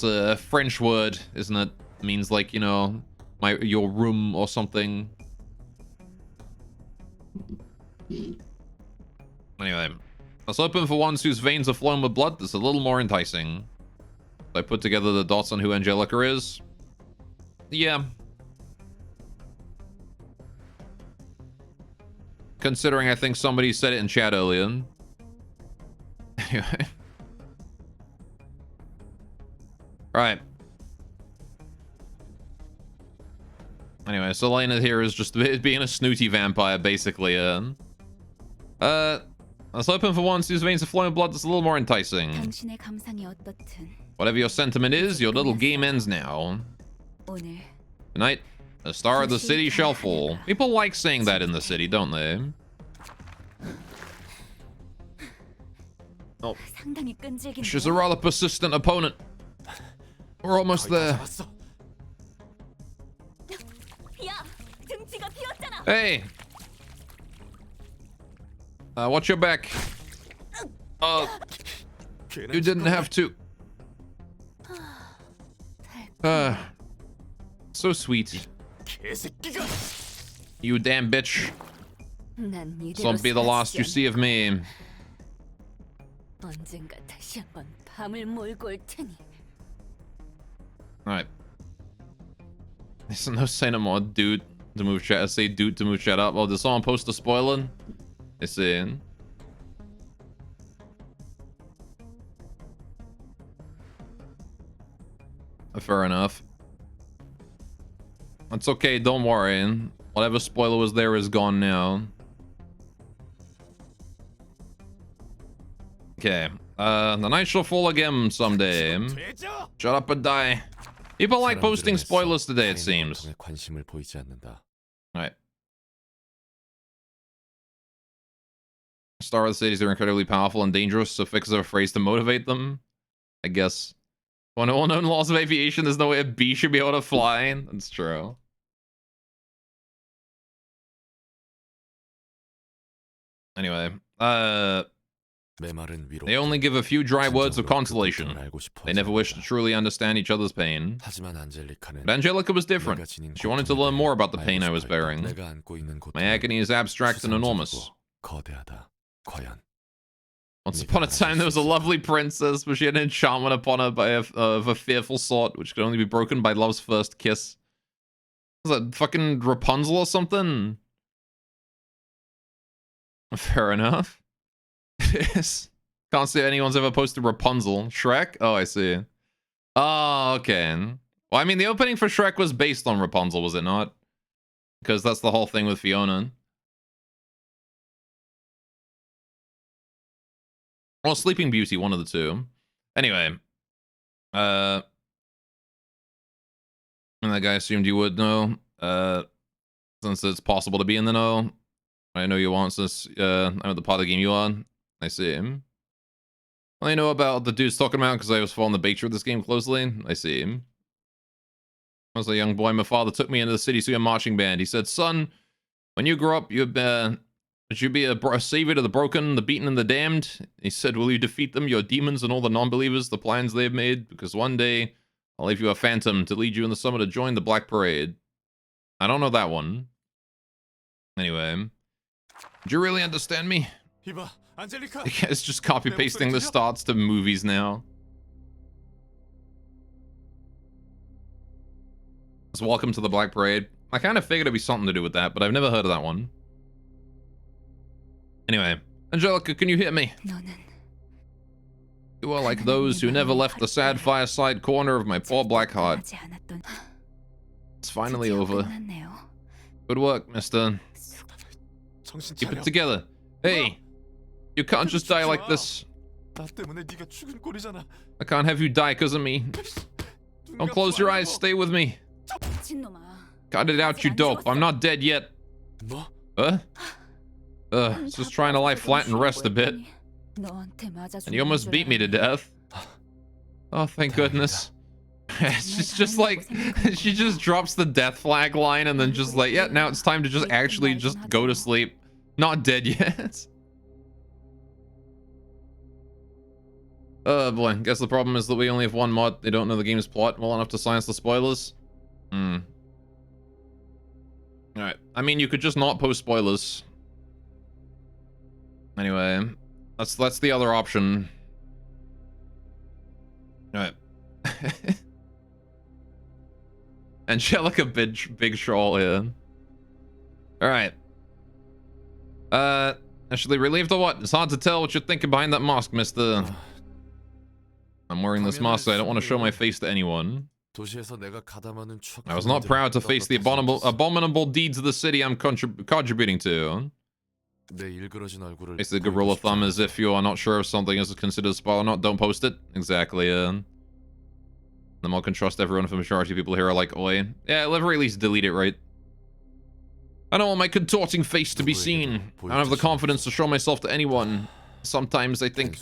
a French word, isn't it? It means like, you know, your room or something. Anyway, let's open for ones whose veins are flowing with blood. That's a little more enticing. I put together the dots on who Angelica is. Yeah. Considering I think somebody said it in chat earlier. Anyway. Right. Anyway, so Lena here is just being a snooty vampire, basically. Let's open for ones whose veins are flowing with blood. That's a little more enticing. 당신의 감상이 어떻든 Whatever your sentiment is, your little game ends now. 오늘 Tonight, the star of the city shall fall. People like saying that in the city, don't they? Oh, 상당히 끈질긴. she's a rather persistent opponent. We're almost there. 야, 등치가 비었잖아. Hey! Watch your back. You didn't have to. So sweet. You damn bitch. 난 This 이대로 won't be the last you 사라지지 see of me. 않아. 언젠가 다시 한번 밤을 몰고 올 테니. Alright. There's no say no more, dude. To move chat. Say dude to move chat up. Oh, did someone post a spoiler? I see. Fair enough. That's okay, don't worry. Whatever spoiler was there is gone now. Okay. The night shall fall again someday. Shut up and die. People like posting spoilers today, it seems. 관심을 보이지 않는다. Alright. Star of the cities are incredibly powerful and dangerous, so fixes are a phrase to motivate them. I guess. When all known laws of aviation, there's no way a bee should be able to fly. That's true. Anyway, they only give a few dry words of consolation. They never wish to truly understand each other's pain. But Angelica was different. She wanted to learn more about the pain I was bearing. My agony is abstract and enormous. Once upon a time, there was a lovely princess, but she had an enchantment upon her of a fearful sort, which could only be broken by love's first kiss. Was that fucking Rapunzel or something? Fair enough. Yes. Can't say anyone's ever posted Rapunzel. Shrek? Oh, I see. Oh, okay. Well, I mean, the opening for Shrek was based on Rapunzel, was it not? Because that's the whole thing with Fiona. Well, Sleeping Beauty, one of the two. Anyway. And that guy assumed you would know. Since it's possible to be in the know. I know you want since I'm at the part of the game you are. I see him. I know about the dude's talking about because I was following the beta of this game closely. I see him. I was a young boy. My father took me into the city to see a marching band. He said, son, when you grow up, you'd be a savior to the broken, the beaten, and the damned. He said, will you defeat them, your demons, and all the non-believers, the plans they've made? Because one day, I'll leave you a phantom to lead you in the summer to join the Black Parade. I don't know that one. Anyway. Do you really understand me? It's just copy-pasting the starts to movies now. So welcome to the Black Parade. I kind of figured it'd be something to do with that, but I've never heard of that one. Anyway, Angelica, can you hear me? You are like those who never left the sad fireside corner of my poor black heart. It's finally over. Good work, mister. Keep it together. Hey, you can't just die like this. I can't have you die because of me. Don't close your eyes, stay with me. Cut it out, you dope. I'm not dead yet. Huh? Just trying to lie flat and rest a bit. And you almost beat me to death. Oh, thank goodness. She's just like, she just drops the death flag line and then just like, yeah, now it's time to just actually just go to sleep. Not dead yet. Oh boy, guess the problem is that we only have one mod. They don't know the game's plot well enough to silence the spoilers. Alright, I mean, you could just not post spoilers. Anyway, that's the other option. Alright. Angelica big troll here. Alright. Actually relieved or what? It's hard to tell what you're thinking behind that mask, mister. I'm wearing this mask so I don't want to show my face to anyone. I was not proud to face the abominable deeds of the city I'm contributing to. Basically, a good rule of thumb is if you are not sure if something is considered a spoiler or not, don't post it. Exactly, The more can trust everyone if the majority of people here are like, oi. Yeah, at the very least delete it, right? I don't want my contorting face to be seen. I don't have the confidence to show myself to anyone. Sometimes I think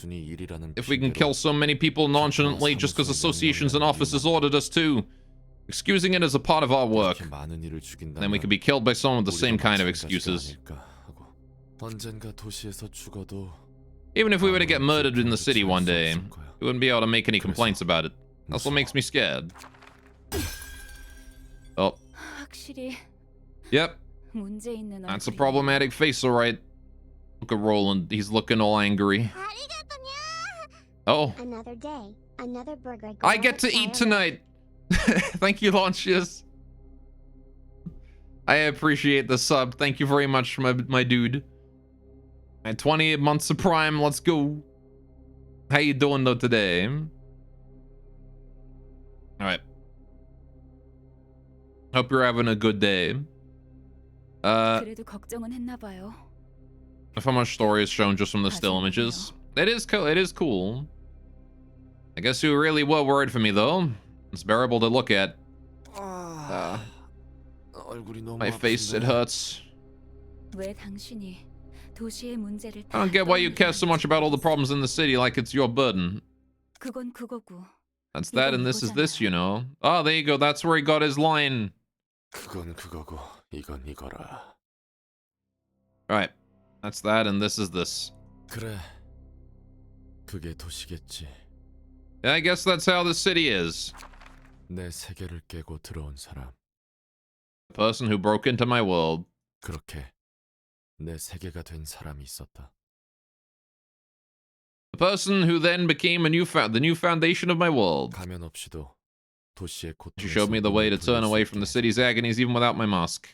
if we can kill so many people nonchalantly just because associations and offices ordered us to, excusing it as a part of our work, then we could be killed by someone with the same kind of excuses. 언젠가 도시에서 죽어도 Even if we were to get murdered in the city one day, we wouldn't be able to make any complaints about it. That's what makes me scared. Oh, 확실히 yep. 문제 있는 That's a 얼굴이네. problematic face, alright. Look at Roland. He's looking all angry. Oh, Another day, another burger. I get to eat tonight. Thank you, Launches. I appreciate the sub. Thank you very much, my dude. At 28 months of Prime, let's go. How you doing though today? Alright. Hope you're having a good day. 그래도 걱정은 했나 봐요. If how much story is shown just from the still images. It is cool. It is cool. I guess you really were worried for me though. It's bearable to look at. 얼굴이 너무 My face, it hurts. 왜 당신이 도시의 문제를 I don't get why you care so much about all the problems in the city like it's your burden. 그건 그거고. That's that and this is this, you know. Oh, there you go. That's where he got his line. 그건 그거고 이건 이거라. Alright. That's that and this is this. 그래. 그게 도시겠지. Yeah, I guess that's how the city is. 내 세계를 깨고 들어온 사람. The person who broke into my world. 그렇게 내 세계가 된 사람이 있었다. The person who then became the new foundation of my world. 가면 없이도 도시의 고통에서 She showed me the way to turn away from the city's agonies even without my mask.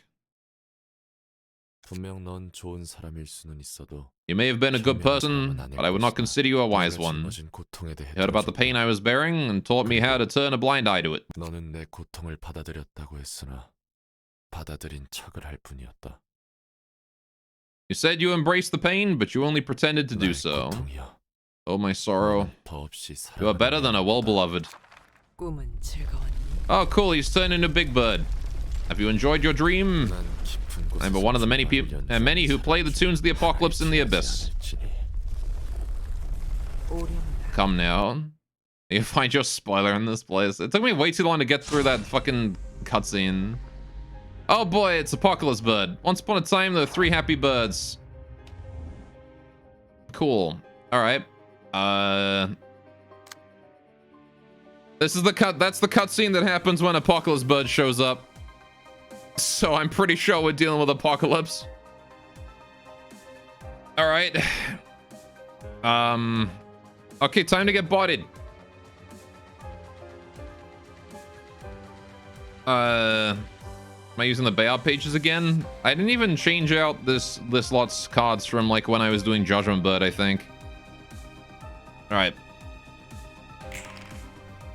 분명 넌 좋은 사람일 수는 있어도 You may have been a good person, but I would not consider you a wise one. 고통에 대해 You heard about the pain I was bearing and taught me how to turn a blind eye to it. 너는 내 고통을 받아들였다고 했으나 받아들인 척을 할 뿐이었다. You said you embraced the pain, but you only pretended to do so. 고통이여. Oh, my sorrow. 더 없이 You are better than a well-beloved. 꿈은 즐거웠니? Oh, cool, he's turned into Big Bird. Have you enjoyed your dream? 난 깊은 곳에서 I'm one of the many people, many who play the tunes of the apocalypse in the abyss. Come now. You find your spoiler in this place. It took me way too long to get through that fucking cutscene. Oh boy, it's Apocalypse Bird. Once upon a time, there were 3 happy birds. Cool. All right. This is the cut. That's the cutscene that happens when Apocalypse Bird shows up. So I'm pretty sure we're dealing with Apocalypse. All right. Okay, time to get bodied. Am I using the Bayard pages again? I didn't even change out this lot's cards from like when I was doing Judgment Bird, I think. All right.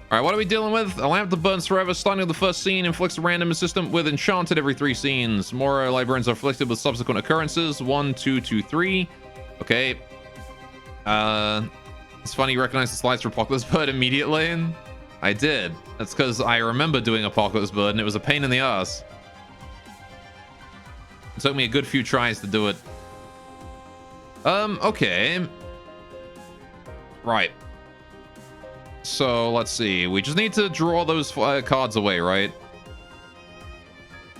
All right, what are we dealing with? A lamp that burns forever, starting with the first scene, inflicts a random assistant with enchanted every 3 scenes. More librarians are afflicted with subsequent occurrences. 1, 2, 2, 3. Okay. It's funny you recognize the slides for Apocalypse Bird immediately. I did. That's because I remember doing Apocalypse Bird and it was a pain in the ass. It took me a good few tries to do it. Okay. Right. So, let's see. We just need to draw those cards away, right?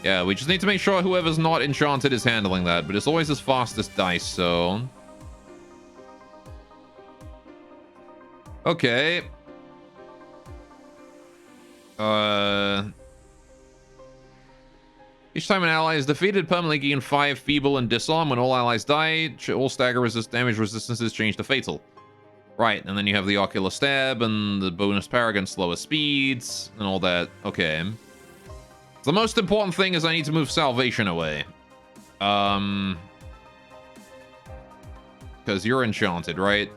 Yeah, we just need to make sure whoever's not enchanted is handling that. But it's always his fastest dice, so... Okay. Each time an ally is defeated, permanently gain 5 feeble and disarm. When all allies die, all stagger damage resistances change to fatal. Right, and then you have the ocular stab and the bonus power against slower speeds and all that. Okay. The most important thing is I need to move salvation away. Because you're enchanted, right?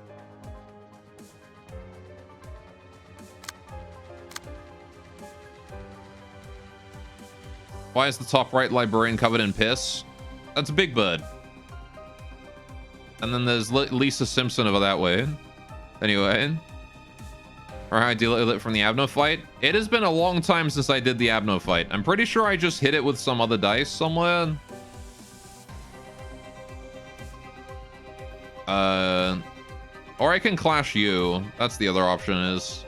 Why is the top right librarian covered in piss? That's Big Bird. And then there's Lisa Simpson over that way. Anyway. Or how I deal with it from the Abno fight. It has been a long time since I did the Abno fight. I'm pretty sure I just hit it with some other dice somewhere. Or I can clash you. That's the other option is.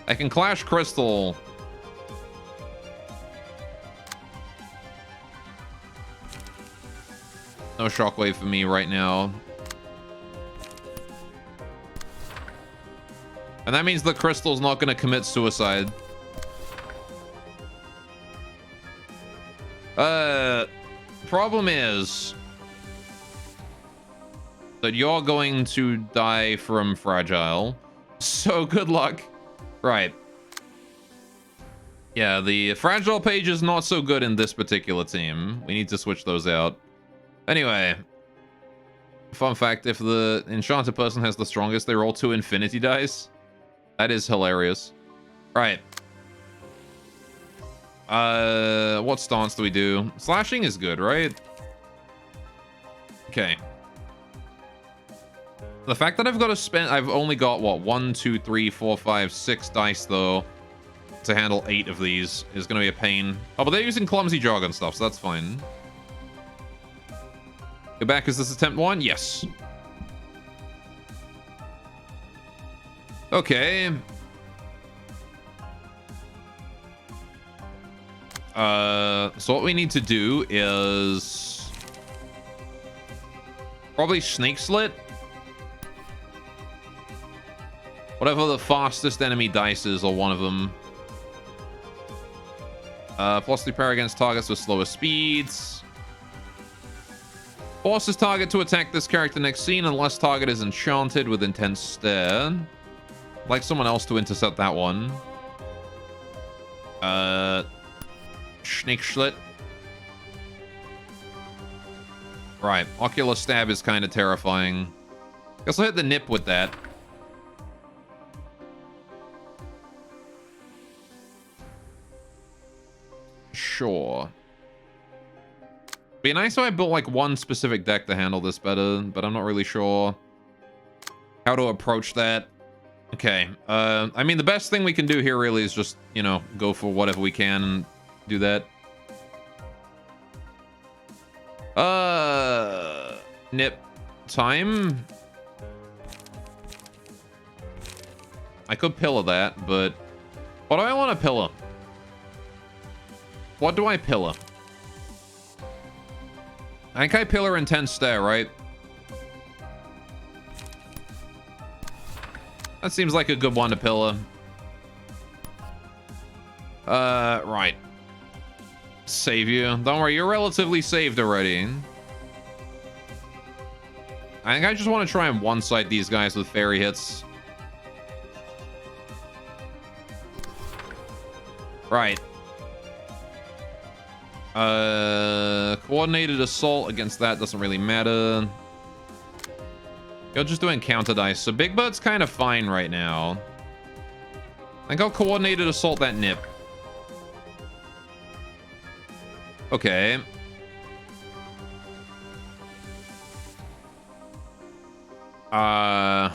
I can clash Crystal. No shockwave for me right now. And that means the crystal's not going to commit suicide. Problem is that you're going to die from fragile. So good luck. Right. Yeah, the fragile page is not so good in this particular team. We need to switch those out. Anyway. Fun fact, if the enchanted person has the strongest, they roll 2 infinity dice. That is hilarious. Right. What stance do we do? Slashing is good, right? Okay. The fact that I've only got, what, 1, 2, 3, 4, 5, 6 dice, though, to handle 8 of these is going to be a pain. Oh, but they're using clumsy jargon stuff, so that's fine. Go back, is this attempt 1? Yes. Okay. So what we need to do is probably snake slit. Whatever the fastest enemy dice is, or one of them. +3 power against targets with slower speeds. Forces target to attack this character next scene unless target is enchanted with intense stare. I'd like someone else to intercept that one. Snake slit. Right, ocular stab is kind of terrifying. Guess I'll hit the nip with that. Sure. Be nice if I built like one specific deck to handle this better, but I'm not really sure how to approach that. Okay. I mean, the best thing we can do here really is just, you know, go for whatever we can and do that. Nip time. I could pillar that, but what do I want to pillar? What do I pillar? I think I pillar intense stare, right? That seems like a good one to pillar. Right. Save you. Don't worry, you're relatively saved already. I think I just want to try and one-side these guys with fairy hits. Right. Coordinated assault against that doesn't really matter. You're just doing counter dice. So Big Bird's kind of fine right now. I think I'll coordinated assault that nip. Okay. And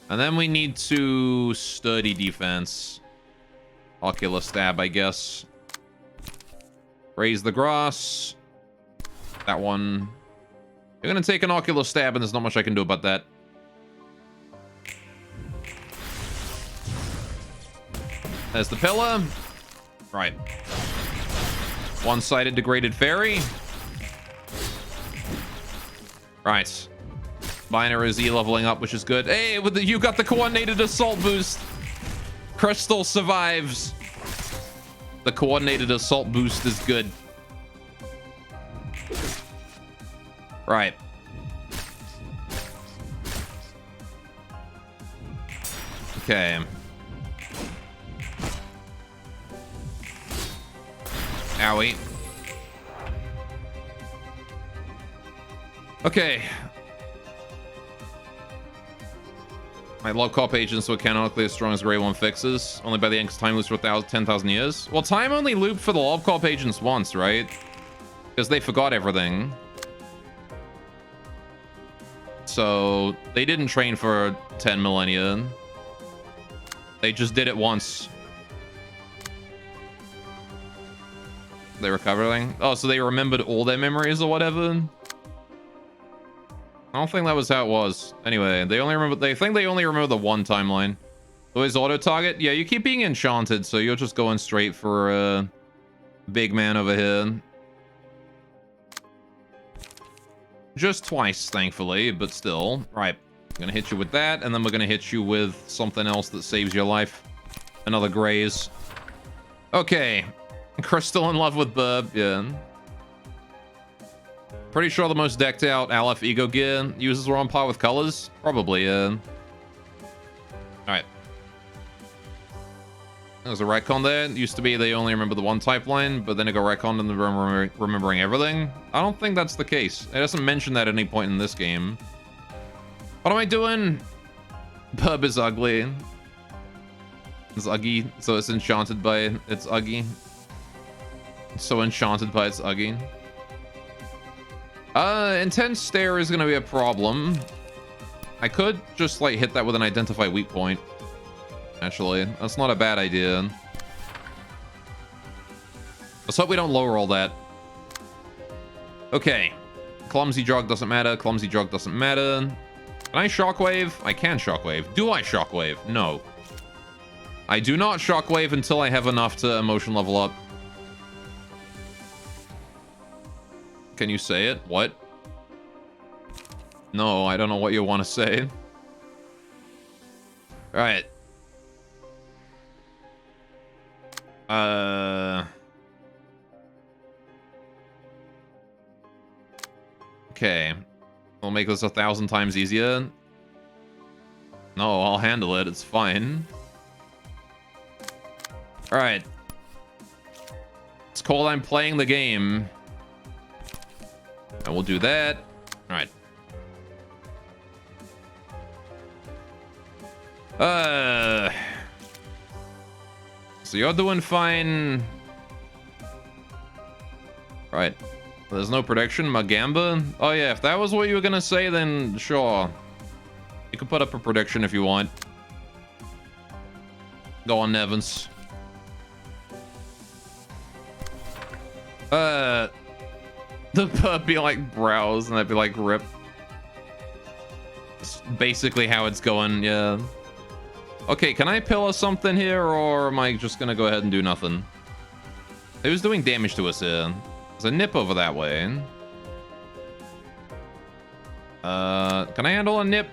then we need to sturdy defense. Ocular stab, I guess. Raise the grass. That one. You're gonna take an ocular stab, and there's not much I can do about that. There's the pillar. Right. One-sided degraded fairy. Right. Binary is E-leveling up, which is good. Hey, you got the coordinated assault boost. Crystal survives. The coordinated assault boost is good. Right. Okay. Owie. Okay. My low cop agents were canonically as strong as Grey 1 fixes. Only by the end, because time loops for 10,000 years. Well, time only looped for the lob cop agents once, right? Because they forgot everything. So they didn't train for 10 millennia. They just did it once. They were covering. Oh, so they remembered all their memories or whatever. I don't think that was how it was. Anyway, they think they only remember the one timeline. Always auto target. Yeah, you keep being enchanted, so you're just going straight for big man over here. Just twice, thankfully, but still. Right. I'm gonna hit you with that, and then we're gonna hit you with something else that saves your life. Another graze. Okay. Crystal in love with Burb, yeah. Pretty sure the most decked out Aleph Ego gear users were on par with colors. Probably, yeah. Alright. There's a retcon there. It used to be they only remember the one type line, but then it got retconned and they're remembering everything. I don't think that's the case. It doesn't mention that at any point in this game. What am I doing? Burb is ugly. It's Uggy, so it's enchanted by its Uggy. It's so enchanted by its Uggy. Intense stare is gonna be a problem. I could just like hit that with an identify weak point. Actually, that's not a bad idea. Let's hope we don't lower all that. Okay. Clumsy jog doesn't matter. Clumsy jog doesn't matter. Can I shockwave? I can shockwave. Do I shockwave? No. I do not shockwave until I have enough to emotion level up. Can you say it? What? No, I don't know what you want to say. Alright. Okay. We'll make this 1,000 times easier. No, I'll handle it. It's fine. Alright. It's called I'm playing the game. And we'll do that. Alright. So you're doing fine. Right. There's no prediction. Magamba? Oh yeah, if that was what you were gonna say, then sure. You can put up a prediction if you want. Go on, Nevins. The perp be like browse, and I'd be like rip. It's basically how it's going, yeah. Okay, can I pillar something here, or am I just gonna go ahead and do nothing? Who's doing damage to us here? There's a nip over that way. Can I handle a nip?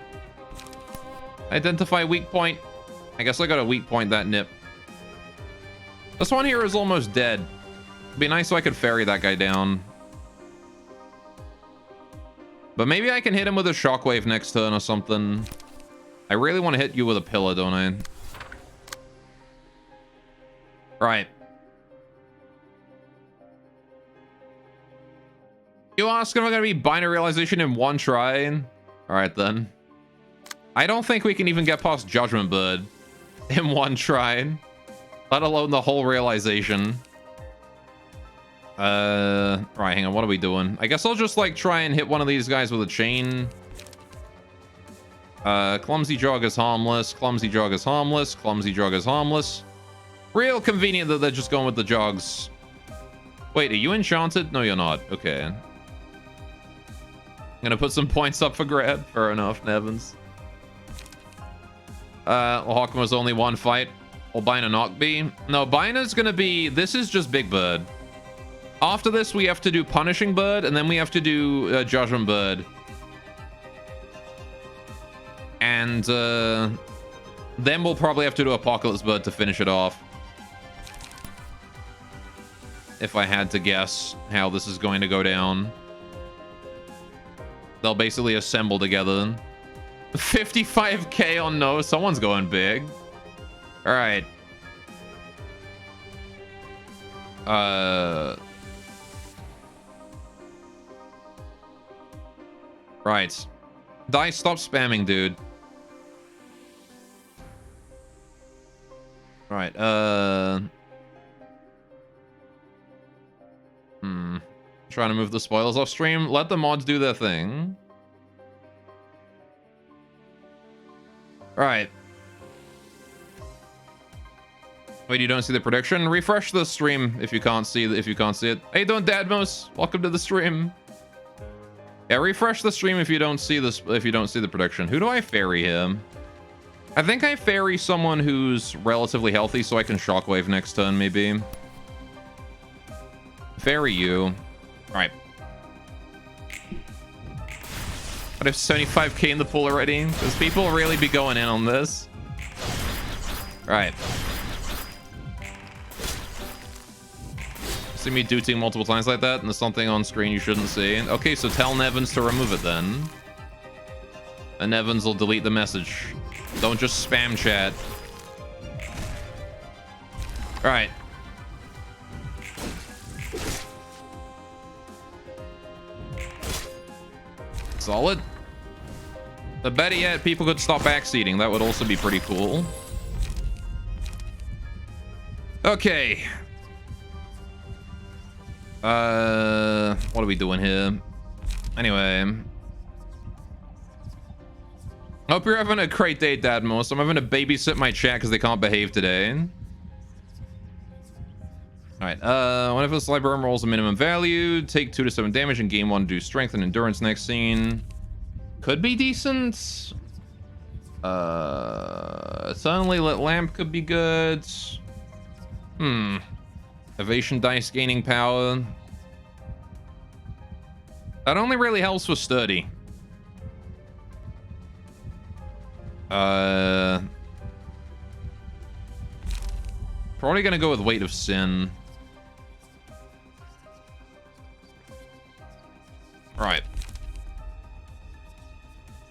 Identify weak point. I guess I got a weak point that nip. This one here is almost dead. It'd be nice so I could ferry that guy down. But maybe I can hit him with a shockwave next turn or something. I really want to hit you with a pillar, don't I? Right. You ask if I'm going to be binary realization in one try? Alright then. I don't think we can even get past Judgment Bird in one try. Let alone the whole realization. Right, hang on. What are we doing? I guess I'll just like try and hit one of these guys with a chain. Clumsy jog is harmless. Clumsy jog is harmless. Clumsy jog is harmless. Real convenient that they're just going with the jogs. Wait, are you enchanted? No, you're not. Okay. I'm gonna put some points up for grab. Fair enough, Nevins. Hawkmore's only one fight. Or Bina not be? No, Bina's gonna be... This is just Big Bird. After this, we have to do Punishing Bird, and then we have to do Judgment Bird. And then we'll probably have to do Apocalypse Bird to finish it off. If I had to guess how this is going to go down. They'll basically assemble together. 55k on no. Someone's going big. All right. Right. Dice, stop spamming, dude. Right, Trying to move the spoilers off stream. Let the mods do their thing. Right. Wait, you don't see the prediction? Refresh the stream if you can't see it. Hey, don't Dadmos. Welcome to the stream. Yeah, refresh the stream if you don't see this. If you don't see the prediction. Who do I ferry him? I think I ferry someone who's relatively healthy, so I can shockwave next turn, maybe. bury you. Alright. But I have 75k in the pool already. Does people really be going in on this? Right. See me dooting multiple times like that, and there's something on screen you shouldn't see. Okay, so tell Nevins to remove it then. And Nevins will delete the message. Don't just spam chat. Alright. Solid. But better yet, people could stop backseating. That would also be pretty cool. Okay. What are we doing here? Anyway. Hope you're having a great day, Dadmos. I'm having to babysit my chat because they can't behave today. Alright, whenever the Sliburm rolls a minimum value, take 2 to 7 damage in game 1, do strength and endurance next scene. Could be decent. Suddenly lit lamp could be good. Evasion dice gaining power. That only really helps with sturdy. Probably gonna go with weight of sin. Right.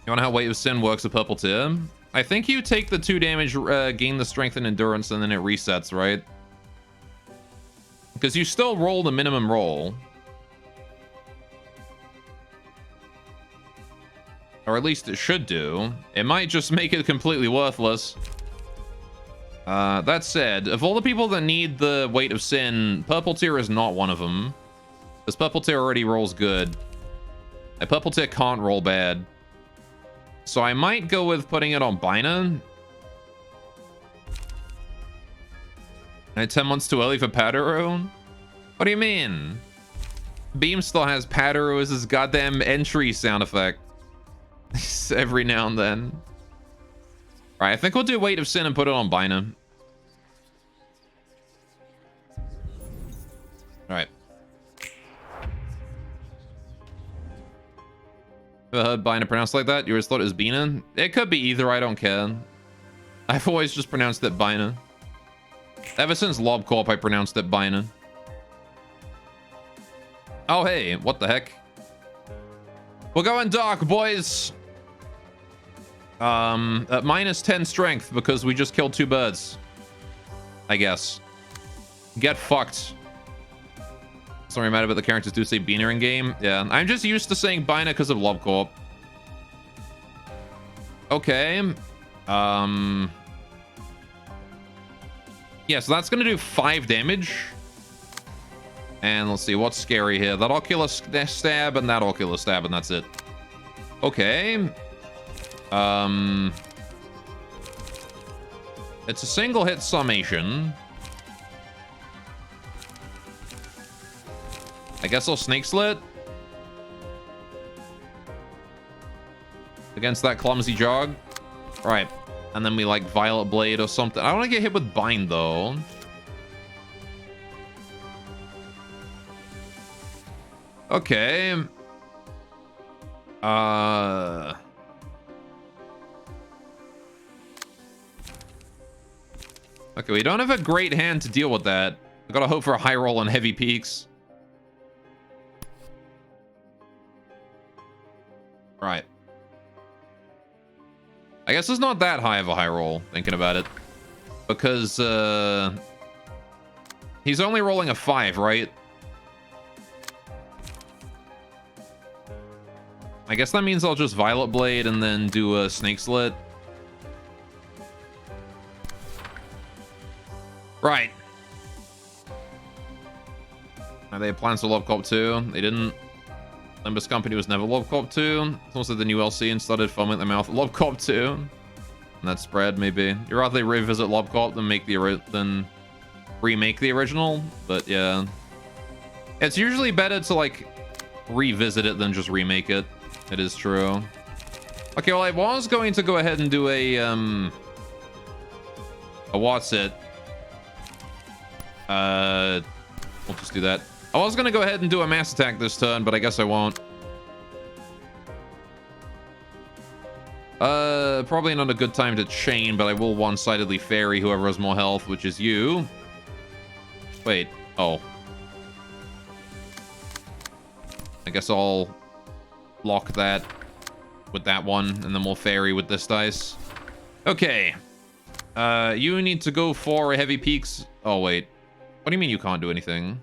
You want to know how weight of sin works with purple tier? I think you take the 2 damage, gain the strength and endurance, and then it resets, right? Because you still roll the minimum roll. Or at least it should do. It might just make it completely worthless. That said, of all the people that need the weight of sin, purple tier is not one of them. Because purple tier already rolls good. And purple tier can't roll bad. So I might go with putting it on Bina. 10 months too early for Padaru? What do you mean? Beam still has Padaru as his goddamn entry sound effect. Every now and then. Alright, I think we'll do Weight of Sin and put it on Bina. Alright. Ever heard Bina pronounced like that? You always thought it was Bina? It could be either, I don't care. I've always just pronounced it Bina. Ever since LobCorp, I pronounced it Bina. Oh, hey, what the heck? We're going dark, boys. At minus 10 strength because we just killed 2 birds. I guess. Get fucked. Sorry, mad about the characters do say Bina in game. Yeah, I'm just used to saying Bina because of LobCorp. Okay. Yeah, so that's gonna do 5 damage. And let's see, what's scary here? That ocular stab and that ocular stab, and that's it. Okay. It's a single hit summation. I guess I'll snake slit. Against that clumsy jog. Right. And then we like Violet Blade or something. I don't want to get hit with Bind though. Okay. Okay, we don't have a great hand to deal with that. I gotta hope for a high roll on heavy peaks. Right. I guess it's not that high of a high roll, thinking about it. Because, he's only rolling a 5, right? I guess that means I'll just Violet Blade and then do a Snake Slit. Right. Are they plans for LobCorp 2? They didn't. Limbus Company was never LobCorp 2. It's also the new LC and started foaming at the mouth at LobCorp 2. And that spread, maybe. You'd rather they revisit LobCorp than remake the original. But yeah. It's usually better to like revisit it than just remake it. It is true. Okay, well I was going to go ahead and do a what's it? We'll just do that. I was gonna go ahead and do a mass attack this turn, but I guess I won't. Probably not a good time to chain, but I will one-sidedly fairy whoever has more health, which is you. Wait. Oh. I guess I'll lock that with that one, and then we'll fairy with this dice. Okay. You need to go for heavy peaks. Oh, wait. What do you mean you can't do anything?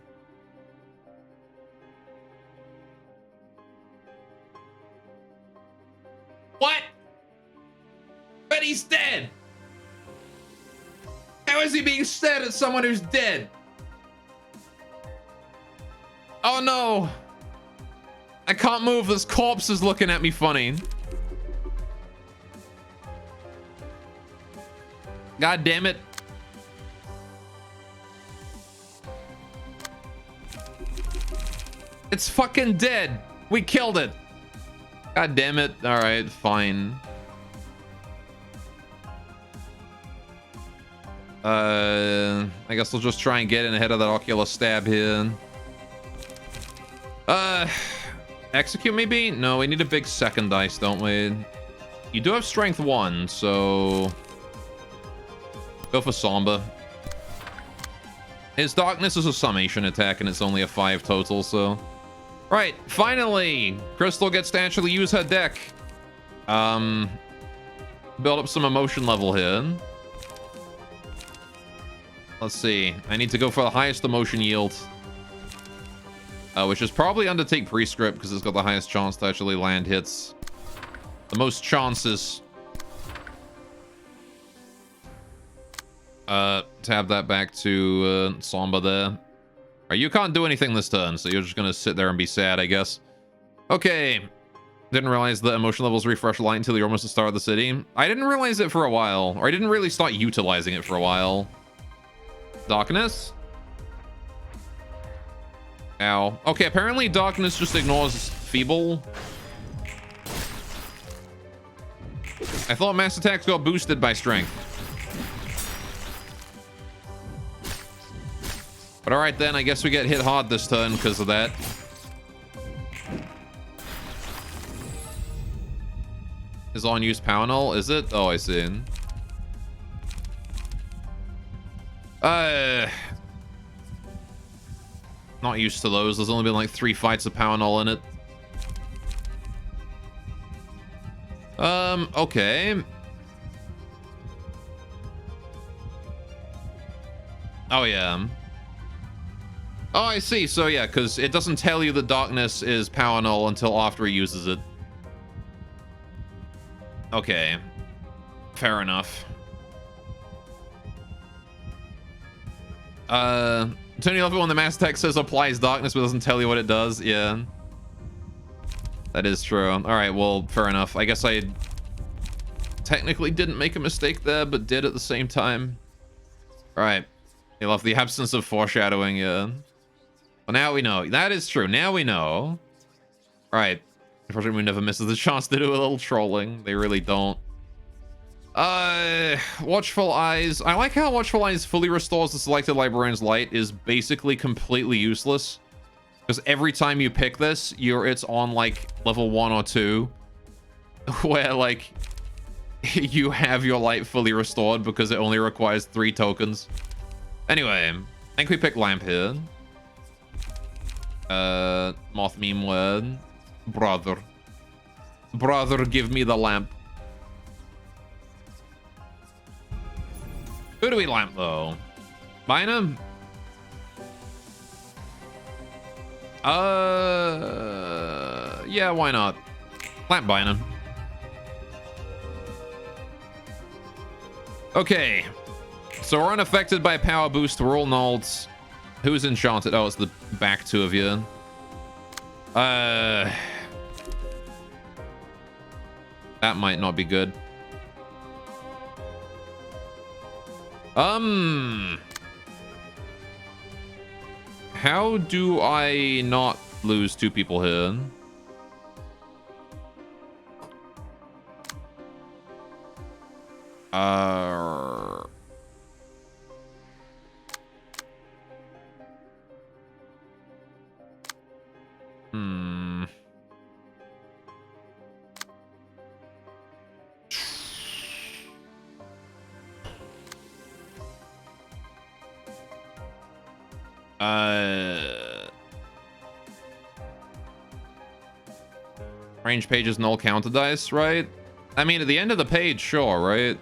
What? But he's dead! How is he being stared at someone who's dead? Oh no! I can't move, this corpse is looking at me funny. God damn it. It's fucking dead. We killed it. God damn it. Alright, fine. I guess we'll just try and get in ahead of that ocular stab here. Execute maybe? No, we need a big second dice, don't we? You do have strength 1, so... Go for Samba. His darkness is a summation attack, and it's only a 5 total, so... Right, finally! Crystal gets to actually use her deck. Build up some emotion level here. Let's see. I need to go for the highest emotion yield. Which is probably Undertake Prescript, because it's got the highest chance to actually land hits. The most chances. Tab that back to Samba there. Right, you can't do anything this turn, so you're just gonna sit there and be sad, I guess. Okay. Didn't realize the emotion levels refresh light until you're almost the star of the city. I didn't realize it for a while, or I didn't really start utilizing it for a while. Darkness? Ow. Okay, apparently darkness just ignores feeble. I thought mass attacks got boosted by strength. But alright then, I guess we get hit hard this turn because of that. Is on use power null, is it? Oh, I see. Not used to those. There's only been like 3 fights of power null in it. Okay. Oh, yeah. Oh, I see. So, yeah, because it doesn't tell you the darkness is power null until after he uses it. Okay. Fair enough. Tony love it when the mass attack says applies darkness but doesn't tell you what it does. Yeah. That is true. Alright, well, fair enough. I guess I technically didn't make a mistake there, but did at the same time. Alright. I love the absence of foreshadowing, yeah. Well, now we know. That is true. Now we know. Alright. Unfortunately, we never misses the chance to do a little trolling. They really don't. Watchful Eyes. I like how Watchful Eyes fully restores the selected librarian's light is basically completely useless. Because every time you pick this, it's on like level 1 or 2. Where like you have your light fully restored because it only requires 3 tokens. Anyway, I think we pick Lamp here. Moth meme word. Brother. Brother, give me the lamp. Who do we lamp, though? Bynum? Yeah, why not? Lamp Bynum. Okay. So we're unaffected by power boost. We're all nulls. Who's enchanted? Oh, it's the back 2 of you. That might not be good. How do I not lose 2 people here? Range pages, null counter dice, right? I mean, at the end of the page, sure, right?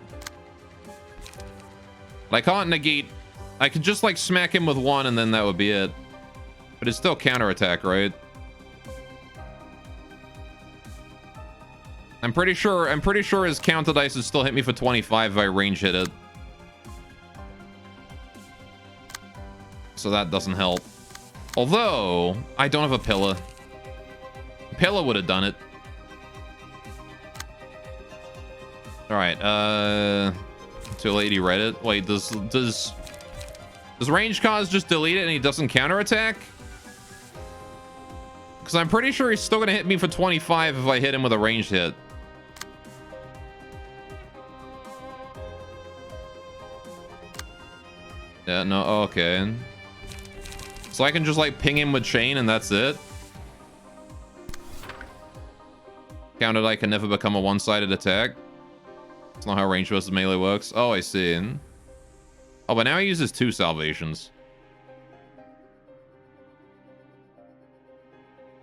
But I can't negate... I could just, like, smack him with one, and then that would be it. But it's still counterattack, right? I'm pretty sure his counter dice would still hit me for 25 if I range hit it. So that doesn't help. Although, I don't have a pillar. Pillar would have done it. Alright, too late, he read it. Wait, does range cards just delete it and he doesn't counterattack? Because I'm pretty sure he's still gonna hit me for 25 if I hit him with a ranged hit. Yeah, no, okay. So I can just like ping him with chain and that's it? Counter die can never become a one-sided attack. That's not how range versus melee works. Oh, I see. Oh, but now he uses 2 salvations.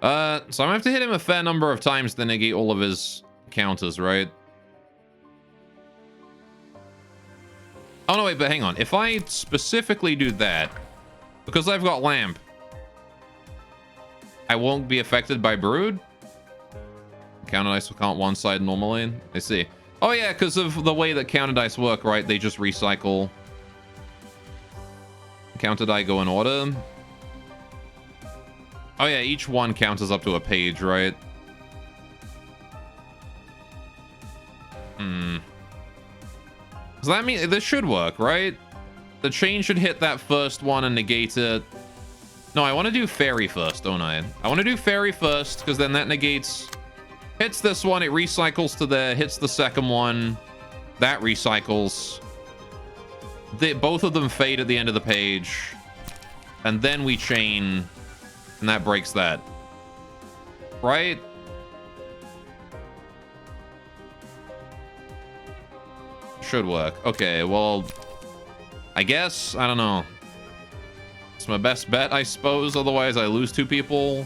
So I'm gonna have to hit him a fair number of times to negate all of his counters, right? Oh, no, wait, but hang on. If I specifically do that, because I've got Lamp, I won't be affected by Brood? Counter dice can't one-side normally. I see. Oh, yeah, because of the way that counter dice work, right? They just recycle. Counter die go in order. Oh, yeah, each one counters up to a page, right? Does that mean this should work, right? The chain should hit that first one and negate it. No, I want to do fairy first, don't I? I want to do fairy first, because then that negates... Hits this one, it recycles to there, hits the second one. That recycles. Both of them fade at the end of the page. And then we chain, and that breaks that. Right? Should work. Okay, well... I guess, I don't know. It's my best bet, I suppose. Otherwise, I lose 2 people.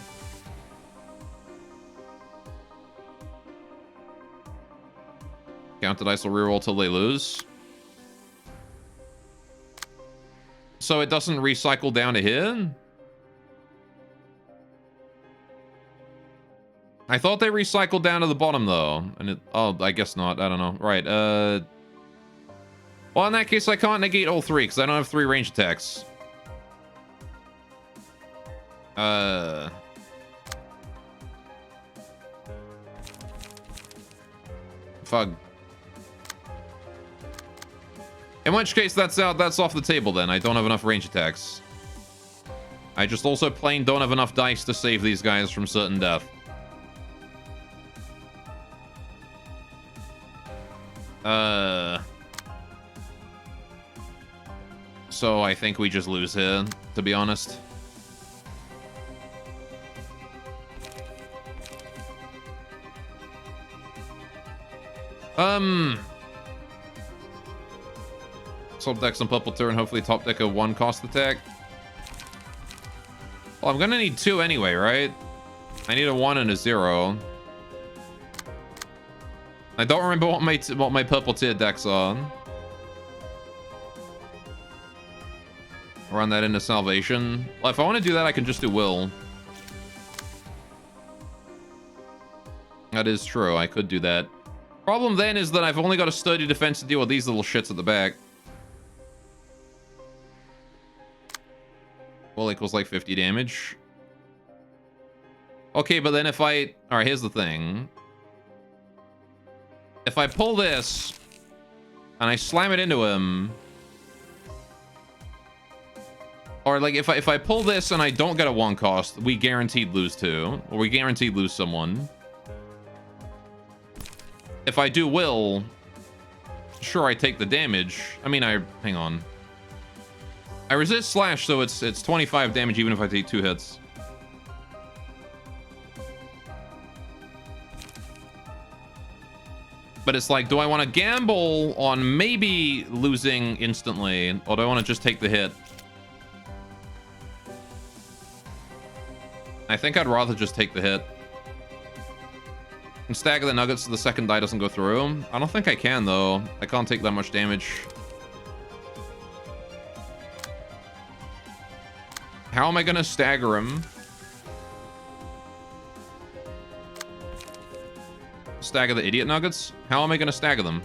Counter dice will reroll till they lose. So it doesn't recycle down to here? I thought they recycled down to the bottom, though. And it... Oh, I guess not. I don't know. Right, Well, in that case, I can't negate all 3, because I don't have 3 range attacks. Fuck. In which case, that's off the table, then. I don't have enough range attacks. I just also plain don't have enough dice to save these guys from certain death. So I think we just lose here, to be honest. Top deck some purple turn, hopefully top deck a 1-cost attack. Well, I'm gonna need 2 anyway, right? I need a 1 and a 0. I don't remember what my purple tier decks are. Run that into Salvation. Well, if I want to do that, I can just do Will. That is true. I could do that. Problem then is that I've only got a sturdy defense to deal with these little shits at the back. Will equals like 50 damage. Okay, but then if I... Alright, here's the thing. If I pull this and I slam it into him... Or like if I pull this and I don't get a 1-cost, we guaranteed lose 2. Or we guaranteed lose someone. If I do Will, sure, I take the damage. I mean, hang on. I resist slash, so it's 25 damage even if I take 2 hits. But it's like, do I want to gamble on maybe losing instantly, or do I want to just take the hit? I think I'd rather just take the hit. And stagger the nuggets so the second die doesn't go through. I don't think I can, though. I can't take that much damage. How am I gonna stagger him? Stagger the idiot nuggets? How am I gonna stagger them?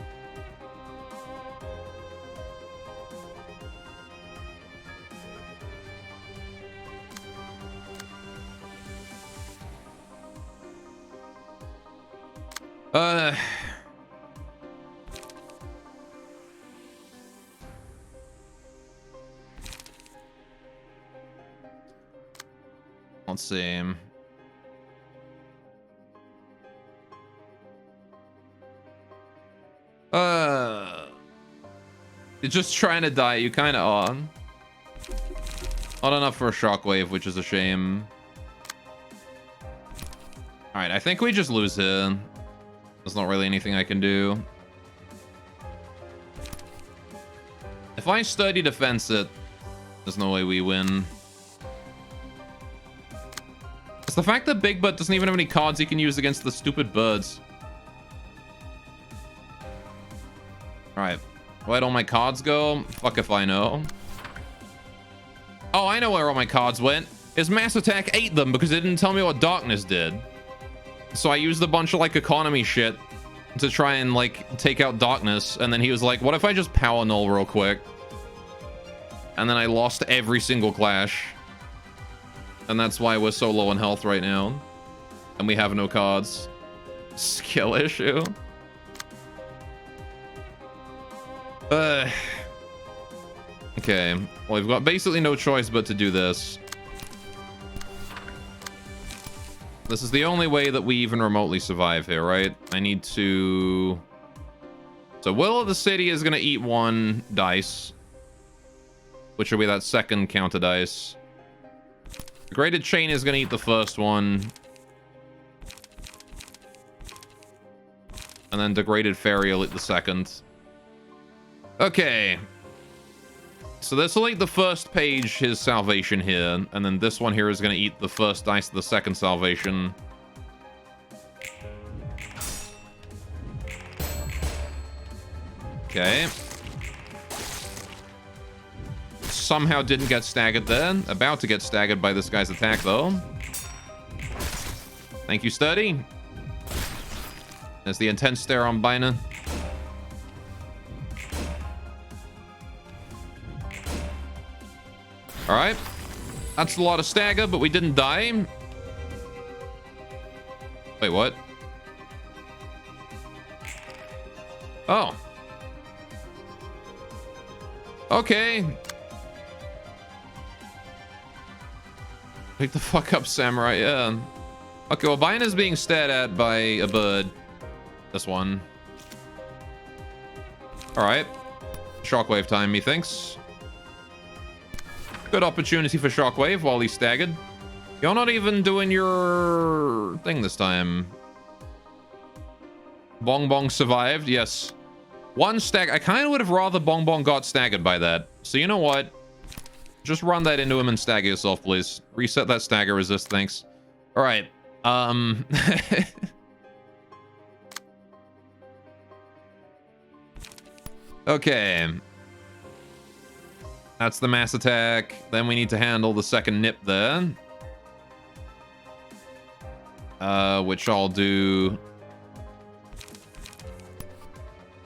Let's see. You're just trying to die. You kind of are. Not enough for a shockwave, which is a shame. Alright, I think we just lose here. There's not really anything I can do. If I sturdy defense it, there's no way we win. It's the fact that Big Bird doesn't even have any cards he can use against the stupid birds. Alright. Where'd all my cards go? Fuck if I know. Oh, I know where all my cards went. His Mass Attack ate them because it didn't tell me what Darkness did. So I used a bunch of, like, economy shit to try and, like, take out Darkness. And then he was like, what if I just Power Null real quick? And then I lost every single clash. And that's why we're so low on health right now. And we have no cards. Skill issue. Okay. Well, we've got basically no choice but to do this. This is the only way that we even remotely survive here, right? I need to... So Will of the City is going to eat 1 dice. Which will be that second counter dice. Degraded Chain is going to eat the first one. And then Degraded Fairy will eat the second. Okay. So this will eat the first page, his salvation here. And then this one here is going to eat the first dice of the second salvation. Okay. Somehow didn't get staggered there. About to get staggered by this guy's attack, though. Thank you, Sturdy. There's the intense stare on Biner. Alright. That's a lot of stagger, but we didn't die. Wait, what? Oh. Okay. Wake the fuck up, Samurai. Yeah. Okay, well, Biner is being stared at by a bird. This one. Alright. Shockwave time, methinks. Good opportunity for Shockwave while he's staggered. You're not even doing your thing this time. Bong Bong survived, yes. 1 stag. I kind of would have rather Bong Bong got staggered by that. So you know what? Just run that into him and stagger yourself, please. Reset that stagger resist, thanks. Alright. Okay. That's the mass attack. Then we need to handle the second nip there. Which I'll do...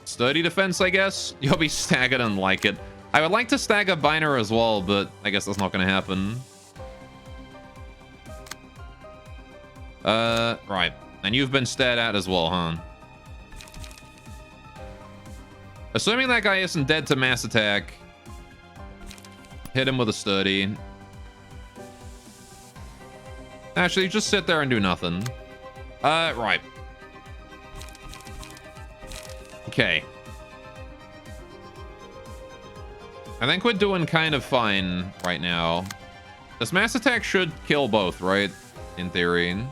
Sturdy defense, I guess? You'll be staggered and like it. I would like to stagger Biner as well, but I guess that's not going to happen. Right. And you've been stared at as well, huh? Assuming that guy isn't dead to mass attack, hit him with a sturdy. Actually, just sit there and do nothing. Right. Okay. I think we're doing kind of fine right now. This mass attack should kill both, right? In theory.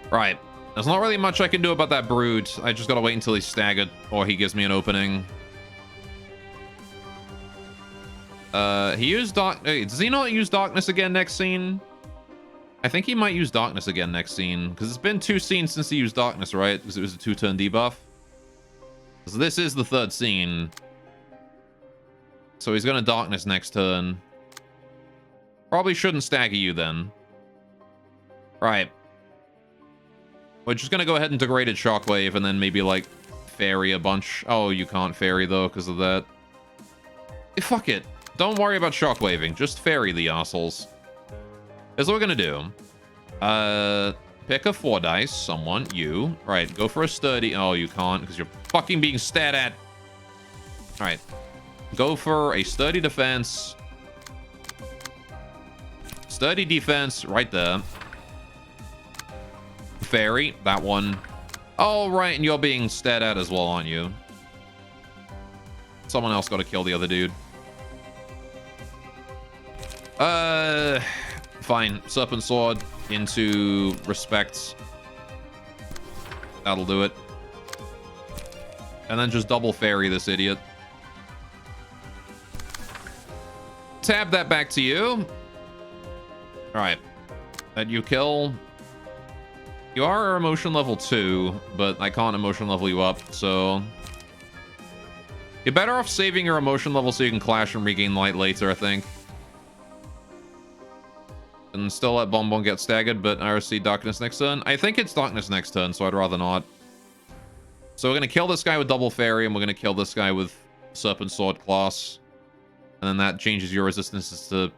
Right. There's not really much I can do about that brute. I just gotta wait until he's staggered, or he gives me an opening. He used does he not use darkness again next scene? I think he might use darkness again next scene, because it's been 2 scenes since he used darkness, right? Because it was a 2-turn debuff. So this is the 3rd scene. So he's gonna darkness next turn. Probably shouldn't stagger you then. Right. We're just gonna go ahead and degraded shockwave and then maybe like fairy a bunch. Oh, you can't fairy though because of that. Fuck it. Don't worry about shockwaving. Just fairy the assholes. Here's what we're gonna do. Pick a 4 dice. Someone. You. Right. Go for a sturdy. Oh, you can't because you're fucking being stared at. Alright. Go for a sturdy defense. Sturdy defense. Right there. Fairy. That one. Oh, right. And you're being stared at as well, aren't you? Someone else got to kill the other dude. Fine. Serpent Sword into respect. That'll do it. And then just double fairy this idiot. Tab that back to you. Alright. That you kill. You are emotion level 2, but I can't emotion level you up, so... You're better off saving your emotion level so you can clash and regain light later, I think. And still let Bonbon get staggered, but IRC Darkness next turn. I think it's Darkness next turn, so I'd rather not. So we're going to kill this guy with Double Fairy, and we're going to kill this guy with Serpent Sword class. And then that changes your resistances to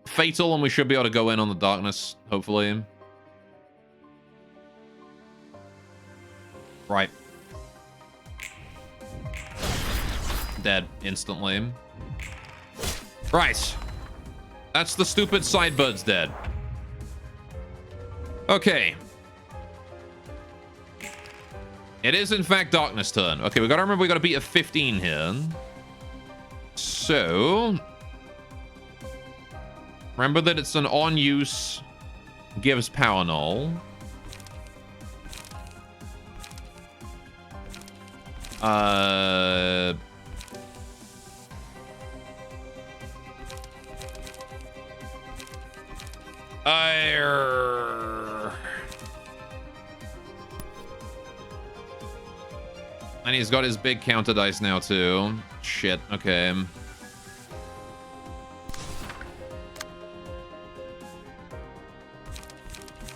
Fatal, and we should be able to go in on the Darkness, hopefully. Right. Dead instantly. Right. That's the stupid Sidebird's dead. Okay. It is, in fact, Darkness turn. Okay, we gotta remember we gotta beat a 15 here. So... remember that it's an on-use, gives power null. And he's got his big counter dice now, too. Shit, okay.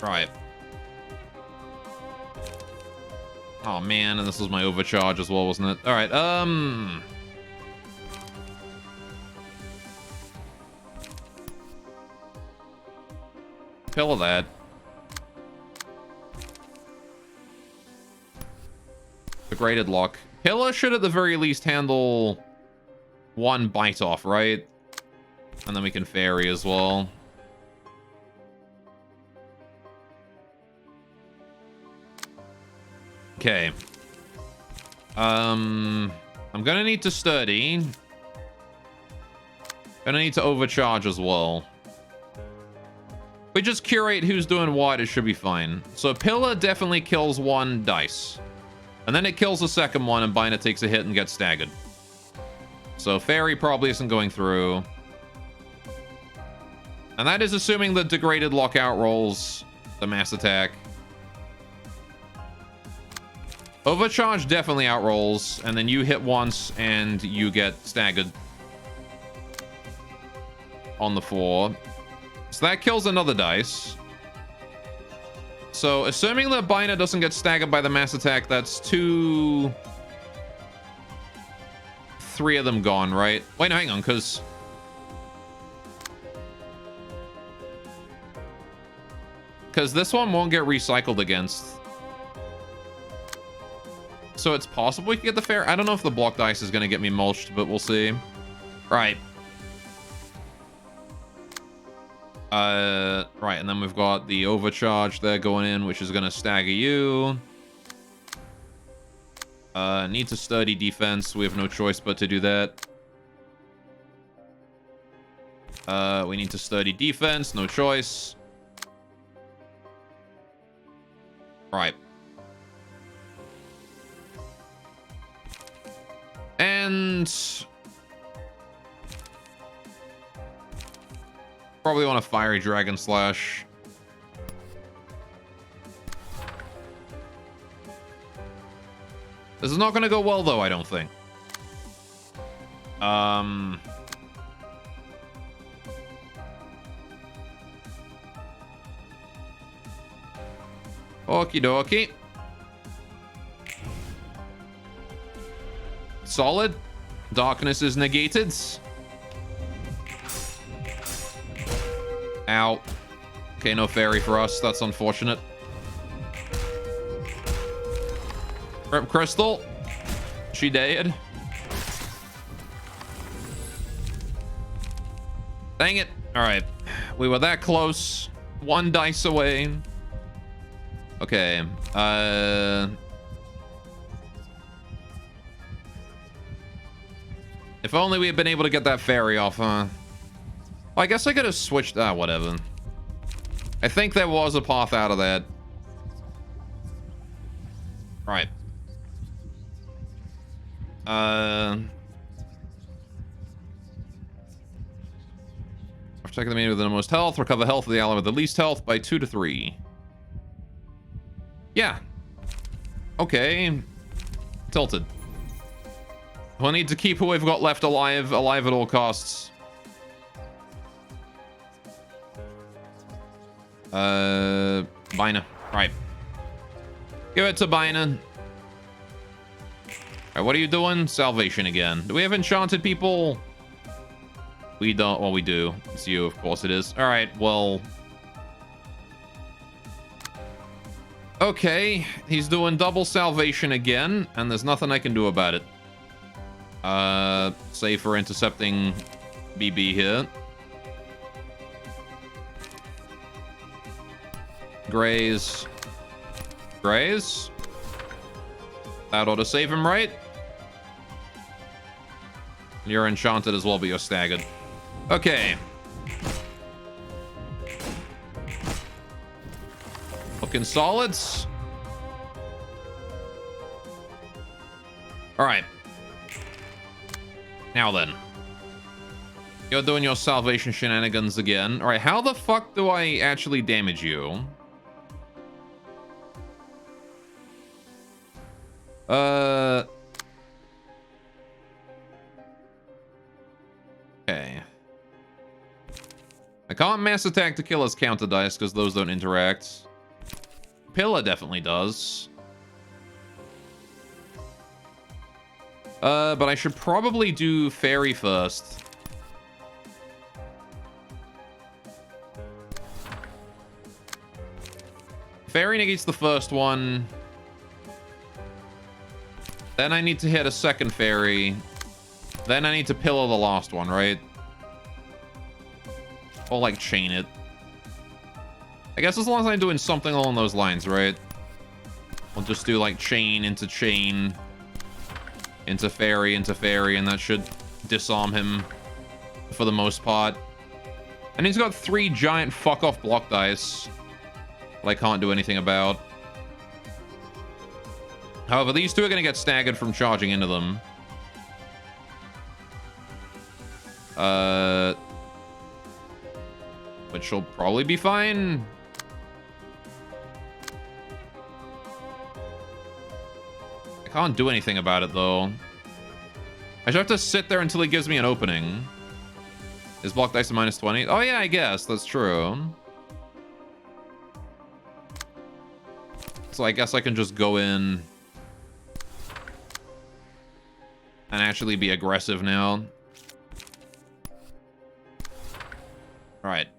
Right. Oh, man, and this was my overcharge as well, wasn't it? Alright, Pill of that. Degraded lock. Pillar should at the very least handle 1 bite off, right? And then we can fairy as well. Okay. I'm gonna need to sturdy. Gonna need to overcharge as well. We just curate who's doing what, it should be fine. So Pillar definitely kills 1 dice. And then it kills the second one, and Bina takes a hit and gets staggered. So Fairy probably isn't going through. And that is assuming the degraded lockout rolls the mass attack. Overcharge definitely outrolls, and then you hit once and you get staggered on the 4. So that kills another dice. So assuming that Bina doesn't get staggered by the mass attack, that's 2... 3 of them gone, right? Wait, no, hang on, because... this one won't get recycled against. So it's possible we can get the fair. I don't know if the block dice is going to get me mulched, but we'll see. Right. Right, and then we've got the overcharge there going in, which is going to stagger you. Needs a sturdy defense. We have no choice but to do that. We need to sturdy defense. No choice. Right. And Probably want a Fiery Dragon Slash. This is not going to go well, though, I don't think. Okie dokie. Solid. Darkness is negated. Ow. Okay, no fairy for us. That's unfortunate. Rip Crystal. She dead. Dang it. Alright. We were that close. One dice away. Okay. If only we had been able to get that fairy off, huh? Well, I guess I could have switched... Ah, whatever. I think there was a path out of that. Right. Protect the man with the most health. Recover health of the ally with the least health by 2 to 3. Yeah. Okay. Tilted. We'll need to keep who we've got left alive at all costs. Bina. Right. Give it to Bina. Alright, what are you doing? Salvation again. Do we have enchanted people? We don't. Well, we do. It's you, of course it is. Alright, well... Okay, he's doing double salvation again, and there's nothing I can do about it. Save for intercepting BB here. Graze. Graze. That ought to save him, right? You're enchanted as well, but you're staggered. Okay. Looking solids. Alright. Now then. You're doing your salvation shenanigans again. Alright, how the fuck do I actually damage you? Okay. I can't mass attack to kill his counter dice because those don't interact. Pillar definitely does. But I should probably do fairy first. Fairy negates the first one. Then I need to hit a second fairy. Then I need to pillar the last one, right? Or like chain it. I guess as long as I'm doing something along those lines, right? We'll just do like chain into chain. Into fairy, and that should disarm him for the most part. And he's got 3 giant fuck-off block dice that I can't do anything about. However, these two are going to get staggered from charging into them. Which will probably be fine. I can't do anything about it, though. I should have to sit there until he gives me an opening. Is block dice a -20? Oh, yeah, I guess. That's true. So I guess I can just go in and actually be aggressive now. Alright.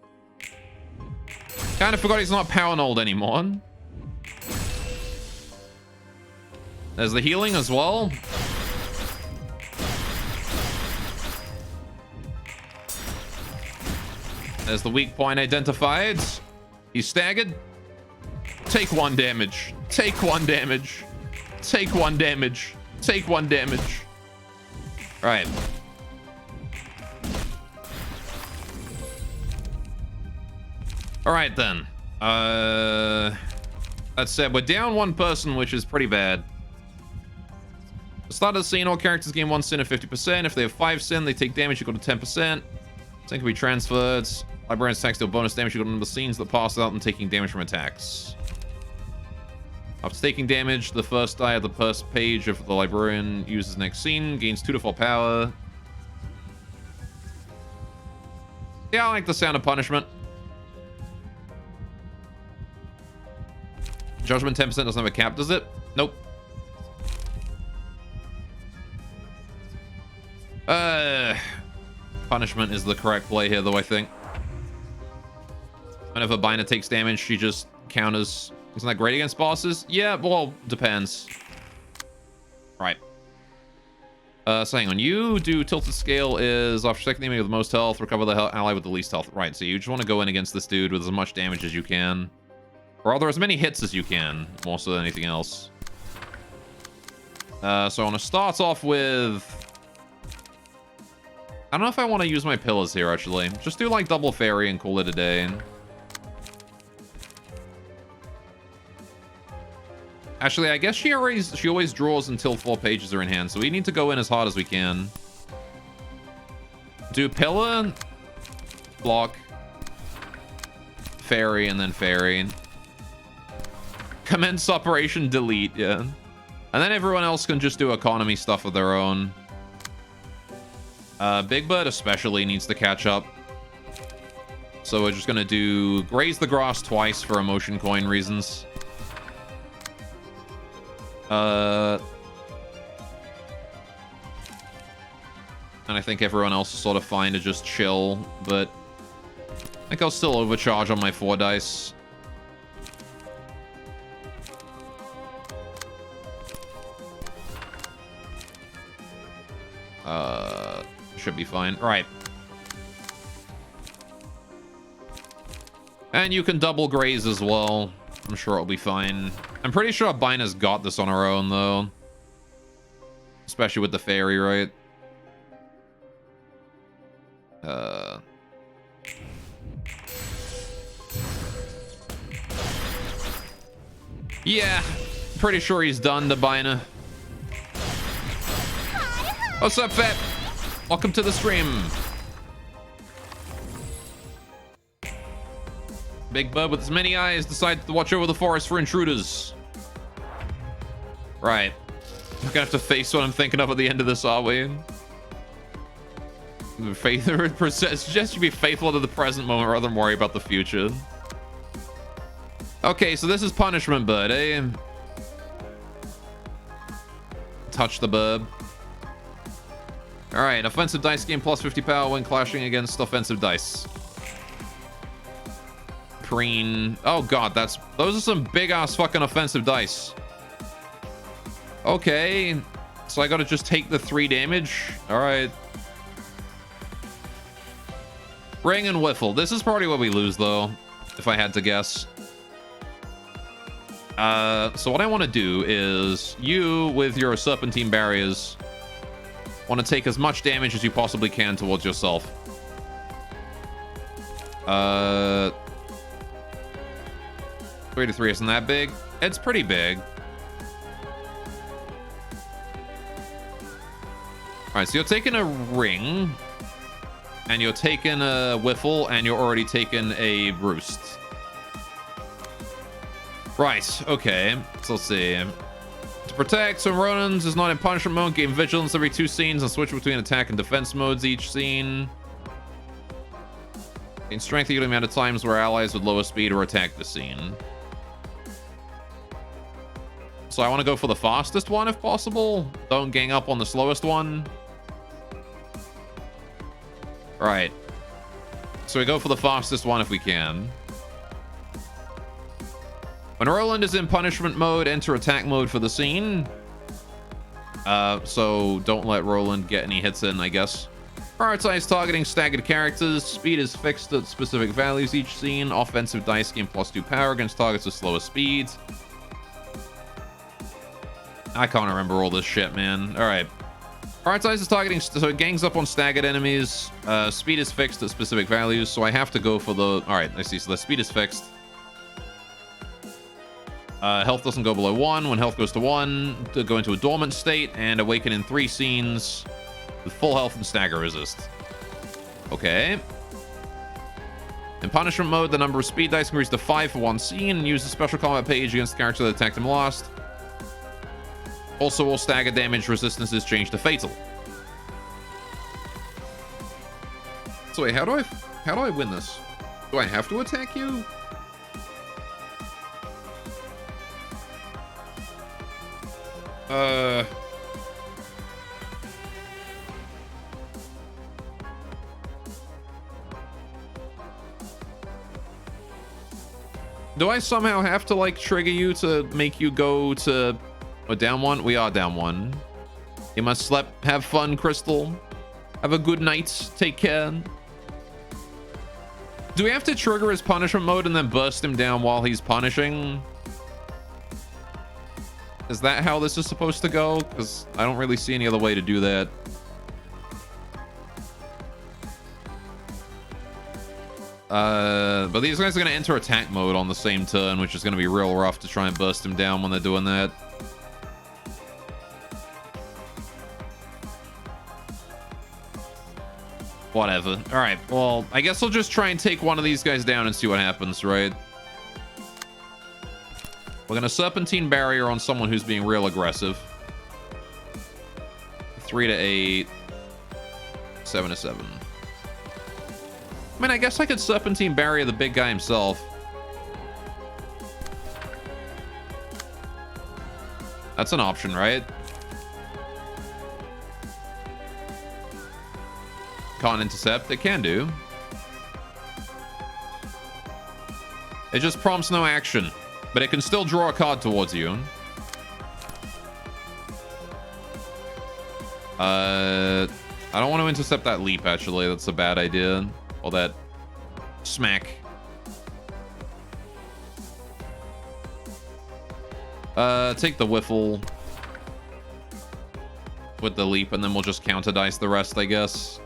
Kind of forgot he's not power nulled anymore. There's the healing as well. There's the weak point identified. He's staggered. Take 1 damage. Take 1 damage. Take 1 damage. Take 1 damage. Right. Alright then. That said, we're down 1 person, which is pretty bad. The start of the scene, all characters gain 1 sin of 50%. If they have 5 sin, they take damage equal to 10%. Sin can be transferred. Librarian's attacks deal bonus damage equal to the scenes that pass without them taking damage from attacks. After taking damage, the first die of the first page of the Librarian uses next scene, gains 2 to 4 power. Yeah, I like the sound of punishment. Judgment 10% doesn't have a cap, does it? Nope. Punishment is the correct play here, though, I think. Whenever Bina takes damage, she just counters. Isn't that great against bosses? Yeah, well, depends. Right. So hang on. You do tilted scale is after second enemy with the most health, recover the ally with the least health. Right, so you just want to go in against this dude with as much damage as you can. Or rather, as many hits as you can, more so than anything else. So I want to start off with... I don't know if I want to use my pillars here, actually. Just do, like, double fairy and call it a day. Actually, I guess she always draws until 4 pages are in hand, so we need to go in as hard as we can. Do pillar, block, fairy, and then fairy. Commence operation, delete, yeah. And then everyone else can just do economy stuff of their own. Big Bird especially needs to catch up. So we're just gonna do graze the grass twice for emotion coin reasons. And I think everyone else is sort of fine to just chill, but I think I'll still overcharge on my 4 dice. Should be fine. Right. And you can double graze as well. I'm sure it'll be fine. I'm pretty sure Bina's got this on her own, though. Especially with the fairy, right? Yeah. Pretty sure he's done to Bina. What's up, Fat? Welcome to the stream. Big Bud with his many eyes decided to watch over the forest for intruders. Right. I'm gonna have to face what I'm thinking of at the end of this, are we? Faith suggest you be faithful to the present moment rather than worry about the future. Okay, so this is punishment, bud, eh? Touch the burb. Alright, offensive dice gain plus 50 power when clashing against offensive dice. Preen. Oh god, those are some big ass fucking offensive dice. Okay. So I gotta just take the 3 damage. Alright. Ring and Whiffle. This is probably where we lose, though, if I had to guess. So what I want to do is you, with your serpentine barriers, want to take as much damage as you possibly can towards yourself. 3 to 3 isn't that big? It's pretty big. Alright, so you're taking a ring, and you're taking a Whiffle, and you're already taking a Roost. Right, okay. So let's see. To protect some Ronins is not in punishment mode. Gain vigilance every 2 scenes and switch between attack and defense modes each scene. Gain strength equal amount of times where allies with lower speed or attack the scene. So I want to go for the fastest one if possible. Don't gang up on the slowest one. Right. So we go for the fastest one if we can. When Roland is in punishment mode, enter attack mode for the scene. So don't let Roland get any hits in, I guess. Prioritize targeting staggered characters. Speed is fixed at specific values each scene. Offensive dice gain plus 2 power against targets with slower speed. I can't remember all this shit, man. Alright. Prioritizes targeting, so it gangs up on staggered enemies. Speed is fixed at specific values, so I have to go for the... Alright, I see. So the speed is fixed. Health doesn't go below 1. When health goes to 1, to go into a dormant state and awaken in 3 scenes with full health and stagger resist. Okay. In punishment mode, the number of speed dice increased to 5 for one scene, and use the special combat page against the character that attacked him last. Also, all stagger damage resistances change to fatal. So wait, how do I win this? Do I have to attack you? Do I somehow have to, like, trigger you to make you go to... We're down one? We are down one. You must sleep. Have fun, Crystal. Have a good night. Take care. Do we have to trigger his punishment mode and then burst him down while he's punishing? Is that how this is supposed to go? Because I don't really see any other way to do that. But these guys are going to enter attack mode on the same turn, which is going to be real rough to try and burst him down when they're doing that. Whatever. Alright, well, I guess I'll just try and take one of these guys down and see what happens, right? We're going to Serpentine Barrier on someone who's being real aggressive. 3 to 8. 7 to 7. I mean, I guess I could Serpentine Barrier the big guy himself. That's an option, right? Can't intercept. It can do. It just prompts no action, but it can still draw a card towards you. I don't want to intercept that leap, actually. That's a bad idea. Or that smack. Take the whiffle with the leap, and then we'll just counter dice the rest, I guess.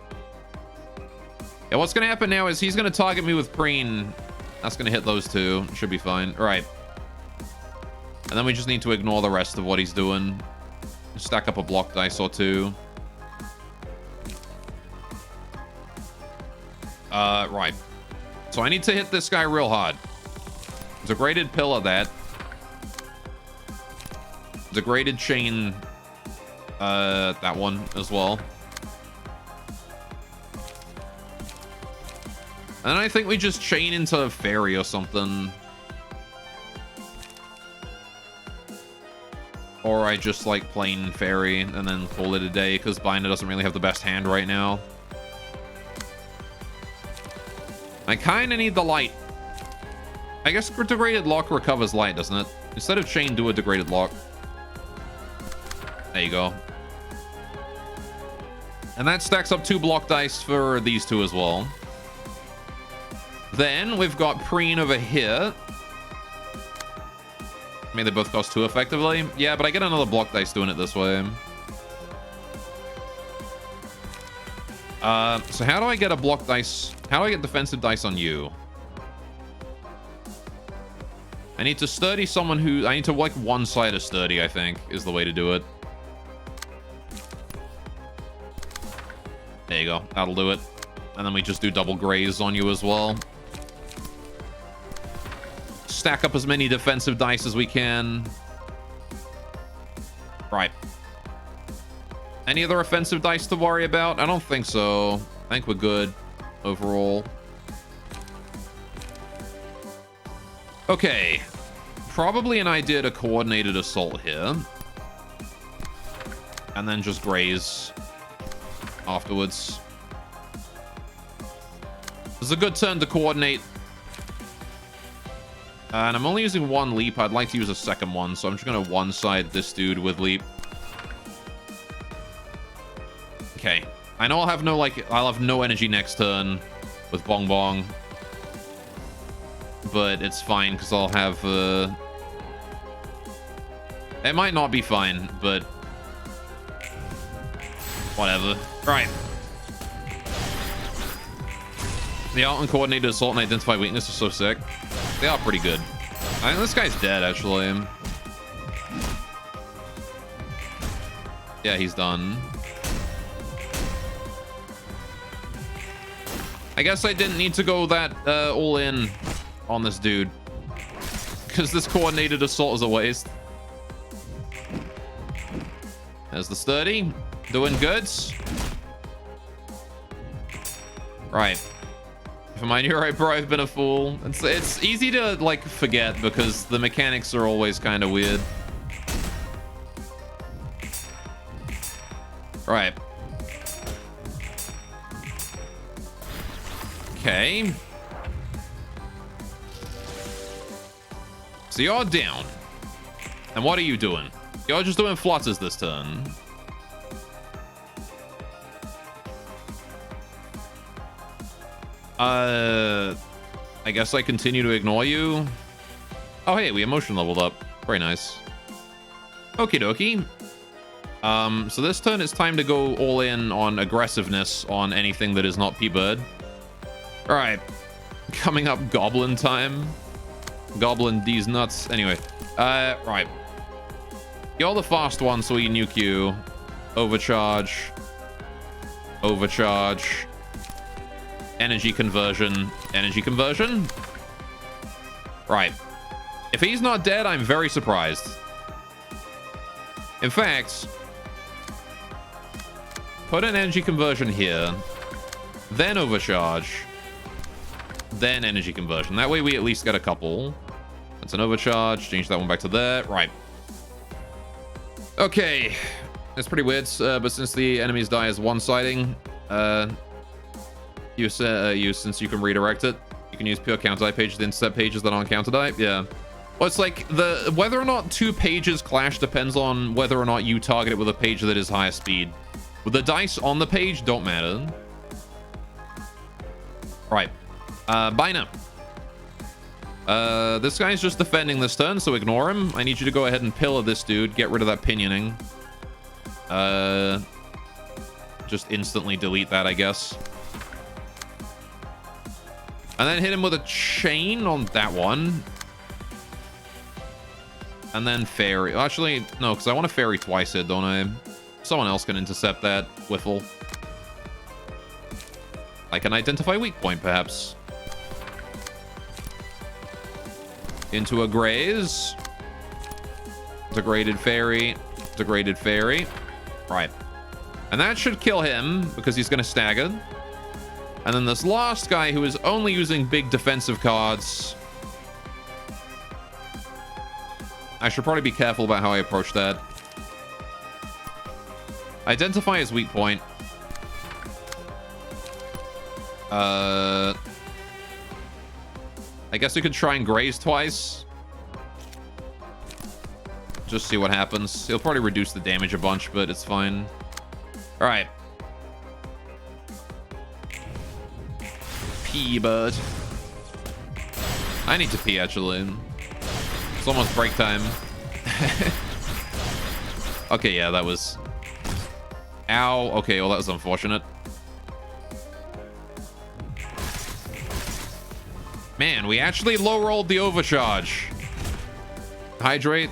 Yeah, what's gonna happen now is he's gonna target me with Preen. That's gonna hit those two. Should be fine. All right. And then we just need to ignore the rest of what he's doing. Stack up a block dice or two. Right. So I need to hit this guy real hard. Degraded Pillar that. Degraded Chain. That one as well. And I think we just chain into Fairy or something. Or I just like plain Fairy and then call it a day because Binder doesn't really have the best hand right now. I kind of need the light. I guess Degraded Lock recovers light, doesn't it? Instead of chain, do a Degraded Lock. There you go. And that stacks up 2 block dice for these two as well. Then we've got Preen over here. I mean, they both cost 2 effectively. Yeah, but I get another block dice doing it this way. So how do I get a block dice? How do I get defensive dice on you? I need to sturdy someone who... I need to like one side of sturdy, I think, is the way to do it. There you go. That'll do it. And then we just do double graze on you as well. Stack up as many defensive dice as we can. Right. Any other offensive dice to worry about? I don't think so. I think we're good overall. Okay. Probably an idea to coordinated assault here. And then just graze afterwards. This is a good turn to coordinate. And I'm only using 1 leap. I'd like to use a second one, so I'm just going to one-side this dude with leap. Okay. I know I'll have no energy next turn with Bong Bong. But it's fine, because I'll have... It might not be fine, but... Whatever. Right. The art and coordinated assault and identify weakness are so sick. They are pretty good. I think this guy's dead, actually. Yeah, he's done. I guess I didn't need to go that all in on this dude. Because this coordinated assault is a waste. There's the sturdy. Doing good. Right. If I'm you're right, bro, I've been a fool. It's easy to, like, forget because the mechanics are always kind of weird. Right. Okay. So you're down. And what are you doing? You're just doing flutters this turn. I guess I continue to ignore you. Oh, hey, we emotion leveled up. Very nice. Okie dokie. So this turn it's time to go all in on aggressiveness on anything that is not P-Bird. All right. Coming up Goblin time. Goblin D's nuts. Anyway. Right. You're the fast one, so we nuke you. Overcharge. Overcharge. Energy conversion. Energy conversion. Right. If he's not dead, I'm very surprised. In fact, put an energy conversion here. Then overcharge. Then energy conversion. That way we at least get a couple. That's an overcharge. Change that one back to there. Right. Okay. That's pretty weird. But since the enemies die as one-siding, since you can redirect it, you can use pure counter-type pages to intercept pages that aren't counter-type. Yeah. Well, it's like whether or not two pages clash depends on whether or not you target it with a page that is higher speed. With the dice on the page, don't matter. Right. Bye now. This guy's just defending this turn, so ignore him. I need you to go ahead and pillar this dude. Get rid of that pinioning. Just instantly delete that, I guess. And then hit him with a chain on that one. And then fairy. Actually, no, because I want to fairy twice here, don't I? Someone else can intercept that whiffle. I can identify weak point, perhaps. Into a graze. Degraded fairy. Degraded fairy. Right. And that should kill him, because he's going to stagger. And then this last guy who is only using big defensive cards. I should probably be careful about how I approach that. Identify his weak point. I guess we could try and graze twice. Just see what happens. He'll probably reduce the damage a bunch, but it's fine. All right. Pee, bud. I need to pee, actually. It's almost break time. Okay, yeah, that was... Ow. Okay, well, that was unfortunate. Man, we actually low-rolled the overcharge. Hydrate.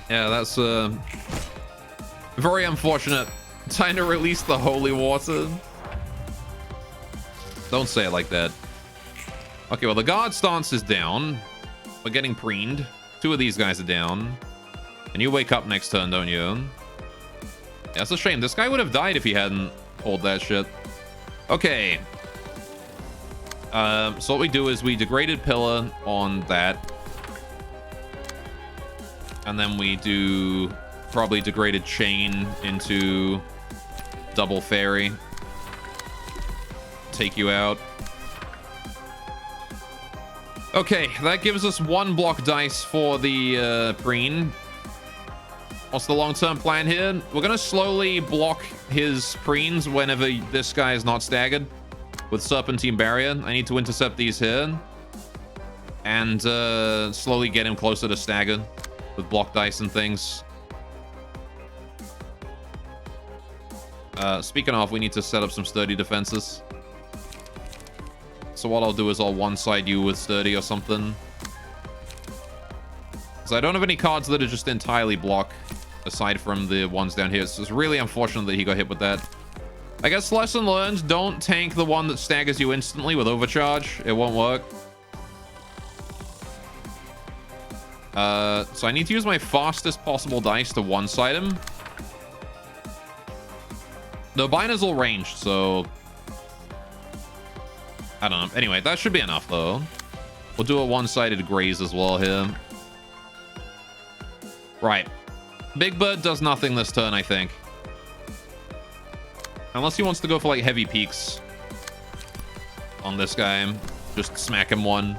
Yeah, that's very unfortunate. Time to release the holy water. Don't say it like that. Okay, well, the guard stance is down. We're getting preened. Two of these guys are down. And you wake up next turn, don't you? Yeah, that's a shame. This guy would have died if he hadn't pulled that shit. Okay. So what we do is we degraded pillar on that. And then we do probably degraded chain into double fairy. Take you out. Okay, that gives us one block dice for the preen. What's the long-term plan here? We're gonna slowly block his preens whenever this guy is not staggered with Serpentine Barrier. I need to intercept these here and slowly get him closer to stagger with block dice and things. Speaking of, we need to set up some sturdy defenses. So what I'll do is I'll one-side you with sturdy or something. Because I don't have any cards that are just entirely block. aside from the ones down here. It's really unfortunate that he got hit with that. I guess lesson learned, don't tank the one that staggers you instantly with overcharge. It won't work. So I need to use my fastest possible dice to one-side him. The Bina's all ranged, so... I don't know. Anyway, that should be enough, though. We'll do a one-sided graze as well here. Right. Big Bird does nothing this turn, I think. Unless he wants to go for, like, heavy peaks on this guy. Just smack him one.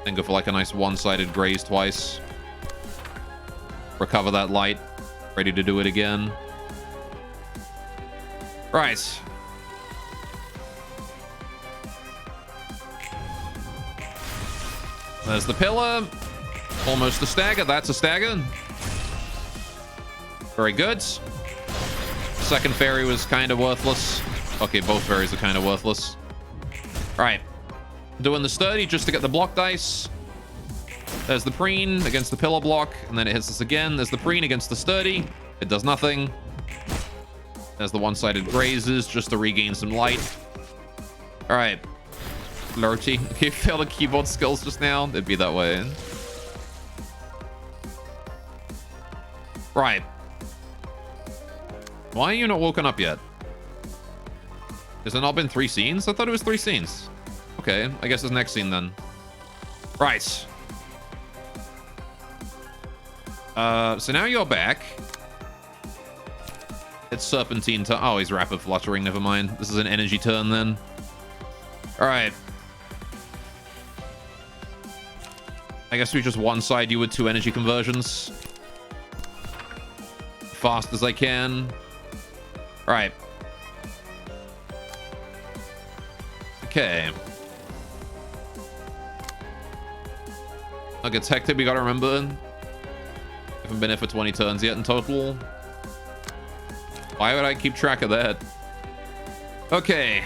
Then go for, like, a nice one-sided graze twice. Recover that light. Ready to do it again. Right. There's the pillar. Almost a stagger. That's a stagger. Very good. Second fairy was kind of worthless. Okay, both fairies are kind of worthless. All right. Doing the sturdy just to get the block dice. There's the preen against the pillar block. And then it hits us again. There's the preen against the sturdy. It does nothing. There's the one-sided grazes just to regain some light. All right. Flirty. He failed the keyboard skills just now. It'd be that way. Right. Why are you not woken up yet? Has there not been 3 scenes? I thought it was 3 scenes. Okay, I guess it's next scene then. Right. So now you're back. It's Serpentine turn. Oh, he's Rapid Fluttering. Never mind. This is an energy turn then. All right. I guess we just one-side you with 2 energy conversions. Fast as I can. All right. Okay. Okay, Tech Tip, we gotta remember. Haven't been here for 20 turns yet in total. Why would I keep track of that? Okay.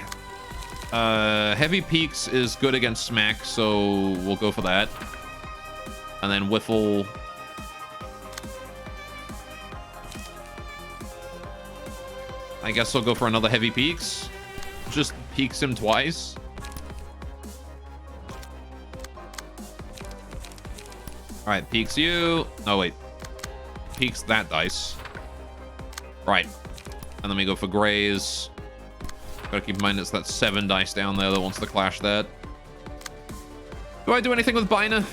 Heavy Peaks is good against Smack, so we'll go for that. And then Whiffle. I guess I'll go for another Heavy Peaks. Just peeks him twice. Alright, peeks you. Oh, wait. Peeks that dice. Right. And then we go for Graze. Gotta keep in mind it's that 7 dice down there that wants to clash that. Do I do anything with Bina?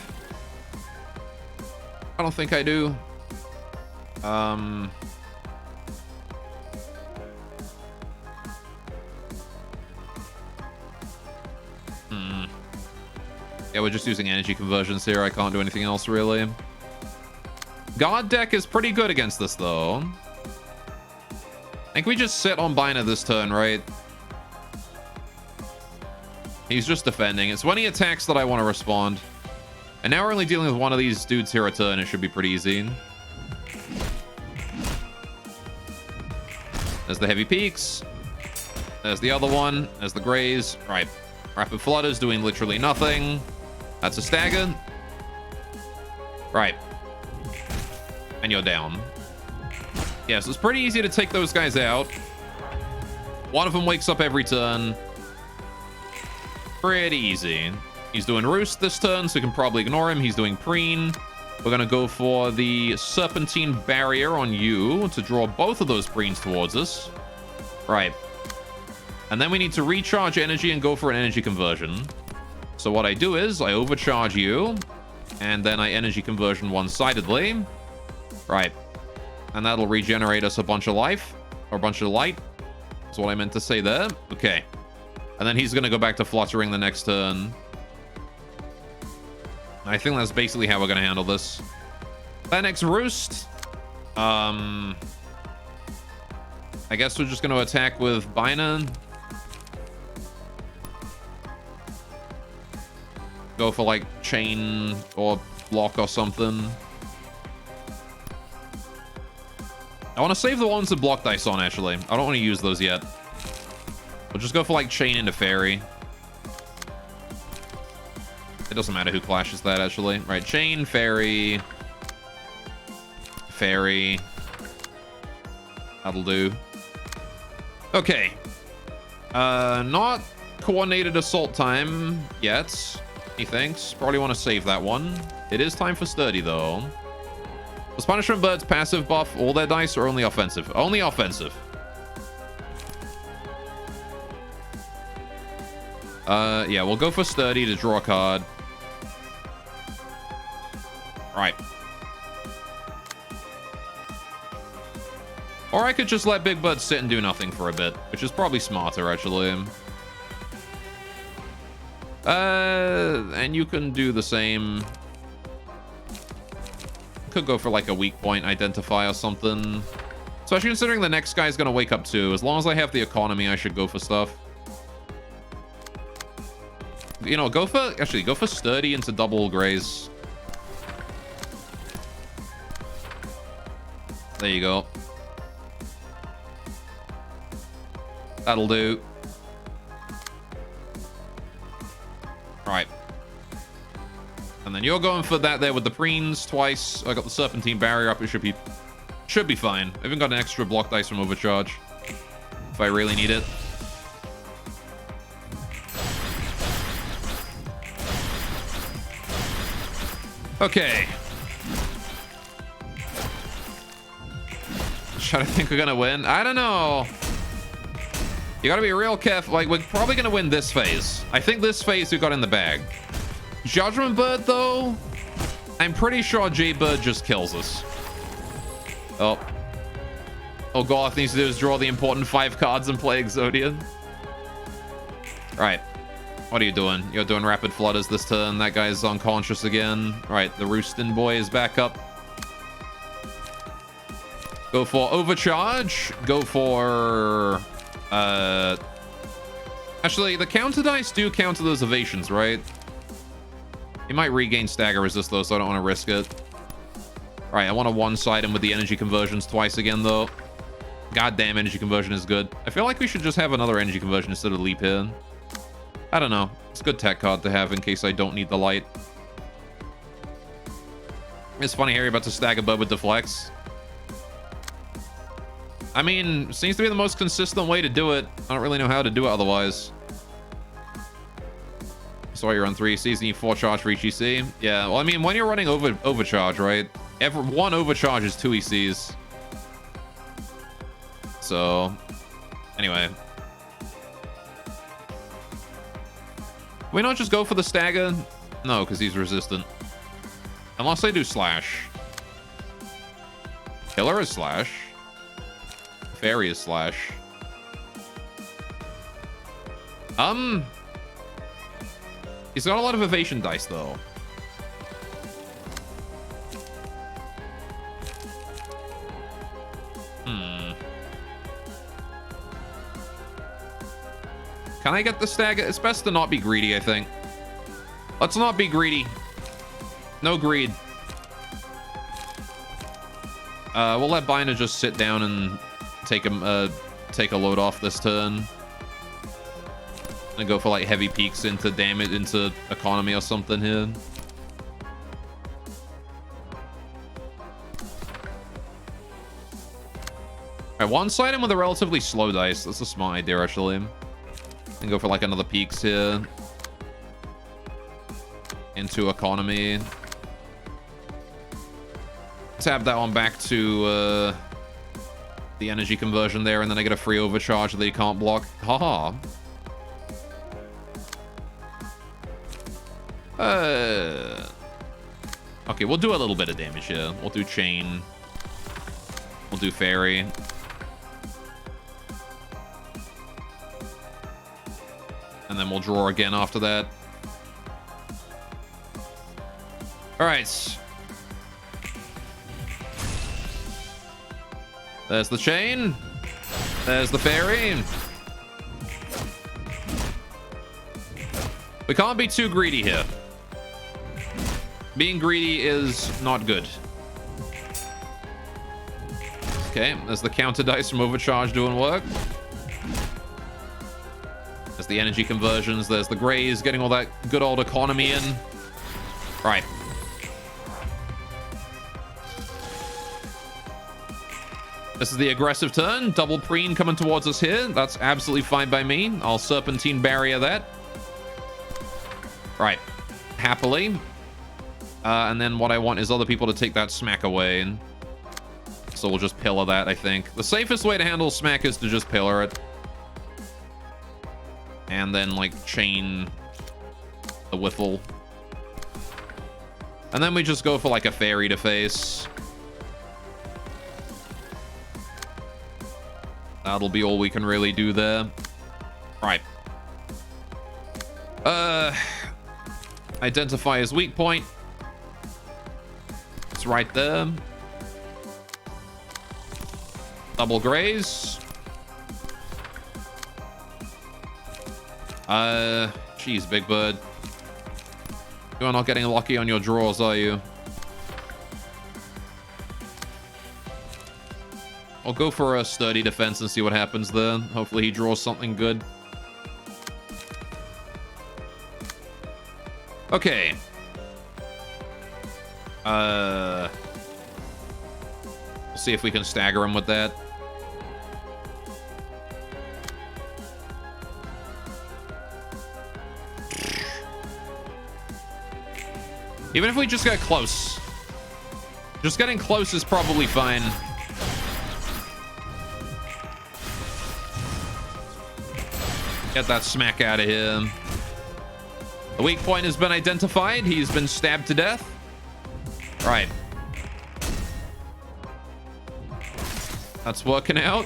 I don't think I do. Yeah, we're just using energy conversions here. I can't do anything else, really. God deck is pretty good against this, though. I think we just sit on Bina this turn, right? He's just defending. It's when he attacks that I want to respond. And now we're only dealing with one of these dudes here a turn. It should be pretty easy. There's the Heavy Peaks. There's the other one. There's the Graze. Right. Rapid Flutter's doing literally nothing. That's a stagger. Right. And you're down. Yeah, so it's pretty easy to take those guys out. One of them wakes up every turn. Pretty easy. He's doing Roost this turn, so you can probably ignore him. He's doing Preen. We're going to go for the Serpentine Barrier on you to draw both of those Preens towards us. Right. And then we need to recharge energy and go for an energy conversion. So what I do is I overcharge you, and then I energy conversion one-sidedly. Right. And that'll regenerate us a bunch of life, or a bunch of light. That's what I meant to say there. Okay. And then he's going to go back to Fluttering the next turn. I think that's basically how we're going to handle this. That next Roost. I guess we're just going to attack with Bina. Go for like chain or block or something. I want to save the ones that block dice on, actually. I don't want to use those yet. We'll just go for like chain into fairy. It doesn't matter who clashes that, actually. Right, chain, fairy. Fairy. That'll do. Okay. Not coordinated assault time yet, he thinks. Probably want to save that one. It is time for sturdy, though. Was Punishment Bird's passive buff all their dice or only offensive? Only offensive. Yeah, we'll go for sturdy to draw a card. Right. Or I could just let Big Bird sit and do nothing for a bit, which is probably smarter, actually. And you can do the same. Could go for like a weak point identify or something. Especially considering the next guy's gonna wake up too. As long as I have the economy, I should go for stuff. You know, go for sturdy into double graze. There you go. That'll do. Right. And then you're going for that there with the preens twice. I got the serpentine barrier up. It should be fine. I even got an extra block dice from overcharge if I really need it. Okay. Should I think we're gonna win? I don't know. You gotta be real careful. Like, we're probably gonna win this phase. I think this phase we got in the bag. Judgment Bird, though, I'm pretty sure J-Bird just kills us. Oh. All Golf needs to do is draw the important 5 cards and play Exodian. Right. What are you doing? You're doing Rapid Flutters this turn. That guy's unconscious again. Right, the Roostin boy is back up. Go for Overcharge. Go for... Actually, the counter dice do counter those evasions, right? He might regain stagger resist, though, so I don't want to risk it. Alright, I want to one-side him with the energy conversions twice again, though. Goddamn, energy conversion is good. I feel like we should just have another energy conversion instead of leap here. I don't know. It's a good tech card to have in case I don't need the light. It's funny Harry about to stagger Bud with Deflects. I mean, seems to be the most consistent way to do it. I don't really know how to do it otherwise. So you're on 3 ECs and you 4 charge for each EC. Yeah, well, I mean, when you're running overcharge, right? One overcharge is 2 ECs. So, anyway. Can we not just go for the stagger? No, because he's resistant. Unless I do slash. Killer is slash. Fairy is slash. He's got a lot of evasion dice, though. Can I get the stagger? It's best to not be greedy, I think. Let's not be greedy. No greed. We'll let Binder just sit down and take a load off this turn. And go for like heavy peaks into damage, into economy or something here. Alright, one-side him with a relatively slow dice. That's a smart idea, actually. And go for like another peaks here. Into economy. Tab that one back to the energy conversion there, and then I get a free overcharge that he can't block. Haha. Okay, we'll do a little bit of damage here. We'll do chain. We'll do fairy. And then we'll draw again after that. All right. There's the chain. There's the fairy. We can't be too greedy here. Being greedy is not good. Okay, there's the counter dice from overcharge doing work. There's the energy conversions. There's the grays getting all that good old economy in. Right. This is the aggressive turn. Double preen coming towards us here. That's absolutely fine by me. I'll serpentine barrier that. Right. Happily. And then what I want is other people to take that smack away. So we'll just pillar that, I think. The safest way to handle smack is to just pillar it. And then, like, chain the whiffle. And then we just go for, like, a fairy to face. That'll be all we can really do there. Right. Identify his weak point. It's right there. Double graze. Jeez, Big Bird. You are not getting lucky on your draws, are you? I'll go for a sturdy defense and see what happens there. Hopefully he draws something good. Okay. We'll see if we can stagger him with that. Even if we just get close. Just getting close is probably fine. Get that smack out of here. The weak point has been identified. He's been stabbed to death. Right. That's working out.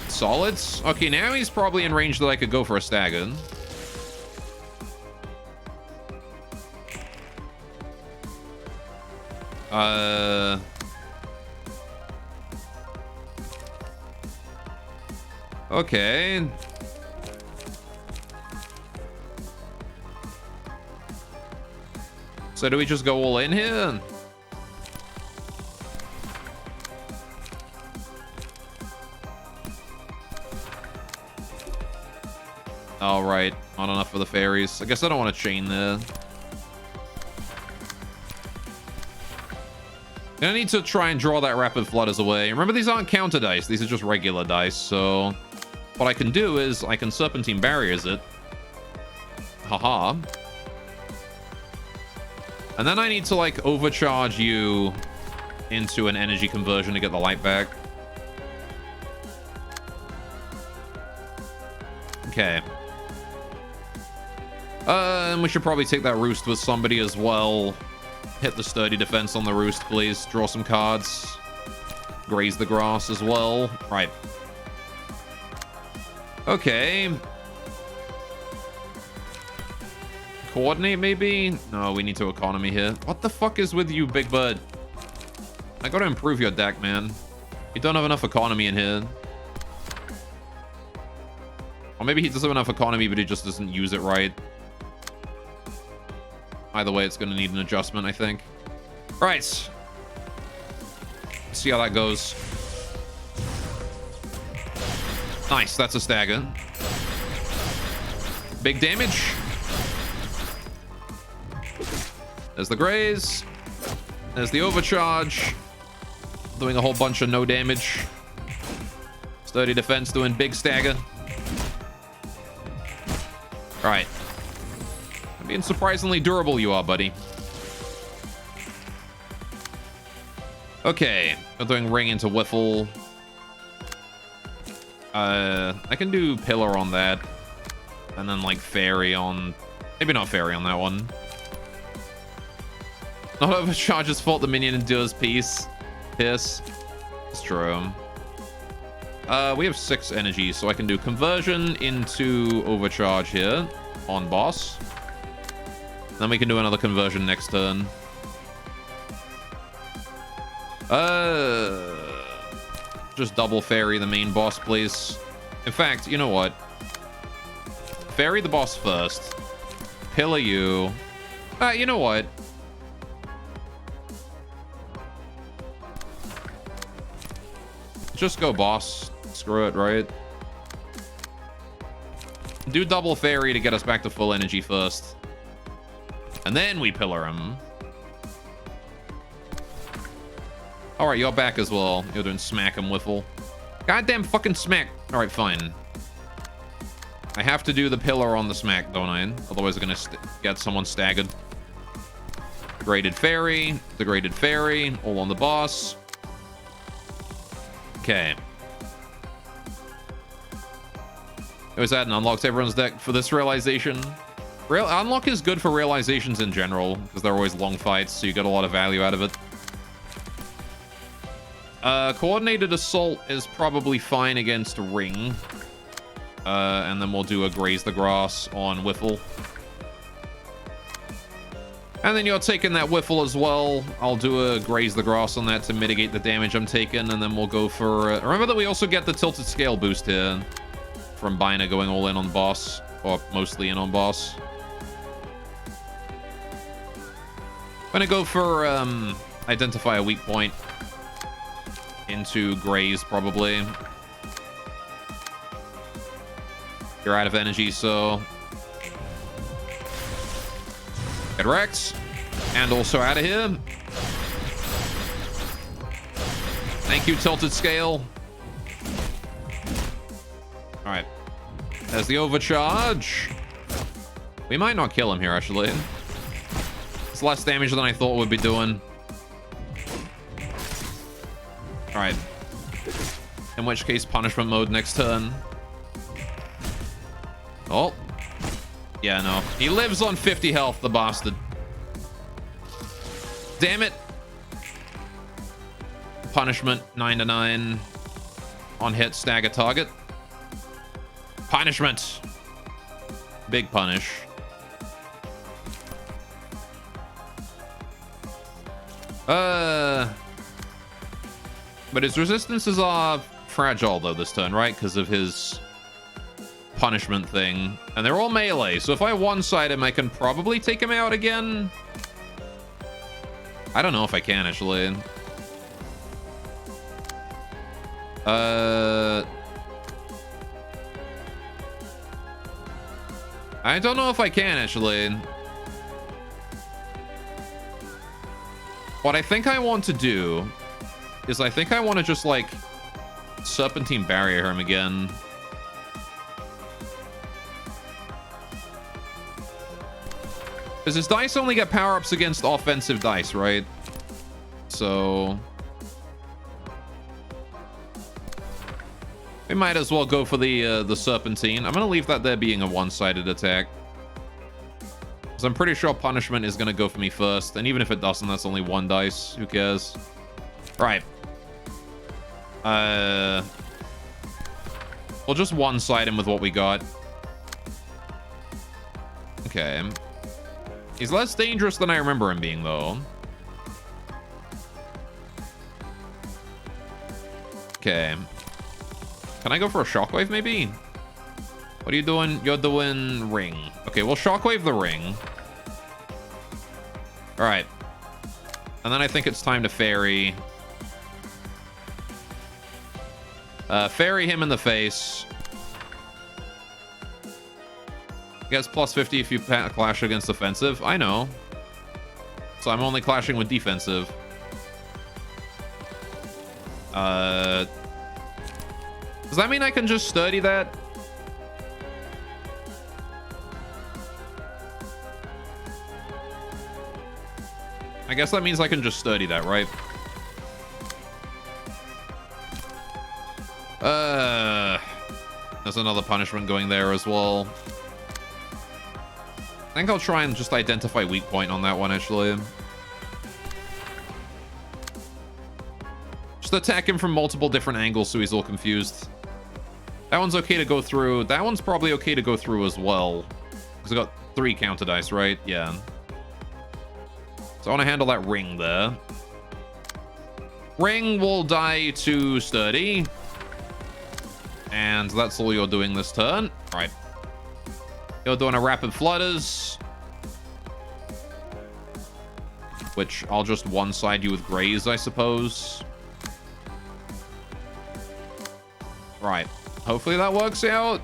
Solids. Okay, now he's probably in range that I could go for a stagger. Okay. So do we just go all in here? All right, not enough for the fairies. I guess I don't want to chain there. I need to try and draw that rapid flutters away. Remember, these aren't counter dice. These are just regular dice. So what I can do is I can serpentine barriers it. Haha. And then I need to, like, overcharge you into an energy conversion to get the light back. Okay. And we should probably take that roost with somebody as well. Hit the sturdy defense on the roost, please. Draw some cards. Graze the grass as well. Right. Okay. Coordinate, maybe? No, we need to economy here. What the fuck is with you, Big Bird? I gotta improve your deck, man. You don't have enough economy in here. Or maybe he does have enough economy, but he just doesn't use it right. Either way, it's going to need an adjustment, I think. Right. See how that goes. Nice, that's a stagger. Big damage. There's the graze. There's the overcharge. Doing a whole bunch of no damage. Sturdy defense doing big stagger. All right. Being surprisingly durable you are, buddy. Okay. I'm doing ring into whiffle. I can do pillar on that. And then, like, fairy on... Maybe not fairy on that one. Not overcharges fault the minion endures peace. Piss. It's true. We have 6 energy, so I can do conversion into overcharge here on boss. Then we can do another conversion next turn. Just double fairy the main boss, please. In fact, you know what? Fairy the boss first. Pillar you. You know what? Just go boss. Screw it, right? Do double fairy to get us back to full energy first. And then we pillar him. All right, you're back as well. You're doing smack and whiffle. Goddamn fucking smack. All right, fine. I have to do the pillar on the smack, don't I? Otherwise, I'm gonna get someone staggered. Degraded fairy, degraded fairy, all on the boss. Okay. Was that an unlocked everyone's deck for this realization? Unlock is good for realizations in general, because they're always long fights, so you get a lot of value out of it. Coordinated assault is probably fine against ring. And then we'll do a graze the grass on whiffle. And then you're taking that whiffle as well. I'll do a graze the grass on that to mitigate the damage I'm taking, and then we'll go for... remember that we also get the tilted scale boost here from Bina going all in on boss, or mostly in on boss. I'm gonna go for identify a weak point into graze, probably. You're out of energy, so... Get wrecked. And also out of here. Thank you, Tilted Scale. Alright. There's the overcharge. We might not kill him here, actually. It's less damage than I thought we'd be doing. Alright. In which case, punishment mode next turn. Oh. Yeah, no. He lives on 50 health, the bastard. Damn it. Punishment, 9 to 9. On hit, stagger target. Punishment. Big punish. But his resistances are fragile, though, this turn, right? Because of his... punishment thing, and they're all melee, so if I one-side him, I can probably take him out again. I don't know if I can, actually. I don't know if I can, actually. What I think I want to do is I think I want to just, like, Serpentine Barrier him again. Because his dice only get power-ups against offensive dice, right? So... we might as well go for the Serpentine. I'm going to leave that there being a one-sided attack. Because I'm pretty sure punishment is going to go for me first. And even if it doesn't, that's only one dice. Who cares? Right. We'll just one-side him with what we got. Okay. He's less dangerous than I remember him being, though. Okay. Can I go for a shockwave, maybe? What are you doing? You're doing ring. Okay, we'll shockwave the ring. All right. And then I think it's time to fairy. Fairy him in the face. Gets plus 50 if you clash against offensive. I know. So I'm only clashing with defensive. Does that mean I can just sturdy that? I guess that means I can just sturdy that, right? There's another punishment going there as well. I think I'll try and just identify weak point on that one, actually. Just attack him from multiple different angles so he's all confused. That one's okay to go through. That one's probably okay to go through as well. Because I got 3 counter dice, right? Yeah. So I want to handle that ring there. Ring will die to sturdy. And that's all you're doing this turn. All right. You're doing a rapid flutters. Which I'll just one-side you with graze, I suppose. Right. Hopefully that works out.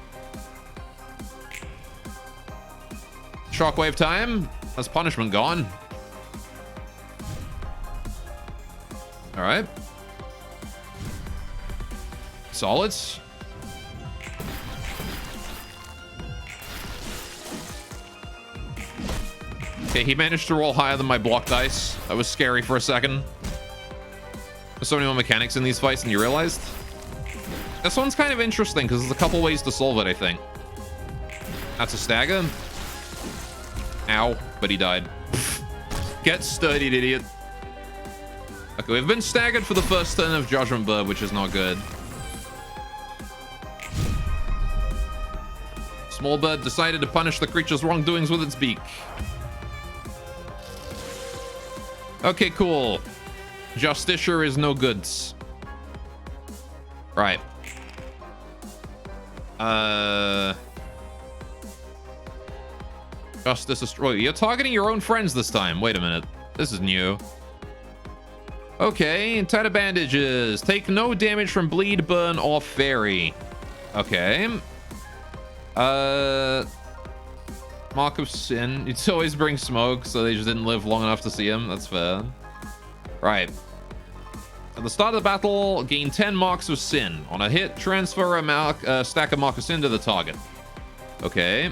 Shockwave time. That's punishment gone. All right. Solid. Okay, he managed to roll higher than my block dice. That was scary for a second. There's so many more mechanics in these fights than you realized. This one's kind of interesting because there's a couple ways to solve it, I think. That's a stagger. Ow, but he died. Get sturdied, idiot. Okay, we've been staggered for the first turn of Judgment Bird, which is not good. Small bird decided to punish the creature's wrongdoings with its beak. Okay, cool. Justicia is no goods. Right. Justice destroy. You're targeting your own friends this time. Wait a minute. This is new. Okay, tighter bandages. Take no damage from bleed, burn, or fairy. Okay. Mark of Sin. It's always bring smoke, so they just didn't live long enough to see him. That's fair. Right. At the start of the battle, gain 10 Marks of Sin. On a hit, transfer a stack of Mark of Sin to the target. Okay.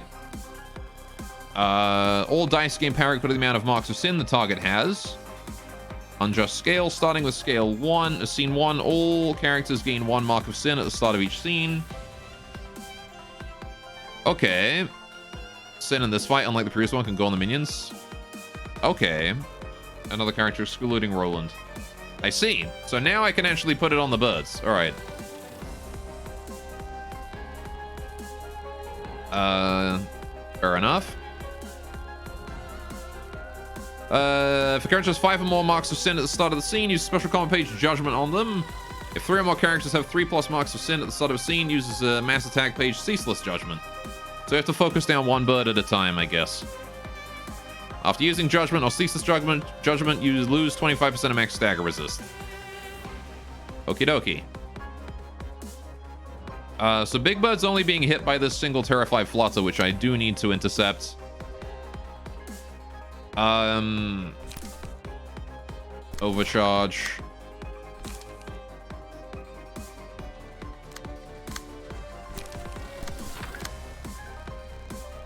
All dice gain power equal to the amount of Marks of Sin the target has. Unjust scale, starting with scale 1. Scene 1, all characters gain 1 Mark of Sin at the start of each scene. Okay. Sin in this fight, unlike the previous one, can go on the minions. Okay. Another character excluding Roland. I see. So now I can actually put it on the birds. All right. Fair enough. If a character has 5 or more Marks of Sin at the start of the scene, use special comment page Judgment on them. If 3 or more characters have 3+ Marks of Sin at the start of a scene, uses a mass attack page Ceaseless Judgment. So you have to focus down one bird at a time, I guess. After using Judgment or Ceaseless Judgment, you lose 25% of max stagger resist. Okie dokie. So Big Bird's only being hit by this single Terrified Flutter, which I do need to intercept. Overcharge.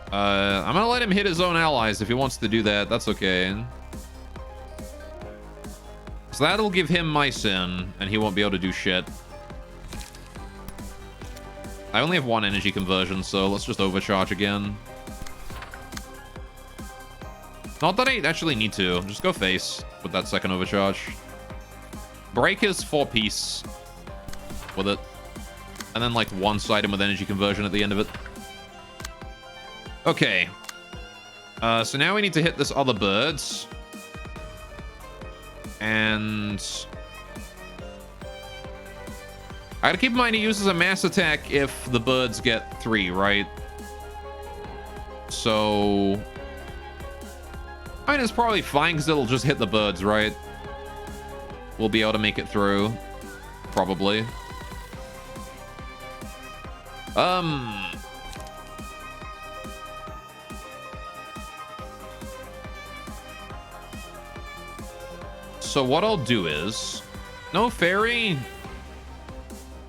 I'm gonna let him hit his own allies if he wants to do that. That's okay. So that'll give him my sin, and he won't be able to do shit. I only have 1 energy conversion, so let's just overcharge again. Not that I actually need to. Just go face with that second overcharge. Break his 4-piece with it. And then, like, one-side him with energy conversion at the end of it. Okay. So now we need to hit this other bird. And I gotta keep in mind he uses a mass attack if the birds get 3, right? So I mean, it's probably fine because it'll just hit the birds, right? We'll be able to make it through. Probably. So what I'll do is... No fairy? I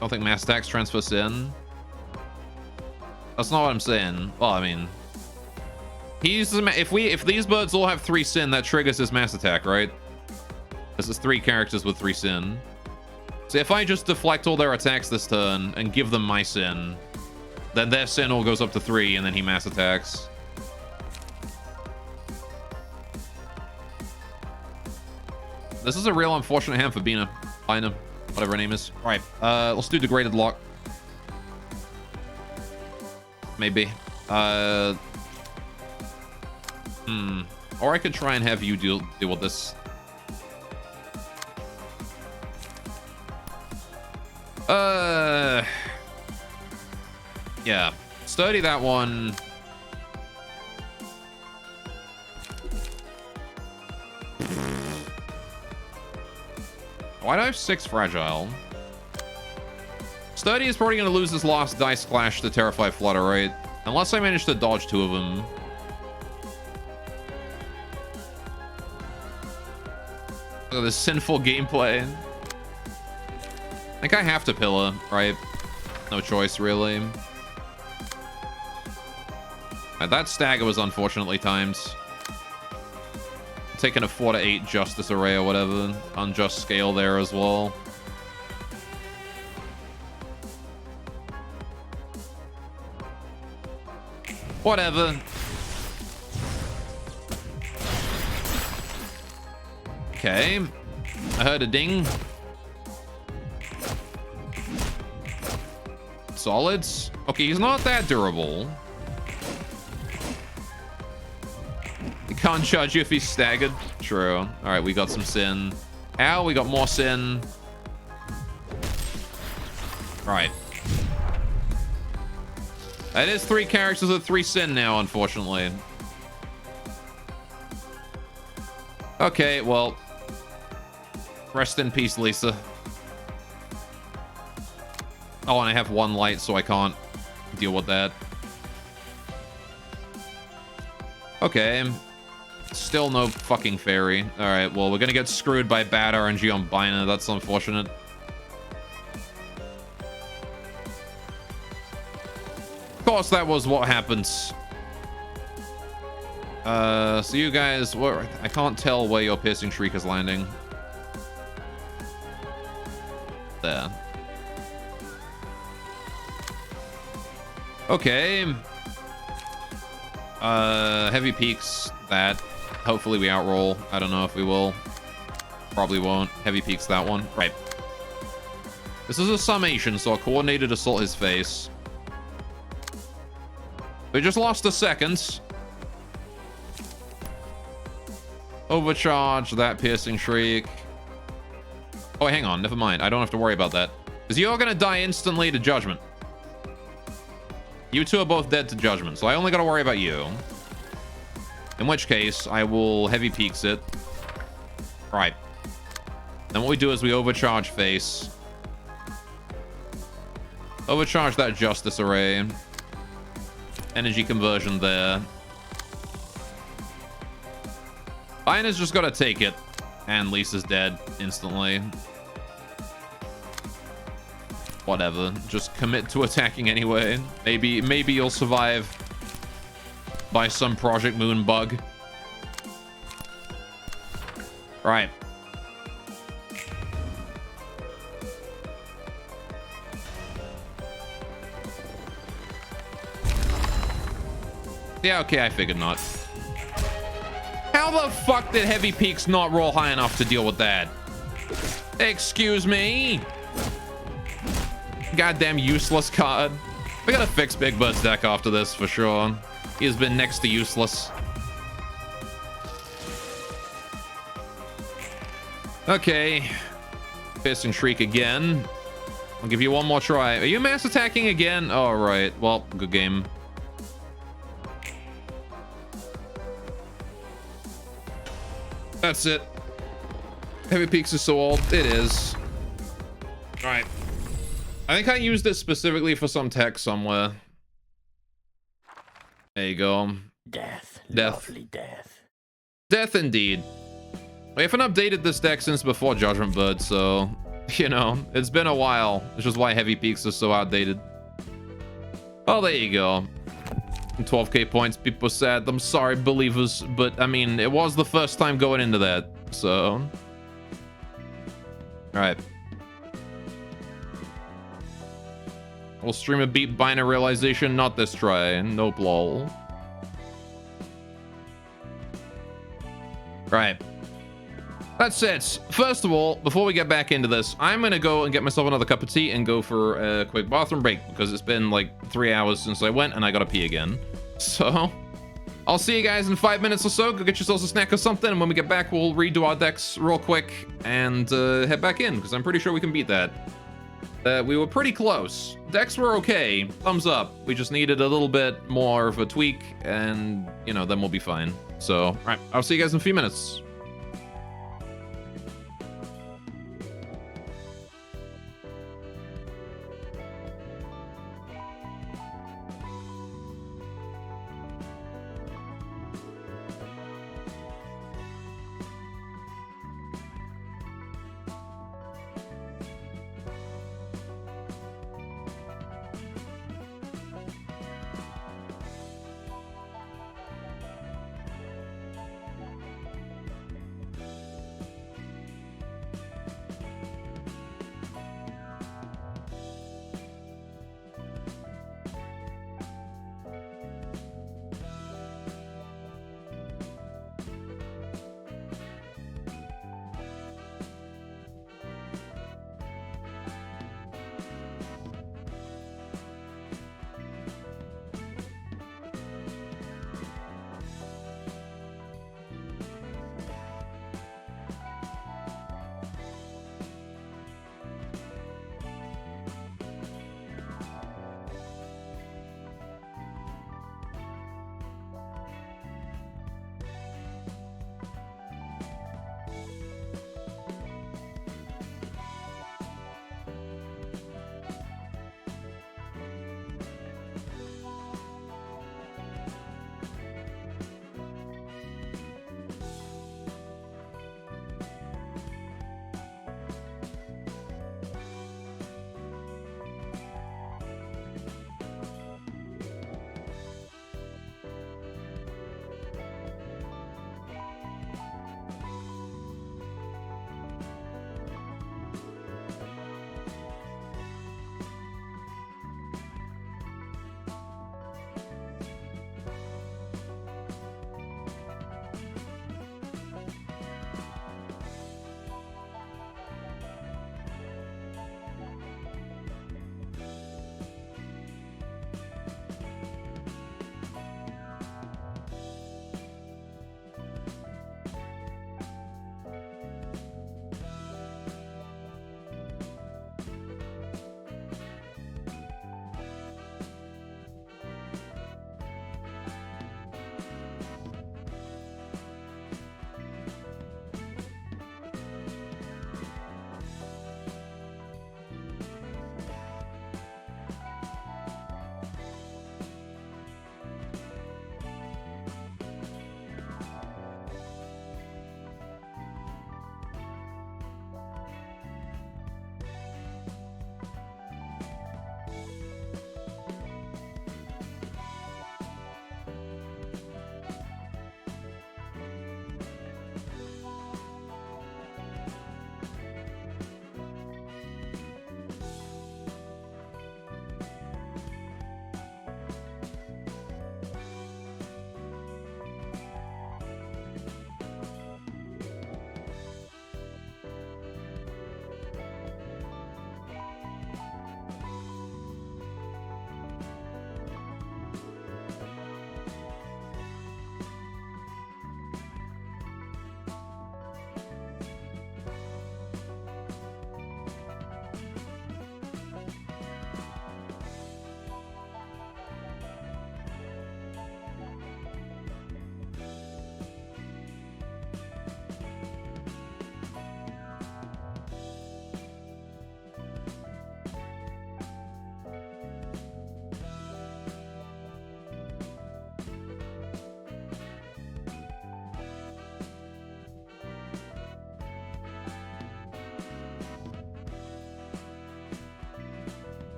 don't think mass attacks transfer sin. That's not what I'm saying. Well, I mean... He uses if these birds all have 3 sin, that triggers his mass attack, right? This is 3 characters with 3 sin. So if I just deflect all their attacks this turn and give them my sin, then their sin all goes up to 3 and then he mass attacks. This is a real unfortunate hand for Bina. Bina, whatever her name is. Alright, let's do Degraded Lock. Maybe. Or I could try and have you deal with this. Yeah. Study that one. Why do I have 6 fragile? Sturdy is probably going to lose this last dice clash to Terrify Flutter, right? Unless I manage to dodge 2 of them. Look at this sinful gameplay. think I have to pillar, right? No choice, really. That stagger was unfortunately timed. Taking a 4 to 8 justice array or whatever. Unjust scale there as well. Whatever. Okay. I heard a ding. Solids. Okay, he's not that durable. He can't judge you if he's staggered. True. All right, we got some sin. Ow, we got more sin. All right. That is 3 characters with 3 sin now, unfortunately. Okay, well. Rest in peace, Lisa. Oh, and I have 1 light, so I can't deal with that. Okay. Still no fucking fairy. Alright, well, we're gonna get screwed by bad RNG on Bina. That's unfortunate. Of course, that was what happens. So you guys... I can't tell where your Piercing Shriek is landing. There. Okay. Heavy peaks that. Hopefully we outroll. I don't know if we will. Probably won't. Heavy peaks that one. Right. This is a summation, so a coordinated assault his face. We just lost a second. Overcharge that Piercing Shriek. Oh, hang on. Never mind. I don't have to worry about that. Because you're going to die instantly to Judgment. You two are both dead to Judgment, so I only got to worry about you. In which case, I will heavy peaks it. Right. Then what we do is we overcharge face. Overcharge that Justice Array. Energy conversion there. Ina's just got to take it. And Lisa's dead instantly. Whatever. Just commit to attacking anyway. Maybe you'll survive by some Project Moon bug. Right. Yeah, okay, I figured not. How the fuck did Heavy Peaks not roll high enough to deal with that? Excuse me? Goddamn useless card. We gotta fix Big Bird's deck after this for sure. He has been next to useless. Okay. Piercing Shriek again. I'll give you one more try. Are you mass attacking again? Oh, right. Well, good game. That's it. Heavy Peaks is so old. It is. All right. I think I used it specifically for some tech somewhere. There you go. Death. Death. Lovely death. Death indeed. We haven't updated this deck since before Judgment Bird, so, you know, it's been a while, which is why Heavy Peaks is so outdated. Oh, there you go. 12k points, people said. I'm sorry, believers, but, I mean, it was the first time going into that, so... Alright. We'll stream a beat Bina realization, not this try. Nope, lol. Right. That's it. First of all, before we get back into this, I'm gonna go and get myself another cup of tea and go for a quick bathroom break because it's been like 3 hours since I went and I gotta pee again. So, I'll see you guys in 5 minutes or so. Go get yourselves a snack or something, and when we get back, we'll redo our decks real quick and head back in because I'm pretty sure we can beat that. We were pretty close. Decks were okay. Thumbs up. We just needed a little bit more of a tweak, and, you know, then we'll be fine. So, all right, I'll see you guys in a few minutes.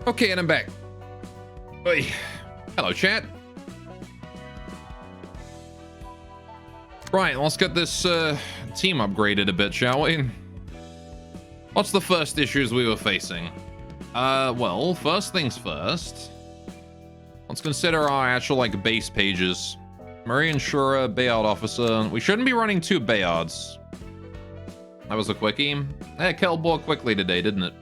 Okay, and I'm back. Oi. Hello, chat. Right, let's get this team upgraded a bit, shall we? What's the first issues we were facing? Well, first things first. Let's consider our actual, like, base pages. Marine Insurer, Bayard Officer. We shouldn't be running 2 Bayards. That was a quickie. Hey, it killed more quickly today, didn't it?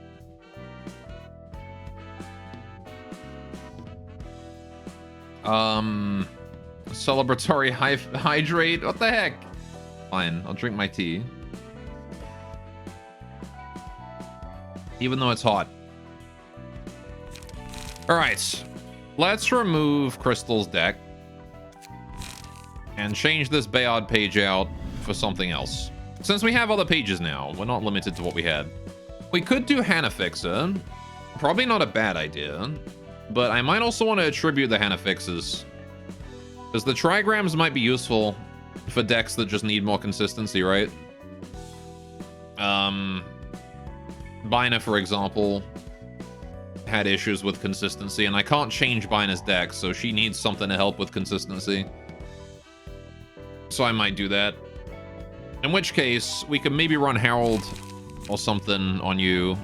Celebratory hydrate? What the heck? Fine, I'll drink my tea. Even though it's hot. Alright. Let's remove Crystal's deck. And change this Bayard page out for something else. Since we have other pages now, we're not limited to what we had. We could do Hana Fixer. Probably not a bad idea. But I might also want to attribute the Hana Fixes. Because the trigrams might be useful for decks that just need more consistency, right? Bina, for example, had issues with consistency, and I can't change Bina's deck, so she needs something to help with consistency. So I might do that. In which case, we could maybe run Harold or something on you.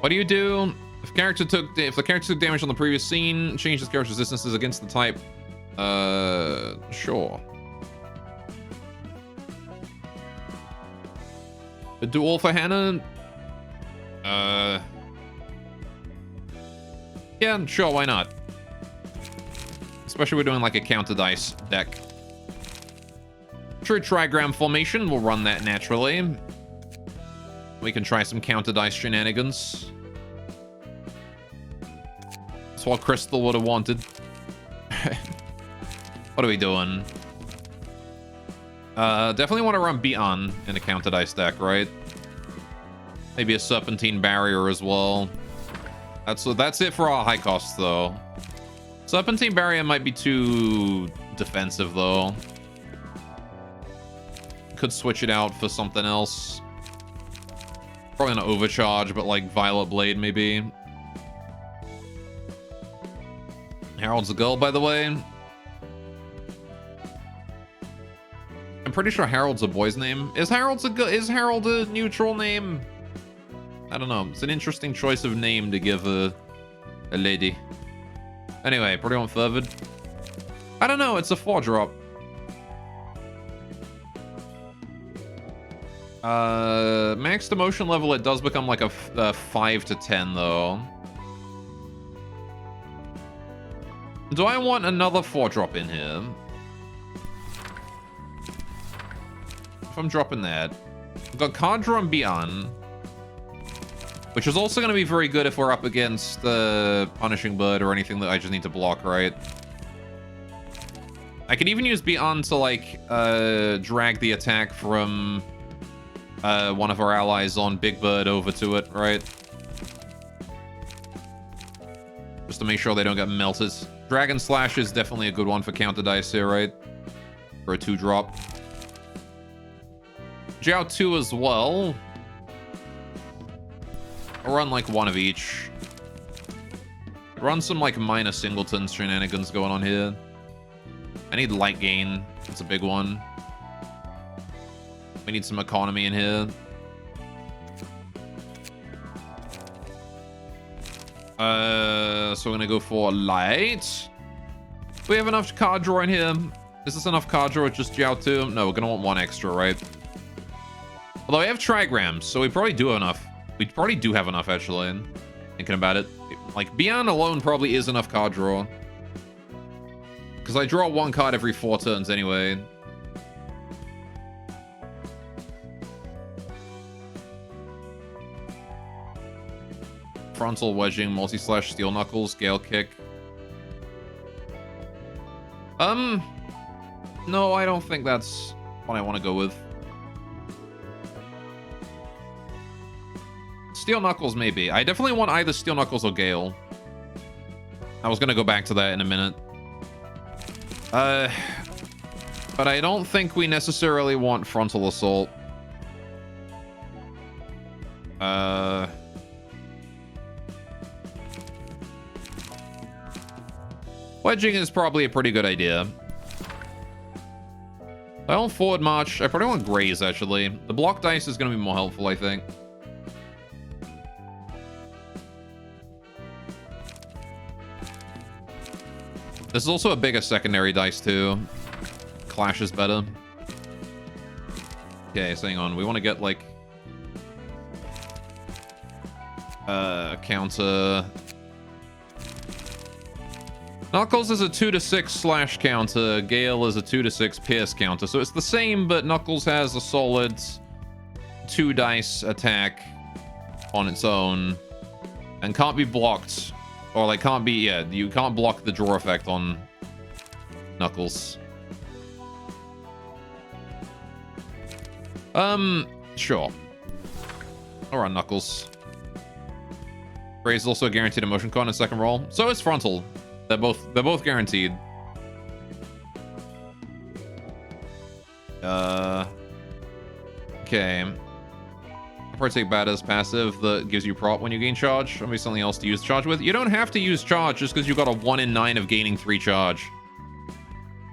What do you do? If the character took damage on the previous scene, change this character's resistances against the type. Sure. A duel for Hannah? Yeah, sure, why not? Especially we're doing like a counter dice deck. True trigram formation, we'll run that naturally. We can try some counter dice shenanigans. That's what Crystal would have wanted. What are we doing? Definitely want to run Beaton in a counter dice deck, right? Maybe a Serpentine Barrier as well. That's it for our high costs, though. Serpentine Barrier might be too defensive, though. Could switch it out for something else. Probably an Overcharge, but like Violet Blade, maybe. Harold's a girl, by the way. I'm pretty sure Harold's a boy's name. Is Harold a neutral name? I don't know. It's an interesting choice of name to give a lady. Anyway, pretty on furthered. I don't know. It's a 4-drop. Max emotion level, it does become like a 5 to 10 though. Do I want another 4-drop in here? If I'm dropping that, I've got card draw and Beyond, which is also going to be very good if we're up against the Punishing Bird or anything that I just need to block, right? I could even use Beyond to like drag the attack from one of our allies on Big Bird over to it, right? Just to make sure they don't get melted. Dragon Slash is definitely a good one for counter dice here, right? For a 2-drop. Jiao 2 as well. I'll run like one of each. Run some like minor singleton shenanigans going on here. I need light gain. That's a big one. We need some economy in here. So we're gonna go for light. Do we have enough card draw in here? Is this enough card draw with just Jiao 2? No, we're gonna want one extra, right? Although we have trigrams, so we probably do have enough. We probably do have enough, actually. Thinking about it. Like, Beyond alone probably is enough card draw. Because I draw one card every 4 turns anyway. Frontal wedging, multi-slash, steel knuckles, gale kick. No, I don't think that's what I want to go with. Steel knuckles, maybe. I definitely want either steel knuckles or gale. I was gonna go back to that in a minute. But I don't think we necessarily want frontal assault. Wedging is probably a pretty good idea. I want forward march. I probably want graze, actually. The block dice is going to be more helpful, I think. This is also a bigger secondary dice, too. Clash is better. Okay, so hang on. We want to get, like... counter... Knuckles is a 2-to-6 slash counter. Gale is a 2-to-6 pierce counter. So it's the same, but Knuckles has a solid 2 dice attack on its own. And can't be blocked. Or, like, can't be... Yeah, you can't block the draw effect on Knuckles. Sure. Alright, Knuckles. Graze is also a guaranteed emotion con in second roll. So is Frontal. They're both guaranteed. Okay. I'll probably take bad as passive that gives you prop when you gain charge. Maybe something else to use charge with. You don't have to use charge just because you got a 1 in 9 of gaining 3 charge.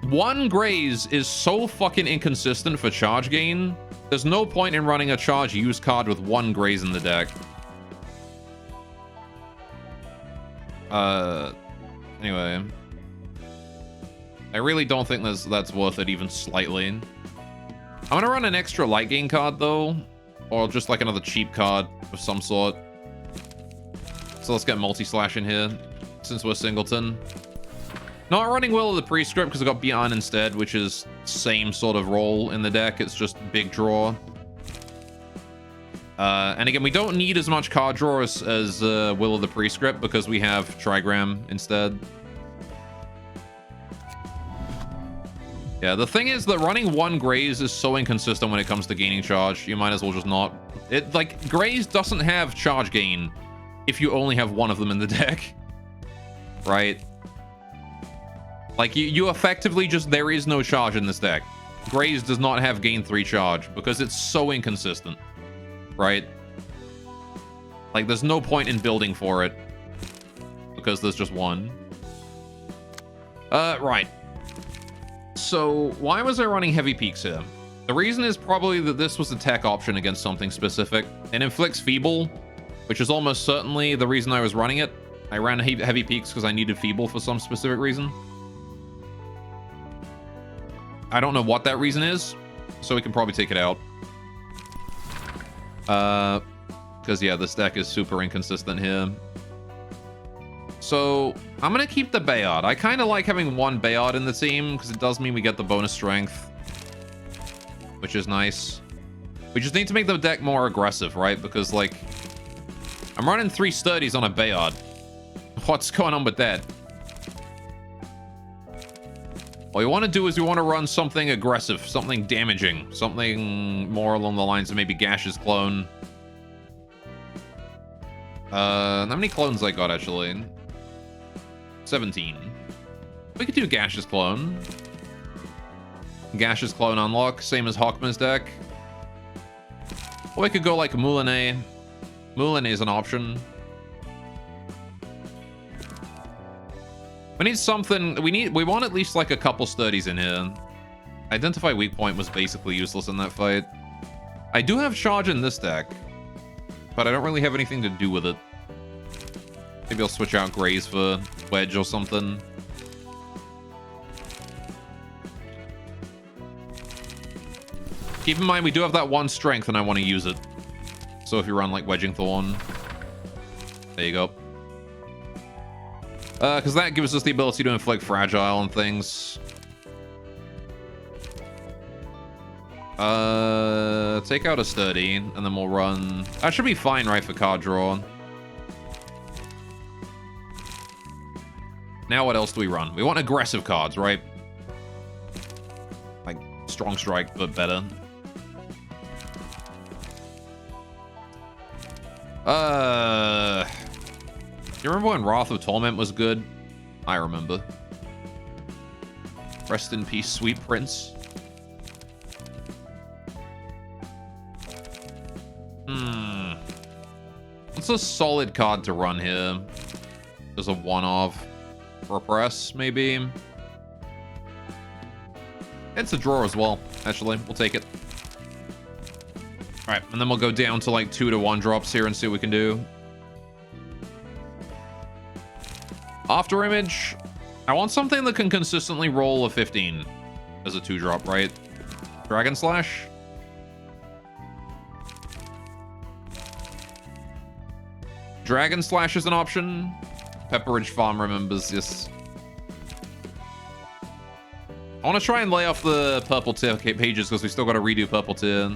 1 graze is so fucking inconsistent for charge gain. There's no point in running a charge use card with 1 graze in the deck. Anyway. I really don't think that's worth it even slightly. I'm gonna run an extra light gain card though. Or just like another cheap card of some sort. So let's get multi-slash in here. Since we're singleton. Not running Will of the Prescript because I got Beyond instead, which is same sort of role in the deck. It's just big draw. And again, we don't need as much card draw as Will of the Prescript because we have Trigram instead. Yeah, the thing is that running 1 Graze is so inconsistent when it comes to gaining charge. You might as well just not. It, like, Graze doesn't have charge gain if you only have 1 of them in the deck. Right? Like, you effectively just... There is no charge in this deck. Graze does not have gain 3 charge because it's so inconsistent. Right? Like, there's no point in building for it because there's just 1. Right. So, why was I running heavy peaks here? The reason is probably that this was a tech option against something specific. It inflicts Feeble, which is almost certainly the reason I was running it. I ran heavy peaks because I needed Feeble for some specific reason. I don't know what that reason is, so we can probably take it out. Because, yeah, this deck is super inconsistent here. So, I'm going to keep the Bayard. I kind of like having 1 Bayard in the team, because it does mean we get the bonus strength. Which is nice. We just need to make the deck more aggressive, right? Because, like, I'm running 3 Sturdies on a Bayard. What's going on with that? What we want to do is we want to run something aggressive, something damaging, something more along the lines of maybe Gash's clone. How many clones I got, actually? 17. We could do Gash's clone. Gash's clone unlock, same as Hawkman's deck. Or we could go like Moulinet. Moulinet is an option. We need something. We want at least like a couple Sturdies in here. Identify weak point was basically useless in that fight. I do have charge in this deck, but I don't really have anything to do with it. Maybe I'll switch out Graze for Wedge or something. Keep in mind, we do have that 1 strength, and I want to use it. So if you run, like, Wedging Thorn... There you go. Because that gives us the ability to inflict Fragile and things. Take out a Sturdy, and then we'll run... That should be fine, right, for card draw. Now what else do we run? We want aggressive cards, right? Like, Strong Strike, but better. You remember when Wrath of Torment was good? I remember. Rest in peace, sweet prince. What's a solid card to run here? There's a one-off. Repress, maybe. It's a draw as well, actually. We'll take it. Alright, and then we'll go down to like 2 to 1 drops here and see what we can do. After image. I want something that can consistently roll a 15 as a 2-drop, right? Dragon Slash. Dragon Slash is an option. Pepperidge Farm remembers this. I want to try and lay off the purple tier pages because we still got to redo purple tier.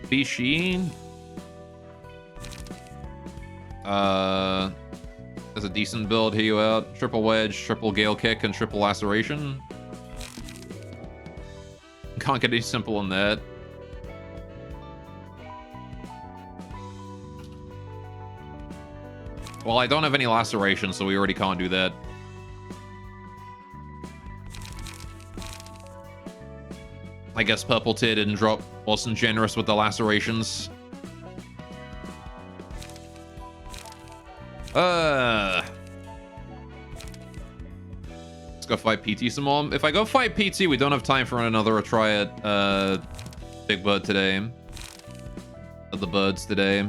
Bishi. There's a decent build, heal you out. Triple Wedge, triple Gale Kick, and triple Laceration. Can't get any simple in that. Well, I don't have any Laceration, so we already can't do that. I guess Purple Tier didn't drop. Wasn't generous with the Lacerations. Let's go fight PT some more. If I go fight PT, we don't have time for another try at Big Bird today. Of the birds today.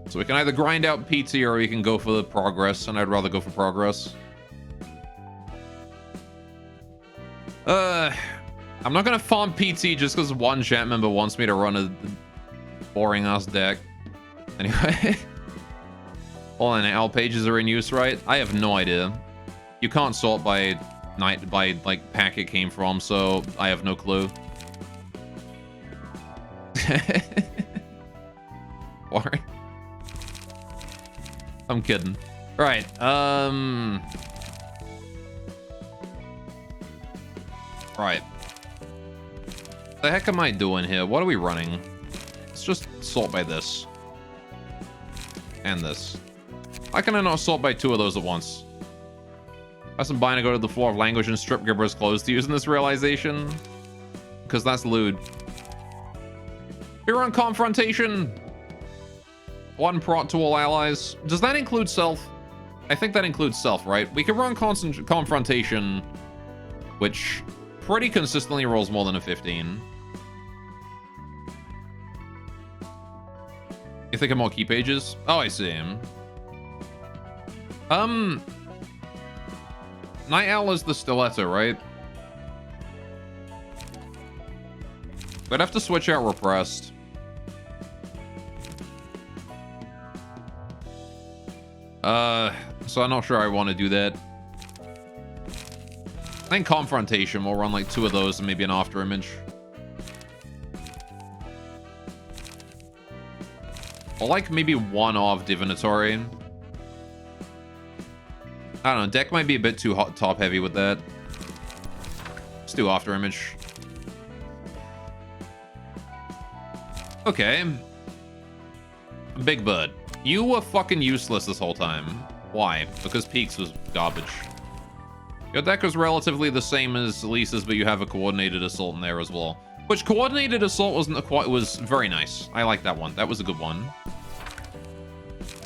So we can either grind out PT or we can go for the progress, and I'd rather go for progress. I'm not gonna farm PT just because one chat member wants me to run a boring ass deck. Anyway. All NL pages are in use, right? I have no idea. You can't sort by like pack it came from, so I have no clue. Boring. I'm kidding. Right. Right. The heck am I doing here? What are we running? Let's just sort by this. And this. Why can I not sort by 2 of those at once? Press and bind to go to the floor of language and strip Gibber's clothes to use in this realization. Because that's lewd. We're on confrontation. 1 prot to all allies. Does that include self? I think that includes self, right? We can run confrontation, which pretty consistently rolls more than a 15. You think of more key pages? Oh, I see him. Night Owl is the stiletto, right? We'd have to switch out repressed. So I'm not sure I want to do that. I think confrontation, we'll run like 2 of those and maybe an after image. Or like maybe 1 of divinatory. I don't know, deck might be a bit too top heavy with that. Let's do after image. Okay. Big Bird. You were fucking useless this whole time. Why? Because Peaks was garbage. Your deck was relatively the same as Lisa's, but you have a coordinated assault in there as well. Which coordinated assault was very nice. I like that one. That was a good one.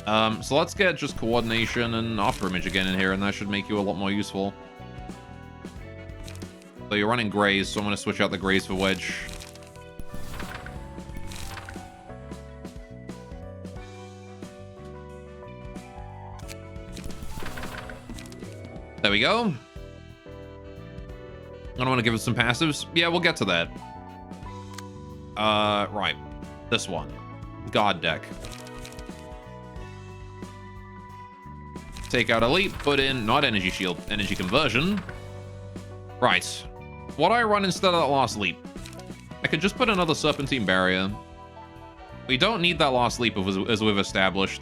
So let's get just coordination and after image again in here, and that should make you a lot more useful. So you're running Grays, so I'm going to switch out the Grays for Wedge. There we go. I don't want to give it some passives. Yeah, we'll get to that. Right. This one. God deck. Take out Elite, put in, not Energy Shield, Energy Conversion. Right. What do I run instead of that last leap? I could just put another Serpentine Barrier. We don't need that last leap as we've established.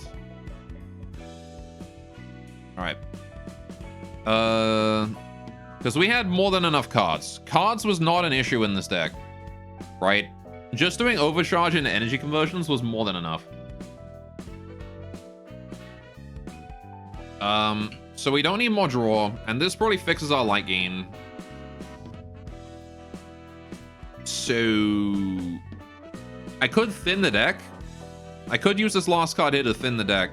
Alright. Because we had more than enough cards. Cards was not an issue in this deck. Right? Just doing Overcharge and Energy Conversions was more than enough. So we don't need more draw, and this probably fixes our light gain. So I could thin the deck I could use this last card here to thin the deck.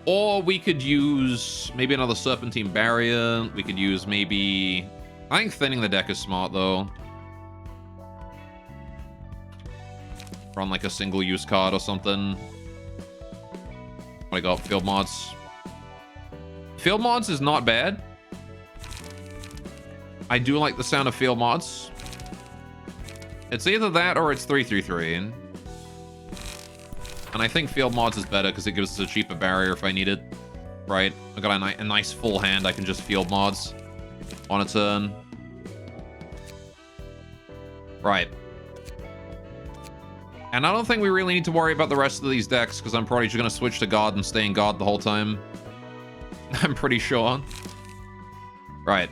Or we could use maybe another Serpentine Barrier. We could use maybe... I think thinning the deck is smart, though. Run like a single-use card or something. What I got? Field Mods. Field Mods is not bad. I do like the sound of Field Mods. It's either that or it's 3/3/3. And I think Field Mods is better because it gives us a cheaper barrier if I need it. Right? I got a nice full hand. I can just Field Mods on a turn. Right. And I don't think we really need to worry about the rest of these decks because I'm probably just going to switch to Guard and stay in Guard the whole time. I'm pretty sure. Right.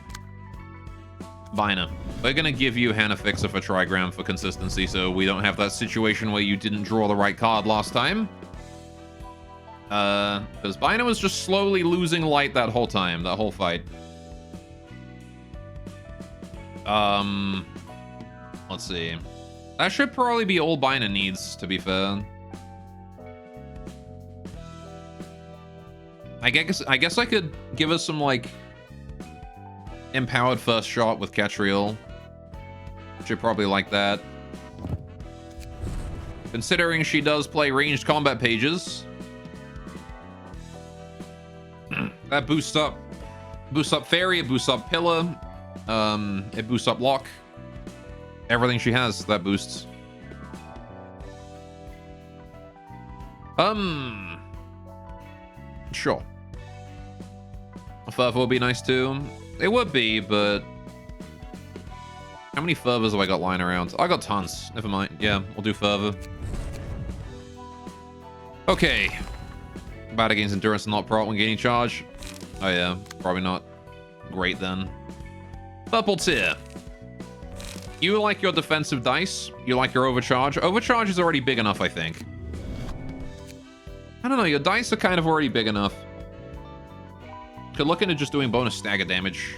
Vina. We're going to give you Hannah Fixer for Trigram for consistency so we don't have that situation where you didn't draw the right card last time. Because Vina was just slowly losing light that whole time, that whole fight. Let's see. That should probably be all Bina needs, to be fair. I guess I could give us some, like, empowered first shot with Catriel. Should probably like that. Considering she does play ranged combat pages. That boosts up Fairy, it boosts up Pillar, it boosts up Lock. Everything she has, that boosts. Sure. A Fervor would be nice too. It would be, but... How many Fervors have I got lying around? I got tons. Never mind. Yeah, we'll do Fervor. Okay. Bad against Endurance and not Prot when gaining charge. Oh yeah, probably not great then. Purple Tier. You like your defensive dice. You like your overcharge. Overcharge is already big enough, I think. I don't know, your dice are kind of already big enough. Could look into just doing bonus stagger damage.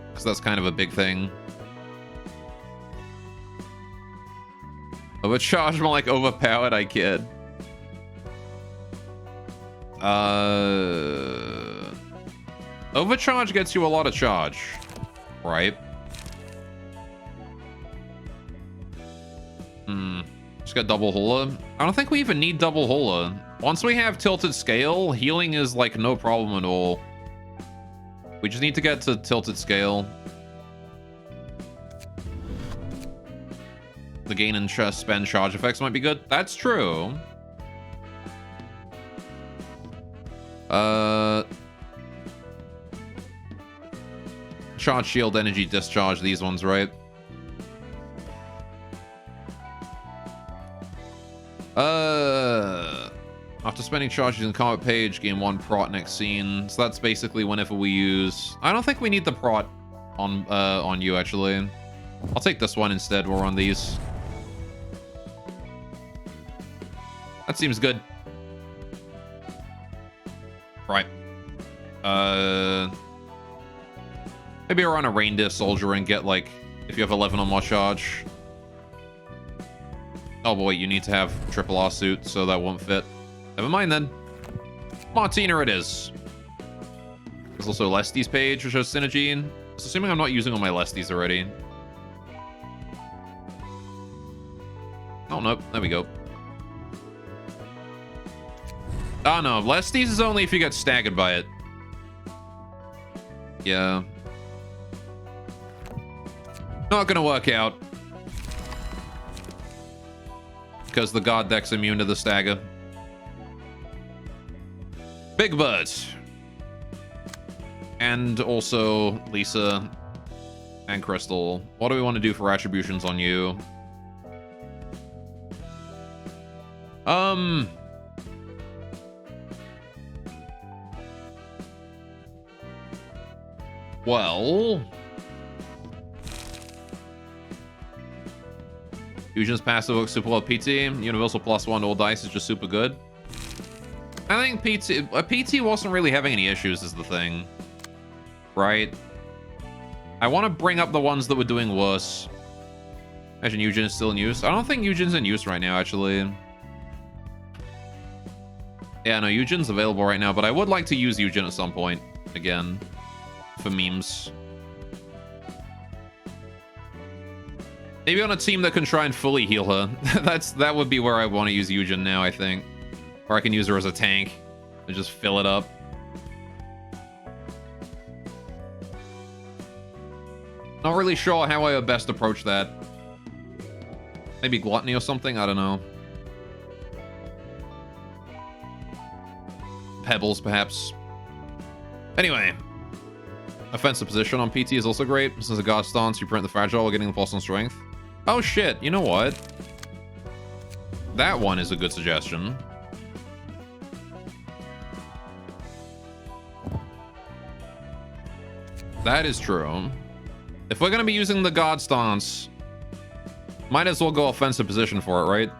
Because that's kind of a big thing. Overcharge more like overpowered, I kid. Overcharge gets you a lot of charge, right? Just got double Hula. I don't think we even need double Hula. Once we have Tilted Scale, healing is like no problem at all. We just need to get to Tilted Scale. The gain and spend charge effects might be good. That's true. Charge, shield, energy, discharge, these ones, right? After spending charges in combat page, gain 1 prot next scene. So that's basically whenever we use... I don't think we need the prot on you, actually. I'll take this one instead. We're on these. That seems good. Right. Maybe we're on a Reindeer Soldier and get, like, if you have 11 or more charge. Oh, boy, you need to have triple R suit, so that won't fit. Never mind, then. Martina it is. There's also Lesty's page, which has Synergy. It's assuming I'm not using all my Lesties already. Oh, nope. There we go. Oh, no. Lesty's is only if you get staggered by it. Yeah. Not gonna work out. Because the God deck's immune to the stagger. Big Bird. And also Lisa and Crystal. What do we want to do for attributions on you? Well... Fusion's passive works super well PT. Universal +1 to all dice is just super good. I think PT wasn't really having any issues is the thing. Right? I want to bring up the ones that were doing worse. Imagine Eugen is still in use. I don't think Eugen's in use right now, actually. Yeah, no, Eugen's available right now, but I would like to use Eugen at some point. Again. For memes. Maybe on a team that can try and fully heal her. That would be where I want to use Eugen now, I think. Or I can use her as a tank and just fill it up. Not really sure how I would best approach that. Maybe Gluttony or something? I don't know. Pebbles, perhaps. Anyway. Offensive position on PT is also great. Since a guard stance, you prevent the fragile while getting the plus on strength. Oh shit, you know what? That one is a good suggestion. That is true. If we're going to be using the guard stance, might as well go offensive position for it, right?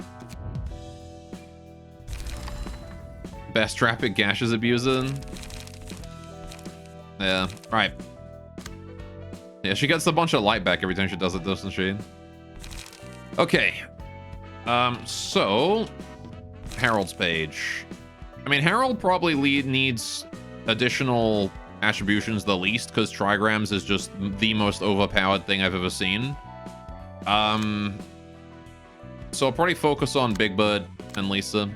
Best rapid gashes abuser. Yeah, right. Yeah, she gets a bunch of light back every time she does it, doesn't she? Okay. So... Harold's page. I mean, Harold probably needs additional attributions the least, because trigrams is just the most overpowered thing I've ever seen. So I'll probably focus on Big Bird and Lisa,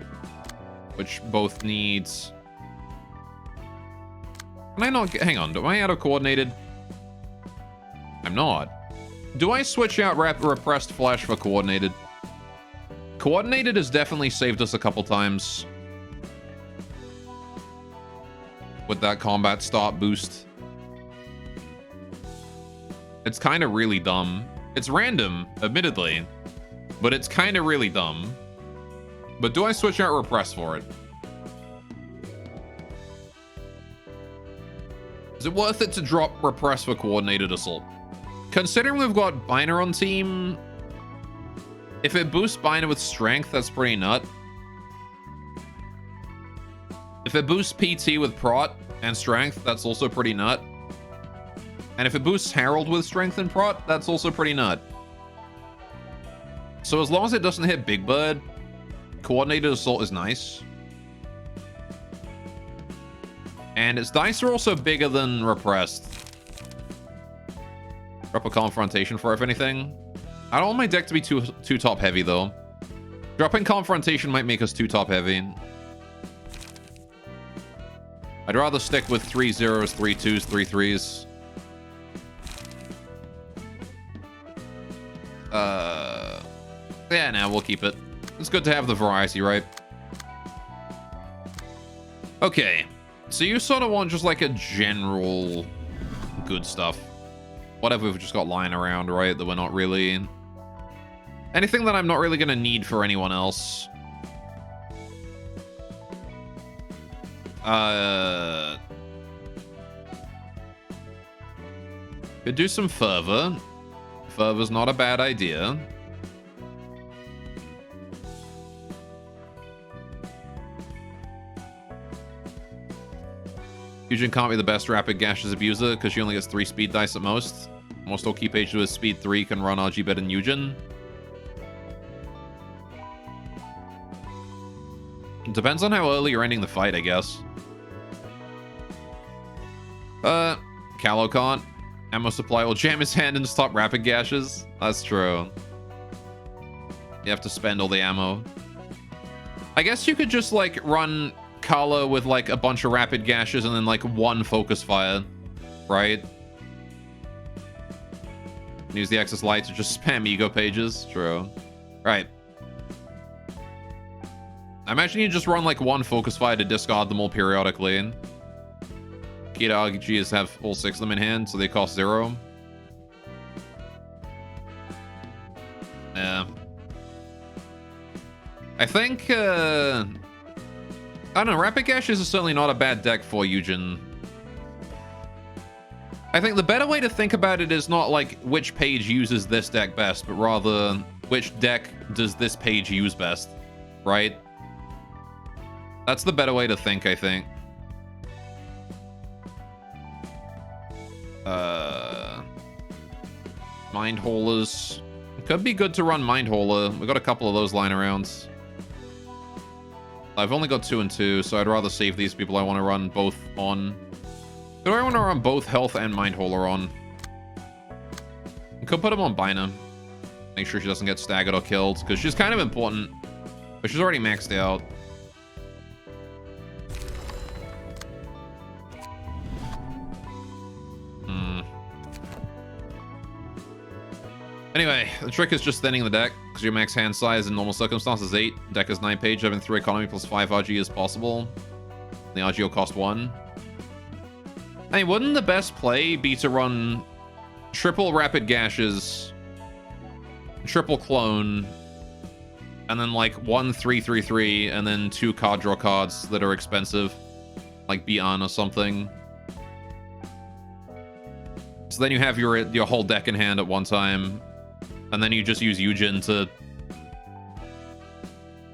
which both needs... Can I not get... Hang on, do I add a coordinated? I'm not. Do I switch out repressed flesh for coordinated? Coordinated has definitely saved us a couple times. With that combat start boost. It's kind of really dumb. It's random, admittedly. But it's kind of really dumb. But do I switch out repress for it? Is it worth it to drop repress for coordinated assault? Considering we've got Biner on team, if it boosts Biner with strength, that's pretty nut. If it boosts PT with prot and strength, that's also pretty nut. And if it boosts Harold with strength and prot, that's also pretty nut. So as long as it doesn't hit Big Bird, coordinated assault is nice. And its dice are also bigger than repressed. Drop a confrontation for it, if anything. I don't want my deck to be too top heavy though. Dropping confrontation might make us too top heavy. I'd rather stick with 3 zeros, 3 twos, 3 threes. Yeah, now we'll keep it. It's good to have the variety, right? Okay. So you sort of want just like a general good stuff. Whatever we've just got lying around, right? That we're not really... Anything that I'm not really going to need for anyone else. Could do some fervor. Fervor's not a bad idea. Eugen can't be the best rapid gashes abuser because she only gets 3 speed dice at most. Most OP page with speed 3 can run RG better than Eugen. Depends on how early you're ending the fight, I guess. Callow can't. Ammo supply will jam his hand and stop rapid gashes. That's true. You have to spend all the ammo. I guess you could just, like, run Kala with, like, a bunch of rapid gashes and then, like, 1 focus fire. Right? Use the excess light to just spam ego pages. True. Right. I imagine you just run, like, 1 focus fire to discard them all periodically. Key to RG is have all 6 of them in hand, so they cost 0. Yeah. I think, I don't know, Rapid Gashes is certainly not a bad deck for Eugen. I think the better way to think about it is not, like, which page uses this deck best, but rather, which deck does this page use best, right? That's the better way to think, I think. Mind Haulers Could be good to run Mindhauler. We got a couple of those lying around. I've only got 2 and 2, so I'd rather save these people I want to run both on. Do I want to run both Health and Mindhauler on? I could put them on Bina. Make sure she doesn't get staggered or killed, because she's kind of important. But she's already maxed out. Anyway, the trick is just thinning the deck, because your max hand size in normal circumstances is 8. Deck is 9 page, having 3 economy plus 5 RG is possible. The RG will cost 1. I mean, wouldn't the best play be to run triple Rapid Gashes, triple Clone, and then like 1 3/3/3, and then 2 card draw cards that are expensive, like Bian or something. So then you have your whole deck in hand at one time, and then you just use Eugen to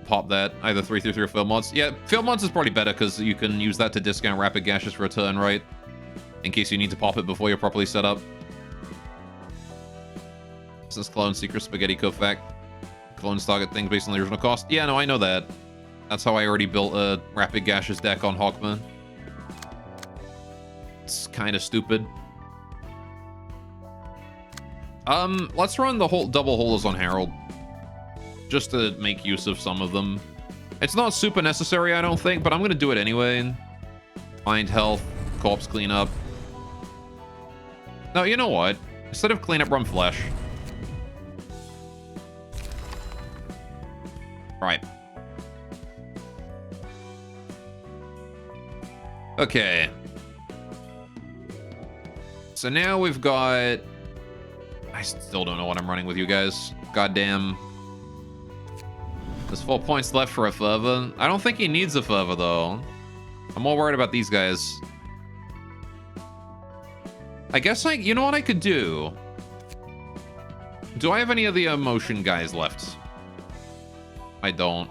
pop that, either 3/3 or Field Mods. Yeah, Field Mods is probably better because you can use that to discount Rapid Gashes for a turn, right? In case you need to pop it before you're properly set up. This is Clone Secret Spaghetti Kofak. Clones target things based on the original cost. Yeah, no, I know that. That's how I already built a Rapid Gashes deck on Hawkman. It's kind of stupid. Let's run the whole double holders on Harold, just to make use of some of them. It's not super necessary, I don't think, but I'm gonna do it anyway. Find health, corpse cleanup. No, you know what? Instead of cleanup, run flesh. Right. Okay. So now we've got... I still don't know what I'm running with you guys. Goddamn. There's 4 points left for a fervor. I don't think he needs a fervor, though. I'm more worried about these guys. I guess you know what I could do? Do I have any of the emotion guys left? I don't.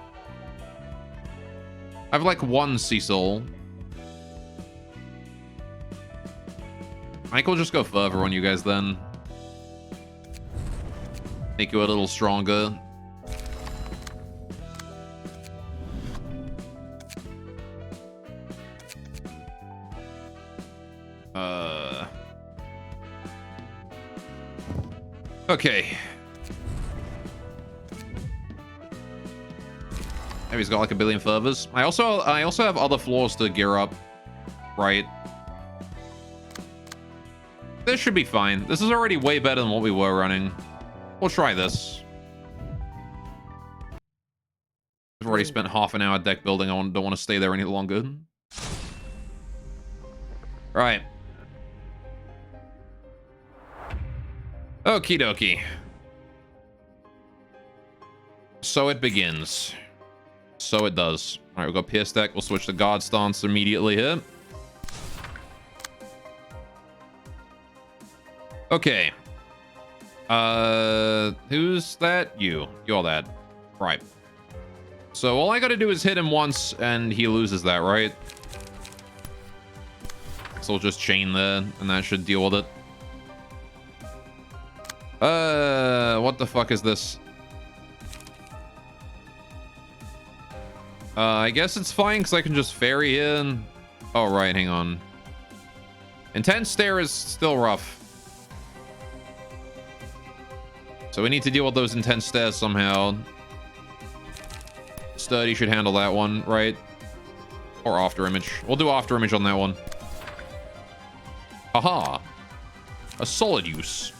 I have like 1 Cecil. I think we'll just go fervor on you guys then. Make you a little stronger. Okay. Maybe he's got like a billion fervors. I also have other floors to gear up, right? This should be fine. This is already way better than what we were running. We'll try this. I've already spent half an hour deck building. I don't want to stay there any longer. Right. Okie dokie. So it begins. So it does. Alright, we'll go Pierce deck. We'll switch to God Stance immediately here. Okay. Who's that? You. You're that. Right. So all I gotta do is hit him once and he loses that, right? So we'll just chain there and that should deal with it. What the fuck is this? I guess it's fine because I can just ferry in. Oh, right, hang on. Intense Stare is still rough. So we need to deal with those intense stares somehow. Sturdy should handle that one, right? Or After Image. We'll do After Image on that one. Aha. A solid use.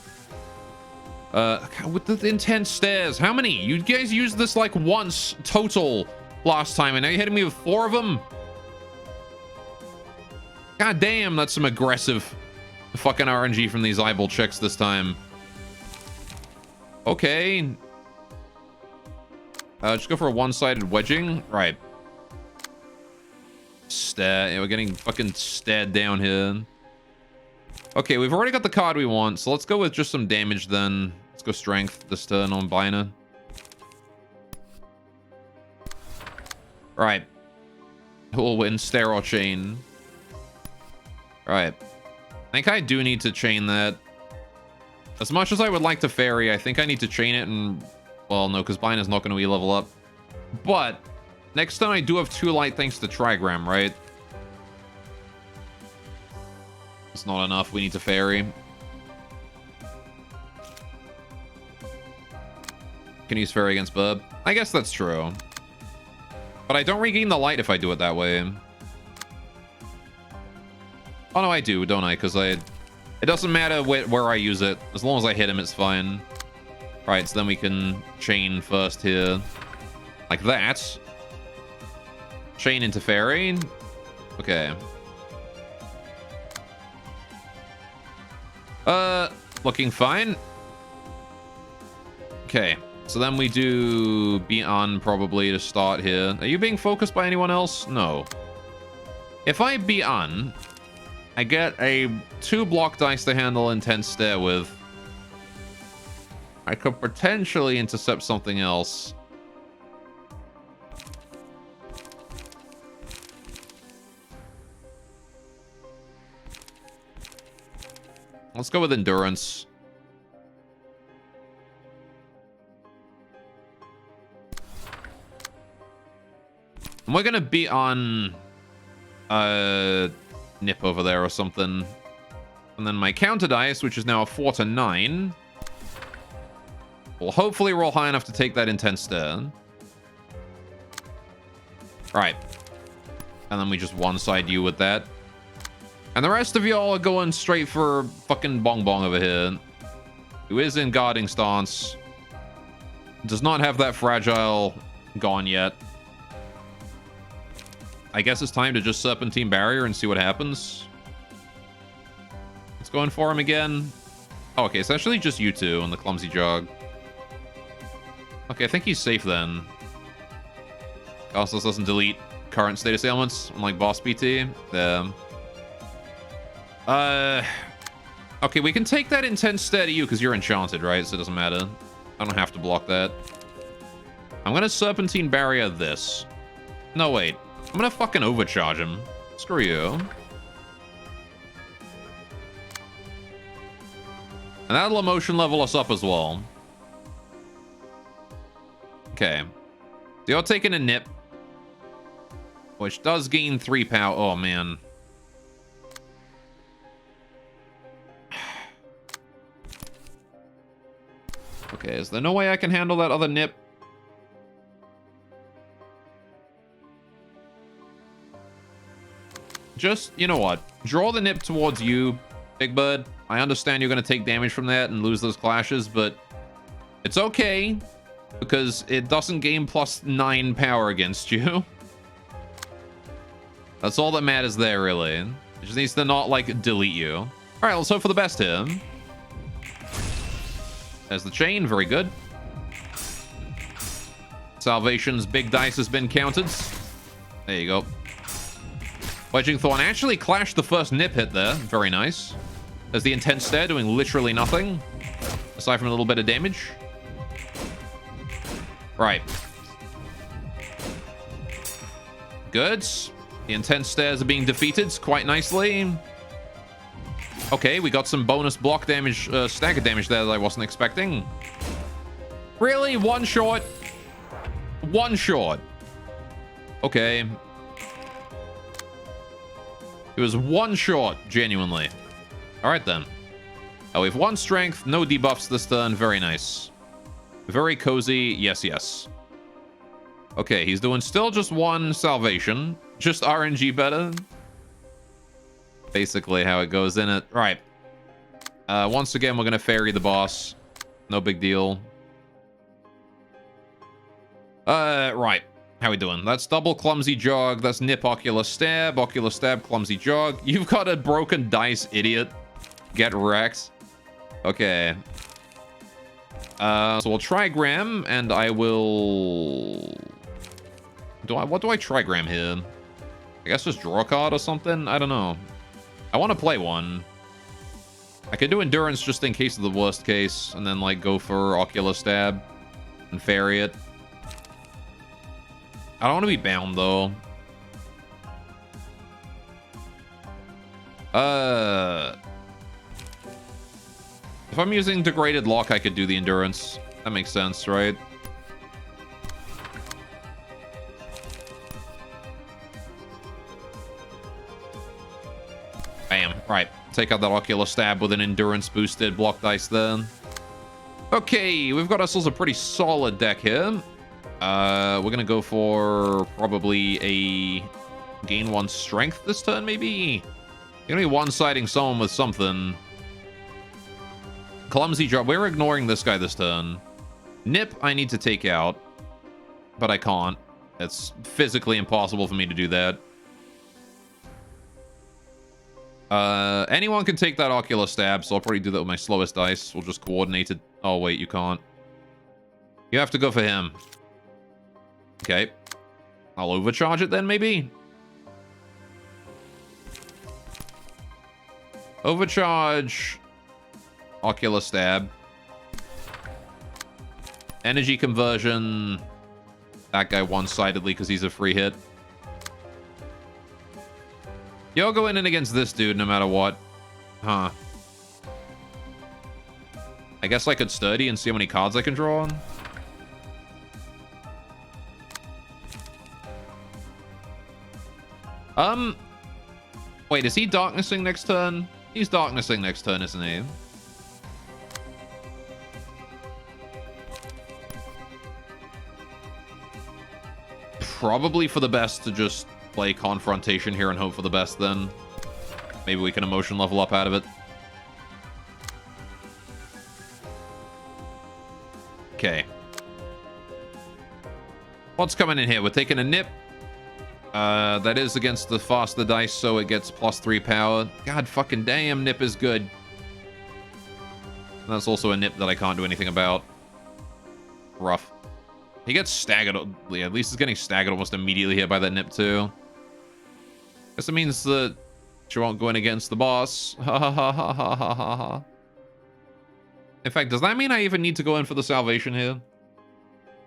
With the intense stares. How many? You guys used this like once total last time, and now you're hitting me with 4 of them? God damn, that's some aggressive fucking RNG from these eyeball chicks this time. Okay. Just go for a one-sided wedging. Right. Stare. Yeah, we're getting fucking stared down here. Okay, we've already got the card we want, so let's go with just some damage then. Let's go strength this turn on Bina. Right. We'll win Stare or Chain. Right. I think I do need to chain that. As much as I would like to fairy, I think I need to chain it and... Well, no, because Bind is not going to E-level up. But, next time I do have 2 light thanks to Trigram, right? It's not enough. We need to fairy. Can use fairy against Bub. I guess that's true. But I don't regain the light if I do it that way. Oh, no, I do, don't I? Because it doesn't matter where I use it. As long as I hit him, it's fine. Right, so then we can chain first here. Like that. Chain into fairy. Okay. Looking fine. Okay. So then we do be on probably to start here. Are you being focused by anyone else? No. If I be on, I get a 2 block dice to handle intense stare with. I could potentially intercept something else. Let's go with endurance. And we're gonna be on Nip over there or something. And then my counter dice, which is now a 4 to 9, will hopefully roll high enough to take that intense stare. Right. And then we just one-side you with that. And the rest of y'all are going straight for fucking Bong Bong over here. Who is in guarding stance. Does not have that fragile gone yet. I guess it's time to just Serpentine Barrier and see what happens. It's going for him again. Oh, okay, it's actually just you two on the Clumsy Jog. Okay, I think he's safe then. Also doesn't delete current status ailments, unlike Boss PT. Okay, we can take that intense stare to you because you're enchanted, right? So it doesn't matter. I don't have to block that. I'm gonna Serpentine Barrier this. No, wait. I'm gonna fucking overcharge him. Screw you. And that'll emotion level us up as well. Okay. So you're taking a nip. Which does gain 3 power. Oh, man. Okay, is there no way I can handle that other nip? Just, you know what? Draw the nip towards you, Big Bird. I understand you're going to take damage from that and lose those clashes, but it's okay because it doesn't gain +9 power against you. That's all that matters there, really. It just needs to not, like, delete you. All right, let's hope for the best here. There's the chain. Very good. Salvation's big dice has been counted. There you go. Wedging Thorn actually clashed the first nip hit there. Very nice. There's the intense stare doing literally nothing, aside from a little bit of damage. Right. Good. The intense stares are being defeated quite nicely. Okay, we got some bonus block damage, stagger damage there that I wasn't expecting. Really? One shot? One shot. Okay. It was one shot, genuinely. All right, then. Oh, we have 1 strength, no debuffs this turn. Very nice. Very cozy. Yes, yes. Okay, he's doing still just 1 salvation. Just RNG better. Basically how it goes in it. Right. Once again, we're going to fairy the boss. No big deal. Right. How we doing? That's double Clumsy Jog. That's Nip Ocular Stab. Ocular Stab, Clumsy Jog. You've got a broken dice, idiot. Get wrecked. Okay. So we'll Trigram, and I will... What do I Trigram here? I guess just draw a card or something? I don't know. I want to play one. I could do Endurance just in case of the worst case, and then, like, go for Ocular Stab and fairy it. I don't want to be bound, though. If If I'm using degraded lock, I could do the endurance. That makes sense, right? Bam. Right. Take out that ocular stab with an endurance boosted block dice then. Okay, we've got ourselves a pretty solid deck here. We're gonna go for probably a gain 1 strength this turn, maybe? Gonna be one-siding someone with something. Clumsy job. We're ignoring this guy this turn. Nip, I need to take out. But I can't. It's physically impossible for me to do that. Anyone can take that ocular stab, so I'll probably do that with my slowest dice. We'll just coordinate it. Oh, wait, you can't. You have to go for him. Okay. I'll overcharge it then, maybe? Overcharge. Ocular stab. Energy conversion. That guy one-sidedly because he's a free hit. You're going in against this dude no matter what. Huh. I guess I could sturdy and see how many cards I can draw on. Wait, is he darknessing next turn? He's darknessing next turn, isn't he? Probably for the best to just play confrontation here and hope for the best then. Maybe we can emotion level up out of it. Okay. What's coming in here? We're taking a nip. That is against the faster dice, so it gets +3 power. God fucking damn, nip is good. And that's also a nip that I can't do anything about. Rough. He gets staggered. Yeah, at least he's getting staggered almost immediately here by that nip too. Guess it means that you won't go in against the boss. Ha ha ha ha ha ha ha ha. In fact, does that mean I even need to go in for the salvation here?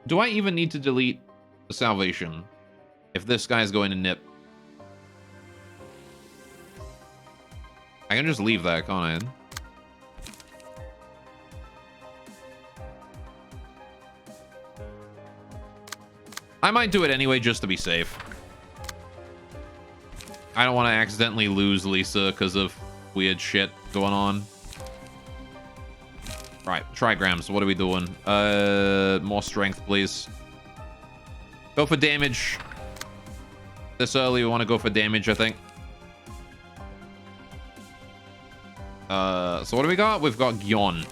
Do I even need to delete the salvation if this guy's going to nip? I can just leave that, can't I? I might do it anyway just to be safe. I don't want to accidentally lose Lisa because of weird shit going on. Right, trigrams. What are we doing? More strength, please. Go for damage. This early, we want to go for damage, I think. So what do we got? We've got Gyon.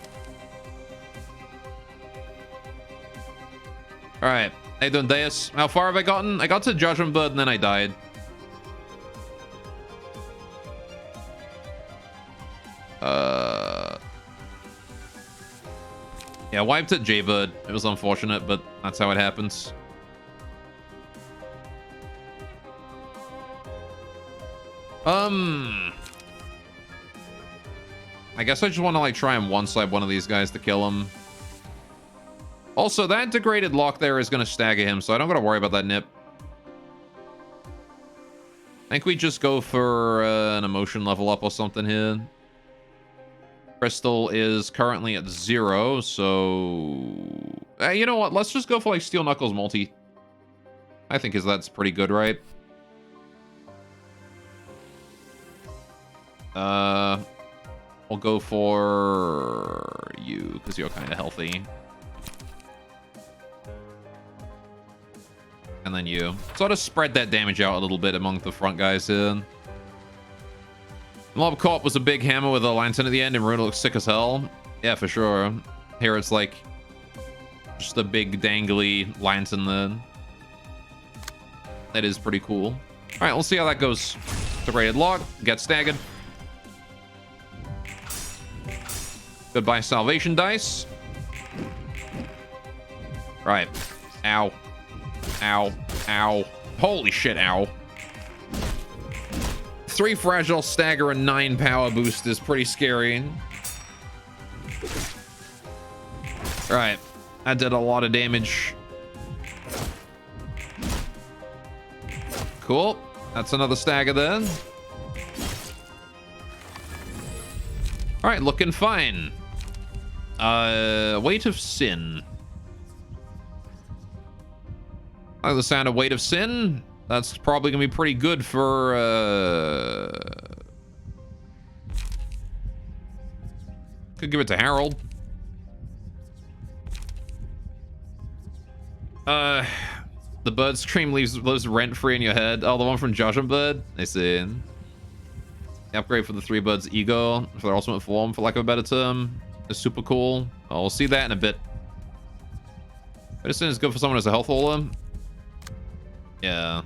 Alright. How you doing, Deus? How far have I gotten? I got to Judgment Bird and then I died. Yeah, wiped at Jaybird. It was unfortunate, but that's how it happens. I guess I just want to like try and one-side one of these guys to kill him. Also, that degraded lock there is going to stagger him, so I don't got to worry about that nip. I think we just go for an emotion level up or something here. Crystal is currently at 0, so... you know what? Let's just go for like Steel Knuckles multi. I think that's pretty good, right? We'll go for you, because you're kind of healthy. And then you. Sort of spread that damage out a little bit among the front guys here. Mob Corp was a big hammer with a lantern at the end, and Ruina looks sick as hell. Yeah, for sure. Here it's like just a big dangly lantern then. That is pretty cool. Alright, we'll see how that goes. Degraded log, get staggered. Goodbye salvation dice. Right. Ow. Ow. Ow. Holy shit, ow. 3 fragile stagger and 9 power boost is pretty scary. Right. That did a lot of damage. Cool. That's another stagger then. Alright, looking fine. Weight of Sin. I like the sound of Weight of Sin. That's probably gonna be pretty good for, could give it to Harold. The bird scream lives rent-free in your head. Oh, the one from Judgment Bird? I see. The upgrade for the 3 birds' ego, for their ultimate form, for lack of a better term, is super cool. I'll see that in a bit. Medicine is good for someone as a health holder. Yeah.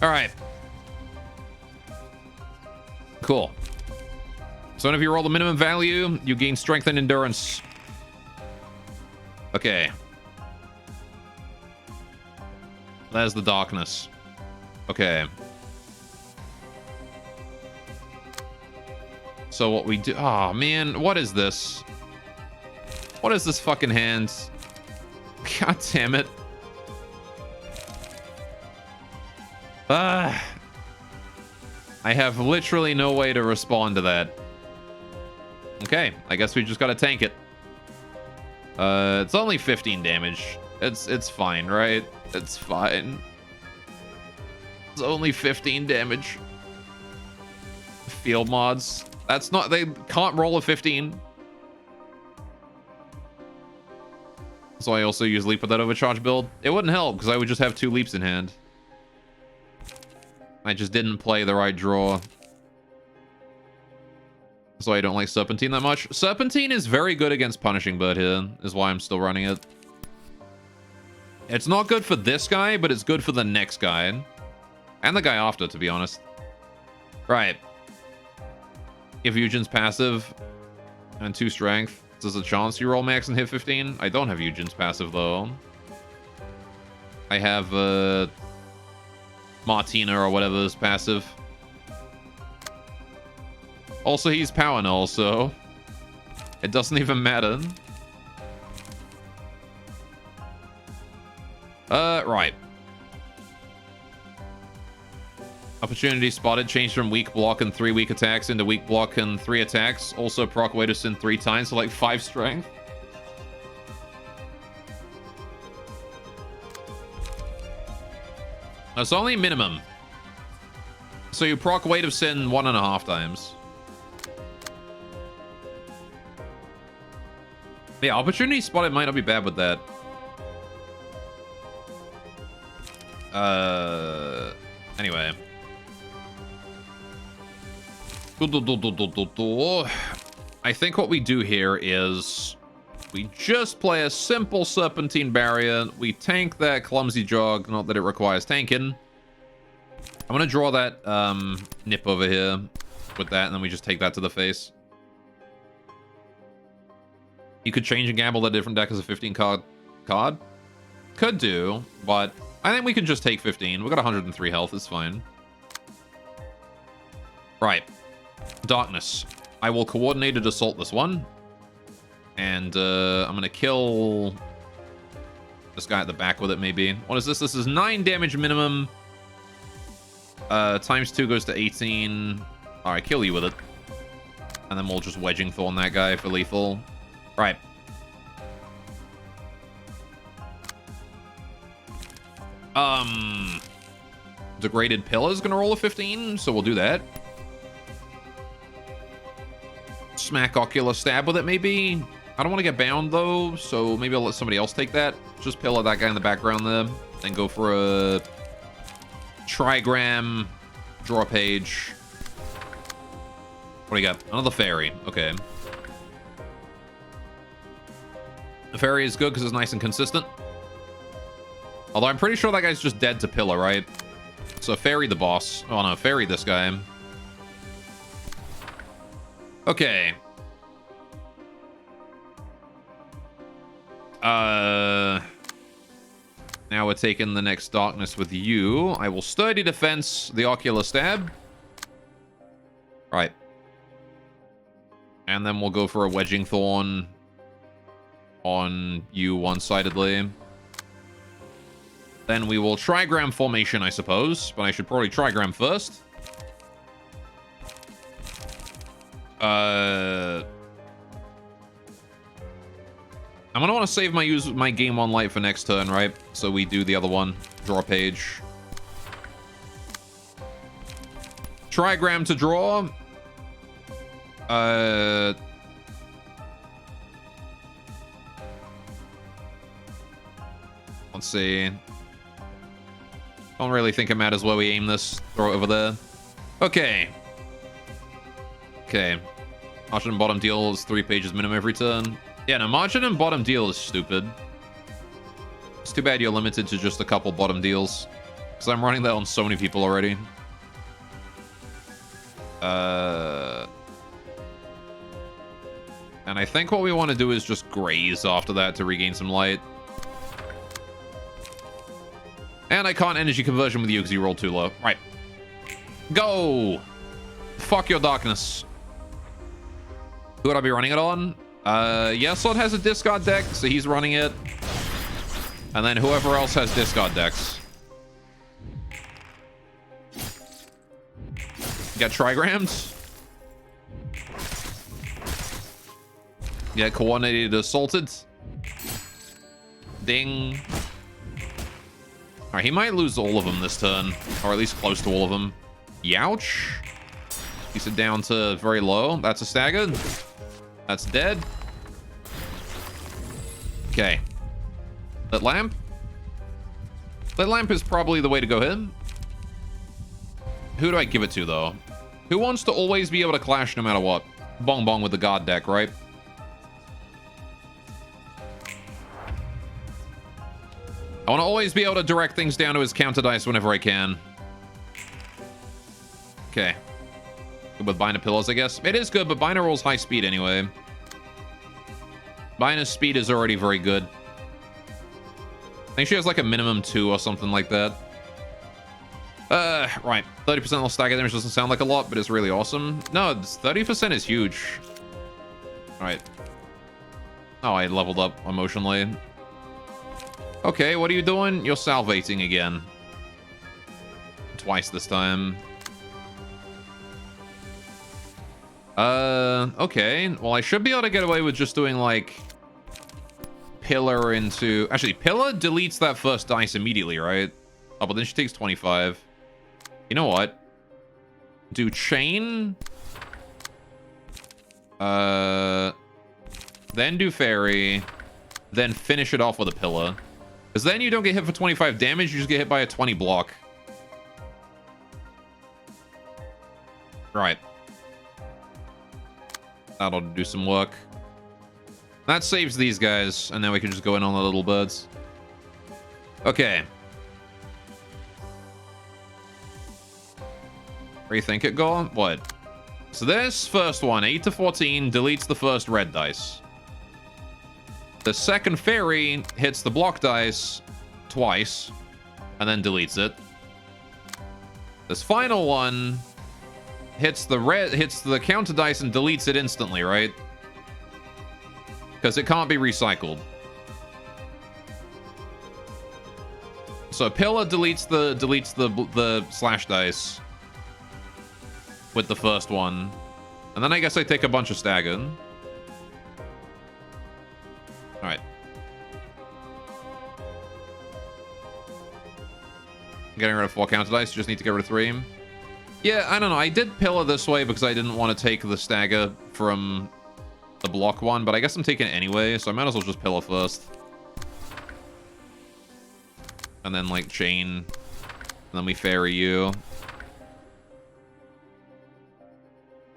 Alright. Cool. So if you roll the minimum value, you gain strength and endurance. Okay. There's the darkness. Okay. So what we do... Oh, man. What is this? What is this fucking hand? God damn it. I have literally no way to respond to that. Okay, I guess we just gotta tank it. It's only 15 damage. It's fine, right? It's fine. It's only 15 damage. Field mods. That's not... They can't roll a 15. So I also use Leap with that overcharge build. It wouldn't help, because I would just have 2 leaps in hand. I just didn't play the right draw. So I don't like Serpentine that much. Serpentine is very good against Punishing Bird here, is why I'm still running it. It's not good for this guy, but it's good for the next guy. And the guy after, to be honest. Right. If Eugen's passive and 2 strength, there's a chance you roll max and hit 15. I don't have Eugen's passive, though. I have, Martina or whatever is passive. Also, he's power null, so it doesn't even matter. Right. Opportunity spotted. Changed from weak block and 3 weak attacks into weak block and 3 attacks. Also proc Weight of Sin 3 times, so like 5 strength. That's only minimum. So you proc Weight of Sin 1.5 times. Yeah, opportunity spotted might not be bad with that. Anyway. I think what we do here is we just play a simple Serpentine Barrier. We tank that Clumsy Jog, not that it requires tanking. I'm gonna draw that nip over here with that, and then we just take that to the face. You could change and gamble that different deck as a 15 card. Could do, but I think we can just take 15. We got 103 health, it's fine. Right. Darkness. I will coordinated assault this one. And I'm gonna kill this guy at the back with it, maybe. What is this? This is 9 damage minimum. Times 2 goes to 18. Alright, kill you with it. And then we'll just Wedging Thorn that guy for lethal. Right. Degraded Pillar's gonna roll a 15, so we'll do that. Smack Ocular Stab with it, maybe? I don't want to get bound, though, so maybe I'll let somebody else take that. Just Pillar that guy in the background there. Then go for a Trigram, draw a page. What do you got? Another Fairy. Okay. The Fairy is good because it's nice and consistent. Although I'm pretty sure that guy's just dead to Pillar, right? So Fairy the boss. Oh no, Fairy this guy. Okay. Now we're taking the next darkness with you. I will Sturdy Defense the Ocular Stab. Right. And then we'll go for a Wedging Thorn on you one-sidedly. Then we will Trigram Formation, I suppose. But I should probably Trigram first. I'm gonna want to save my game one light for next turn, right? So we do the other one. Draw a page. Trigram to draw. Let's see. Don't really think it matters where we aim this. Throw it over there. Okay. Okay. Margin and bottom deal is 3 pages minimum every turn. Yeah, no, margin and bottom deal is stupid. It's too bad you're limited to just a couple bottom deals. Because I'm running that on so many people already. And I think what we want to do is just graze after that to regain some light. And I can't energy conversion with you because you rolled too low. Right. Go! Fuck your darkness. Who would I be running it on? Yeslot has a discard deck, so he's running it. And then whoever else has discard decks. Get trigrams. Get coordinated assaulted. Ding. Alright, he might lose all of them this turn. Or at least close to all of them. Youch. He's it down to very low. That's a stagger. That's dead. Okay. Lit lamp. Lit lamp is probably the way to go here. Who do I give it to, though? Who wants to always be able to clash no matter what? Bong Bong with the God deck, right? I want to always be able to direct things down to his counter dice whenever I can. Okay. Good with Bina Pillars, I guess. It is good, but Bina rolls high speed anyway. Bina's speed is already very good. I think she has like a minimum 2 or something like that. Right. 30% less stagger damage doesn't sound like a lot, but it's really awesome. No, 30% is huge. Alright. Oh, I leveled up emotionally. Okay, what are you doing? You're salvating again. Twice this time. Okay. Well, I should be able to get away with just doing, like, Pillar into... Actually, Pillar deletes that first dice immediately, right? Oh, but then she takes 25. You know what? Do Chain. Then do Fairy. Then finish it off with a Pillar. Because then you don't get hit for 25 damage, you just get hit by a 20 block. Right. That'll do some work. That saves these guys, and then we can just go in on the little birds. Okay. Rethink it, go on. What? So this first one, 8 to 14, deletes the first red dice. The second fairy hits the block dice twice, and then deletes it. This final one hits the counter dice and deletes it instantly, right? Because it can't be recycled. So Pillar deletes the slash dice with the first one, and then I guess I take a bunch of stagger. All right. Getting rid of 4 counter dice. Just need to get rid of 3. Yeah, I don't know. I did Pillar this way because I didn't want to take the stagger from the block one, but I guess I'm taking it anyway, so I might as well just Pillar first. And then, like, Chain. And then we Fairy you.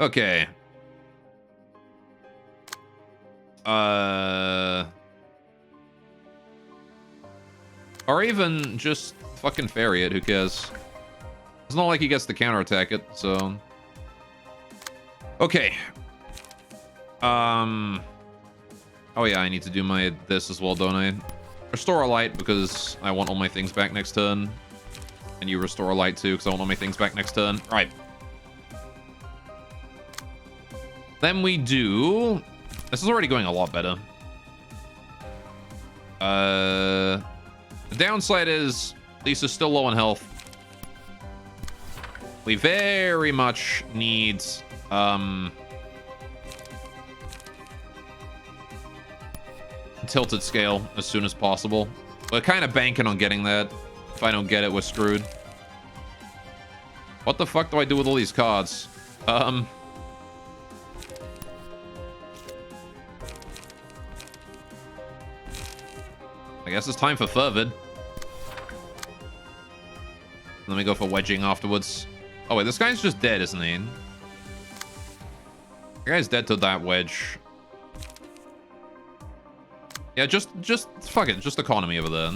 Okay. Or even just fucking Fairy it, who cares? It's not like he gets to counterattack it, so... Okay. Oh yeah, I need to do this as well, don't I? Restore a light, because I want all my things back next turn. And you restore a light too, because I want all my things back next turn. Right. Then we do... This is already going a lot better. The downside is Lisa's still low on health. We very much need tilted scale as soon as possible. We're kind of banking on getting that. If I don't get it, we're screwed. What the fuck do I do with all these cards? I guess it's time for Fervid. Let me go for wedging afterwards. Oh wait, this guy's just dead, isn't he? The guy's dead to that wedge. Yeah, just fuck it, just economy over there.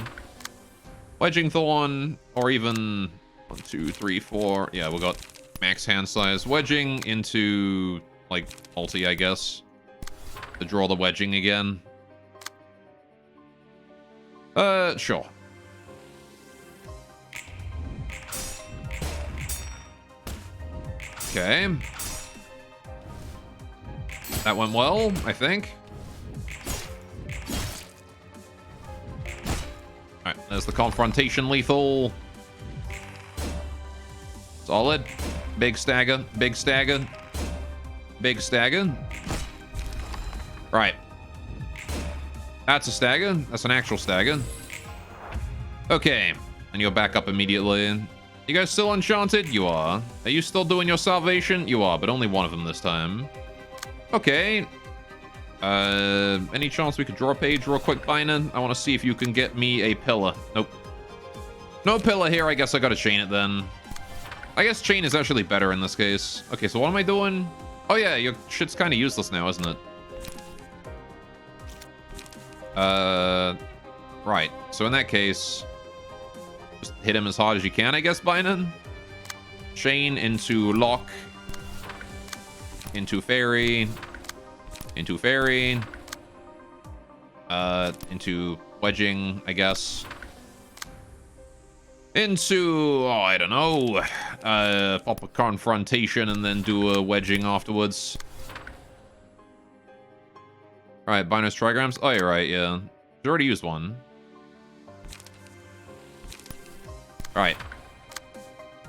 Wedging Thorn, or even 1, 2, 3, 4. Yeah, we got max hand size. Wedging into like ulti, I guess, to draw the wedging again. Sure. Okay. That went well, I think. Alright, there's the confrontation lethal. Solid. Big stagger, big stagger. Big stagger. Right. That's a stagger. That's an actual stagger. Okay. And you're back up immediately. You guys still enchanted? You are. Are you still doing your salvation? You are, but only one of them this time. Okay. Any chance we could draw a page real quick, Binen? I want to see if you can get me a pillar. Nope. No pillar here. I guess I gotta chain it then. I guess chain is actually better in this case. Okay, so what am I doing? Oh yeah, your shit's kind of useless now, isn't it? Right. So in that case, just hit him as hard as you can, I guess, Binen. Chain into lock. Into fairy. Into fairy. Into wedging, I guess. Into, oh, I don't know. Pop a confrontation and then do a wedging afterwards. Alright, Bino's trigrams. Oh, you're right, yeah. She's already used one. Alright.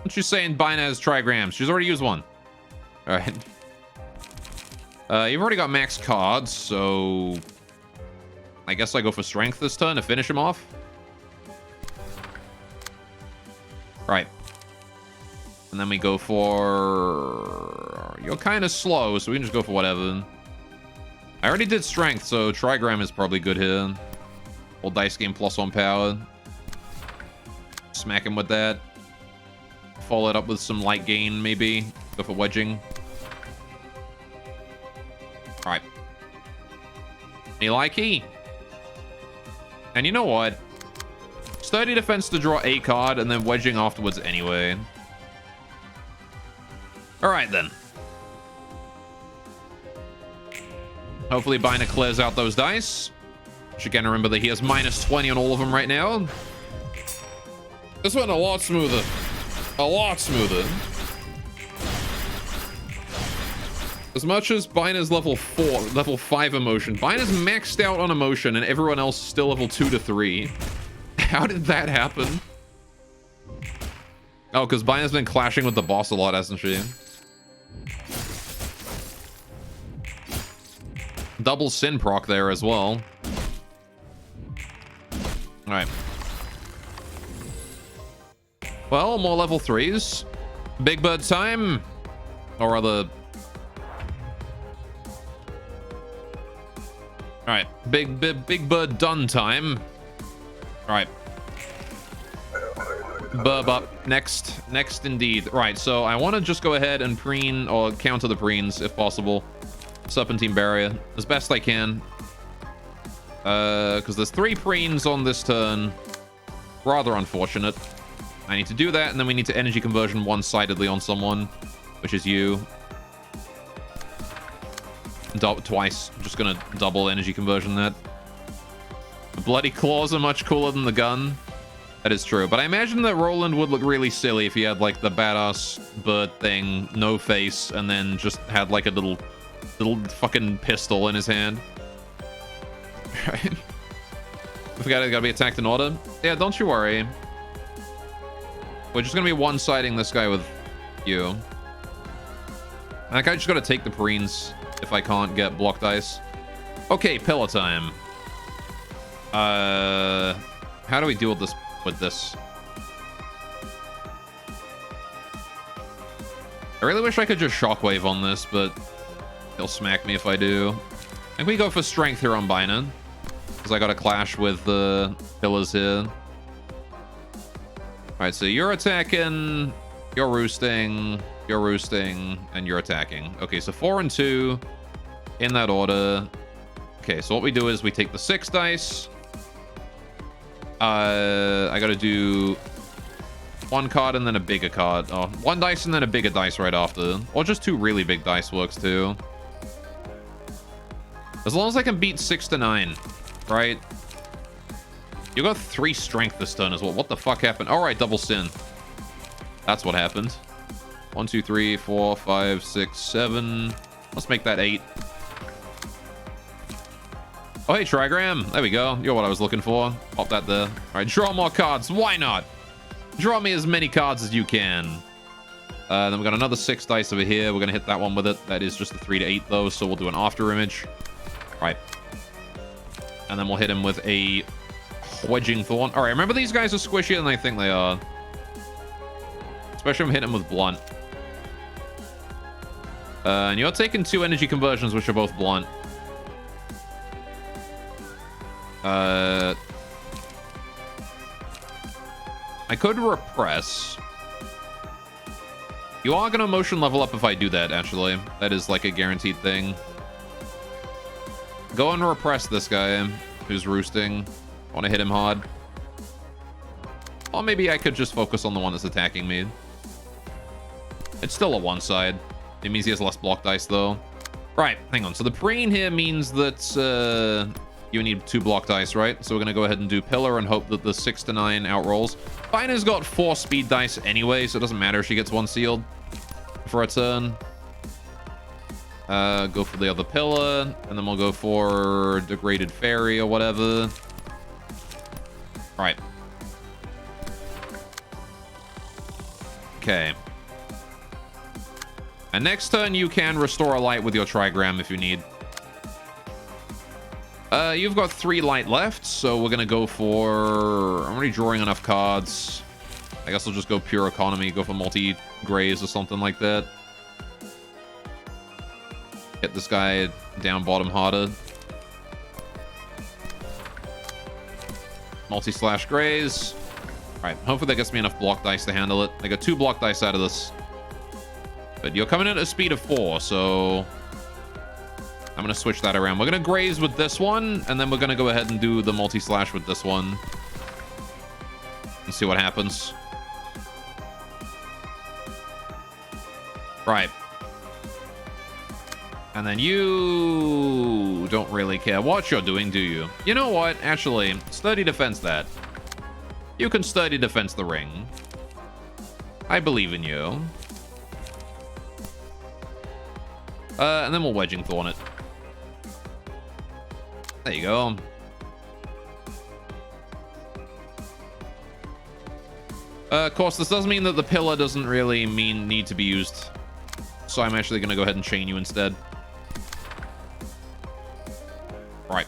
What you saying, Bina has trigrams? She's already used one. Alright. You've already got max cards, so I guess I go for strength this turn to finish him off. Right. And then we go for... You're kind of slow, so we can just go for whatever. I already did strength, so trigram is probably good here. Old dice game +1 power. Smack him with that. Follow it up with some light gain, maybe. Go for wedging. Alright. Me likey. And you know what? Sturdy defense to draw a card, and then wedging afterwards anyway. Alright then. Hopefully Bina clears out those dice. Should again remember that he has -20 on all of them right now. This went a lot smoother. A lot smoother. As much as Bina's level 5 emotion, Bina's maxed out on emotion and everyone else is still level 2 to 3. How did that happen? Oh, because Bina's been clashing with the boss a lot, hasn't she? Double sin proc there as well. Alright. Well, more level 3s. Big Bird time. Or rather... Alright. Big Bird done time. Alright. Burb up. Next indeed. Right, so I want to just go ahead and preen, or counter the preens, if possible. Serpentine Barrier, as best I can. Because there's 3 preens on this turn. Rather unfortunate. I need to do that, and then we need to energy conversion one-sidedly on someone, which is you. Twice. I'm just gonna double energy conversion that. The bloody claws are much cooler than the gun. That is true. But I imagine that Roland would look really silly if he had, like, the badass bird thing, no face, and then just had, like, a little fucking pistol in his hand. Right? We gotta be attacked in order. Yeah, don't you worry. We're just gonna be one-siding this guy with you. I just gotta take the preens if I can't get blocked ice. Okay, pillar time. How do we deal with this? I really wish I could just shockwave on this, but he'll smack me if I do. I think we go for strength here on Bina, because I got a clash with the pillars here. Alright, so you're attacking, you're roosting, and you're attacking. Okay, so 4 and 2 in that order. Okay, so what we do is we take the 6 dice. I gotta do 1 card and then a bigger card. Oh, 1 dice and then a bigger dice right after. Or just 2 really big dice works too. As long as I can beat 6 to 9, right? You got 3 strength this turn as well. What the fuck happened? All right, double sin. That's what happened. 1, 2, 3, 4, 5, 6, 7. Let's make that 8. Oh, hey, Trigram. There we go. You're what I was looking for. Pop that there. All right, draw more cards. Why not? Draw me as many cards as you can. Then we got another 6 dice over here. We're going to hit that one with it. That is just a 3 to 8, though, so we'll do an after image. All right. And then we'll hit him with a wedging thorn. All right, remember these guys are squishier than I think they are. Especially if I'm hitting him with blunt. And you're taking 2 energy conversions, which are both blunt. I could repress. You are gonna emotion level up if I do that, actually. That is like a guaranteed thing. Go and repress this guy who's roosting. I want to hit him hard. Or maybe I could just focus on the one that's attacking me. It's still a 1 side. It means he has less block dice, though. Right, hang on. So the preen here means that you need 2 block dice, right? So we're going to go ahead and do pillar and hope that the 6 to 9 outrolls. Fina's got 4 speed dice anyway, so it doesn't matter if she gets 1 sealed for a turn. Go for the other pillar, and then we'll go for degraded fairy or whatever. All right. Okay. And next turn, you can restore a light with your trigram if you need. You've got 3 light left, so we're gonna go for... I'm already drawing enough cards. I guess I'll just go pure economy, go for multi-grays or something like that. Hit this guy down bottom harder. Multi-slash grays. Alright, hopefully that gets me enough block dice to handle it. I got 2 block dice out of this. But you're coming in at a speed of 4, so... I'm going to switch that around. We're going to graze with this one, and then we're going to go ahead and do the multi-slash with this one. And see what happens. Right. And then you don't really care what you're doing, do you? You know what? Actually, sturdy defense that. You can sturdy defense the ring. I believe in you. And then we'll wedging thorn it. There you go. Of course, this does mean that the pillar doesn't really need to be used. So I'm actually going to go ahead and chain you instead. Right.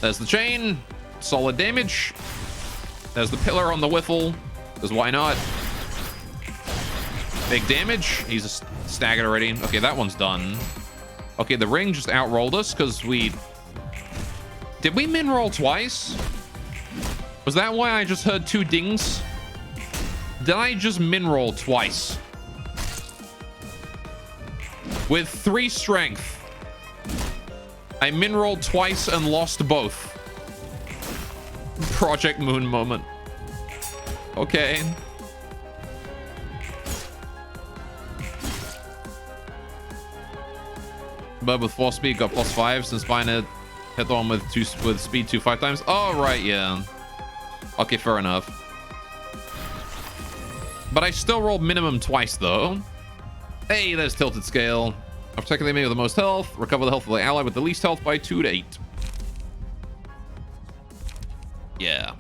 There's the chain. Solid damage. There's the pillar on the whiffle. Because why not? Big damage. He's staggered already. Okay, that one's done. Okay, the ring just outrolled us because we... Did we min roll twice? Was that why I just heard 2 dings? Did I just min roll twice? With 3 strength. I min rolled twice and lost both. Project Moon moment. Okay. But with 4 speed, got +5 since Bina hit the one with speed 2 5 times. Oh, right, yeah. Okay, fair enough. But I still rolled minimum twice, though. Hey, there's Tilted Scale. I've taken the enemy with the most health. Recover the health of the ally with the least health by 2 to 8. Yeah.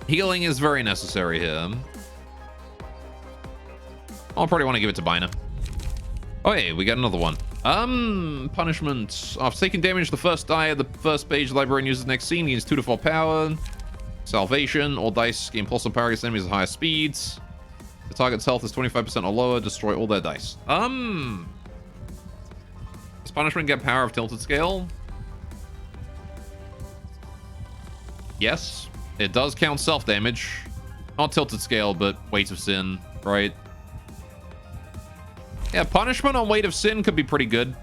Healing is very necessary here. I'll probably want to give it to Bina. Oh, hey, we got another one. Punishment. After taking damage, the first die of the first page the librarian uses next scene gains 2 to 4 power. Salvation. All dice gain plus 1 power against enemies at higher speeds. The target's health is 25% or lower. Destroy all their dice. Does punishment get power of tilted scale? Yes. It does count self-damage. Not tilted scale, but weight of sin, right? Yeah, punishment on weight of sin could be pretty good.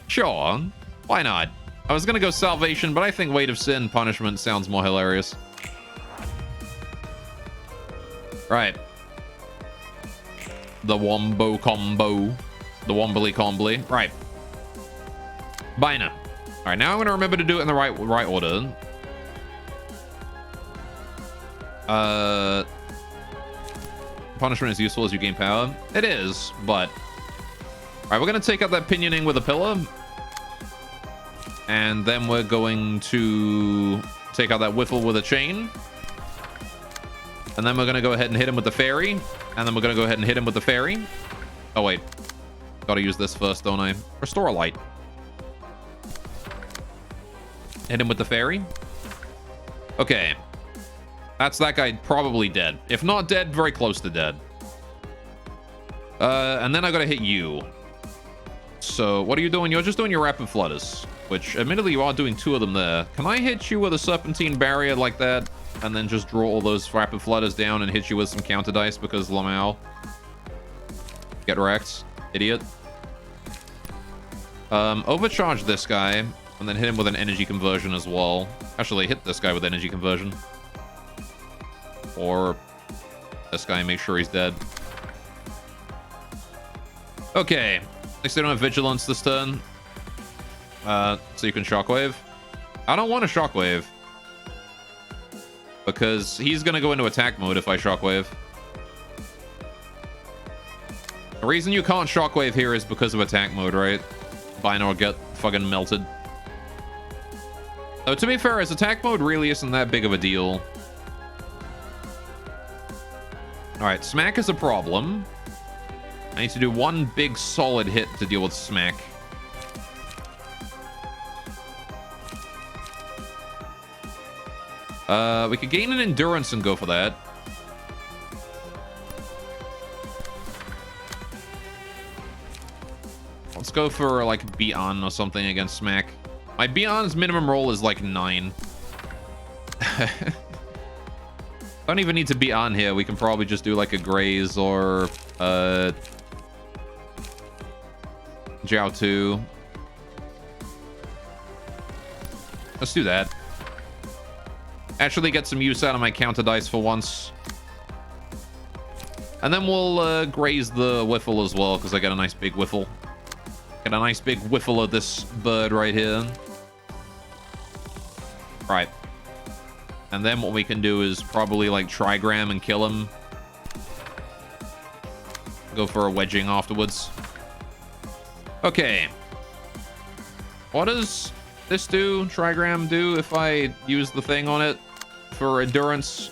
Sure. Why not? I was gonna go salvation, but I think weight of sin punishment sounds more hilarious. Right. The wombo combo. The wombly combly. Right. Bina. Alright, now I'm gonna remember to do it in the right order. Punishment is useful as you gain power. It is, but... Alright, we're gonna take out that pinioning with a pillar. And then we're going to take out that whiffle with a chain. And then we're going to go ahead and hit him with the fairy. And then we're going to go ahead and hit him with the fairy. Oh, wait. Gotta use this first, don't I? Restore a light. Hit him with the fairy. Okay. That's that guy probably dead. If not dead, very close to dead. And then I gotta hit you. So, what are you doing? You're just doing your rapid flutters. Which, admittedly, you are doing 2 of them there. Can I hit you with a serpentine barrier like that? And then just draw all those rapid flutters down and hit you with some counter dice because Lamau. Get wrecked, idiot. Overcharge this guy and then hit him with an energy conversion as well. Actually, hit this guy with energy conversion. Or this guy, make sure he's dead. Okay. At least they don't have vigilance this turn. So you can shockwave. I don't want a shockwave. Because he's going to go into attack mode if I shockwave. The reason you can't shockwave here is because of attack mode, right? Bina will get fucking melted. Though, to be fair, his attack mode really isn't that big of a deal. Alright, smack is a problem. I need to do 1 big solid hit to deal with smack. We could gain an endurance and go for that. Let's go for, like, Beon or something against Smack. My Beon's minimum roll is, like, 9. Don't even need to be on here. We can probably just do, like, a Graze or, Jiao 2. Let's do that. Actually get some use out of my counter dice for once. And then we'll graze the whiffle as well, because I got a nice big whiffle. Get a nice big whiffle of this bird right here. Right. And then what we can do is probably like trigram and kill him. Go for a wedging afterwards. Okay. What does this do, trigram do, if I use the thing on it for endurance?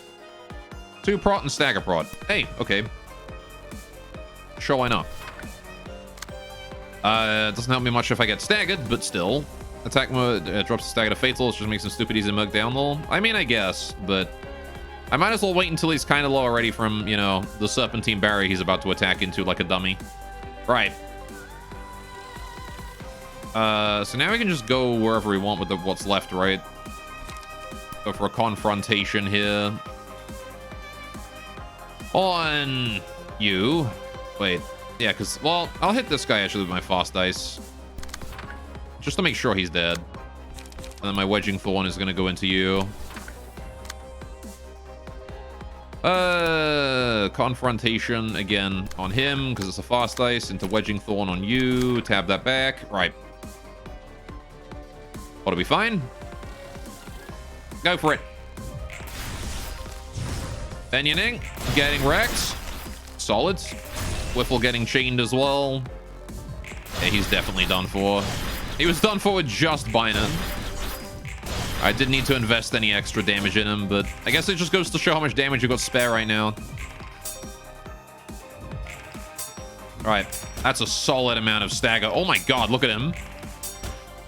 2 prot and stagger prot. Hey, okay. Sure, why not? It doesn't help me much if I get staggered, but still. Attack mode drops the stagger to fatal, just makes him stupid easy to mug down low. I mean, I guess, but I might as well wait until he's kind of low already from, you know, the serpentine barrier he's about to attack into like a dummy. Right. So now we can just go wherever we want with what's left, right? Go for a confrontation here. On you. Wait. Yeah, because, well, I'll hit this guy actually with my fast dice. Just to make sure he's dead. And then my wedging thorn is going to go into you. Confrontation again on him because it's a fast dice. Into wedging thorn on you. Tab that back. Right. Ought to be fine. Go for it. Benyoning getting wrecked. Solid. Whiffle getting chained as well. Yeah, he's definitely done for. He was done for with just Bina. I didn't need to invest any extra damage in him, but I guess it just goes to show how much damage you got spare right now. All right, that's a solid amount of stagger. Oh my god, look at him.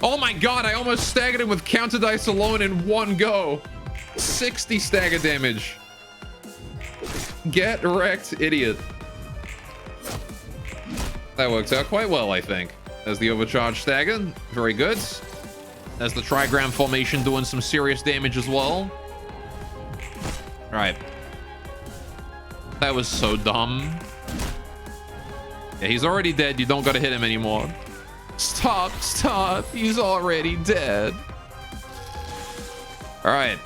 Oh my god, I almost staggered him with counter dice alone in one go. 60 stagger damage. Get wrecked, idiot. That worked out quite well, I think. There's the overcharge stagger. Very good. There's the trigram formation doing some serious damage as well. All right. That was so dumb. Yeah, he's already dead. You don't gotta hit him anymore. Stop, stop. He's already dead. All right.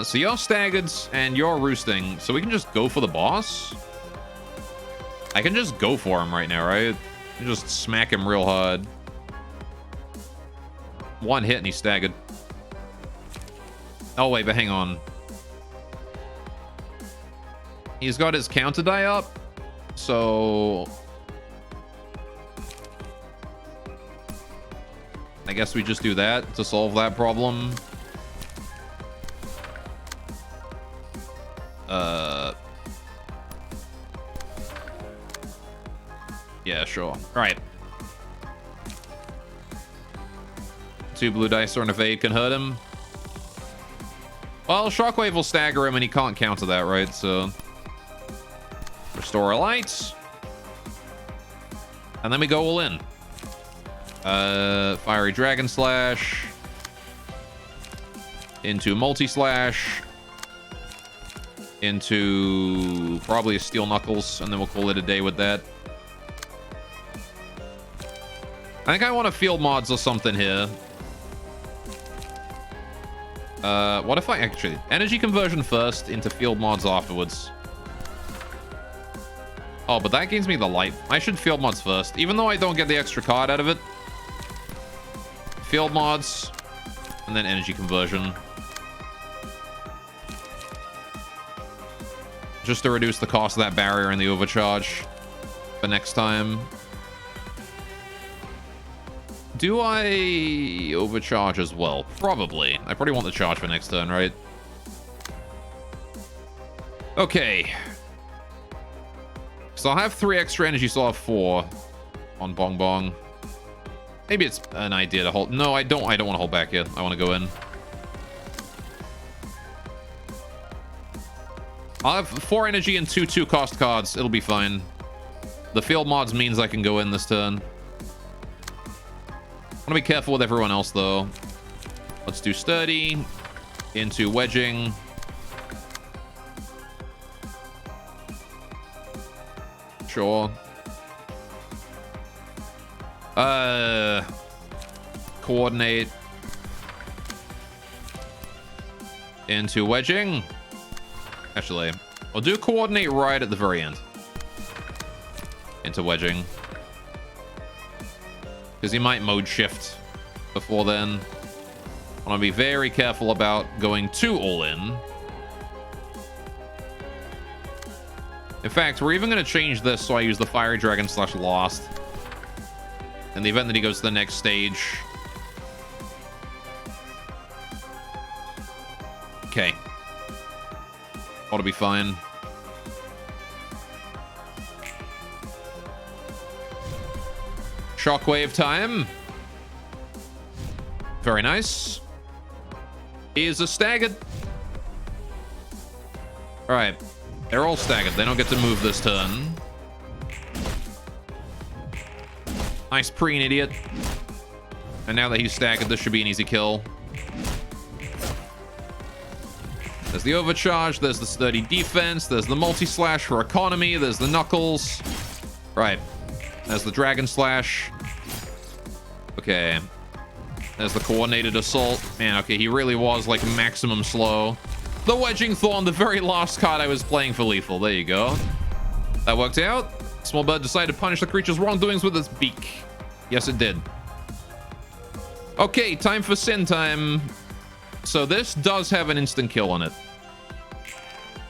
So you're staggered and you're roosting. So we can just go for the boss. I can just go for him right now, right? Just smack him real hard. One hit and he's staggered. Oh, wait, but hang on. He's got his counter die up. So I guess we just do that to solve that problem. Yeah, sure. All right. 2 blue dice or an evade can hurt him. Well, Shockwave will stagger him and he can't counter that, right? So restore a light. And then we go all in. Fiery Dragon Slash. Into Multi-Slash. Into probably a Steel Knuckles. And then we'll call it a day with that. I think I want to field mods or something here. What if I actually... Energy conversion first, into field mods afterwards. Oh, but that gives me the light. I should field mods first, even though I don't get the extra card out of it. Field mods, and then energy conversion. Just to reduce the cost of that barrier and the overcharge for next time. Do I overcharge as well? Probably. I probably want the charge for next turn, right? Okay. So I'll have 3 extra energy, so I'll have 4 on Bong Bong. Maybe it's an idea to hold. No, I don't want to hold back here. I want to go in. I'll have 4 energy and 2 cost cards. It'll be fine. The field mods means I can go in this turn. I want to be careful with everyone else, though. Let's do Sturdy. Into Wedging. Sure. Coordinate. Into Wedging. Actually, I'll do Coordinate right at the very end. Into Wedging. Because he might mode shift before then. I want to be very careful about going too all in. In fact, we're even going to change this so I use the Fiery Dragon Slash last. In the event that he goes to the next stage. Okay. Ought to be fine. Shockwave time. Very nice. Is a staggered. All right. They're all staggered. They don't get to move this turn. Nice preen, idiot. And now that he's staggered, this should be an easy kill. There's the overcharge. There's the sturdy defense. There's the multi-slash for economy. There's the knuckles. Right. There's the dragon slash. Okay. There's the coordinated assault. Man, okay, he really was like maximum slow. The wedging thorn, the very last card I was playing for lethal. There you go. That worked out. Small bird decided to punish the creature's wrongdoings with its beak. Yes, it did. Okay, time for sin time. So this does have an instant kill on it.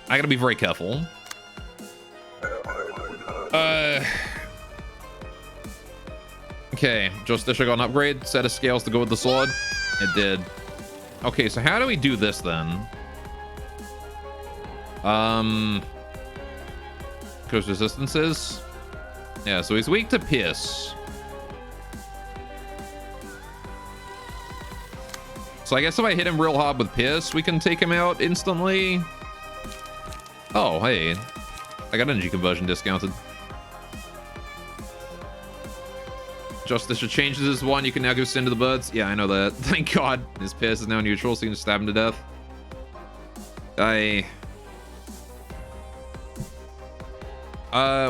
I gotta be very careful. Okay, Justicia got an upgrade. Set of scales to go with the sword. It did. Okay, so how do we do this then? Because resistance is? Yeah, so he's weak to Pierce. So I guess if I hit him real hard with Pierce, we can take him out instantly. Oh, hey. I got energy conversion discounted. Justice changes his one. You can now give Sin to the birds. Yeah, I know that. Thank God. His Pierce is now neutral, so you can stab him to death.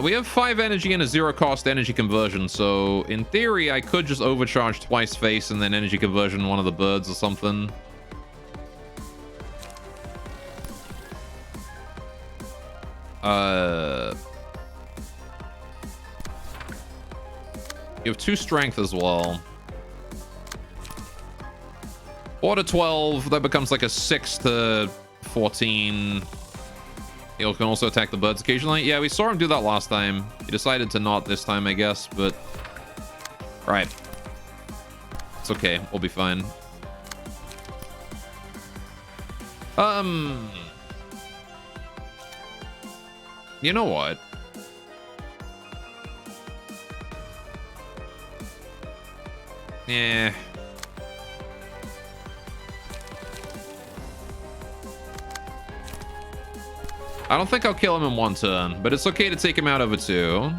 We have 5 energy and a 0-cost energy conversion, so in theory, I could just overcharge twice face and then energy conversion one of the birds or something. You have 2 strength as well. 4 to 12, that becomes like a 6 to 14. He can also attack the birds occasionally. Yeah, we saw him do that last time. He decided to not this time, I guess, but... Right. It's okay. We'll be fine. You know what? Yeah. I don't think I'll kill him in 1 turn, but it's okay to take him out over 2.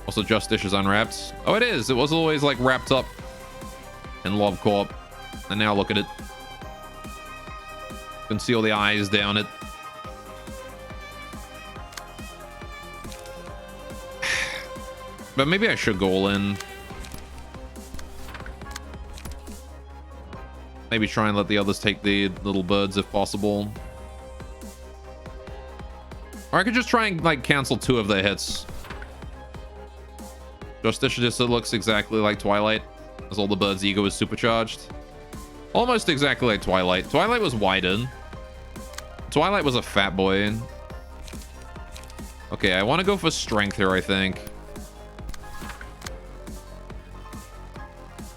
Also, Justice is unwrapped. Oh, it is. It was always, like, wrapped up in Lob Corp. And now look at it. You can see all the eyes down it. But maybe I should go all in. Maybe try and let the others take the little birds if possible. Or I could just try and, like, cancel 2 of their hits. Justice looks exactly like Twilight, as all the birds' ego is supercharged. Almost exactly like Twilight. Twilight was widened. Twilight was a fat boy. Okay, I want to go for strength here, I think.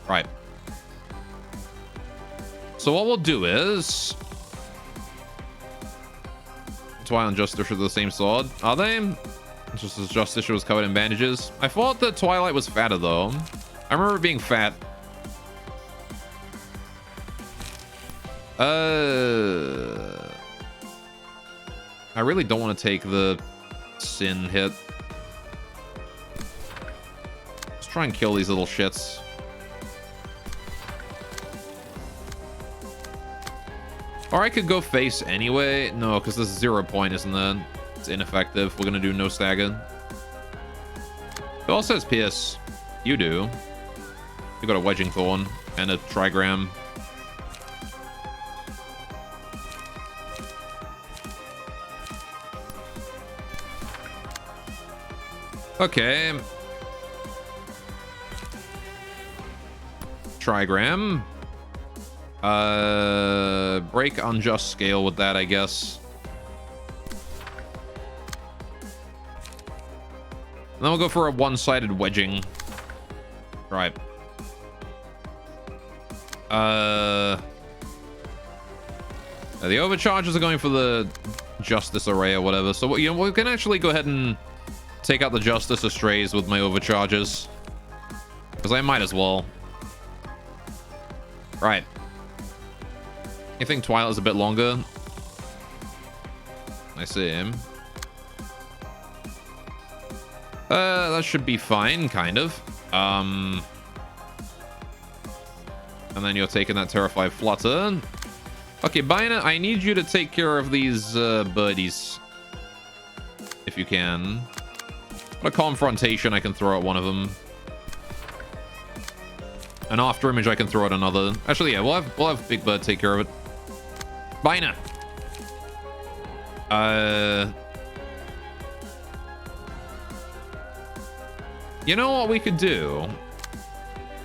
Right. So what we'll do is... Twilight and Justice are the same sword. Are they? Just as Justice was covered in bandages. I thought that Twilight was fatter, though. I remember it being fat. I really don't want to take the Sin hit. Let's try and kill these little shits. Or I could go face anyway. No, because this is 0 point, isn't it? It's ineffective. We're going to do no stagger. It all says Pierce. You do. You got a Wedging Thorn and a Trigram. Okay. Trigram. Break unjust scale with that, I guess. And then we'll go for a one-sided wedging. Right. The overcharges are going for the Justice Array or whatever. So, you know, we can actually go ahead and take out the Justice Astrays with my overcharges. Because I might as well. Right. I think Twilight's a bit longer. I see him. That should be fine, kind of. And then you're taking that Terrified Flutter. Okay, Bina, I need you to take care of these birdies. If you can. What a confrontation I can throw at one of them. An after image I can throw at another. Actually, yeah, we'll have Big Bird take care of it. Bina. You know what we could do?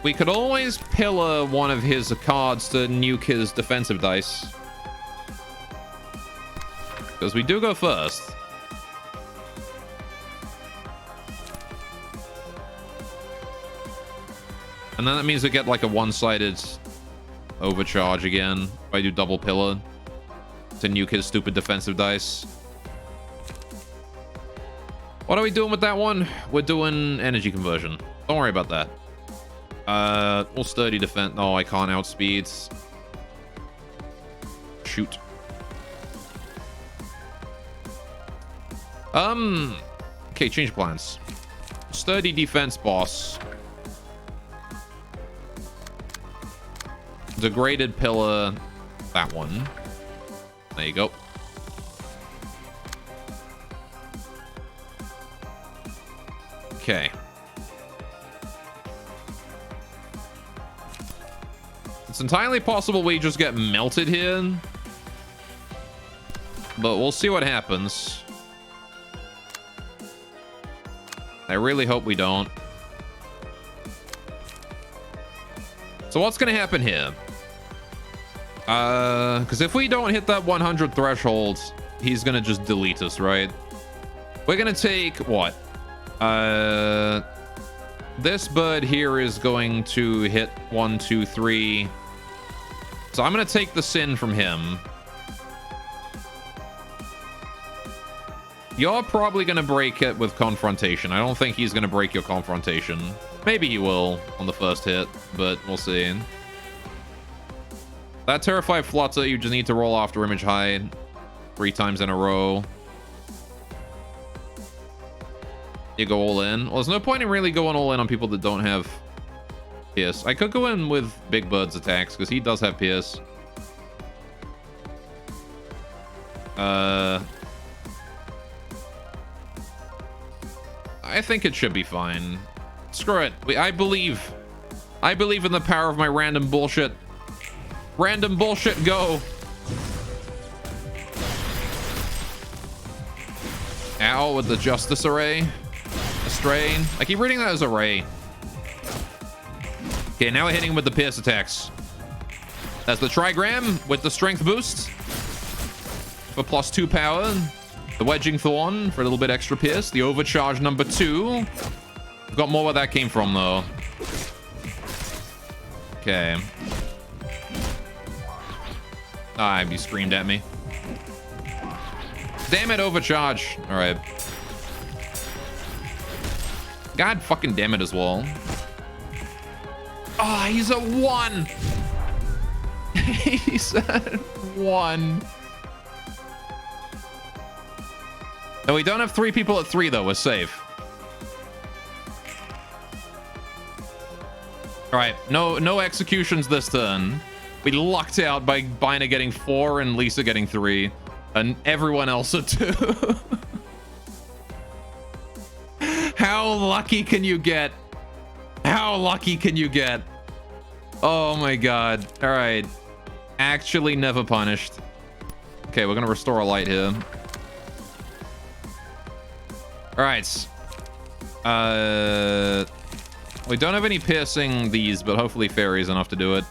We could always pillar one of his cards to nuke his defensive dice. Because we do go first. And then that means we get like a one-sided overcharge again if I do double pillar. to nuke his stupid defensive dice. What are we doing with that one? We're doing energy conversion. Don't worry about that. We'll sturdy defense. No, I can't outspeed. Shoot. Okay, change plans. Sturdy defense boss. Degraded pillar. That one. There you go. Okay. It's entirely possible we just get melted here. But we'll see what happens. I really hope we don't. So what's going to happen here? Because if we don't hit that 100 threshold, he's going to just delete us, right? We're going to take what? This bird here is going to hit 1, 2, 3. So I'm going to take the sin from him. You're probably going to break it with confrontation. I don't think he's going to break your confrontation. Maybe he will on the first hit, but we'll see. That Terrified Flutter, you just need to roll after Image Hide 3 times in a row. You go all in. Well, there's no point in really going all in on people that don't have Pierce. I could go in with Big Bird's attacks, because he does have Pierce. I think it should be fine. Screw it. I believe in the power of my random bullshit. Random bullshit, go. Ow, with the Justice Array. Astray. I keep reading that as Array. Okay, now we're hitting him with the Pierce attacks. That's the Trigram with the Strength boost. For +2 power. The Wedging Thorn for a little bit extra Pierce. The Overcharge number 2. Got more where that came from, though. Okay. Ah, you screamed at me. Damn it, Overcharge. All right. God fucking damn it as well. Oh, he's at 1. He's at 1. No, we don't have 3 people at 3, though. We're safe. All right. No executions this turn. We lucked out by Bina getting 4 and Lisa getting 3. And everyone else at 2. How lucky can you get? How lucky can you get? Oh my god. All right. Actually never punished. Okay, we're going to restore a light here. All right. We don't have any piercing these, but hopefully fairy is enough to do it.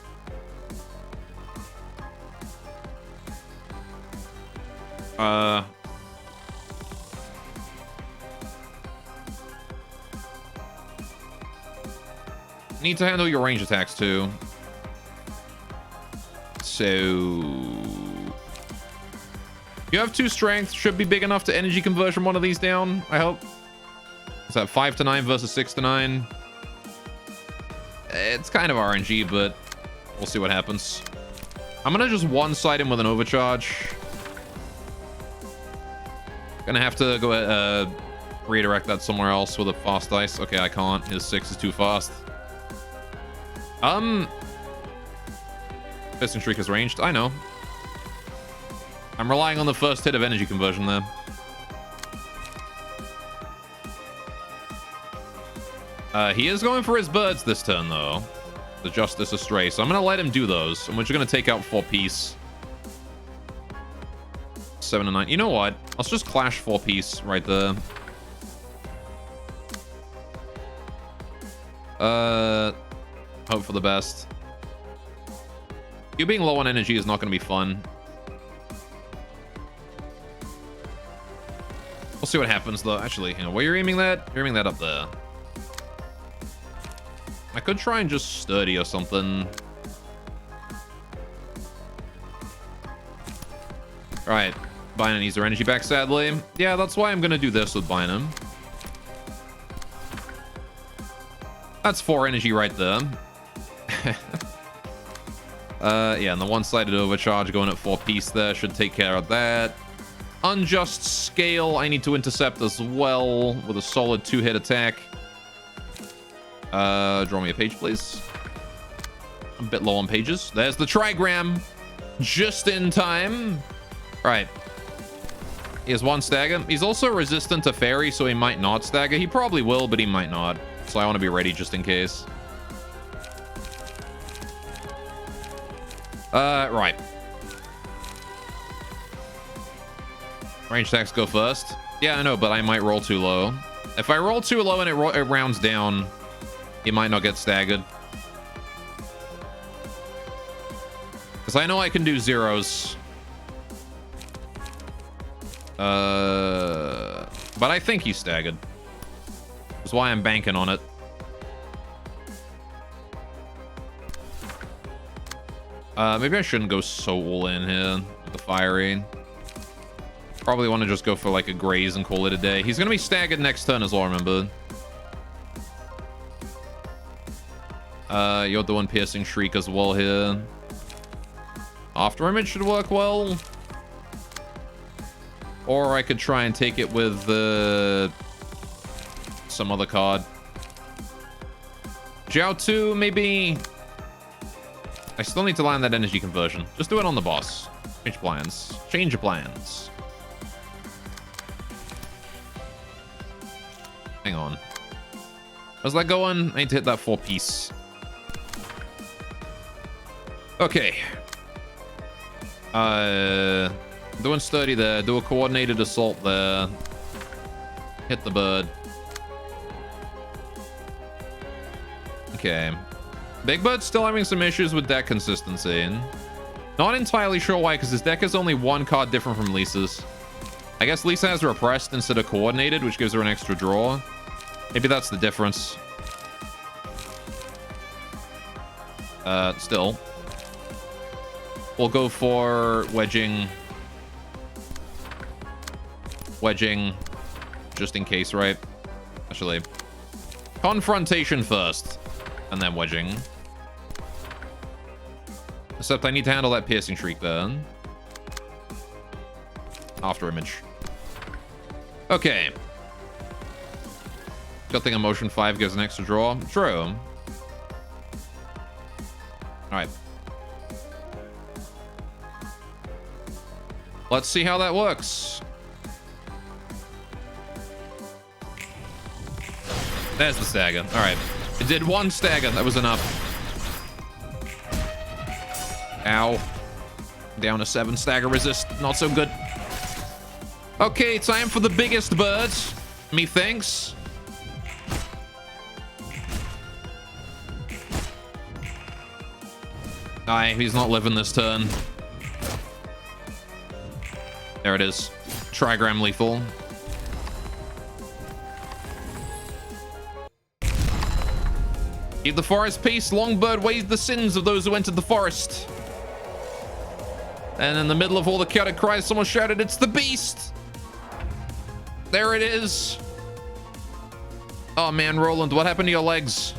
Need to handle your range attacks too. So you have 2 strength. Should be big enough to energy conversion one of these down, I hope. Is that 5 to 9 versus 6 to 9? It's kind of RNG, but we'll see what happens. I'm gonna just one-side him with an overcharge. Gonna have to go redirect that somewhere else with a fast dice. Okay, I can't. His 6 is too fast. Piston Shriek is ranged. I know. I'm relying on the first hit of energy conversion there. He is going for his birds this turn, though. The Justice Astray. So I'm going to let him do those. And we're just going to take out 4 piece. 7 and 9. You know what? Let's just clash 4 piece right there. Hope for the best. You being low on energy is not going to be fun. We'll see what happens, though. Actually, you know, where you're aiming that? You're aiming that up there. I could try and just sturdy or something. Right. Bynum needs her energy back, sadly. Yeah, that's why I'm gonna do this with Bynum. That's 4 energy right there. Yeah, and the one-sided overcharge going at 4 piece there should take care of that. Unjust scale, I need to intercept as well with a solid 2-hit attack. Draw me a page, please. I'm a bit low on pages. There's the trigram. Just in time. Right. He has 1 stagger. He's also resistant to fairy, so he might not stagger. He probably will, but he might not. So I want to be ready just in case. Right. Range attacks go first. Yeah, I know, but I might roll too low. If I roll too low and it rounds down, he might not get staggered. Because I know I can do zeros. But I think he's staggered. That's why I'm banking on it. Maybe I shouldn't go so all in here with the fiery. Probably want to just go for like a graze and call it a day. He's going to be staggered next turn as well, remember. You're doing piercing shriek as well here. After image should work well. Or I could try and take it with some other card. Jiao 2, maybe. I still need to land that energy conversion. Just do it on the boss. Change plans. Change your plans. Hang on. How's that going? I need to hit that 4 piece. Okay. Doing sturdy there. Do a coordinated assault there. Hit the bird. Okay. Big Bird's still having some issues with deck consistency. Not entirely sure why, because his deck is only 1 card different from Lisa's. I guess Lisa has repressed instead of coordinated, which gives her an extra draw. Maybe that's the difference. Still. We'll go for wedging. Wedging. Just in case, right? Actually. Confrontation first. And then wedging. Except I need to handle that piercing shriek then. After image. Okay. Good thing emotion 5 gives an extra draw. True. Alright. Let's see how that works. There's the stagger. Alright. It did 1 stagger. That was enough. Ow. Down to 7 stagger resist. Not so good. Okay, time for the biggest bird. Methinks. Aye, he's not living this turn. There it is. Trigram lethal. Keep the forest peace. Longbird weighs the sins of those who entered the forest. And in the middle of all the chaotic cries, someone shouted, "It's the beast!" There it is. Oh man, Roland, what happened to your legs?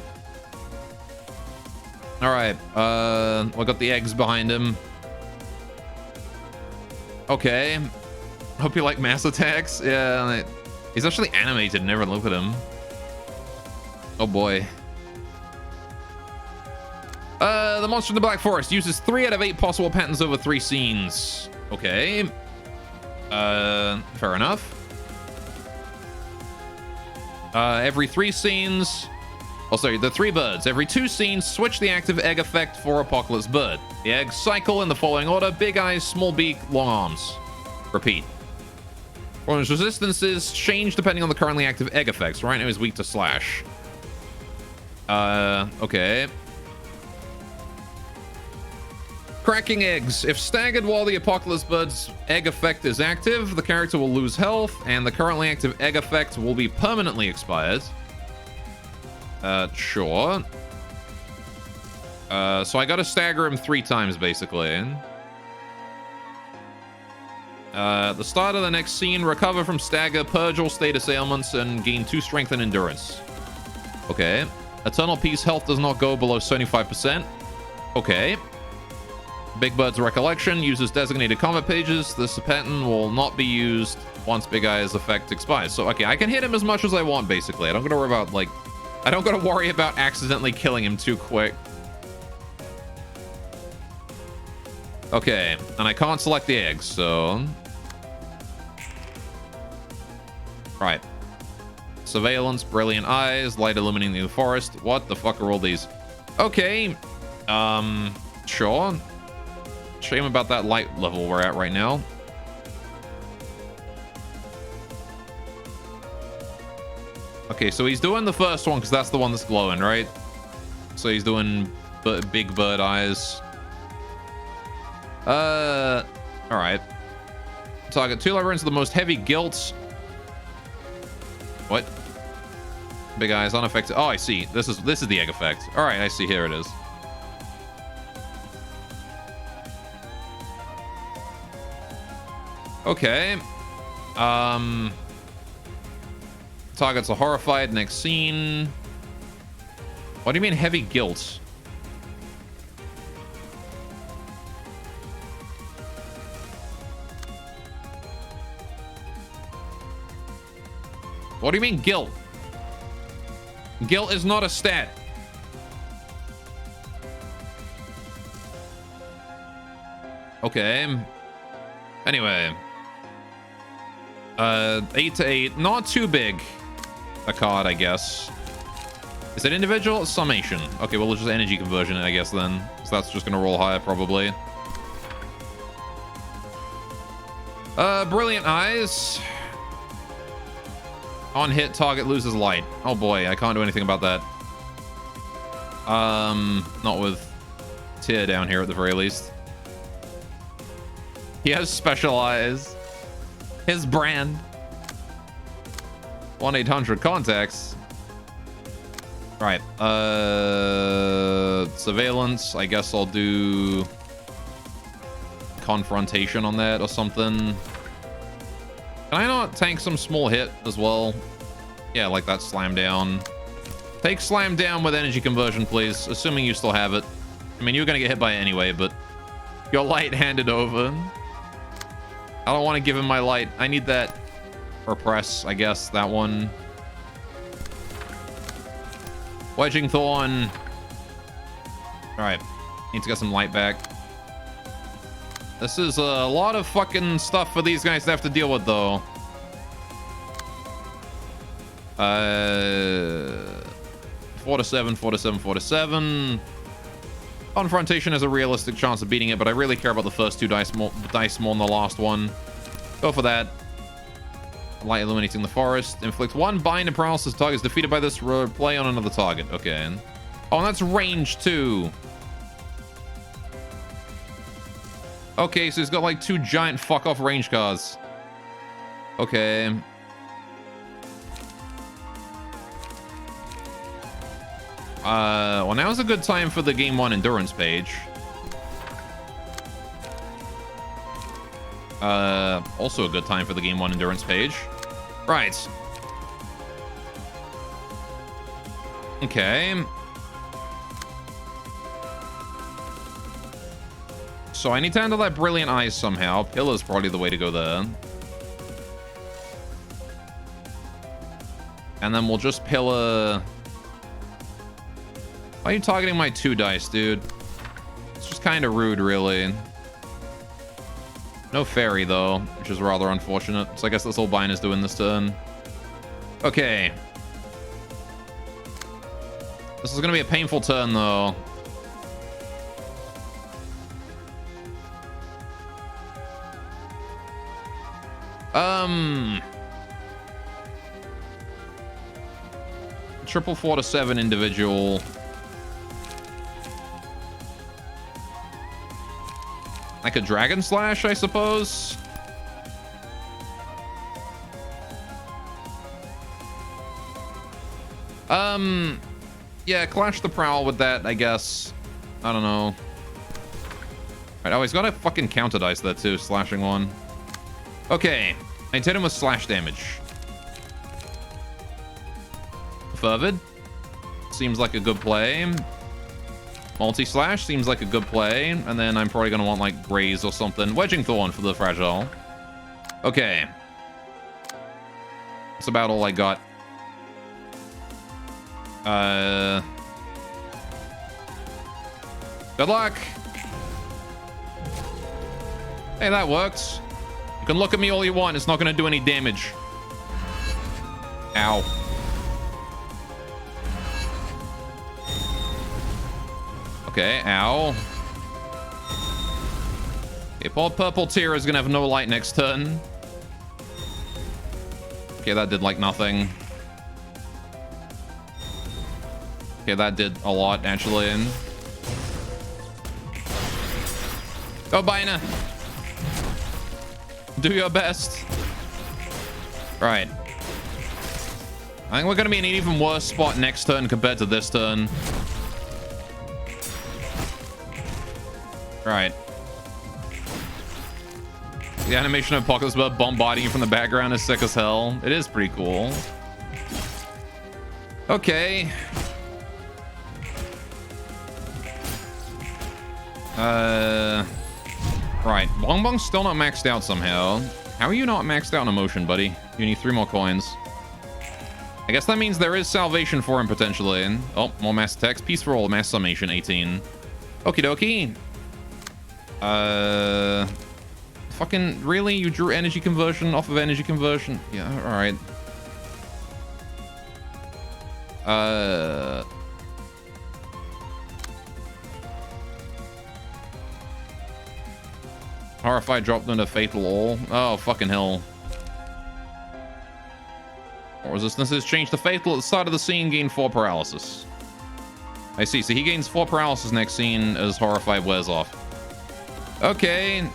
All right. We got the eggs behind him. Okay. Hope you like mass attacks. Yeah, he's actually animated. Never look at him. Oh boy. The monster in the Black Forest uses 3 out of 8 possible patterns over 3 scenes. Okay. Fair enough. Every 3 scenes... Oh, sorry, the 3 birds. Every 2 scenes, switch the active egg effect for Apocalypse Bird. The eggs cycle in the following order: big eyes, small beak, long arms. Repeat. Orange resistances change depending on the currently active egg effects. Right now is weak to slash. Okay. Cracking eggs. If staggered while the Apocalypse Bird's egg effect is active, the character will lose health, and the currently active egg effect will be permanently expired. Sure. So I gotta stagger him 3 times, basically. At the start of the next scene, recover from stagger, purge all status ailments, and gain 2 strength and endurance. Okay. Eternal Peace health does not go below 75%. Okay. Big Bird's Recollection uses designated combat pages. This pattern will not be used once Big Eye's effect expires. So, okay, I can hit him as much as I want, basically. I don't gotta worry about, like... I don't gotta worry about accidentally killing him too quick. Okay, and I can't select the eggs, so... Right. Surveillance, Brilliant Eyes, Light Illuminating the Forest. What the fuck are all these? Okay. Sure. Shame about that light level we're at right now. Okay, so he's doing the first one because that's the one that's glowing, right? So he's doing Big Bird Eyes. Alright. Target 2 labyrinths, the most heavy guilt. What? Big Eyes, unaffected. Oh, I see. This is the egg effect. Alright, I see. Here it is. Okay. Targets are horrified. Next scene. What do you mean heavy guilt? What do you mean guilt? Guilt is not a stat. Okay. Anyway. 8 to 8. Not too big a card, I guess. Is it individual? Summation. Okay, well, it's just energy conversion, I guess, then. So that's just gonna roll higher, probably. Brilliant Eyes. On hit, target loses light. Oh boy, I can't do anything about that. Not with Tear down here at the very least. He has Special Eyes. His brand. 1-800 contacts. Right. Surveillance. I guess I'll do confrontation on that or something. Can I not tank some small hit as well? Yeah, like that slam down. Take slam down with energy conversion, please. Assuming you still have it. I mean, you're gonna get hit by it anyway, but your light handed over. I don't want to give him my light. I need that repress, I guess. That one. Wedging Thorn. Alright. Need to get some light back. This is a lot of fucking stuff for these guys to have to deal with, though. 4 to 7, 4 to 7, 4 to 7. Confrontation has a realistic chance of beating it, but I really care about the first 2 dice more than the last one. Go for that. Light Illuminating the Forest. Inflict 1 bind and paralysis. Target is defeated by this. Play on another target. Okay. Oh, and that's range 2. Okay, so he's got like 2 giant fuck-off range cards. Okay. Well, now's a good time for the Game 1 endurance page. Also a good time for the Game 1 endurance page. Right. Okay. So I need to handle that Brilliant Eyes somehow. Pillar's probably the way to go there. And then we'll just Pillar... Why are you targeting my 2 dice, dude? It's just kind of rude, really. No fairy, though, which is rather unfortunate. So I guess that's all Bine is doing this turn. Okay. This is going to be a painful turn, though. Triple 4 to 7 individual. Like a Dragon Slash, I suppose. Yeah, Clash the Prowl with that, I guess. I don't know. Right, oh, he's got a fucking counter dice there too, slashing 1. Okay. I hit him with slash damage. Fervid. Seems like a good play. Multi-slash seems like a good play. And then I'm probably going to want, like, Graze or something. Wedging Thorn for the Fragile. Okay. That's about all I got. Good luck. Hey, that works. You can look at me all you want. It's not going to do any damage. Ow. Okay, ow. Okay, poor Purple Tear is going to have no light next turn. Okay, that did like nothing. Okay, that did a lot, actually. Go, Bina. Do your best. Right. I think we're going to be in an even worse spot next turn compared to this turn. Right. The animation of Apocalypse Bird bombarding you from the background is sick as hell. It is pretty cool. Okay. Right. Bong Bong's still not maxed out somehow. How are you not maxed out on emotion, buddy? You need 3 more coins. I guess that means there is salvation for him potentially. Oh, more mass attacks. Peace for all. Mass summation 18. Okie dokie. Fucking really? You drew energy conversion off of energy conversion? Yeah, alright. Horrified dropped into Fatal All. Oh, fucking hell. Resistance is changed to Fatal at the start of the scene, gain 4 paralysis. I see. So he gains 4 paralysis next scene as Horrified wears off. Okay.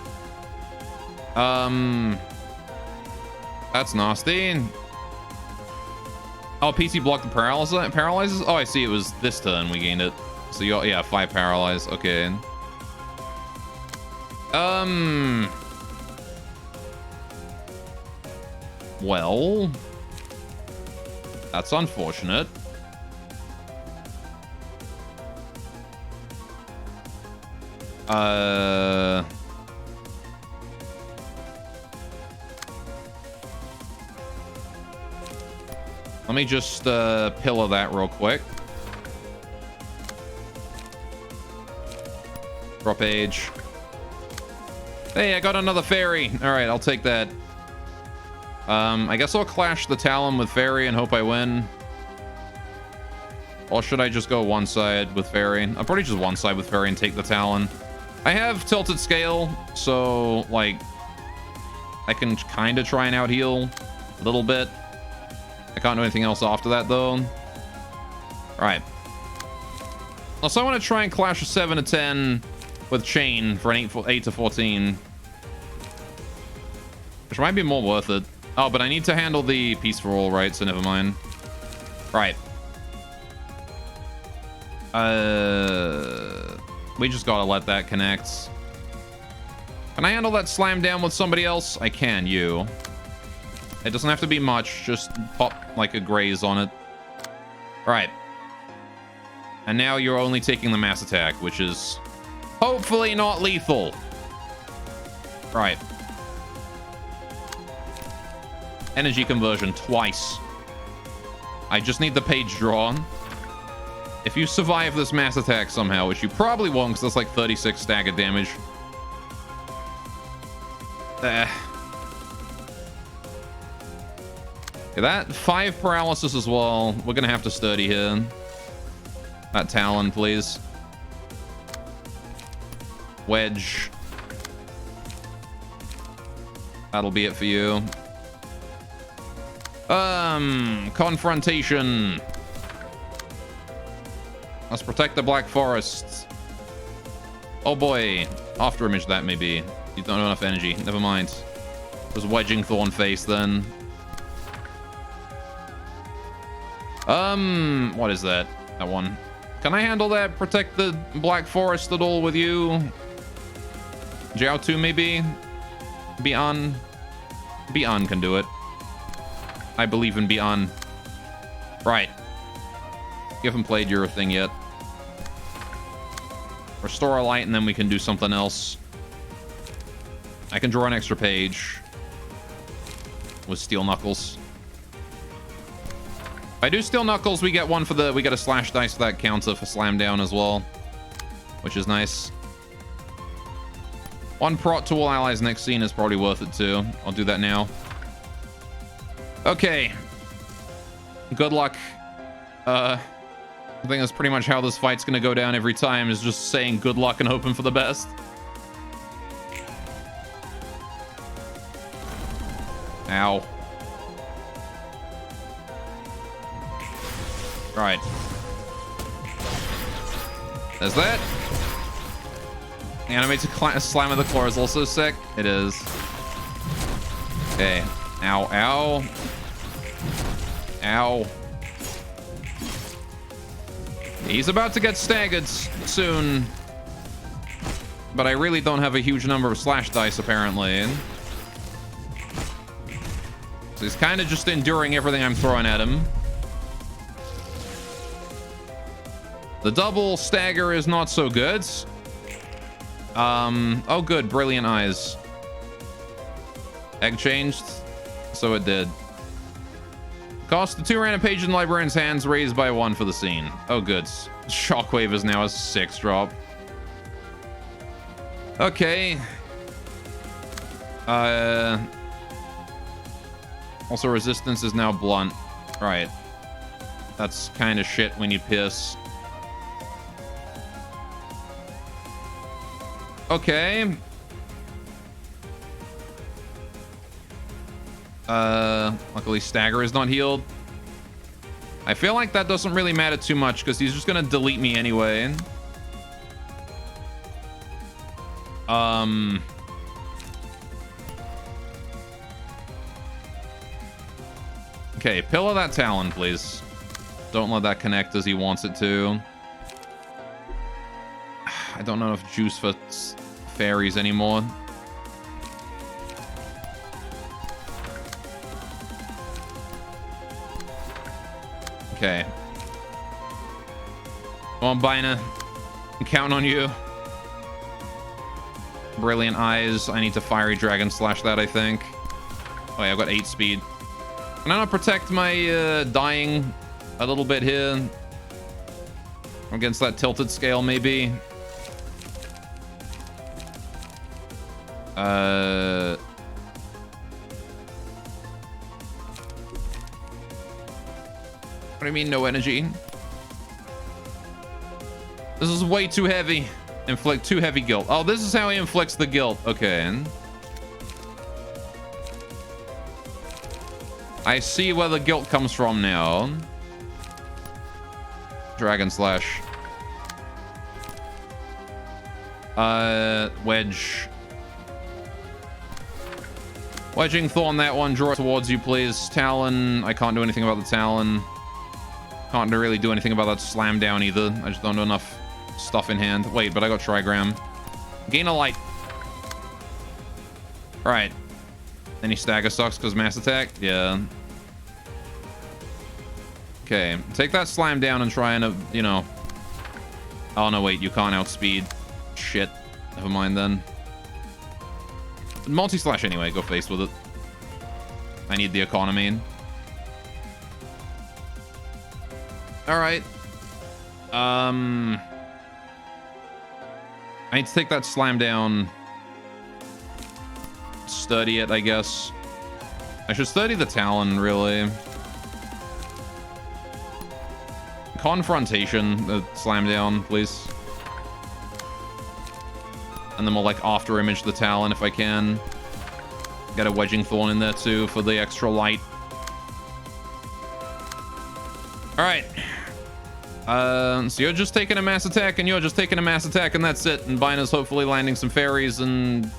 That's nasty. Oh, PC blocked the paralyzes? Oh, I see. It was this turn we gained it. So you yeah, 5 paralyzed. Okay. Well, that's unfortunate. Let me just pillar that real quick. Drop age. Hey, I got another fairy. All right, I'll take that. I guess I'll clash the Talon with fairy and hope I win. Or should I just go one side with fairy? I'll probably just one side with fairy and take the Talon. I have tilted scale, so like I can kind of try and out heal a little bit. I can't do anything else after that though. All right. Also, I want to try and clash a 7 to 10 with chain for an 8 to 14, which might be more worth it. Oh, but I need to handle the Peace for All, right? So never mind. Right. We just gotta let that connect. Can I handle that slam down with somebody else? I can, you. It doesn't have to be much. Just pop like a graze on it. Right. And now you're only taking the mass attack, which is hopefully not lethal. Right. Energy conversion twice. I just need the page drawn. If you survive this mass attack somehow, which you probably won't because that's like 36 staggered damage. Okay, that 5 paralysis as well. We're gonna have to sturdy here. That Talon, please. Wedge. That'll be it for you. Confrontation. Let's protect the Black Forest. Oh boy. After image that maybe. You don't have enough energy. Never mind. Just wedging Thorn face then. What is that? That one. Can I handle that? Protect the Black Forest at all with you? Jiao 2 maybe? Be on. Bian can do it. I believe in Bian. Right. You haven't played your thing yet. Restore a light, and then we can do something else. I can draw an extra page with Steel Knuckles. If I do Steel Knuckles, we get we get a slash dice for that counter for slam down as well, which is nice. One prot to all allies next scene is probably worth it too. I'll do that now. Okay. Good luck. I think that's pretty much how this fight's gonna go down every time, is just saying good luck and hoping for the best. Ow. Right. There's that. The animated slam of the claw is also sick. It is. Okay. Ow, ow. Ow. He's about to get staggered soon. But I really don't have a huge number of slash dice, apparently. So he's kind of just enduring everything I'm throwing at him. The double stagger is not so good. Oh good, brilliant eyes. Egg changed, so it did. Cost the 2 random page in librarian's hands, raised by 1 for the scene. Oh good. Shockwave is now a 6 drop. Okay. Also resistance is now blunt. Right. That's kind of shit when you piss. Okay. Luckily stagger is not healed. I feel like that doesn't really matter too much because he's just gonna delete me anyway. Okay, pillow that talon, please. Don't let that connect as he wants it to. I don't know if juice for fairies anymore. Okay. Come on, Bina. I'm counting on you. Brilliant eyes. I need to fiery dragon slash that, I think. Oh yeah, I've got 8 speed. Can I not protect my dying a little bit here? Against that tilted scale, maybe? What do you mean, no energy? This is way too heavy. Inflict 2 heavy guilt. Oh, this is how he inflicts the guilt. Okay. I see where the guilt comes from now. Dragon slash. Wedge. Wedging Thorn that one. Draw it towards you, please. Talon. I can't do anything about the Talon. Can't really do anything about that slam down either. I just don't have enough stuff in hand. Wait, but I got Trigram. Gain a light. Alright. Any stagger sucks because mass attack? Yeah. Okay. Take that slam down and try and, you know. Oh, no, wait. You can't outspeed. Shit. Never mind then. Multi-slash anyway. Go face with it. I need the economy. Alright. I need to take that slam down. Study it, I guess. I should study the Talon, really. Confrontation, the slam down, please. And then we'll, like, after image the Talon if I can. Get a Wedging Thorn in there, too, for the extra light. Alright. So you're just taking a mass attack, and you're just taking a mass attack, and that's it. And Bina's hopefully landing some fairies and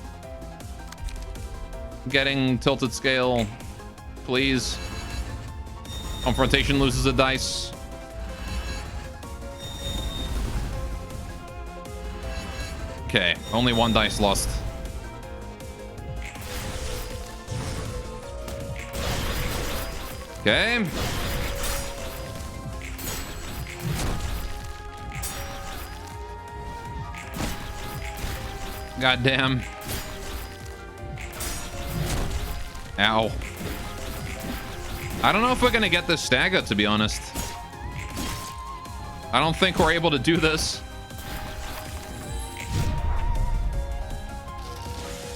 getting tilted scale. Please. Confrontation loses a dice. Okay, only 1 dice lost. Okay. Goddamn. Ow. I don't know if we're gonna get this stagger, to be honest. I don't think we're able to do this.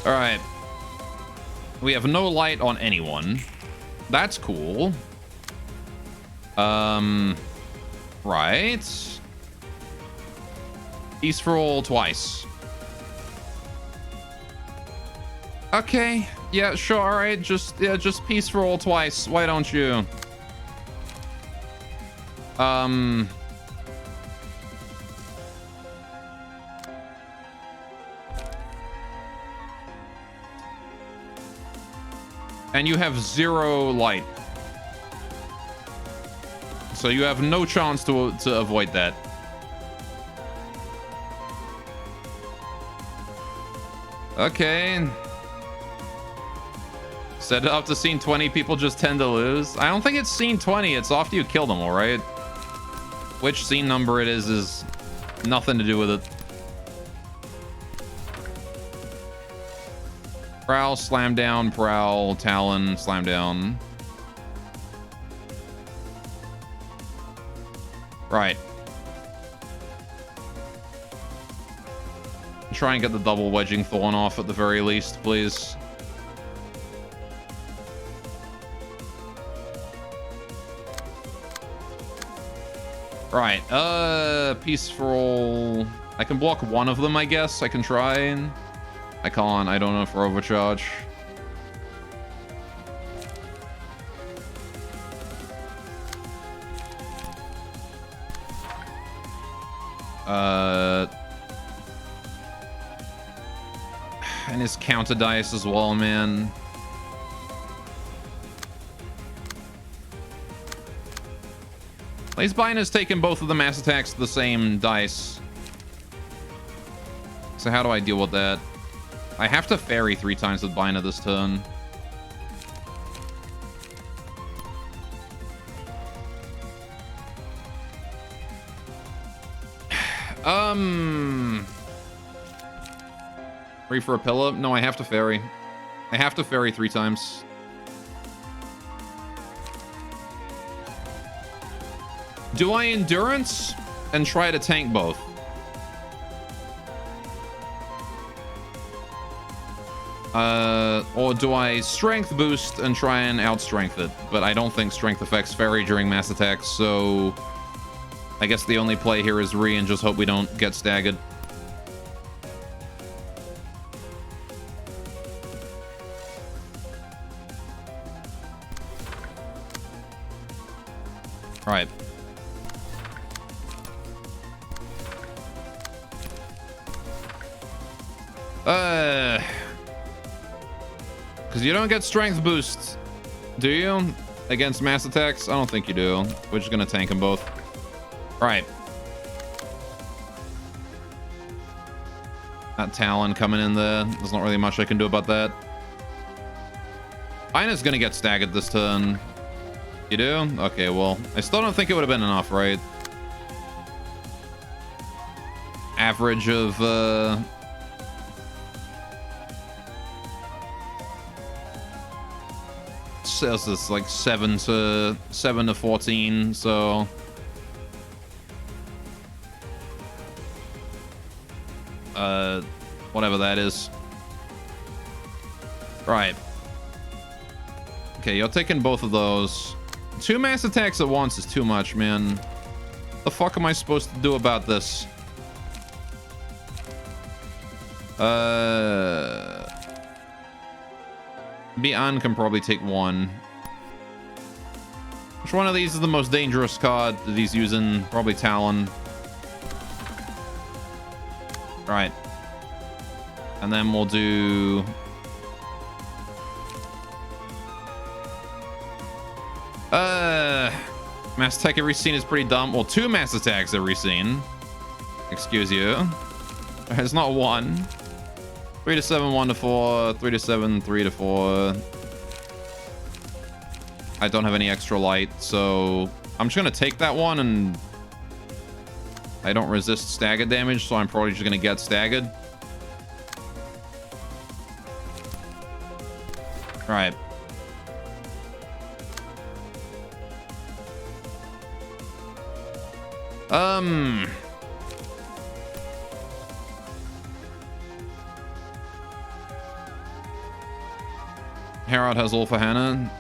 All right. We have no light on anyone. That's cool. Right. Peace for all twice. Okay. Yeah, sure. All right. Just peace for all twice. Why don't you? And you have 0 light. So you have no chance to avoid that. Okay. Set it up to scene 20, people just tend to lose. I don't think it's scene 20, it's after you kill them, alright? Which scene number it is nothing to do with it. Prowl, slam down, prowl, talon, slam down. Right. Try and get the double wedging thorn off at the very least, please. Right, peace for all. I can block one of them, I guess. I can try. I can't. I don't know for overcharge. And his counter dice as well, man. Lace Bind has taken both of the mass attacks to the same dice. So how do I deal with that? I have to fairy 3 times with Binder this turn. Free for a pillar? No, I have to fairy. I have to fairy 3 times. Do I endurance and try to tank both? Or do I strength boost and try and outstrength it? But I don't think strength affects fairy during mass attacks, so I guess the only play here is re and just hope we don't get staggered. All right. Because you don't get strength boosts, do you? Against mass attacks? I don't think you do. We're just gonna tank them both. All right. That Talon coming in there. There's not really much I can do about that. Ina's gonna get staggered this turn. You do? Okay, well, I still don't think it would have been enough, right? Average of, says it's like 7 to 14, so whatever that is. Right. Okay, you're taking both of those. 2 mass attacks at once is too much, man. The fuck am I supposed to do about this? Bian can probably take 1. Which one of these is the most dangerous card that he's using? Probably Talon. Alright. And then we'll do... Mass attack every scene is pretty dumb. Well, 2 mass attacks every scene. Excuse you. It's not 1. 3 to 7, 1 to 4. 3 to 7, 3 to 4. I don't have any extra light, so I'm just gonna take that one, and I don't resist staggered damage, so I'm probably just gonna get staggered. All right. Herod has all for Hannah.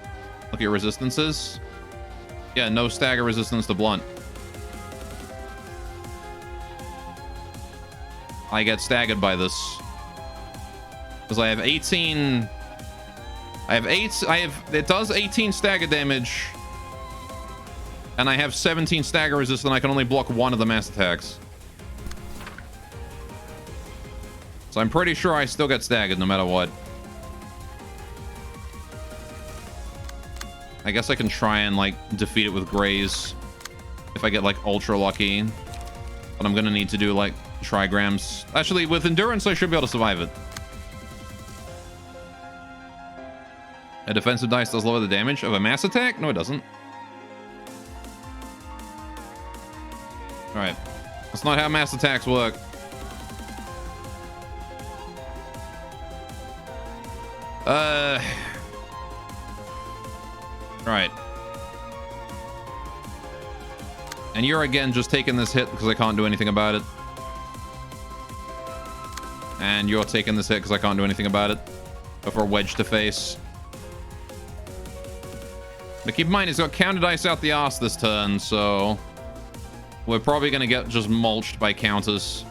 Look at your resistances. Yeah, no stagger resistance to blunt. I get staggered by this. Because I have 18... it does 18 stagger damage. And I have 17 stagger resist, and I can only block one of the mass attacks. So I'm pretty sure I still get staggered no matter what. I guess I can try and, like, defeat it with Graze. If I get, like, ultra lucky. But I'm gonna need to do, like, trigrams. Actually, with Endurance, I should be able to survive it. A defensive dice does lower the damage of a mass attack? No, it doesn't. Alright. That's not how mass attacks work. Right. And you're again just taking this hit because I can't do anything about it. And you're taking this hit because I can't do anything about it. For a wedge to face. But keep in mind, he's got counter dice out the arse this turn, so we're probably going to get just mulched by counters.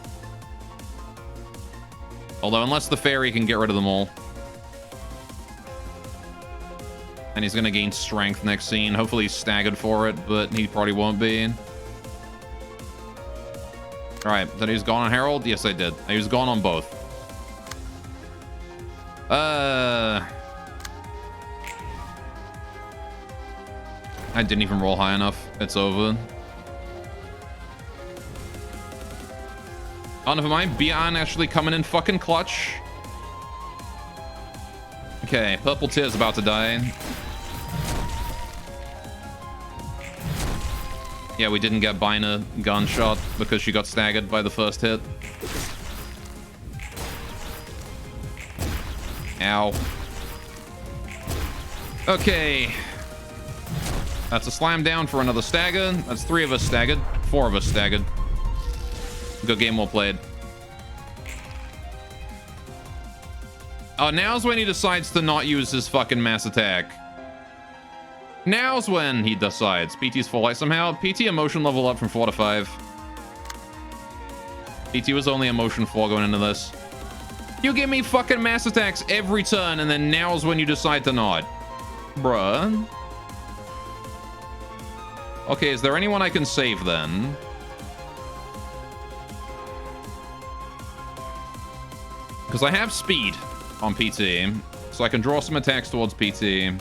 Although, unless the fairy can get rid of them all. And he's going to gain strength next scene. Hopefully he's staggered for it, but he probably won't be. Alright, did he's gone on Herald? Yes, I did. He was gone on both. I didn't even roll high enough. It's over. Oh, never mind. Beyond actually coming in fucking clutch. Okay, Purple Tear's about to die. Yeah, we didn't get Bina gunshot because she got staggered by the first hit. Ow. Okay. That's a slam down for another stagger. That's 3 of us staggered. 4 of us staggered. Good game, well played. Oh, now's when he decides to not use his fucking mass attack. Now's when he decides. PT's full light somehow. PT emotion level up from 4 to 5. PT was only emotion 4 going into this. You give me fucking mass attacks every turn, and then now's when you decide to not. Bruh. Okay, is there anyone I can save then? Because I have speed on PT, so I can draw some attacks towards PT.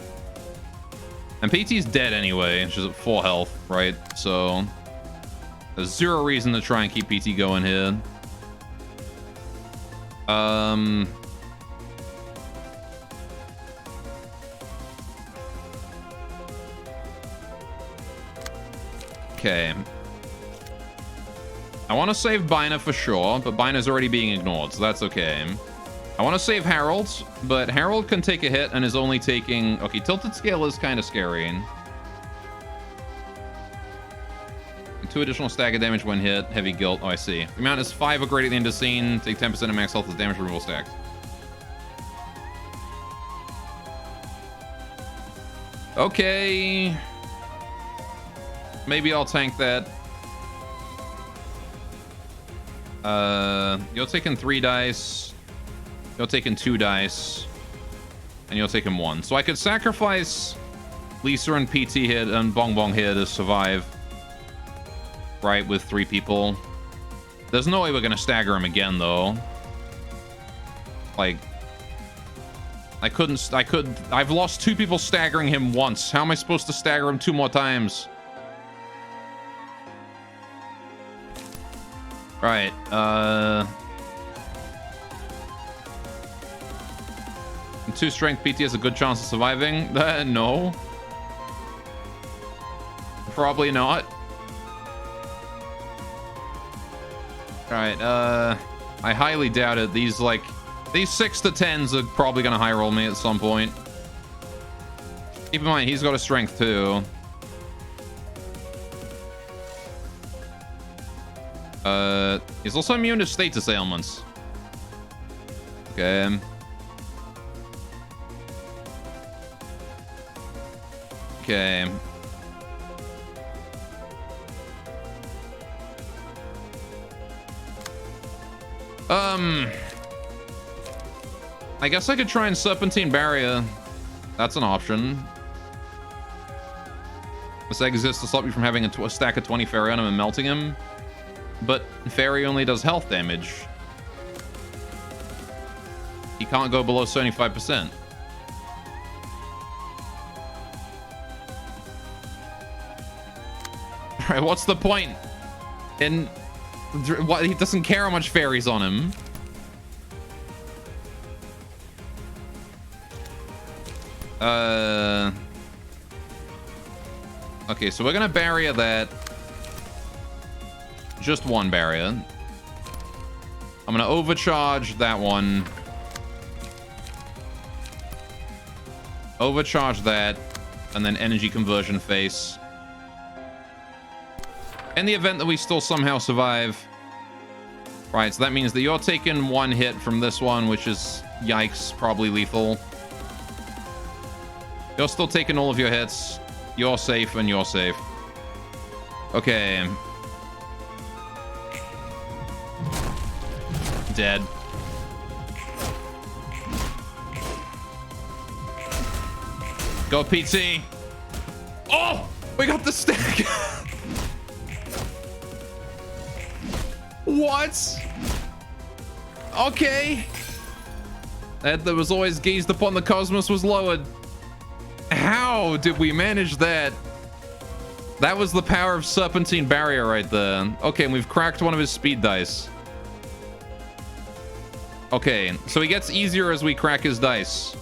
And PT's dead anyway. She's at 4 health, right? So there's 0 reason to try and keep PT going here. Okay. I want to save Bina for sure, but Bina's already being ignored, so that's okay. I want to save Harold, but Harold can take a hit and is only taking... Okay, Tilted Scale is kind of scary. 2 additional stagger damage when hit. Heavy Guilt. Oh, I see. The amount is 5 or greater at the end of scene. Take 10% of max health as damage removal stacked. Okay. Maybe I'll tank that. You're taking 3 dice. You're taking 2 dice. And you're taking 1. So I could sacrifice Lisa and PT hit and Bong Bong here to survive. Right, with 3 people. There's no way we're gonna stagger him again, though. Like... I've lost 2 people staggering him once. How am I supposed to stagger him 2 more times? Right, 2 strength PT has a good chance of surviving. No. Probably not. Alright, I highly doubt it. These 6 to 10s are probably gonna high roll me at some point. Keep in mind, he's got a strength too. He's also immune to status ailments. Okay. Okay. I guess I could try and Serpentine Barrier. That's an option. This exists to stop you from having a stack of 20 fairy on him and melting him. But fairy only does health damage. He can't go below 75%. Alright, what's the point? In what, he doesn't care how much fairy's on him. Okay, so we're gonna barrier that. Just one barrier. I'm gonna overcharge that one. Overcharge that. And then energy conversion face. In the event that we still somehow survive. Right, so that means that you're taking one hit from this one, which is, yikes, probably lethal. You're still taking all of your hits. You're safe and you're safe. Okay. Dead. Go, PT. Oh! We got the stack! What? Okay. That was always gazed upon the cosmos was lowered. How did we manage that? That was the power of Serpentine Barrier right there. Okay, and we've cracked one of his speed dice. Okay, so he gets easier as we crack his dice.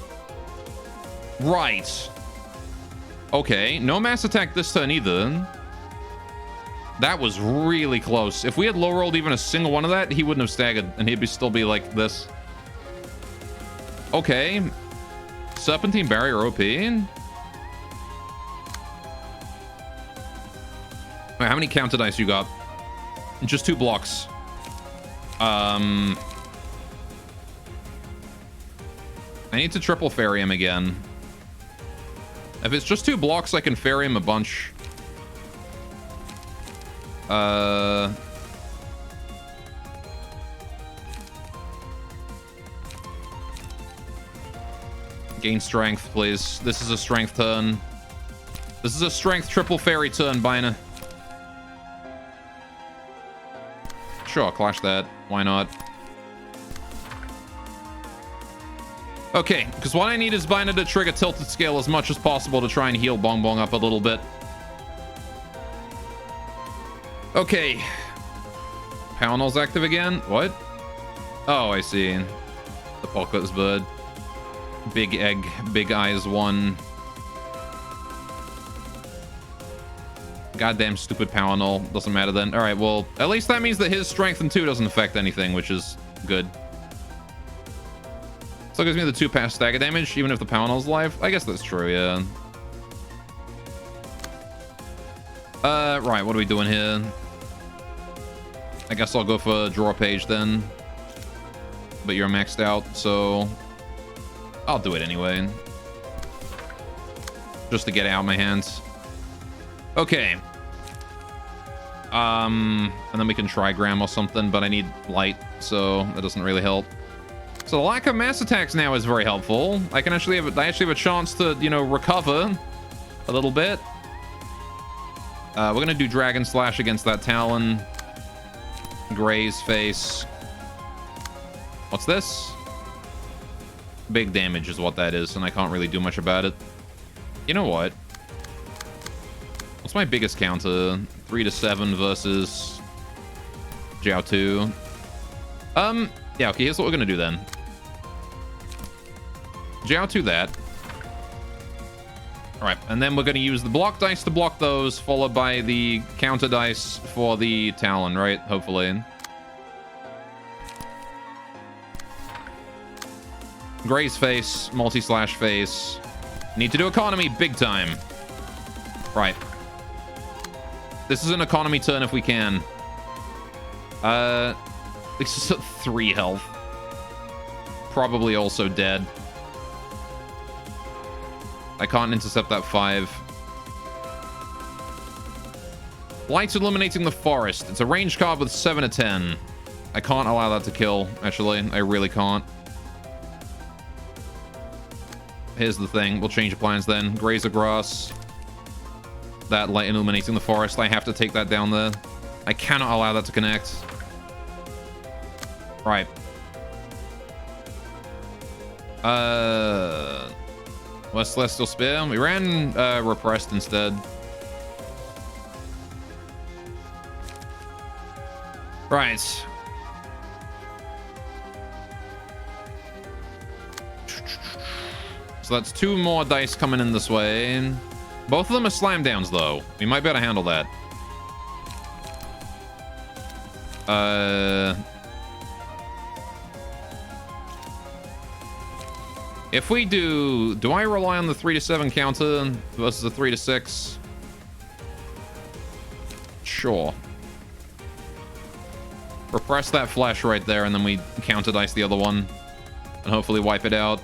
Right. Okay, no mass attack this turn either. That was really close. If we had low rolled even a single one of that, he wouldn't have staggered, and he'd still be like this. Okay. Serpentine Barrier OP. Wait, how many counter dice you got? Just 2 blocks. I need to triple fairy him again. If it's just 2 blocks, I can fairy him a bunch. Gain strength, please. This is a strength turn. This is a strength triple fairy turn, Bina. Sure, clash that. Why not? Okay, because what I need is Bina to trigger Tilted Scale as much as possible to try and heal Bong Bong up a little bit. Okay. Pownell's active again? What? Oh, I see. The Apocalypse Bird. Big Egg, Big Eyes 1. Goddamn stupid Pownell. Doesn't matter then. Alright, well, at least that means that his strength in 2 doesn't affect anything, which is good. So it gives me the 2 pass stagger damage, even if the Pownell's alive. I guess that's true, yeah. Right, what are we doing here? I guess I'll go for draw page then. But you're maxed out, so I'll do it anyway. Just to get it out of my hands. Okay. And then we can trigram or something, but I need light, so that doesn't really help. So the lack of mass attacks now is very helpful. I actually have a chance to, you know, recover a little bit. We're gonna do Dragon Slash against that Talon. Gray's face. What's this? Big damage is what that is, and I can't really do much about it. You know what? What's my biggest counter? 3 to 7 versus Jiao 2. Yeah, okay, here's what we're gonna do then. Jiao 2 that. All right, and then we're going to use the block dice to block those, followed by the counter dice for the Talon, right? Hopefully. Gray's face, multi-slash face. Need to do economy big time. Right. This is an economy turn if we can. This is at 3 health. Probably also dead. I can't intercept that 5. Lights illuminating the forest. It's a range card with 7 to 10. I can't allow that to kill, actually. I really can't. Here's the thing. We'll change the plans then. Grazer grass. That light illuminating the forest. I have to take that down there. I cannot allow that to connect. Right. West Celestial Spear. We ran Repressed instead. Right. So that's 2 more dice coming in this way. Both of them are slam downs, though. We might be able to handle that. If we do I rely on the 3 to 7 counter versus the 3 to 6? Sure. Repress that flash right there, and then we counter dice the other one, and hopefully wipe it out.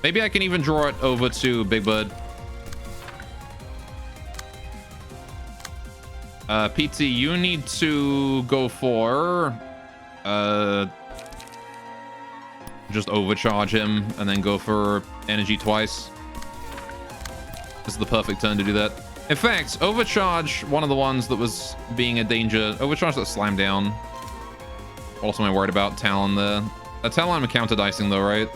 Maybe I can even draw it over to Big Bird. PT, you need to go for just overcharge him and then go for energy twice. This is the perfect turn to do that. In fact, overcharge one of the ones that was being a danger. Overcharge that slime down. What else am I worried about? Talon there. Talon I'm counter dicing though, right?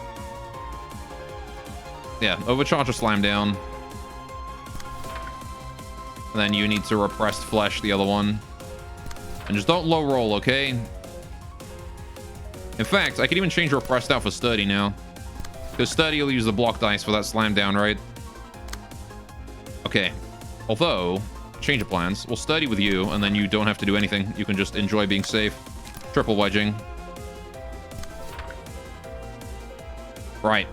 Yeah, overcharge or slime down. And then you need to repressed flesh the other one. And just don't low roll, okay? In fact, I could even change repressed out for sturdy now. Because sturdy will use the block dice for that slam down, right? Okay. Although, change of plans. We'll sturdy with you, and then you don't have to do anything. You can just enjoy being safe. Triple wedging. Right.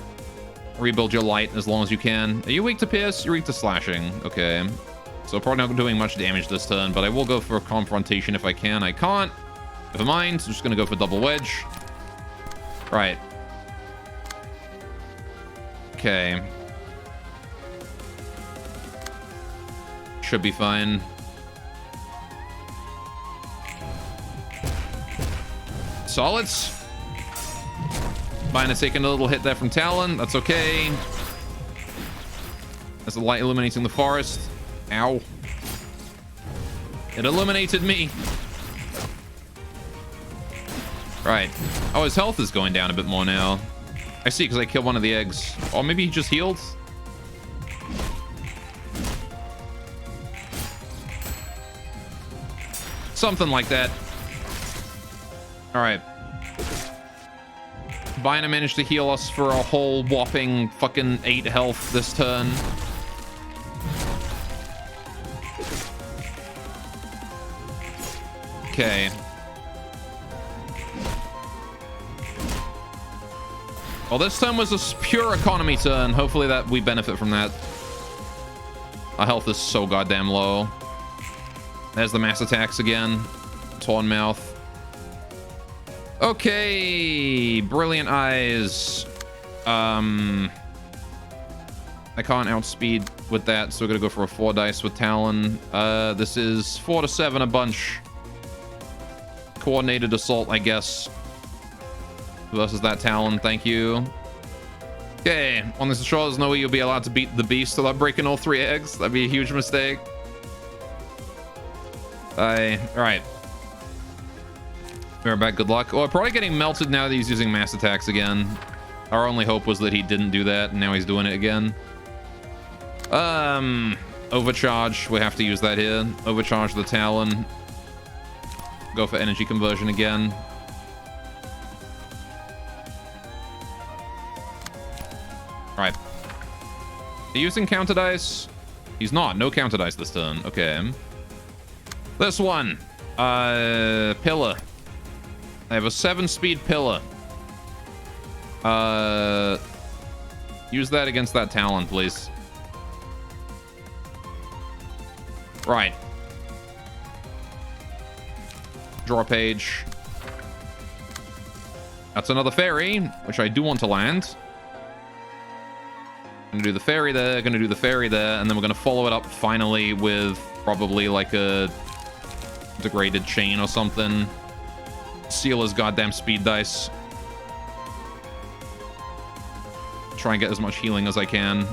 Rebuild your light as long as you can. Are you weak to pierce? You're weak to slashing. Okay. So probably not doing much damage this turn, but I will go for a confrontation if I can. I can't. Never mind. I'm just going to go for double wedge. Right. Okay. Should be fine. Solids. Fine, it's taking a little hit there from Talon. That's okay. That's the light illuminating the forest. Ow. It illuminated me. Right. Oh, his health is going down a bit more now. I see, because I killed one of the eggs. Or maybe he just healed. Something like that. Alright. Bina managed to heal us for a whole whopping fucking 8 health this turn. Okay. Well, this turn was a pure economy turn. Hopefully that we benefit from that. Our health is so goddamn low. There's the mass attacks again. Torn mouth. Okay. Brilliant eyes. I can't outspeed with that, so we're gonna go for a 4 dice with Talon. This is 4 to 7 a bunch. Coordinated assault, I guess. Versus that Talon, thank you. Okay, on this show, there's no way you'll be allowed to beat the beast without breaking all 3 eggs. That'd be a huge mistake. Alright. We're back, good luck. Well, probably getting melted now that he's using mass attacks again. Our only hope was that he didn't do that, and now he's doing it again. Overcharge, we have to use that here. Overcharge the Talon. Go for energy conversion again. Right. you using counter dice? He's not. No counter dice this turn. Okay. This one. Pillar. I have a 7-speed pillar. Use that against that Talon, please. Right. Draw a page. That's another fairy, which I do want to land. Gonna do the fairy there, gonna do the fairy there, and then we're gonna follow it up finally with probably like a degraded chain or something. Seal his goddamn speed dice. Try and get as much healing as I can.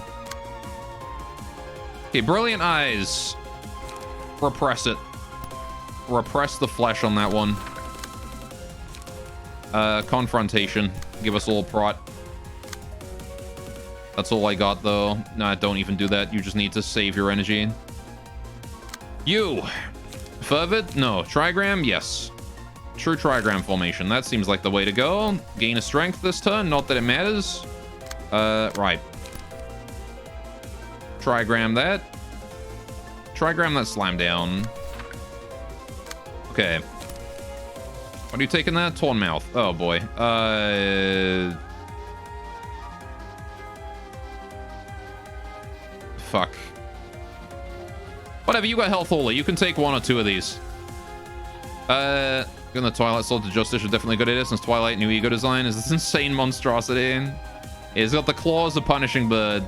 Okay, Brilliant Eyes. Repress it. Repress the flesh on that one. Confrontation. Give us a little prot. That's all I got, though. Nah, don't even do that. You just need to save your energy. You! Fervid? No. Trigram? Yes. True trigram formation. That seems like the way to go. Gain a strength this turn. Not that it matters. Right. Trigram that. Trigram that slime down. Okay. What are you taking there? Torn mouth. Oh, boy. Fuck. Whatever, you got health only. You can take 1 or 2 of these. Gonna Twilight Sword to Justice is definitely a good idea since Twilight new ego design is this insane monstrosity. It's got the claws of Punishing Bird.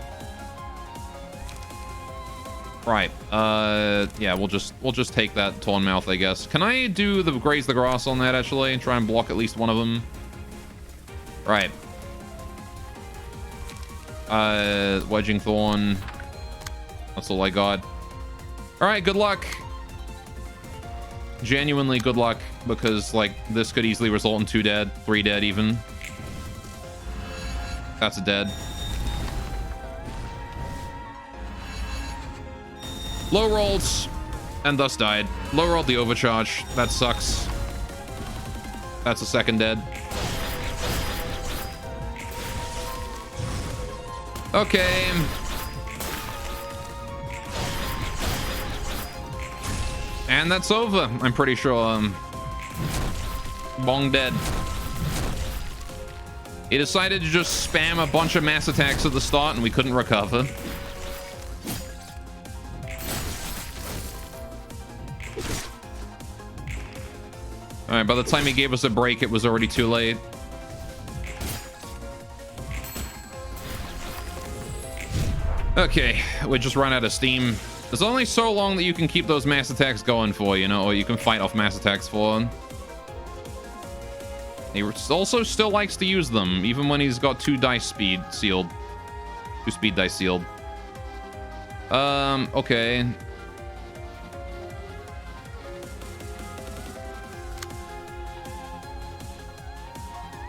Right. Yeah, we'll just take that Torn Mouth, I guess. Can I do the Graze the Grass on that, actually? Try and block at least one of them. Right. Wedging Thorn. That's all I got. Alright, good luck. Genuinely good luck, because, like, this could easily result in 2 dead, 3 dead even. That's a dead. Low rolls, and thus died. Low rolled the overcharge. That sucks. That's a second dead. Okay. And that's over, I'm pretty sure. Bong dead. He decided to just spam a bunch of mass attacks at the start and we couldn't recover. Alright, by the time he gave us a break, it was already too late. Okay, we just ran out of steam. There's only so long that you can keep those mass attacks going for, you know, or you can fight off mass attacks for. He also still likes to use them, even when he's got 2 dice speed sealed. 2 speed dice sealed. Okay.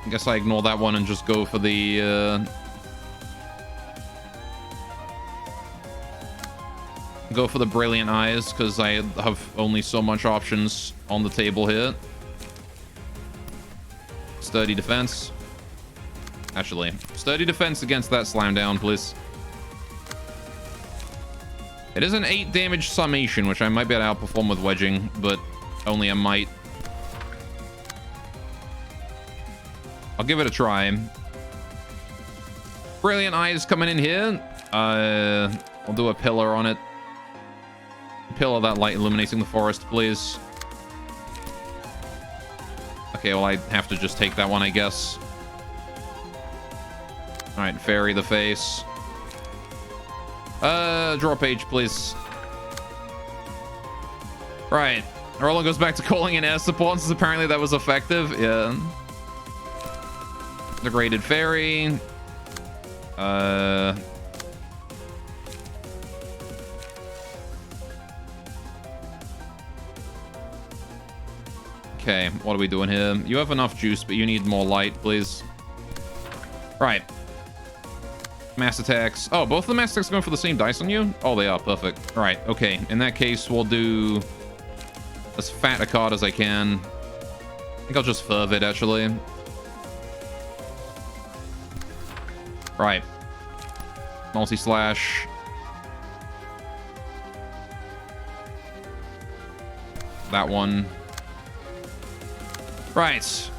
I guess I ignore that one and just go for the, go for the Brilliant Eyes, because I have only so much options on the table here. Sturdy defense. Actually, sturdy defense against that slam down, please. It is an 8 damage summation, which I might be able to outperform with wedging, but only a might. I'll give it a try. Brilliant Eyes coming in here. I'll do a pillar on it. Pillar that light illuminating the forest, please. Okay, well, I have to just take that one, I guess. Alright, fairy the face. Draw a page, please. Right. Roland goes back to calling in air support since apparently that was effective. Yeah. Degraded fairy. Okay, what are we doing here? You have enough juice, but you need more light, please. Right. Mass attacks. Oh, both of the mass attacks are going for the same dice on you? Oh, they are. Perfect. All right. Okay. In that case, we'll do as fat a card as I can. I think I'll just fervid, actually. Right. Multi-slash. that one. Right. It's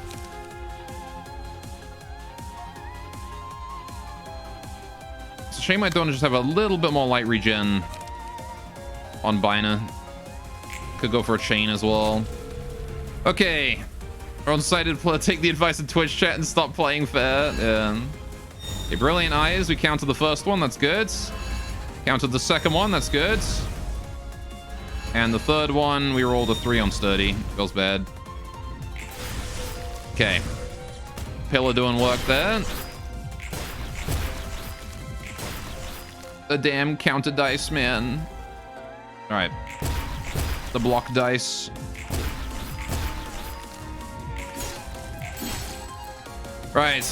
a shame I don't just have a little bit more light regen on Bina. Could go for a chain as well. Okay. Everyone decided to take the advice of Twitch chat and stop playing fair. Yeah. Okay, brilliant eyes. We counted the first one. That's good. Counted the second one. That's good. And the third one, we rolled a 3 on sturdy. Feels bad. Okay. Pillar doing work there. The damn counter dice, man. All right. The block dice. Right.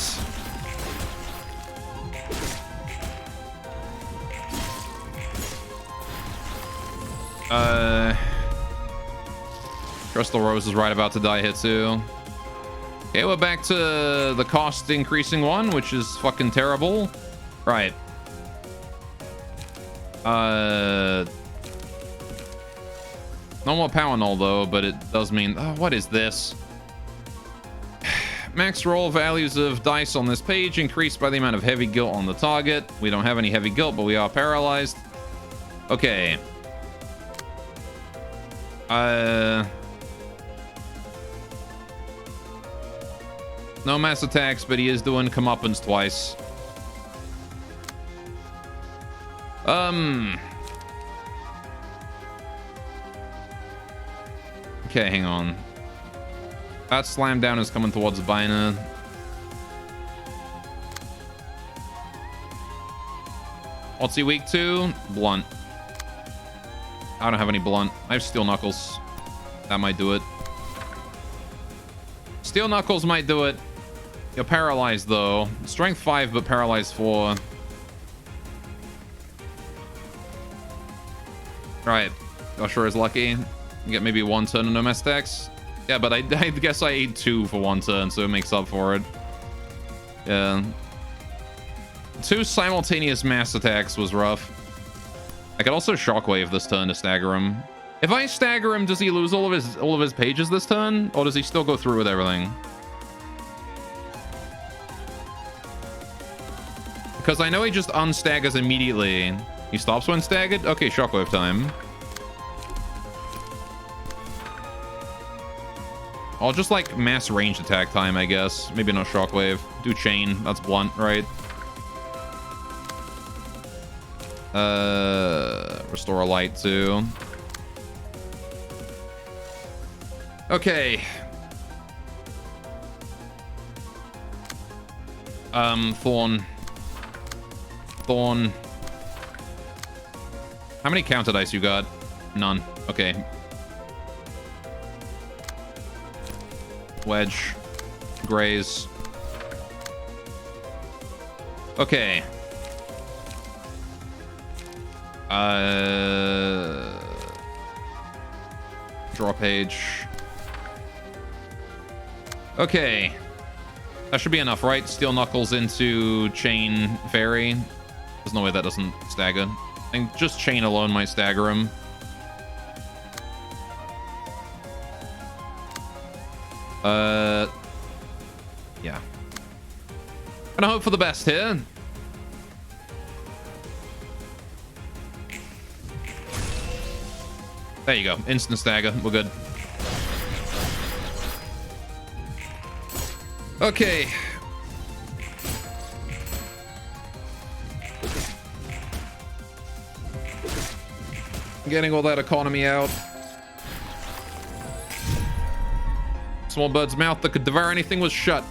Crystal Rose is right about to die here too. Okay, we're back to the cost increasing one, which is fucking terrible. Right. No more power null though, but it does mean... Oh, what is this? Max roll values of dice on this page increased by the amount of heavy guilt on the target. We don't have any heavy guilt, but we are paralyzed. Okay. No mass attacks, but he is doing comeuppance twice. Okay, hang on. That slam down is coming towards Bina. What's he weak to? Blunt. I don't have any blunt. I have steel knuckles. That might do it. Steel knuckles might do it. You're paralyzed though. Strength 5, but paralyzed 4. Right. Joshua is lucky. Get maybe 1 turn of no mass attacks. Yeah, but I guess I ate 2 for 1 turn, so it makes up for it. Yeah. 2 simultaneous mass attacks was rough. I could also shockwave this turn to stagger him. If I stagger him, does he lose all of his pages this turn? Or does he still go through with everything? Because I know he just unstaggers immediately. He stops when staggered? Okay, shockwave time. I'll just like mass ranged attack time, I guess. Maybe not shockwave. Do chain. That's blunt, right? Restore a light too. Okay. Thorn. Thorn. How many counter dice you got? None. Okay. Wedge. Graze. Okay. Draw page. Okay. That should be enough, right? Steel Knuckles into Chain Fairy. There's no way that doesn't stagger. I think just Chain alone might stagger him. Yeah. Gonna hope for the best here. There you go. Instant stagger. We're good. Okay. Getting all that economy out. Small bird's mouth that could devour anything was shut.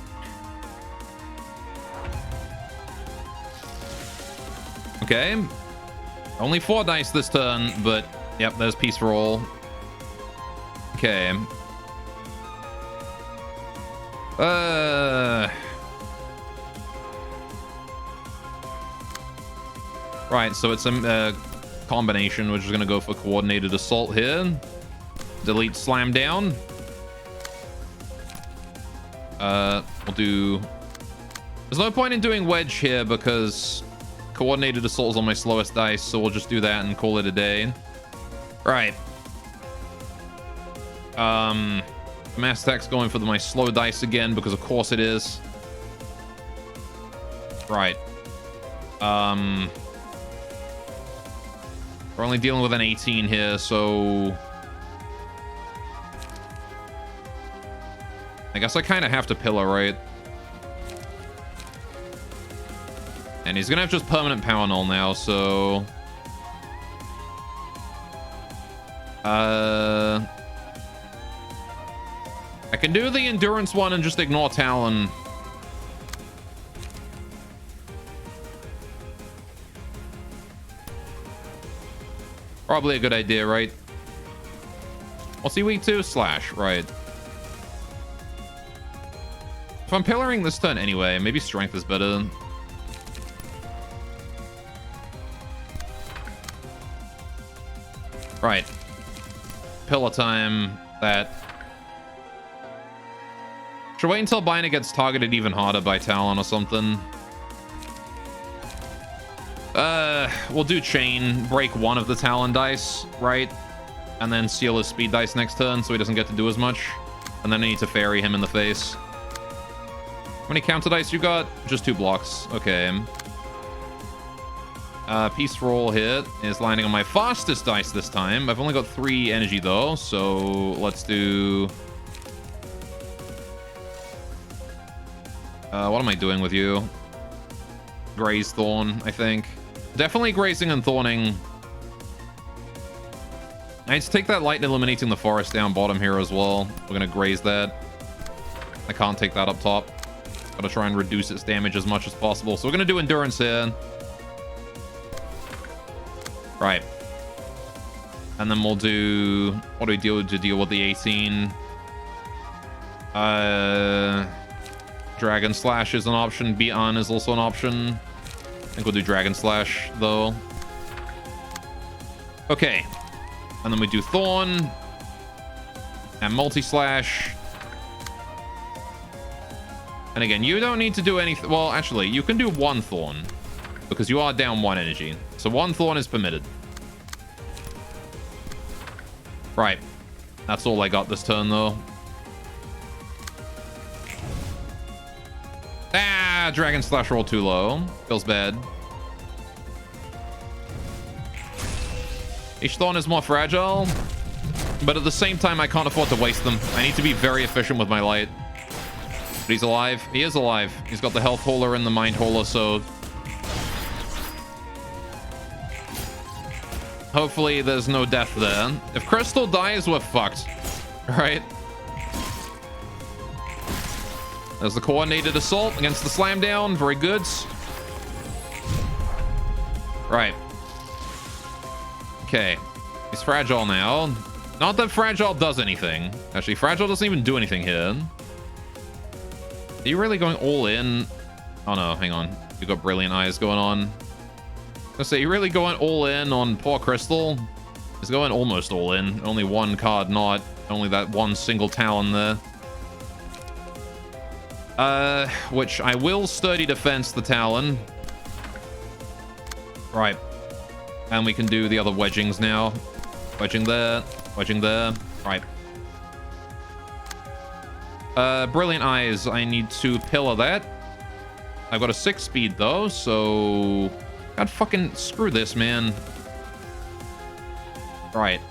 Okay. Only 4 dice this turn, but yep, there's peace for all. Okay. Right, so it's a combination. We're just gonna go for coordinated assault here. Delete slam down. We'll do... There's no point in doing wedge here because coordinated assault is on my slowest dice, so we'll just do that and call it a day. Right. Mass attack's going for my slow dice again, because of course it is. Right. We're only dealing with an 18 here, so... I guess I kind of have to pillar, right? And he's gonna have just permanent power null now, so... I can do the endurance one and just ignore Talon. Probably a good idea, right? What's he weak to? Slash, right. If I'm pillaring this turn anyway, maybe strength is better. Right. Pillar time. That. Should wait until Bina gets targeted even harder by Talon or something. We'll do chain, break one of the Talon dice, right? And then seal his speed dice next turn so he doesn't get to do as much. And then I need to fairy him in the face. How many counter dice you got? Just 2 blocks. Okay. Peace roll hit is landing on my fastest dice this time. I've only got 3 energy though, so let's do... what am I doing with you? Graze Thorn, I think. Definitely grazing and thorning. I need to take that light and eliminating the forest down bottom here as well. We're gonna graze that. I can't take that up top. Gotta try and reduce its damage as much as possible. So we're gonna do endurance here. Right. And then we'll do... What do we do to deal with the 18? Dragon Slash is an option. Beat On is also an option. I think we'll do Dragon Slash, though. Okay. And then we do Thorn. And Multi-Slash. And again, you don't need to do anything... Well, actually, you can do 1 Thorn. Because you are down 1 energy. So 1 Thorn is permitted. Right. That's all I got this turn, though. Ah, Dragon Slash roll too low. Feels bad. Each Thorn is more fragile. But at the same time, I can't afford to waste them. I need to be very efficient with my light. But he's alive. He is alive. He's got the health hauler and the mind hauler, so... Hopefully there's no death there. If Crystal dies, we're fucked. Right? There's the coordinated assault against the slam down. Very good. Right. Okay. He's fragile now. Not that fragile does anything. Actually, fragile doesn't even do anything here. Are you really going all in? Oh no, hang on. You got brilliant eyes going on. I was gonna say, you really going all in on poor Crystal? He's going almost all in. Only 1 card not. Only that 1 single Talon there. Which I will sturdy defense the Talon. Right. And we can do the other wedgings now. Wedging there. Wedging there. Right. Brilliant Eyes. I need to pillar that. I've got a 6 speed though, so... God fucking screw this, man. Right.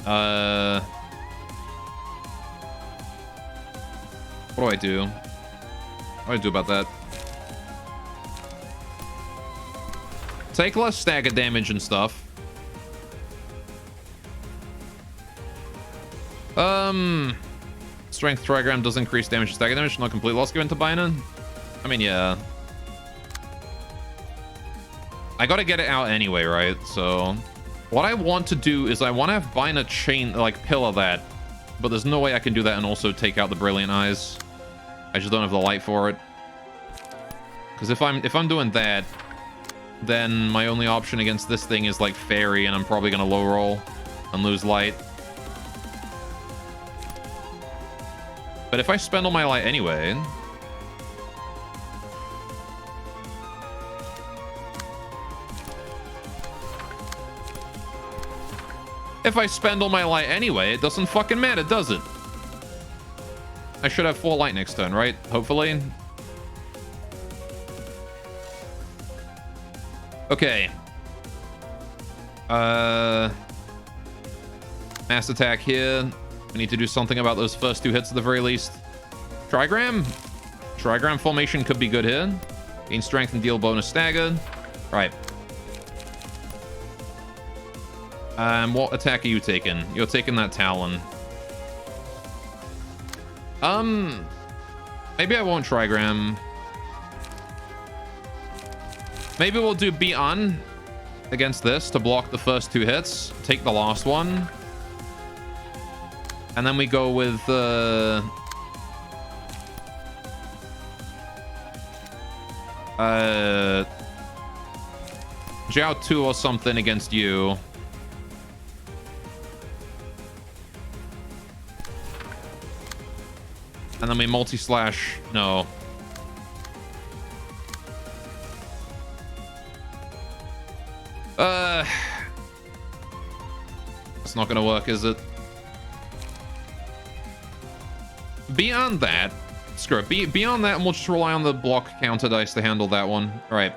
What do I do? What do I do about that? Take less stagger damage and stuff. Strength trigram does increase damage and stagger damage. Not complete loss given to Bina. I mean, yeah. I gotta get it out anyway, right? So, what I want to do is I want to have Bina chain, like, pillar that. But there's no way I can do that and also take out the Brilliant Eyes. I just don't have the light for it. Because if I'm doing that, then my only option against this thing is like Fairy, and I'm probably gonna low roll and lose light. But if I spend all my light anyway, it doesn't fucking matter, does it? I should have 4 light next turn, right? Hopefully. Okay. Mass attack here. We need to do something about those first 2 hits at the very least. Trigram? Trigram formation could be good here. Gain strength and deal bonus stagger. Right. What attack are you taking? You're taking that Talon. Maybe I won't Trigram. Maybe we'll do Beyond against this to block the first 2 hits. Take the last one. And then we go with Jiao 2 or something against you. And then we multi-slash. No. It's not gonna work, is it? Beyond that, screw it. Beyond that, and we'll just rely on the block counter dice to handle that one. All right.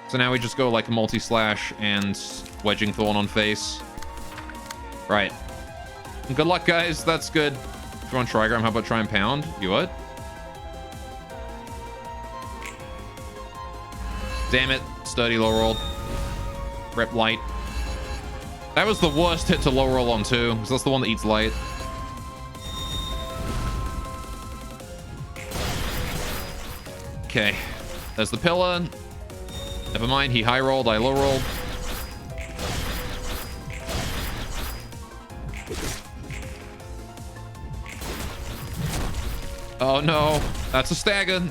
So now we just go like multi-slash and wedging Thorn on face. Right. Good luck, guys. That's good. If you want Trigram, how about try and pound? You what? Damn it. Sturdy low roll. Rep light. That was the worst hit to low roll on too, because that's the one that eats light. Okay. There's the pillar. Never mind, he high rolled, I low rolled. Oh no, that's a stagger.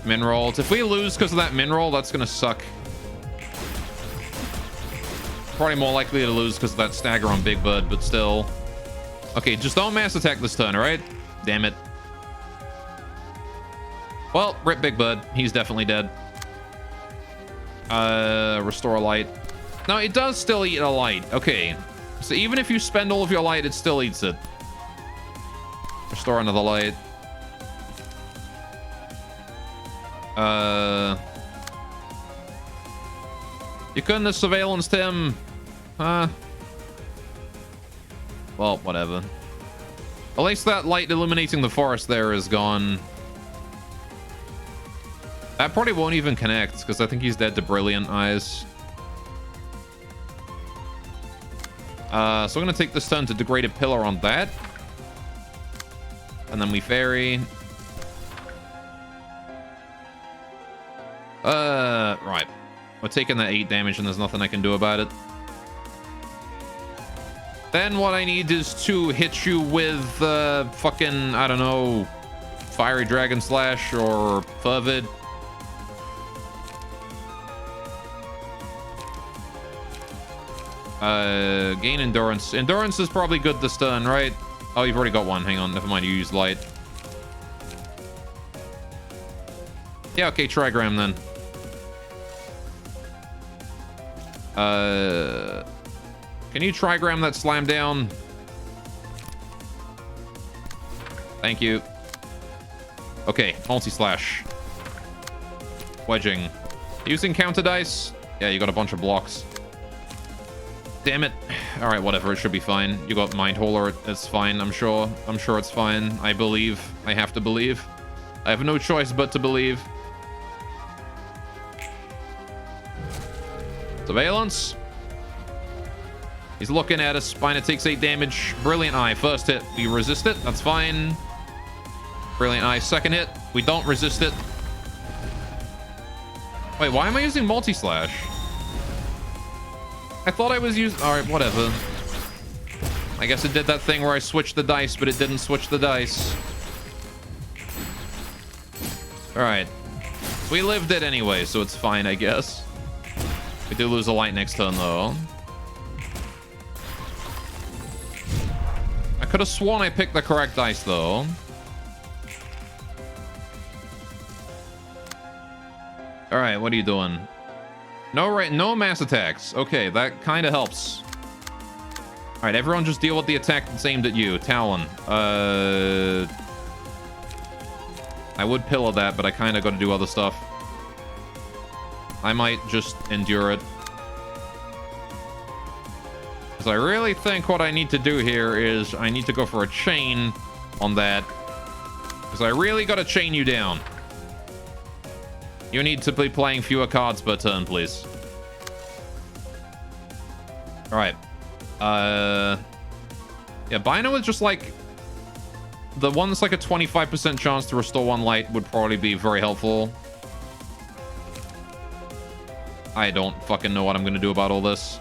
Min rolled. If we lose because of that min roll, that's gonna suck. Probably more likely to lose because of that stagger on Big Bird, but still. Okay, just don't mass attack this turn, alright? Damn it. Well, rip Big Bird. He's definitely dead. Restore a light. No, it does still eat a light. Okay. So even if you spend all of your light, it still eats it. Restore another light. You couldn't have surveillanced him. Huh? Well, whatever. At least that light illuminating the forest there is gone. That probably won't even connect, because I think he's dead to Brilliant Eyes. So I'm going to take this turn to degrade a pillar on that. And then we fairy. Right. We're taking that 8 damage and there's nothing I can do about it. Then what I need is to hit you with, fucking, I don't know, Fiery Dragon Slash or Fervid. Gain Endurance. Endurance is probably good this turn, right? Oh, you've already got one. Hang on. Never mind. You used Light. Yeah, okay. Trigram then. Can you Trigram that slam down? Thank you. Okay. Multi-slash. Wedging. Using counter dice? Yeah, you got a bunch of blocks. Damn it. Alright, whatever. It should be fine. You got Mind Hauler. It's fine, I'm sure. I'm sure it's fine. I believe. I have to believe. I have no choice but to believe. Surveillance. He's looking at us. Spina takes 8 damage. Brilliant Eye. First hit. We resist it. That's fine. Brilliant Eye. Second hit. We don't resist it. Wait, why am I using multi-slash? I thought I was using... Alright, whatever. I guess it did that thing where I switched the dice, but it didn't switch the dice. Alright. We lived it anyway, so it's fine, I guess. We do lose a light next turn, though. I could have sworn I picked the correct dice, though. Alright, what are you doing? No mass attacks. Okay, that kind of helps. Alright, everyone just deal with the attack that's aimed at you. Talon. I would pillow that, but I kind of got to do other stuff. I might just endure it. Because I really think what I need to do here is I need to go for a chain on that. Because I really got to chain you down. You need to be playing fewer cards per turn, please. Alright. Yeah, Bino is just like... The one that's like a 25% chance to restore 1 light would probably be very helpful. I don't fucking know what I'm gonna do about all this.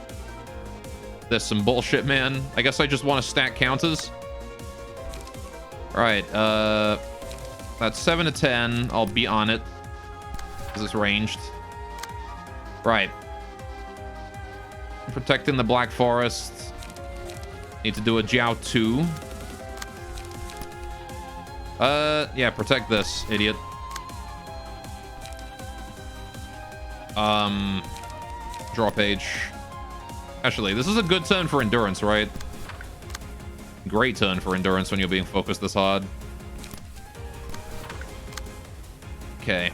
There's some bullshit, man. I guess I just want to stack counters. Alright, that's 7 to 10. I'll be on it. Because it's ranged. Right. Protecting the Black Forest. Need to do a Jiao 2. Yeah, protect this, idiot. Draw page. Actually, this is a good turn for endurance, right? Great turn for endurance when you're being focused this hard. Okay.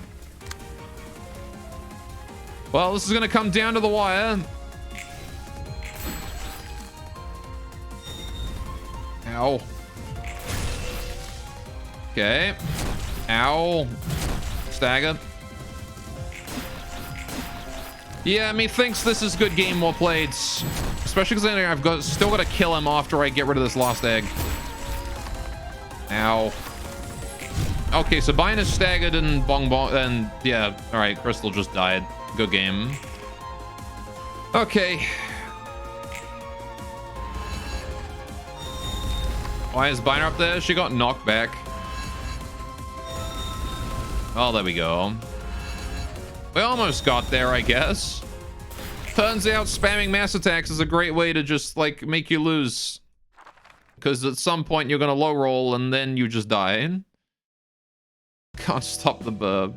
Well, this is gonna come down to the wire. Ow. Okay. Ow. Stagger. Yeah, methinks this is good game, well played. Especially because I've still got to kill him after I get rid of this lost egg. Ow. Okay, so Bine is staggered and Bong Bong, and yeah, alright, Crystal just died. Good game. Okay. Why is Biner up there? She got knocked back. Oh, there we go. We almost got there, I guess. Turns out spamming mass attacks is a great way to just, like, make you lose. Because at some point you're gonna low roll and then you just die. Can't stop the burb.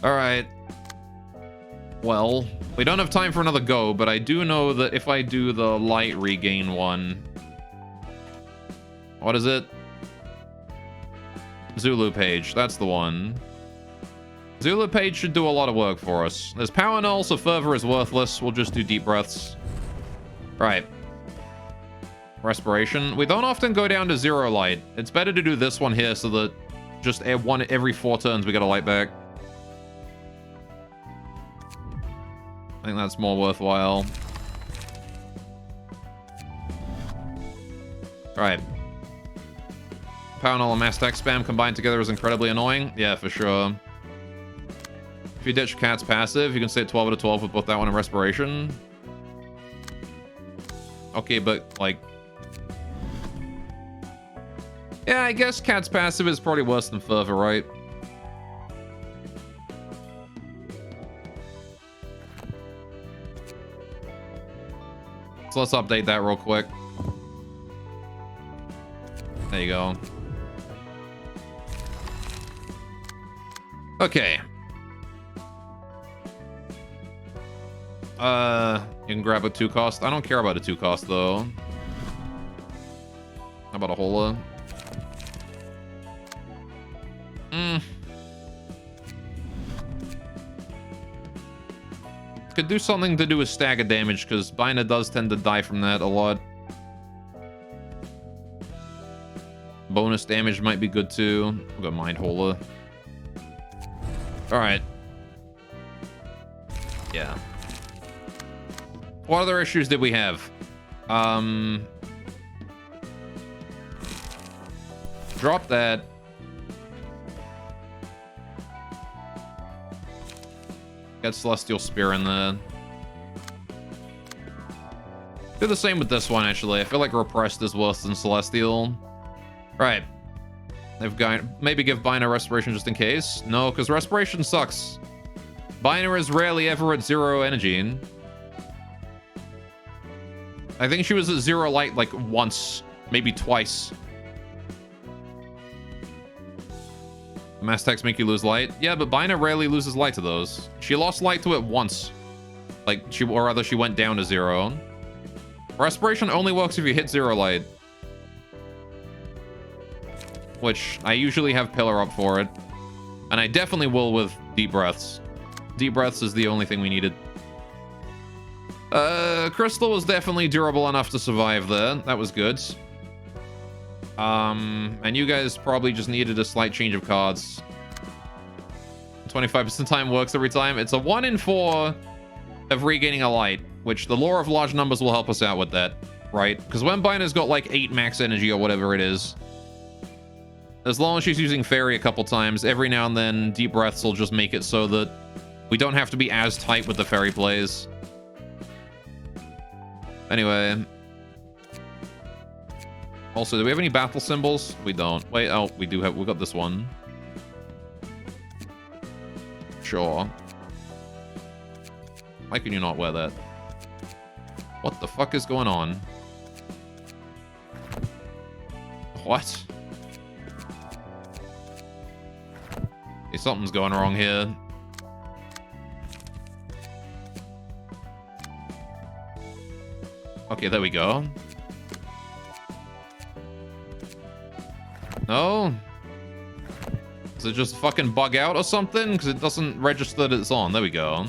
Alright. Well, we don't have time for another go, but I do know that if I do the light regain one... What is it? Zulu page, that's the one. Zulu page should do a lot of work for us. There's power null, so fervor is worthless. We'll just do deep breaths. Right. Respiration. We don't often go down to 0 light. It's better to do this one here so that just every 4 turns we get a light back. I think that's more worthwhile. Right. Power null and mass attack spam combined together is incredibly annoying. Yeah, for sure. If you ditch Cat's passive, you can stay at 12 out of 12 with both that one and Respiration. Okay, but, like... Yeah, I guess Cat's passive is probably worse than Fervor, right? So let's update that real quick. There you go. Okay. You can grab a 2 cost. I don't care about a 2 cost though. How about a Hola? Could do something to do with stagger damage, because Bina does tend to die from that a lot. Bonus damage might be good too. We've got Mind Hola. Alright. Yeah. What other issues did we have? Drop that. Get Celestial Spear in there. Do the same with this one, actually. I feel like Repressed is worse than Celestial. Right. They've got... Maybe give Bina Respiration just in case. No, because Respiration sucks. Bina is rarely ever at 0 energy. I think she was at 0 light like once, maybe twice. Mass attacks make you lose light. Yeah, but Bina rarely loses light to those. She lost light to it once. Like, or rather, she went down to 0. Respiration only works if you hit 0 light. Which, I usually have Pillar up for it. And I definitely will with Deep Breaths. Deep Breaths is the only thing we needed. Crystal was definitely durable enough to survive there. That was good. And you guys probably just needed a slight change of cards. 25% time works every time. It's a 1 in 4 of regaining a light, which the law of large numbers will help us out with that, right? Because when Binder's got like 8 max energy or whatever it is, as long as she's using Fairy a couple times, every now and then Deep Breaths will just make it so that we don't have to be as tight with the Fairy plays. Anyway. Also, do we have any battle symbols? We don't. Wait, oh, we do have... We got this one. Sure. Why can you not wear that? What the fuck is going on? What? Okay, something's going wrong here. Okay, there we go. No? Does it just fucking bug out or something? Because it doesn't register that it's on. There we go.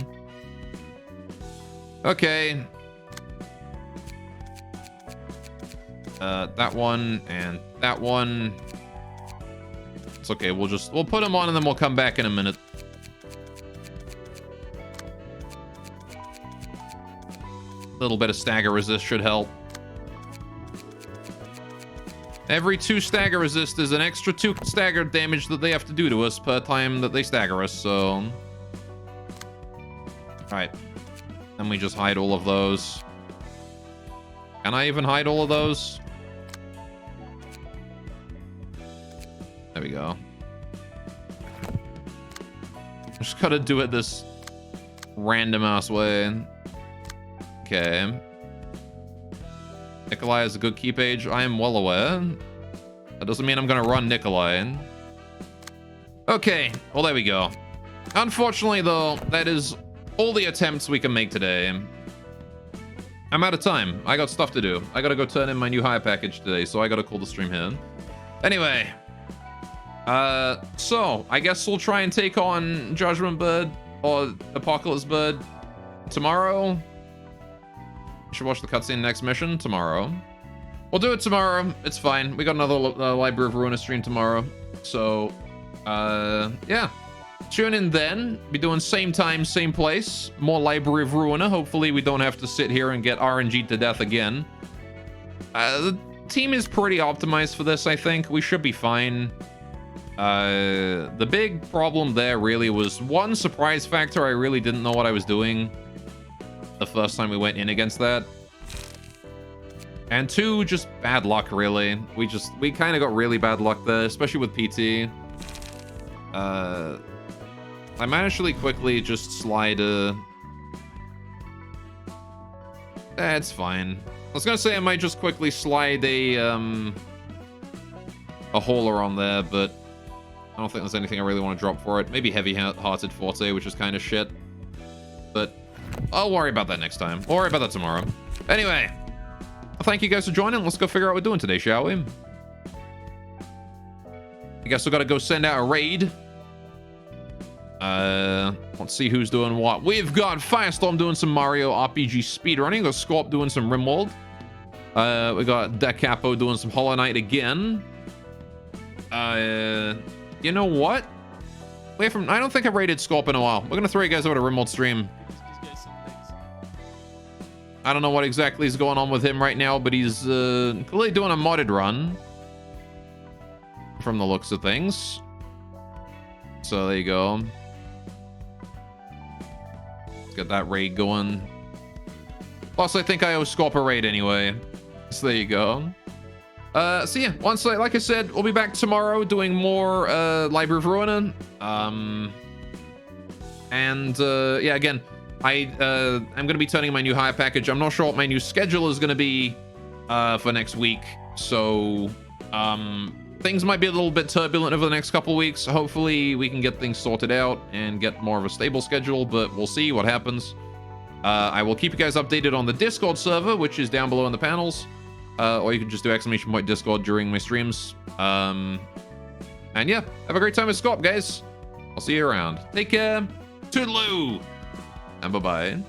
Okay. That one and that one. It's okay. We'll put them on and then we'll come back in a minute. A little bit of stagger resist should help. Every 2 stagger resist is an extra 2 stagger damage that they have to do to us per time that they stagger us, so... Alright. Then we just hide all of those. Can I even hide all of those? There we go. Just gotta do it this random-ass way. Okay. Nikolai is a good key page. I am well aware. That doesn't mean I'm going to run Nikolai. Okay. Well, there we go. Unfortunately, though, that is all the attempts we can make today. I'm out of time. I got stuff to do. I got to go turn in my new hire package today, so I got to call the stream here. Anyway. So, I guess we'll try and take on Judgment Bird or Apocalypse Bird tomorrow. Should watch the cutscene next mission tomorrow. We'll do it tomorrow. It's fine. We got another Library of Ruina stream tomorrow. So, yeah. Tune in then. Be doing same time, same place. More Library of Ruina. Hopefully we don't have to sit here and get RNG'd to death again. The team is pretty optimized for this, I think. We should be fine. The big problem there really was, one, surprise factor. I really didn't know what I was doing the first time we went in against that. And 2, just bad luck, really. We kind of got really bad luck there, especially with PT. I managed to really quickly just slide it's fine. I was gonna say I might just quickly slide a hauler on there, but I don't think there's anything I really want to drop for it. Maybe Heavy-Hearted Forte, which is kind of shit. But I'll worry about that next time. I'll worry about that tomorrow. Anyway, thank you guys for joining. Let's go figure out what we're doing today, shall we? I guess we gotta go send out a raid. Let's see who's doing what. We've got Firestorm doing some Mario RPG speedrunning. We've got Scorp doing some Rimworld. We got Da Capo doing some Hollow Knight again. You know what? I don't think I've raided Scorp in a while. We're gonna throw you guys over to Rimworld stream. I don't know what exactly is going on with him right now, but he's clearly doing a modded run from the looks of things. So there you go. Let's get that raid going. Plus, I think I owe Scorp a raid anyway. So there you go. So yeah, like I said, we'll be back tomorrow doing more Library of Ruina. Yeah, again, I'm going to be turning in my new hire package. I'm not sure what my new schedule is going to be for next week. So things might be a little bit turbulent over the next couple weeks. Hopefully we can get things sorted out and get more of a stable schedule, but we'll see what happens. I will keep you guys updated on the Discord server, which is down below in the panels. Or you can just do !Discord during my streams. And yeah, have a great time with Scott, guys. I'll see you around. Take care. Toodaloo. And bye-bye.